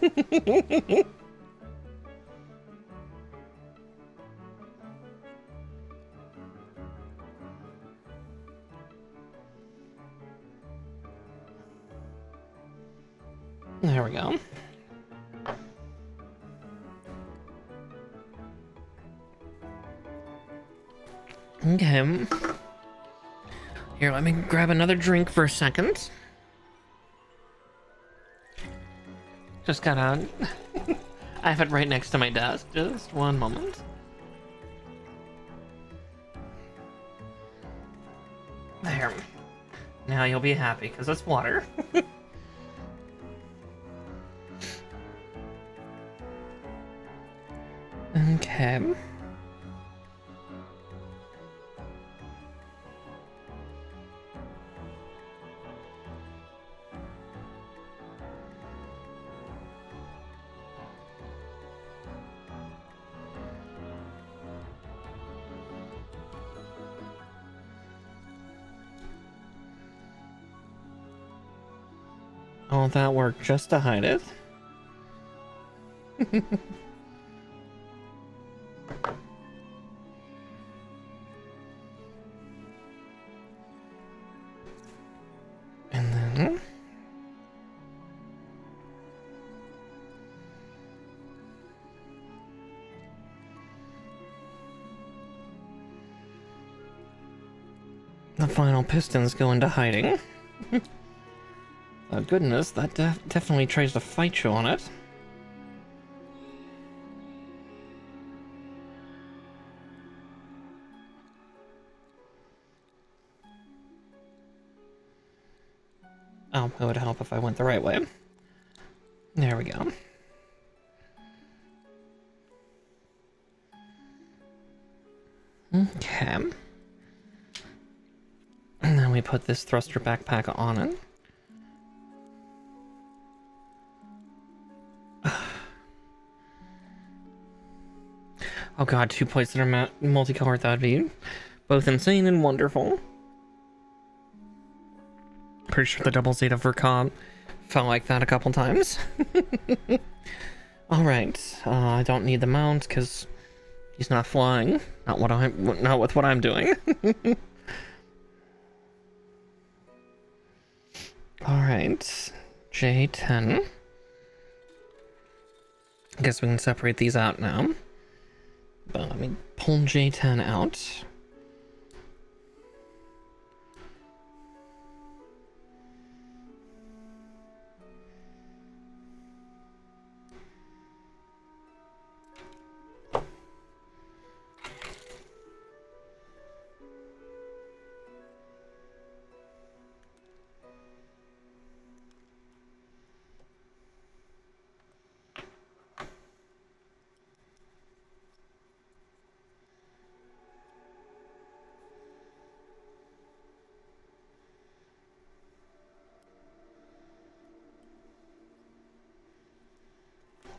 There we go. Okay. Here, let me grab another drink for a second. Just gotta... I have it right next to my desk. Just one moment. There. Now you'll be happy, because it's water. Okay. All that work just to hide it. And then... the final pistons go into hiding. Oh goodness, that definitely tries to fight you on it. Oh, it would help if I went the right way. There we go. Okay. And then we put this thruster backpack on it. Oh god, 2 plates that are multicolored, that would be both insane and wonderful. Pretty sure the double Zeta Vercom felt like that a couple times. Alright, I don't need the mount because he's not flying. Not with what I'm doing. Alright, J10. I guess we can separate these out now. But let me pull J10 out.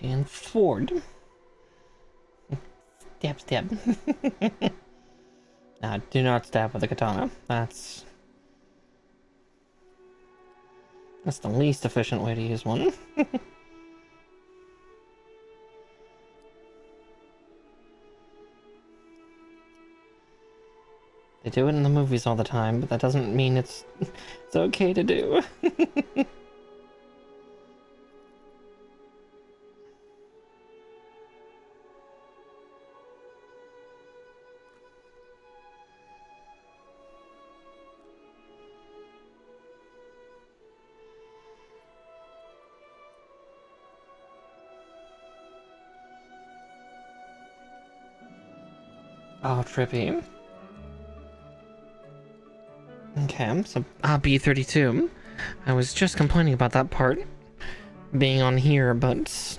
And forward. Stab, stab. Do not stab with a katana. That's the least efficient way to use one. They do it in the movies all the time, but that doesn't mean it's okay to do. Oh, trippy. Okay, so B32. I was just complaining about that part being on here, but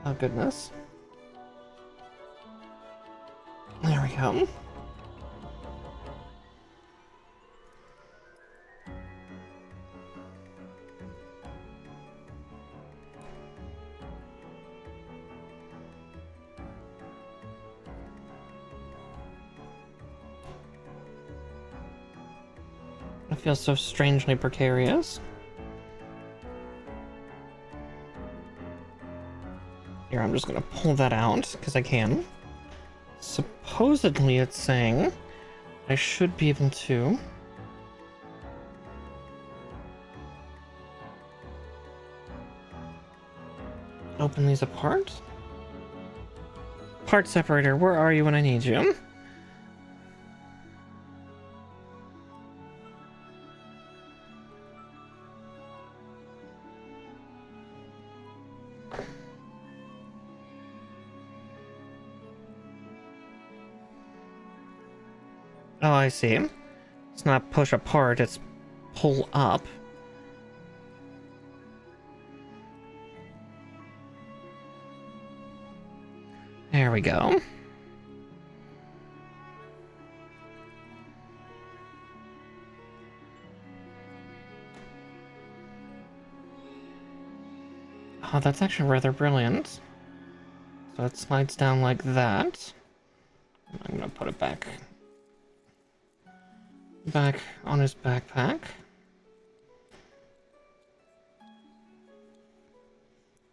oh goodness. There we go. I feel so strangely precarious. Here, I'm just gonna pull that out, because I can. Supposedly it's saying I should be able to open these apart. Part separator, where are you when I need you? Oh, I see. It's not push apart, it's pull up. There we go. Oh, that's actually rather brilliant. So it slides down like that. I'm gonna put it back on his backpack.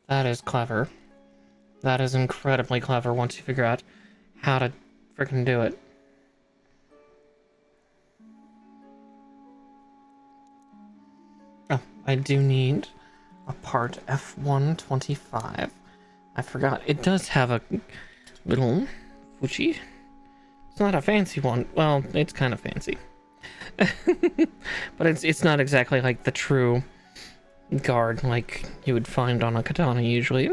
That is clever. That is incredibly clever once you figure out how to freaking do it. Oh, I do need a part F125. I forgot. It does have a little Fuji. It's not a fancy one. Well, it's kind of fancy. But it's not exactly like the true guard like you would find on a katana usually.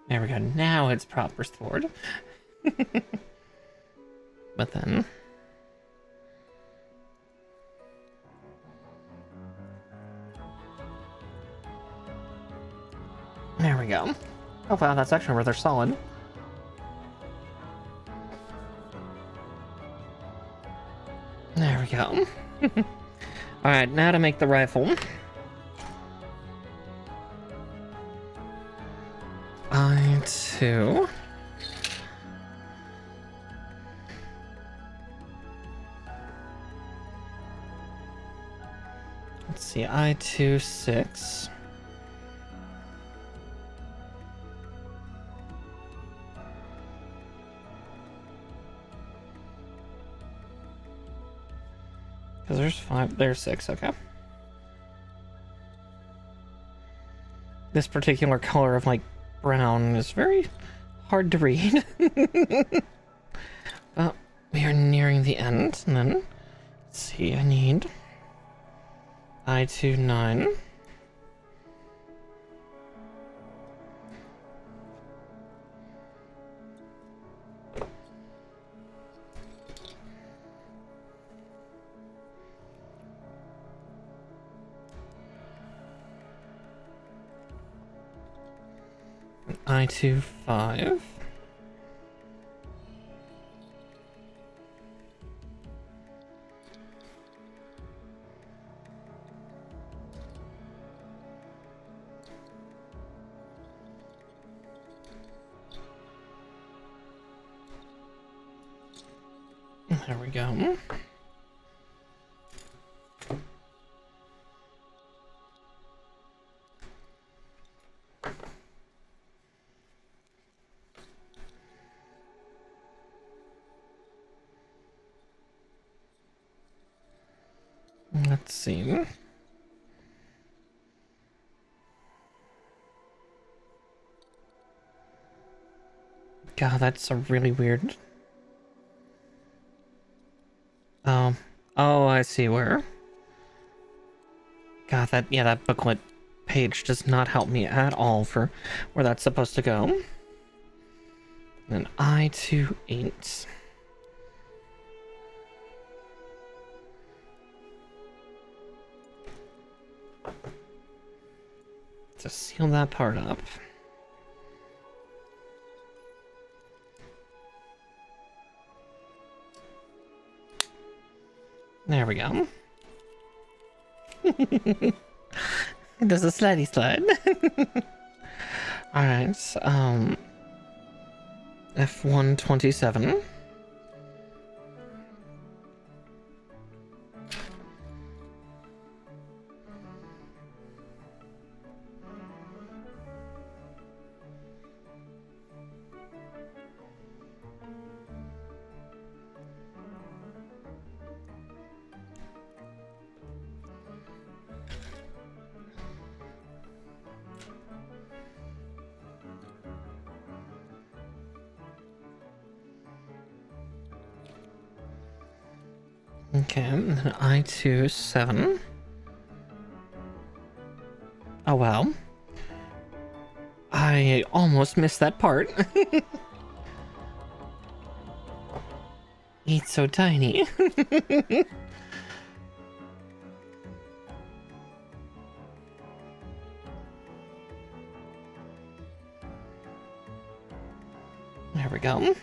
There we go. Now it's proper sword. But then there we go. Oh wow, that's actually rather solid. There we go. Alright, now to make the rifle. I2. Let's see, I2 6. Because there's 5, there's 6, okay. This particular color of like brown is very hard to read. But we are nearing the end, and then let's see, I need I2 9. I2 5. There we go. Let's see. God, that's a really weird. Oh, I see where. God, that booklet page does not help me at all for where that's supposed to go. And I-28. To seal that part up. There we go. It does a slidey slide. Alright, F127. Okay, and then I-27. Oh wow. I almost missed that part. It's so tiny. There we go.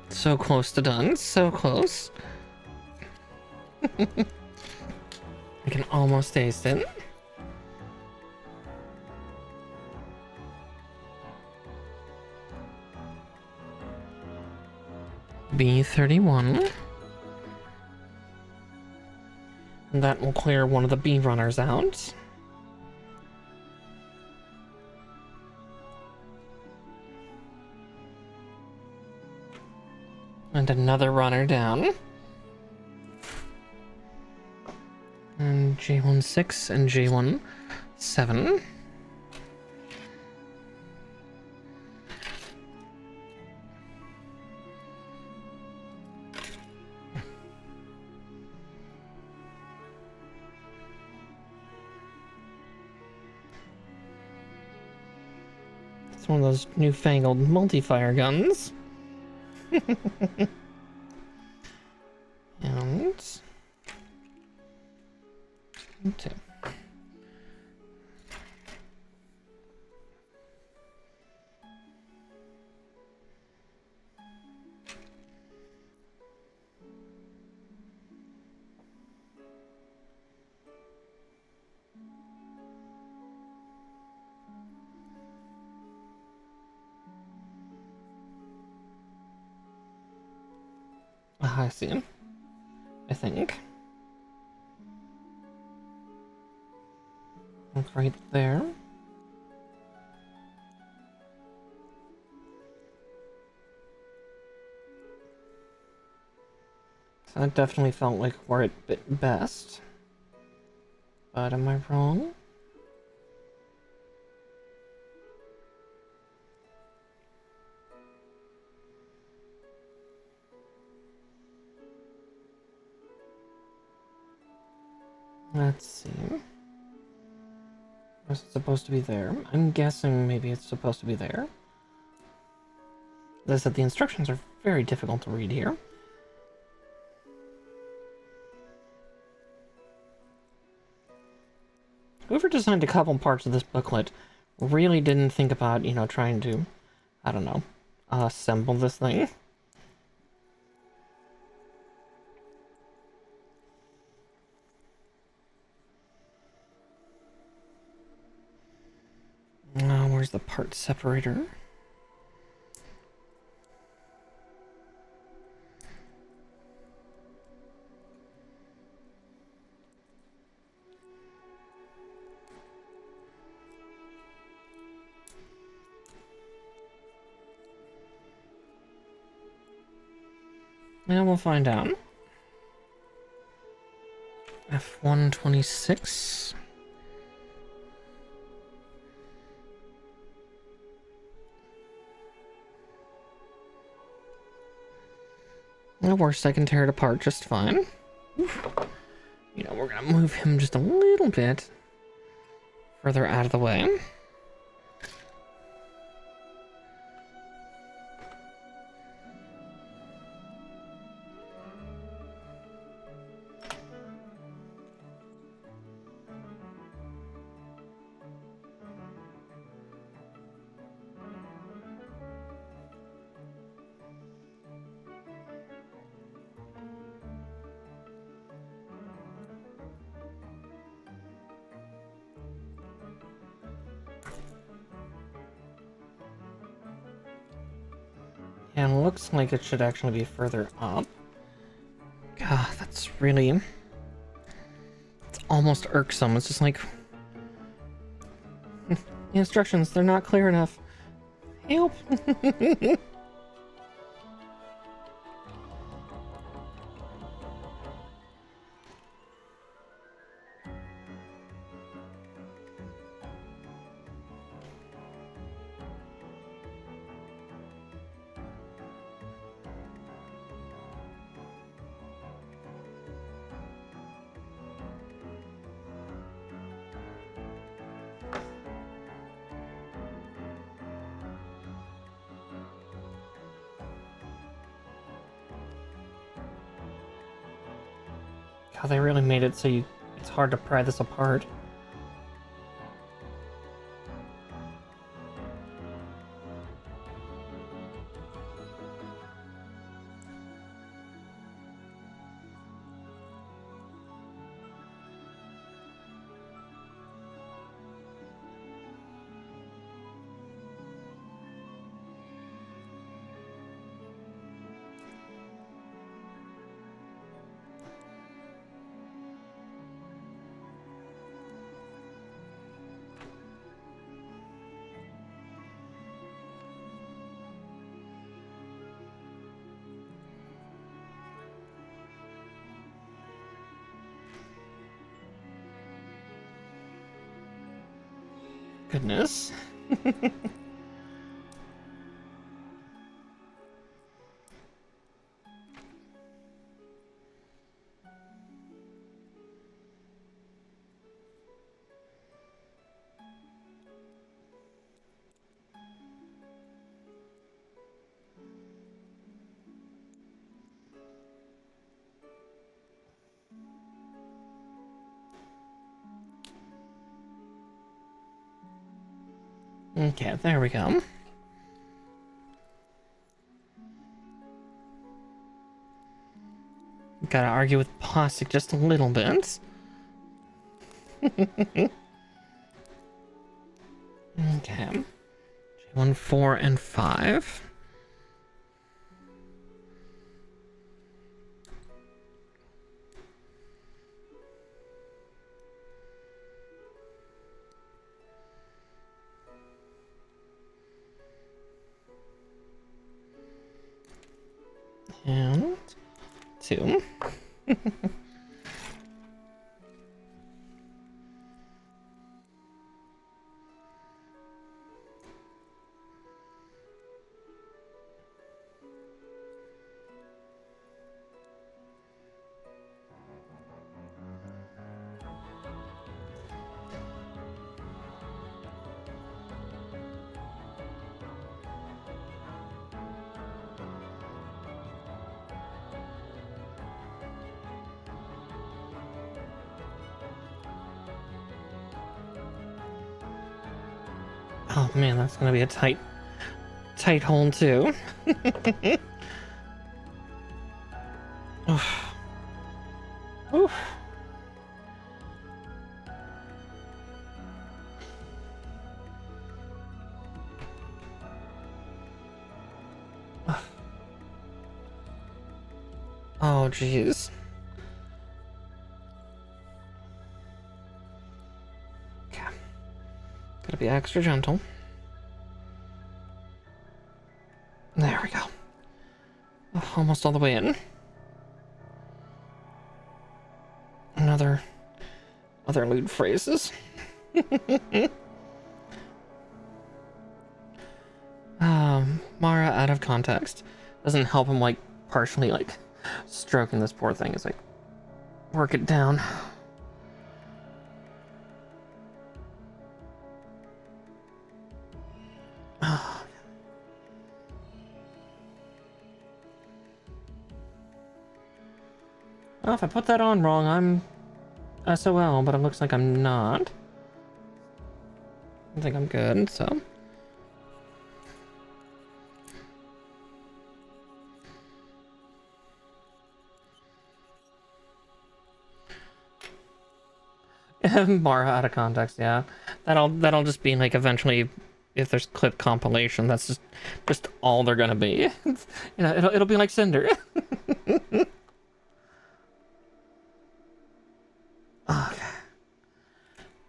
So close to done, so close. I can almost taste it. B31. And that will clear one of the B runners out. And another runner down. And J16 and J17. It's one of those newfangled multi-fire guns. And okay. I see him. I think. Look right there. So that definitely felt like where it bit best. But am I wrong? Let's see. Or is it supposed to be there? I'm guessing maybe it's supposed to be there. As I said, the instructions are very difficult to read here. Whoever designed a couple parts of this booklet really didn't think about, trying to, I don't know, assemble this thing. where's the part separator? Now we'll find out. F126. At worst, I can tear it apart just fine. Oof. You know, we're gonna move him just a little bit further out of the way. And it looks like it should actually be further up. God, that's really... It's almost irksome. It's just like... The instructions, they're not clear enough. Help! God, they really made it so it's hard to pry this apart. Goodness. Okay, there we go. Gotta argue with Postic just a little bit. Okay. J1, 4, and 5. And 2. Oh man, that's gonna be a tight hole too. Oof. Oof. Oh, jeez. Okay. Gotta be extra gentle. There we go. Oh, almost all the way in. Other lewd phrases. Mara out of context. Doesn't help him, like, partially, like, stroking this poor thing. It's like, work it down. Oh, if I put that on wrong, I'm SOL, but it looks like I'm not. I think I'm good, so. Mara out of context, yeah. That'll just be like eventually, if there's clip compilation, that's just all they're gonna be. You know, it'll be like Cinder. Okay.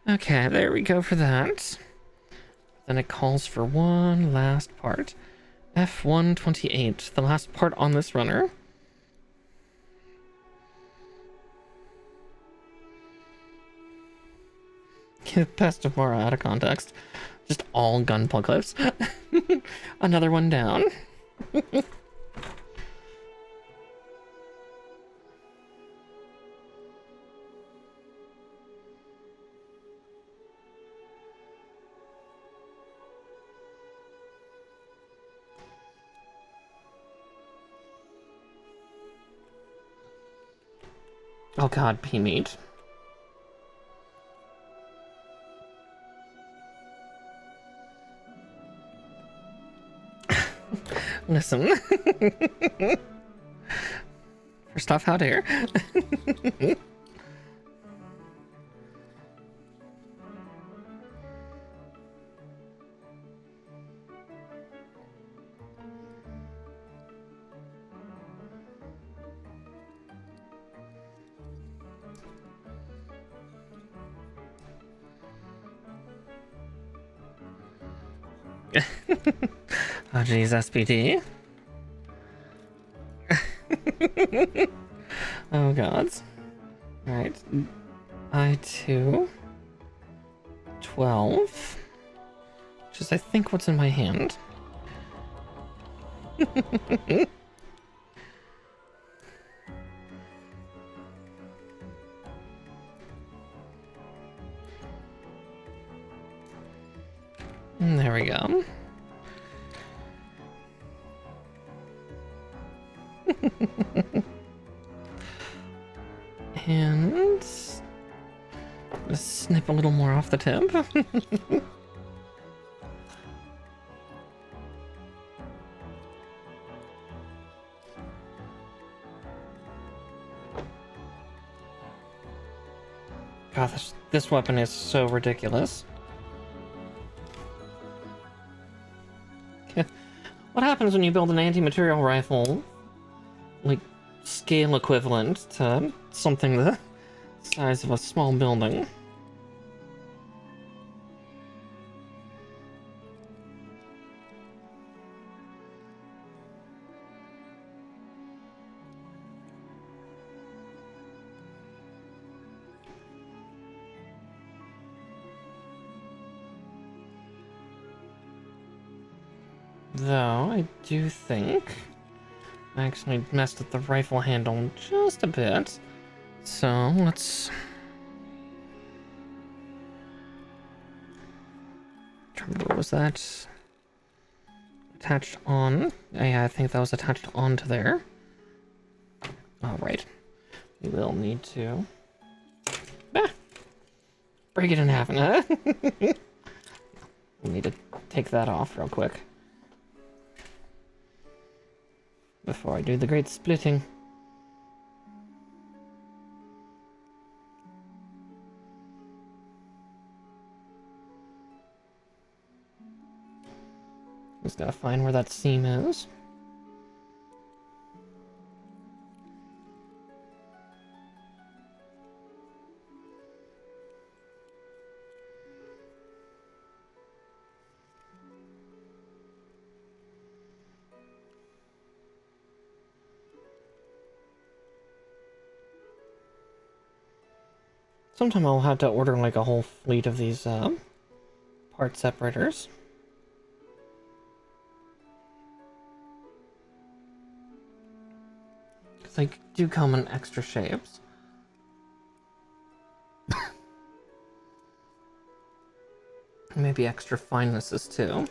Okay, there we go for that. Then it calls for one last part. F128, the last part on this runner. Best of Mara out of context. Just all Gunpla clips. Another one down. Oh god, P-meat. Listen. First off, how dare. Oh jeez, SPD. Oh gods. Alright. I2. 12. Which is, I think, what's in my hand. There we go. And just snip a little more off the tip. God, this weapon is so ridiculous. What happens when you build an anti-material rifle, like, scale equivalent to something the size of a small building? Though, I do think I actually messed with the rifle handle just a bit. So, let's... Was that attached on? Yeah, I think that was attached onto there. Alright. We will need to... break it in half. We need to take that off real quick before I do the great splitting. Just gotta find where that seam is. Sometime I'll have to order like a whole fleet of these part separators. Because they do come in extra shapes. Maybe extra finenesses too.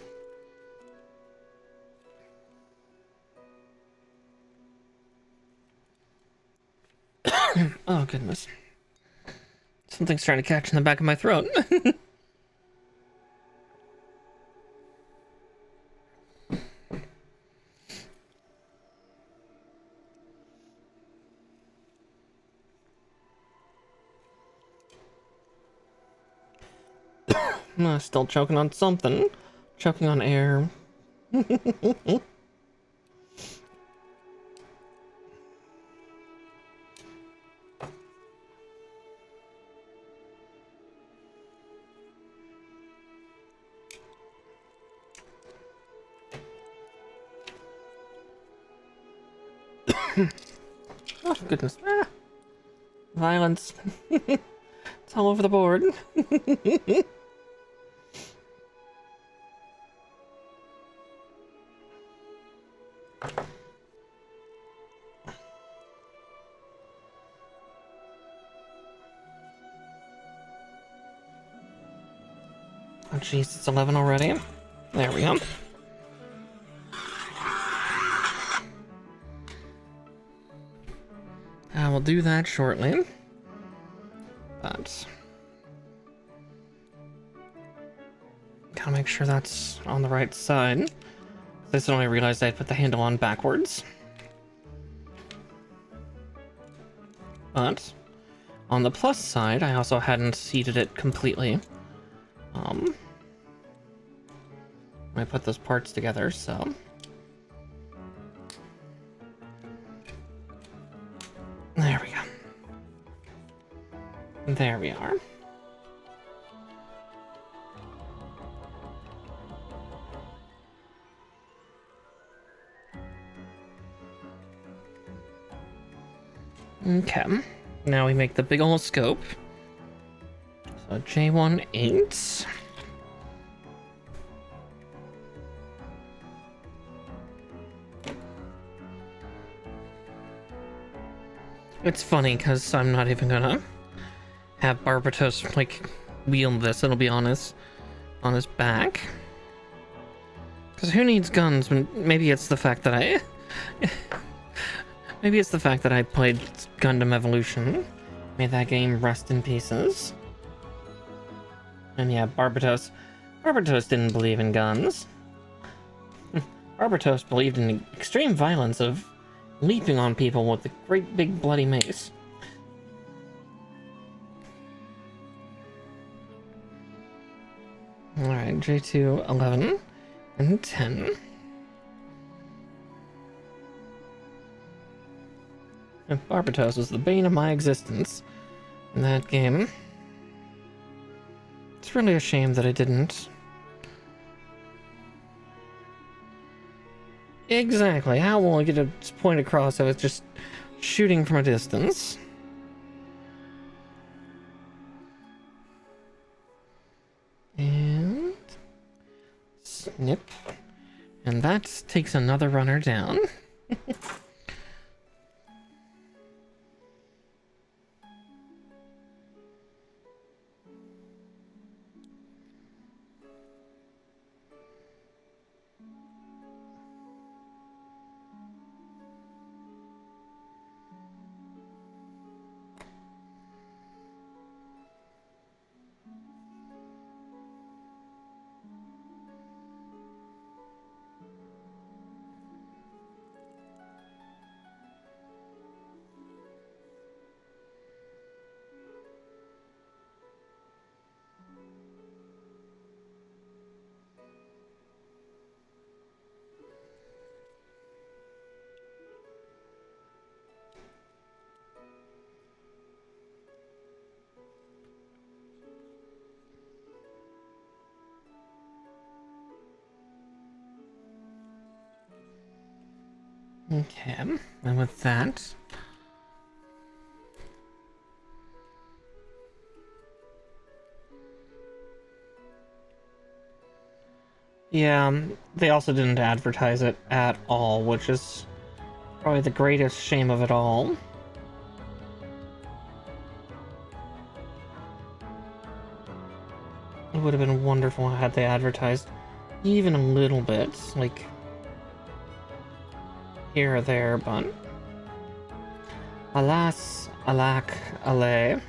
Oh goodness. Something's trying to catch in the back of my throat. Still choking on something. Choking on air. Oh, goodness. Ah. Violence. It's all over the board. Oh jeez, it's 11 already. There we go. I will do that shortly. But gotta make sure that's on the right side. I suddenly realized I put the handle on backwards. But on the plus side, I also hadn't seated it completely. I put those parts together, so. There we go. There we are. Okay. Now we make the big ol' scope. So J18. It's funny because I'm not even gonna have Barbatos like wield this. It'll be on his back. Because who needs guns? When maybe it's the fact that I maybe it's the fact that I played Gundam Evolution. Made that game rest in pieces. And yeah, Barbatos didn't believe in guns. Barbatos believed in the extreme violence of leaping on people with a great big bloody mace. Alright, J2, 11, and 10. And Barbatos was the bane of my existence in that game. It's really a shame that I didn't. Exactly, how will I get a point across if it's just shooting from a distance? And snip. And that takes another runner down. Okay, and with that, Yeah, they also didn't advertise it at all, which is probably the greatest shame of it all. It would have been wonderful had they advertised even a little bit, like here or there, but alas, alack, alay.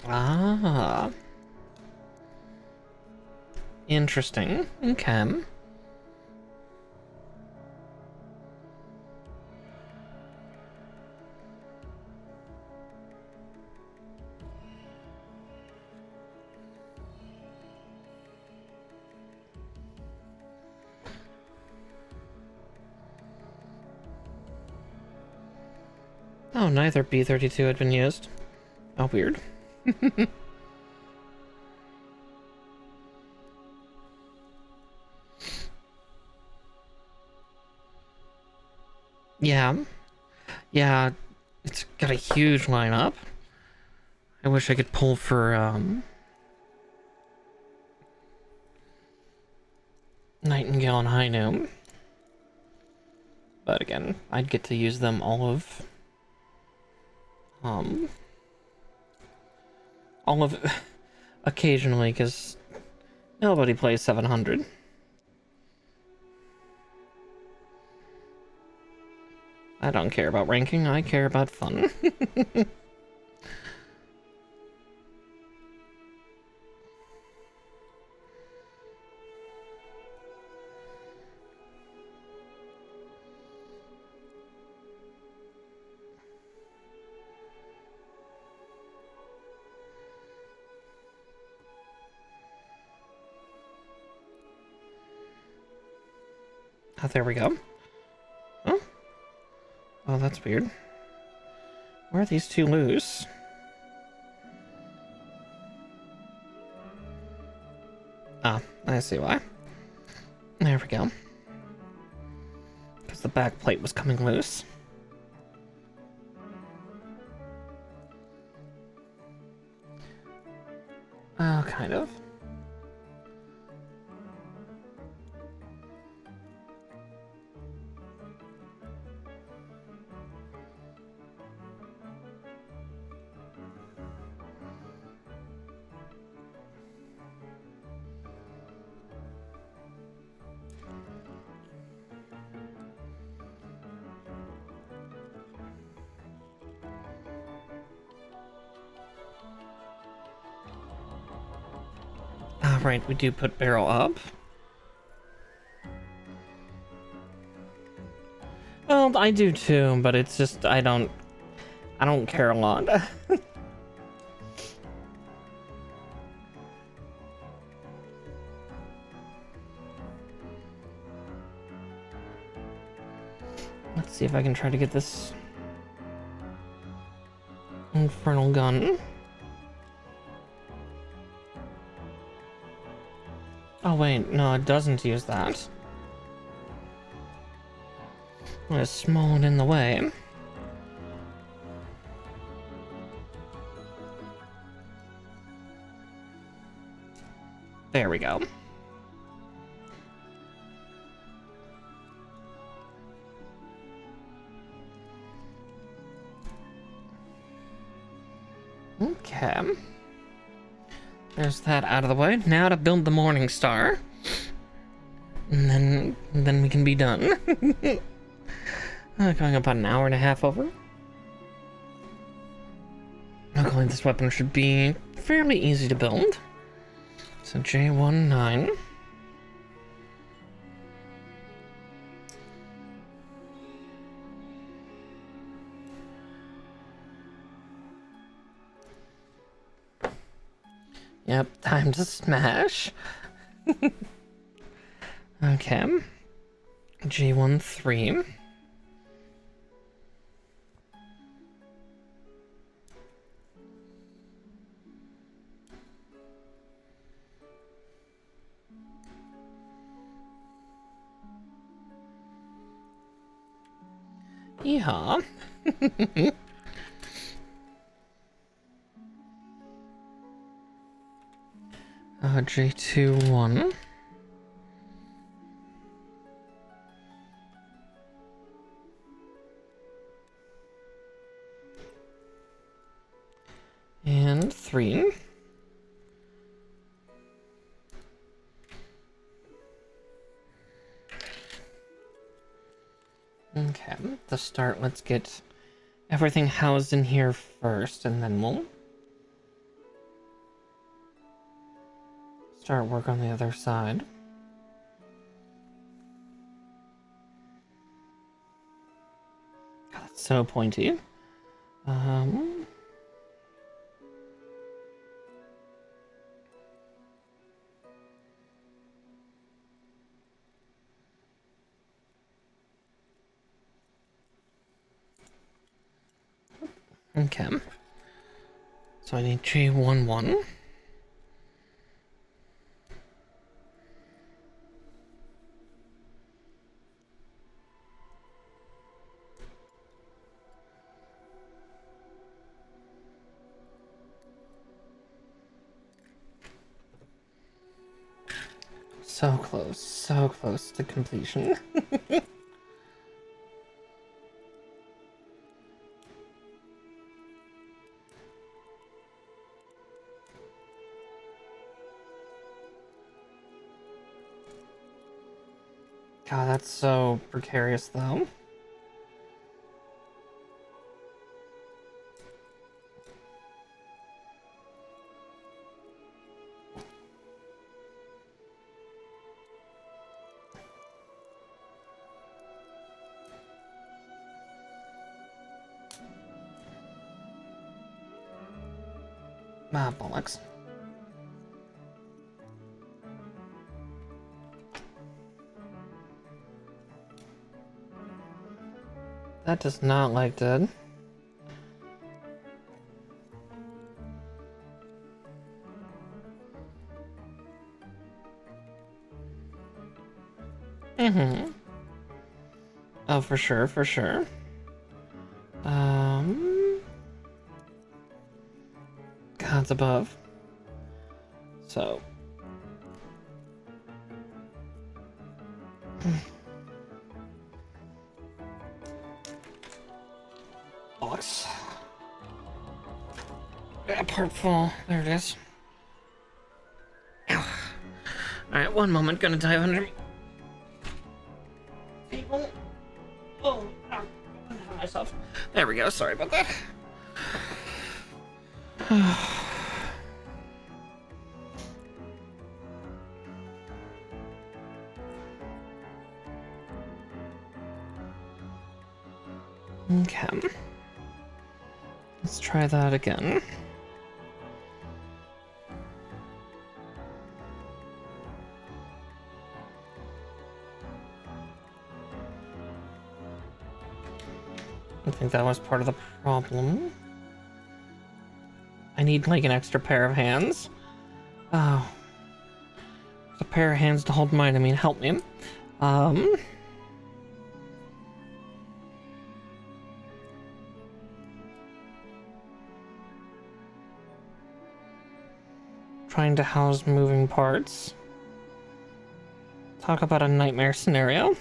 Ah, interesting. Okay. Oh, neither B-32 had been used. Oh, weird. Yeah. Yeah, it's got a huge lineup. I wish I could pull for, Nightingale and High Noon. But again, I'd get to use them all of occasionally, because nobody plays 700. I don't care about ranking, I care about fun. Oh, there we go. Oh. Oh, that's weird. Where are these two loose? Ah, I see why. There we go. Because the back plate was coming loose. Oh, kind of. Ah, right, we do put barrel up. Well, I do too, but it's just I don't care a lot. Let's see if I can try to get this infernal gun. Oh wait, no, it doesn't use that. It's small and in the way. There we go. Okay. There's that out of the way. Now to build the Morning Star. And then we can be done. Going about an hour and a half over. Luckily, this weapon should be fairly easy to build. So J19. Yep, time to smash. Okay. G13. Yeah. J21. And 3. Okay, to start, let's get everything housed in here first, and then we'll start work on the other side. God, that's so pointy. Okay. So I need J11. So close to completion. God, that's so precarious, though. Ah, bollocks. That does not like dead. Mm-hmm. Oh, for sure, for sure. God's above. So. Bollocks. Part full. There it is. Alright, one moment. Gonna dive under me. People. Oh, myself. There we go. Sorry about that. Okay. Let's try that again. I think that was part of the problem. I need like an extra pair of hands. Oh. A pair of hands to hold mine. I mean, help me. Trying to house moving parts. Talk about a nightmare scenario.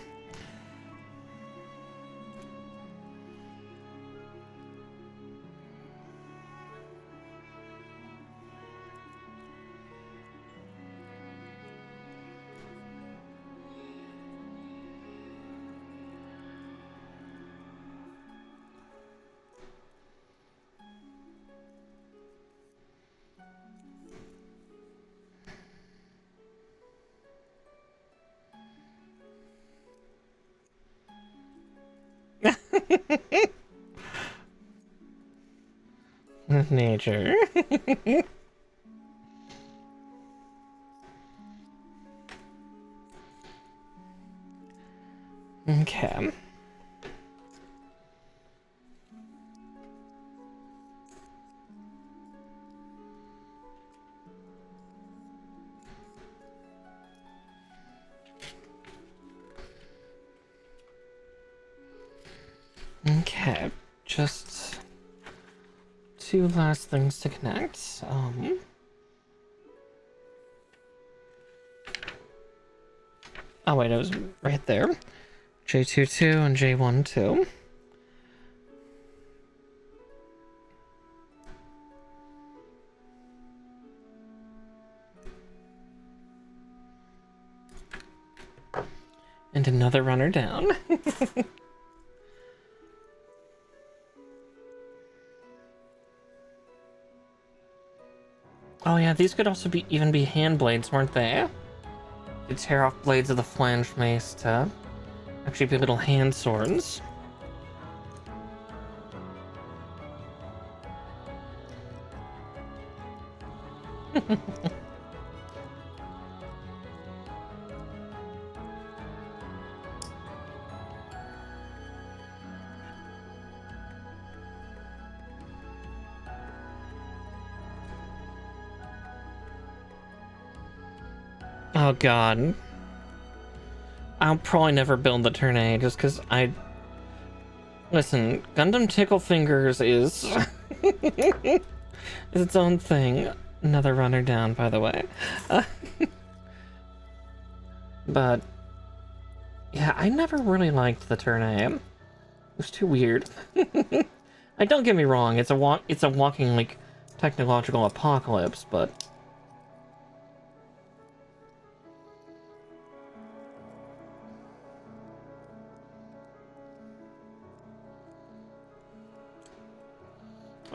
Nature. just two last things to connect. Oh wait, it was right there. J22 and J12. And another runner down. Oh yeah, these could also even be hand blades, weren't they? You tear off blades of the flanged mace to actually be little hand swords. Oh god. I'll probably never build the turn A just because Listen, Gundam Tickle Fingers is... is its own thing. Another runner down, by the way. But... yeah, I never really liked the turn A. It was too weird. Like, don't get me wrong, it's a walking, like, technological apocalypse, but...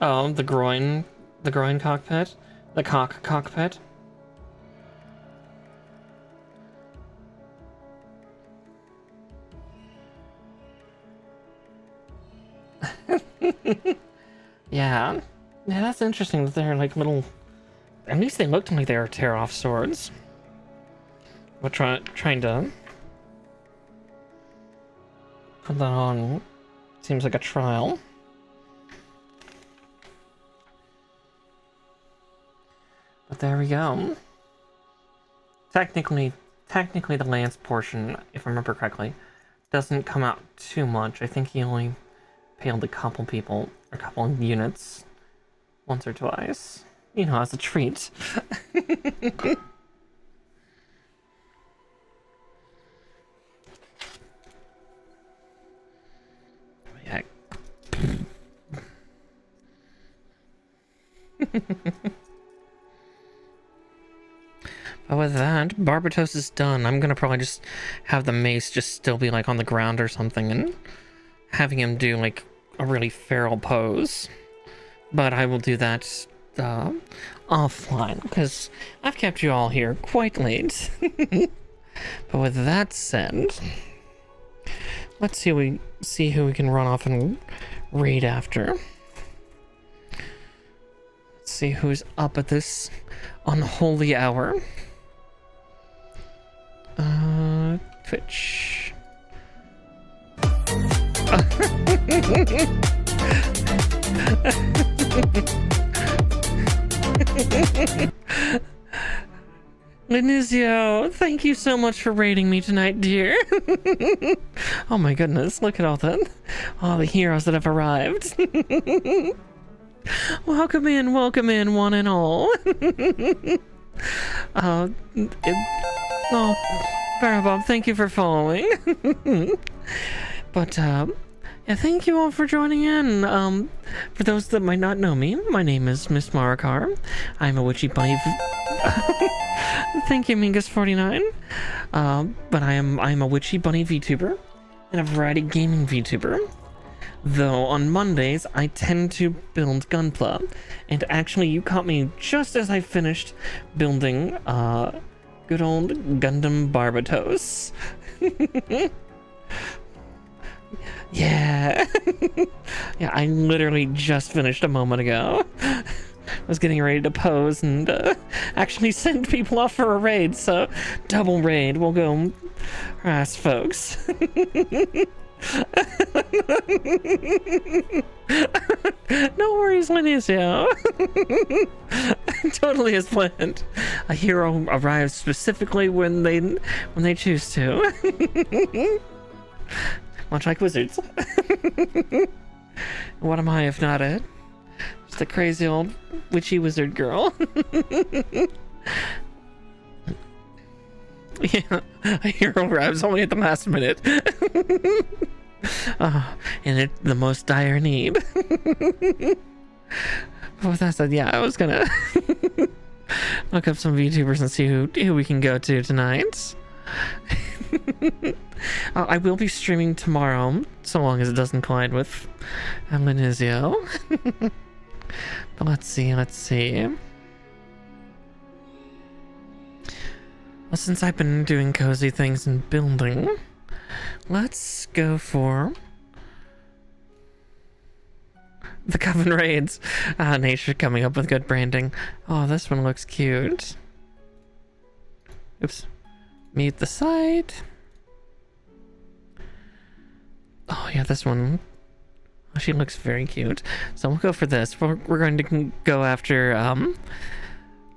oh, the groin cockpit? The cockpit? Yeah. Yeah, that's interesting that they're like little... At least they looked like they were tear-off swords. But trying to... put that on seems like a trial. But there we go. Technically the lance portion, if I remember correctly, doesn't come out too much. I think he only paled a couple people, or a couple units, once or twice. You know, as a treat. Yeah. But with that, Barbatos is done. I'm gonna probably just have the mace just still be like on the ground or something and having him do like a really feral pose. But I will do that offline because I've kept you all here quite late. But with that said, let's see who we can run off and raid after. Let's see who's up at this unholy hour. Twitch. Linizio, thank you so much for raiding me tonight, dear. Oh my goodness, look at all the heroes that have arrived. Welcome in, one and all. Oh, Barabob, thank you for following. But, yeah, thank you all for joining in. For those that might not know me, my name is Miss Marakar. I'm a witchy bunny. Thank you, Mingus49. But I'm a witchy bunny VTuber and a variety gaming VTuber. Though on Mondays, I tend to build Gunpla. And actually, you caught me just as I finished building, good old Gundam Barbatos. Yeah. Yeah, I literally just finished a moment ago. I was getting ready to pose and actually send people off for a raid, so double raid. We'll go harass folks. No worries, Linizio. Totally as planned. A hero arrives specifically when they choose to. Much like wizards. What am I if not it? Just a crazy old witchy wizard girl. Yeah, a hero arrives only at the last minute. And it the most dire need. But with that said, yeah, I was gonna look up some VTubers and see who we can go to tonight. I will be streaming tomorrow, so long as it doesn't collide with Amnesia. But let's see. Well, since I've been doing cozy things and building, let's go for the Coven Raids. Nature coming up with good branding. Oh, this one looks cute. Oops. Mute the site. Oh yeah, this one. Oh, she looks very cute. So we'll go for this. We're going to go after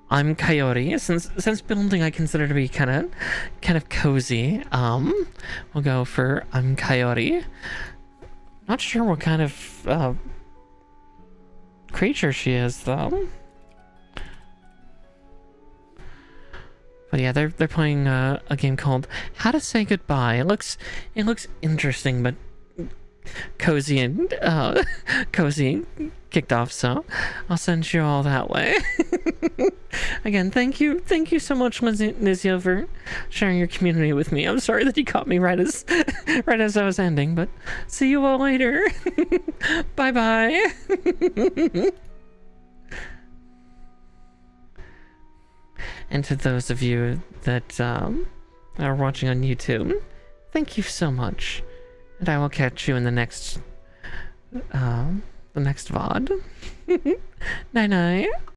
I'm Coyote. Since building I consider to be kind of cozy. We'll go for I'm Coyote. Not sure what kind of creature she is though. But yeah, they're playing a game called How to Say Goodbye. It looks interesting, but cozy and cozy kicked off, so I'll send you all that way. Again, thank you so much, Nizio, for sharing your community with me. I'm sorry that you caught me right as I was ending, but see you all later. Bye bye. And to those of you that are watching on YouTube, thank you so much. And I will catch you in the next VOD. Night night.